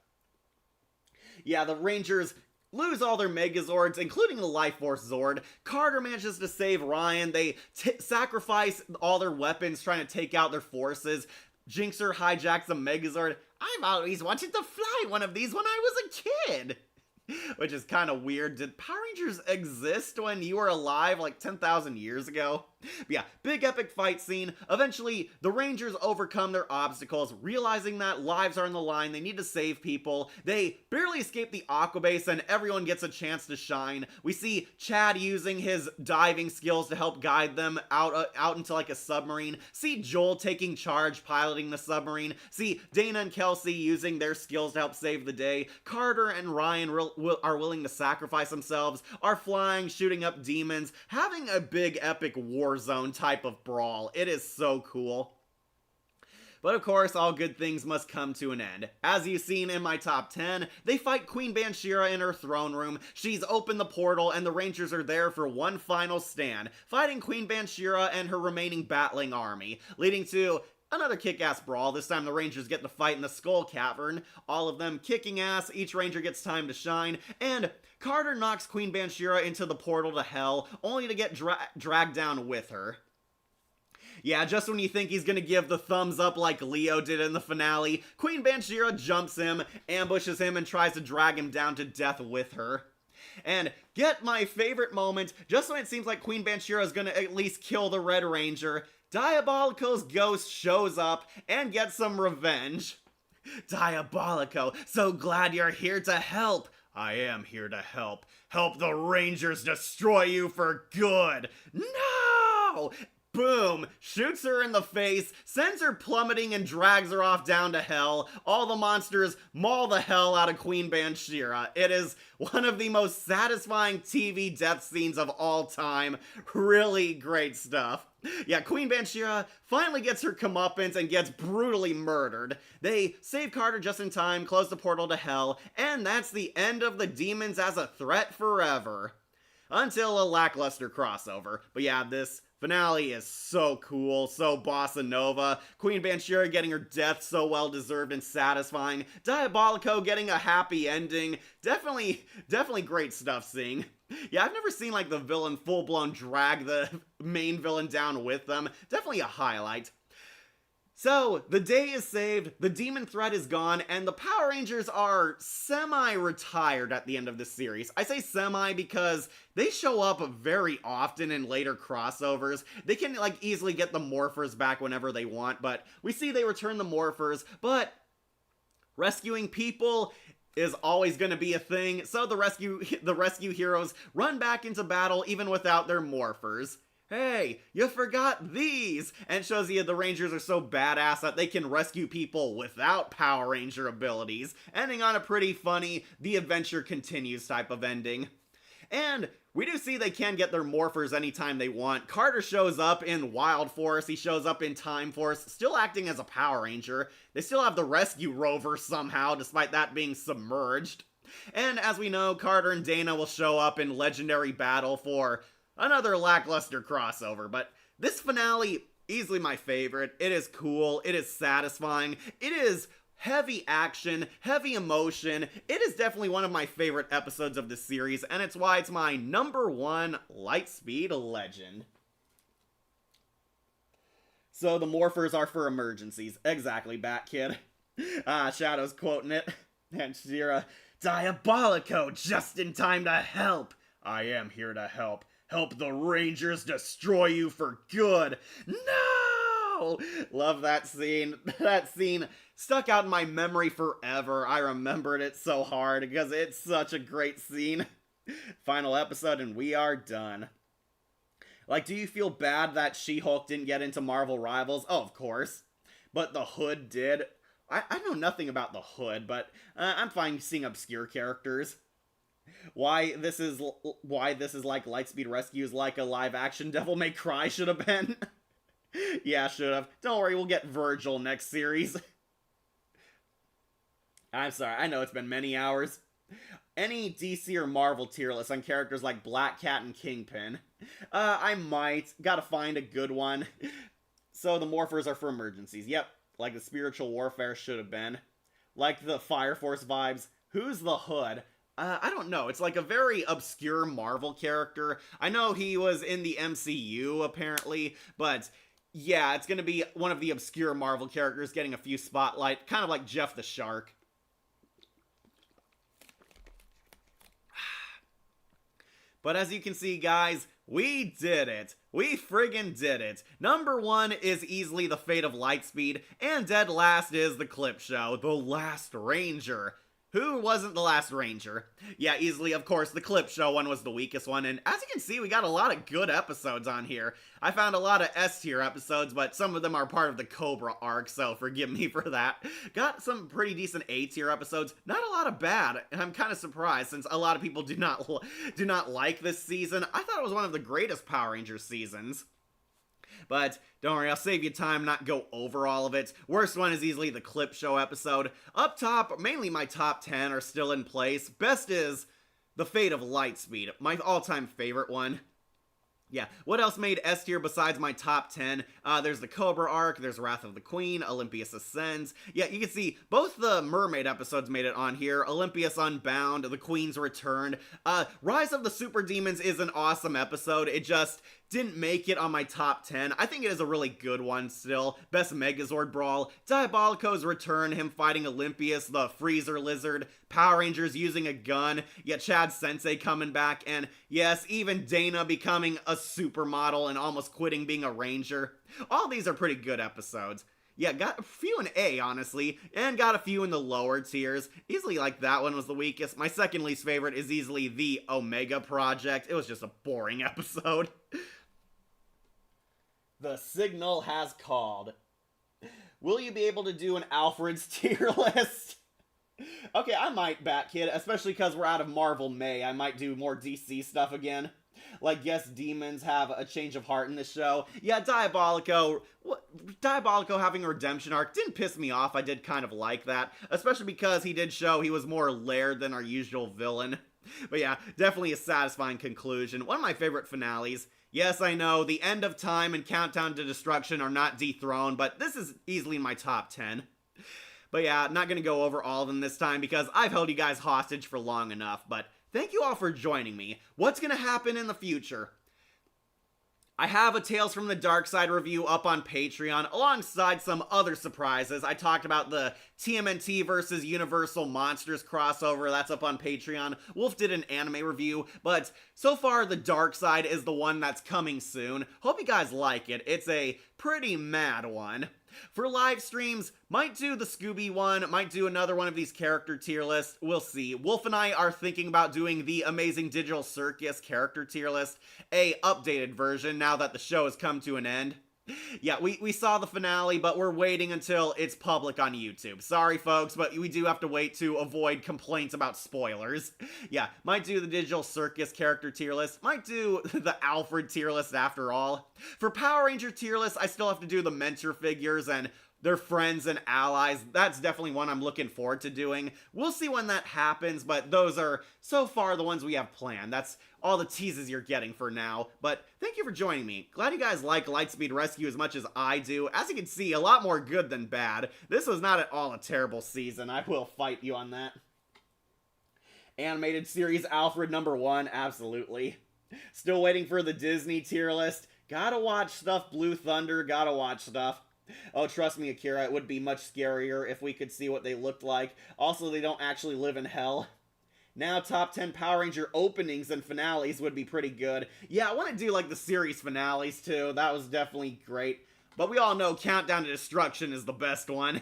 Yeah, the Rangers lose all their Megazords, including the Life Force Zord. Carter manages to save Ryan. They sacrifice all their weapons trying to take out their forces. Jinxer hijacks a Megazord. I've always wanted to fly one of these when I was a kid. Which is kind of weird. Did Power Rangers exist when you were alive like 10,000 years ago? But yeah, big epic fight scene. Eventually, the Rangers overcome their obstacles, realizing that lives are on the line, they need to save people. They barely escape the Aquabase and everyone gets a chance to shine. We see Chad using his diving skills to help guide them out into like a submarine. See Joel taking charge, piloting the submarine. See Dana and Kelsey using their skills to help save the day. Carter and Ryan are willing to sacrifice themselves, are flying, shooting up demons, having a big epic war zone type of brawl. It is so cool. But of course, all good things must come to an end. As you've seen in my top 10, they fight Queen Banshira in her throne room. She's opened the portal and the Rangers are there for one final stand, fighting Queen Banshira and her remaining battling army, leading to another kick-ass brawl. This time the Rangers get to fight in the Skull Cavern, all of them kicking ass, each Ranger gets time to shine, and Carter knocks Queen Banshira into the portal to hell, only to get dragged down with her. Yeah, just when you think he's gonna give the thumbs up like Leo did in the finale, Queen Banshira jumps him, ambushes him, and tries to drag him down to death with her. And get my favorite moment, just when it seems like Queen Banshira is gonna at least kill the Red Ranger, Diabolico's ghost shows up and gets some revenge. Diabolico, so glad you're here to help. I am here to help. Help the Rangers destroy you for good. No! Boom! Shoots her in the face, sends her plummeting and drags her off down to hell. All the monsters maul the hell out of Queen Banshira. It is one of the most satisfying TV death scenes of all time. Really great stuff. Yeah, Queen Banshira finally gets her comeuppance and gets brutally murdered. They save Carter just in time, close the portal to hell, and that's the end of the demons as a threat forever. Until a lackluster crossover. But yeah, this finale is so cool, so bossa nova. Queen Banshira getting her death so well deserved and satisfying. Diabolico getting a happy ending. Definitely great stuff seeing. Yeah, I've never seen like the villain full-blown drag the main villain down with them. Definitely a highlight. So, the day is saved, the demon threat is gone, and the Power Rangers are semi-retired at the end of this series. I say semi because they show up very often in later crossovers. They can like easily get the Morphers back whenever they want, but we see they return the Morphers, but rescuing people is always going to be a thing, so the rescue heroes run back into battle even without their Morphers. Hey, you forgot these! And it shows you the Rangers are so badass that they can rescue people without Power Ranger abilities, ending on a pretty funny, the adventure continues type of ending. And we do see they can get their Morphers anytime they want. Carter shows up in Wild Force, he shows up in Time Force, still acting as a Power Ranger. They still have the Rescue Rover somehow, despite that being submerged. And as we know, Carter and Dana will show up in Legendary Battle for another lackluster crossover, but this finale, easily my favorite. It is cool, it is satisfying, it is heavy action, heavy emotion. It is definitely one of my favorite episodes of the series, and it's why it's my #1 Lightspeed legend. So the morphers are for emergencies. Exactly, Bat-Kid. Shadow's quoting it. And Shira, Diabolico, just in time to help. I am here to help. Help the Rangers destroy you for good. No! Love that scene. That scene stuck out in my memory forever. I remembered it so hard because it's such a great scene. Final episode and we are done. Like, do you feel bad that She-Hulk didn't get into Marvel Rivals? Oh, of course. But the Hood did. I know nothing about the Hood, but I'm fine seeing obscure characters. Why this is like Lightspeed Rescue is like a live-action Devil May Cry should have been. Yeah, should have. Don't worry, we'll get Virgil next series. I'm sorry, I know it's been many hours. Any DC or Marvel tier list on characters like Black Cat and Kingpin? I might. Gotta find a good one. So the morphers are for emergencies. Yep, like the spiritual warfare should have been. Like the Fire Force vibes. Who's the Hood? I don't know. It's like a very obscure Marvel character. I know he was in the MCU, apparently, but yeah, it's gonna be one of the obscure Marvel characters getting a few spotlight, kind of like Jeff the Shark. But as you can see, guys, we did it. We friggin' did it. Number 1 is easily The Fate of Lightspeed, and dead last is the clip show, The Last Ranger. Who wasn't the Last Ranger? Yeah, easily, of course, the clip show one was the weakest one, and as you can see, we got a lot of good episodes on here. I found a lot of S-tier episodes, but some of them are part of the Cobra arc, so forgive me for that. Got some pretty decent A-tier episodes, not a lot of bad, and I'm kind of surprised since a lot of people do not like this season. I thought it was one of the greatest Power Rangers seasons. But don't worry, I'll save you time, not go over all of it. Worst one is easily the clip show episode. Up top, mainly my top 10 are still in place. Best is The Fate of Lightspeed, my all-time favorite one. Yeah, what else made S tier besides my top 10? There's the Cobra arc, there's Wrath of the Queen, Olympius Ascends. Yeah, you can see both the Mermaid episodes made it on here. Olympus Unbound, The Queen's Return. Rise of the Super Demons is an awesome episode. It just didn't make it on my top 10. I think it is a really good one still. Best Megazord Brawl, Diabolico's return, him fighting Olympius, the Freezer Lizard, Power Rangers using a gun, yet Chad Sensei coming back, and yes, even Dana becoming a supermodel and almost quitting being a ranger. All these are pretty good episodes. Yeah, got a few in A, honestly, and got a few in the lower tiers. Easily, like, that one was the weakest. My second least favorite is easily the Omega Project. It was just a boring episode. The signal has called. Will you be able to do an Alfred's tier list? Okay, I might, Bat-Kid, especially because we're out of Marvel May. I might do more DC stuff again. Like, yes, demons have a change of heart in this show. Yeah, Diabolico having a redemption arc didn't piss me off. I did kind of like that, especially because he did show he was more layered than our usual villain. But yeah, definitely a satisfying conclusion. One of my favorite finales. Yes, I know, the end of time and Countdown to Destruction are not dethroned, but this is easily in my top 10. But yeah, not gonna go over all of them this time because I've held you guys hostage for long enough, but thank you all for joining me. What's gonna happen in the future? I have a Tales from the Dark Side review up on Patreon, alongside some other surprises. I talked about the TMNT versus Universal Monsters crossover, that's up on Patreon. Wolf did an anime review, but so far the Dark Side is the one that's coming soon. Hope you guys like it. It's a pretty mad one. For live streams, might do the Scooby one, might do another one of these character tier lists, we'll see. Wolf and I are thinking about doing the Amazing Digital Circus character tier list, a updated version now that the show has come to an end. Yeah, we saw the finale, but we're waiting until it's public on YouTube. Sorry, folks, but we do have to wait to avoid complaints about spoilers. Yeah, might do the Digital Circus character tier list. Might do the Alfred tier list after all. For Power Ranger tier list, I still have to do the Mentor figures and their friends and allies. That's definitely one I'm looking forward to doing. We'll see when that happens, but those are so far the ones we have planned. That's all the teases you're getting for now. But thank you for joining me. Glad you guys like Lightspeed Rescue as much as I do. As you can see, a lot more good than bad. This was not at all a terrible season. I will fight you on that. Animated series Alfred #1, absolutely. Still waiting for the Disney tier list. Gotta watch stuff, Blue Thunder, gotta watch stuff. Oh, trust me, Akira, it would be much scarier if we could see what they looked like. Also, they don't actually live in hell. Now, top 10 Power Ranger openings and finales would be pretty good. Yeah, I want to do, like, the series finales, too. That was definitely great. But we all know Countdown to Destruction is the best one.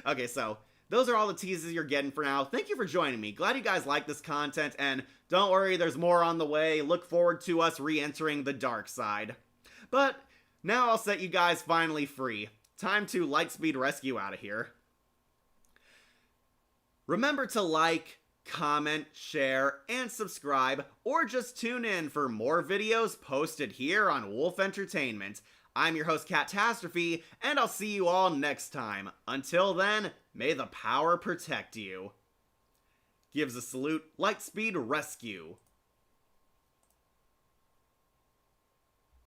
Okay, so, those are all the teases you're getting for now. Thank you for joining me. Glad you guys like this content, and don't worry, there's more on the way. Look forward to us re-entering the dark side. But, now I'll set you guys finally free. Time to Lightspeed Rescue out of here. Remember to like, comment, share, and subscribe, or just tune in for more videos posted here on Wolf Entertainment. I'm your host, Catastrophe, and I'll see you all next time. Until then, may the power protect you. Gives a salute, Lightspeed Rescue.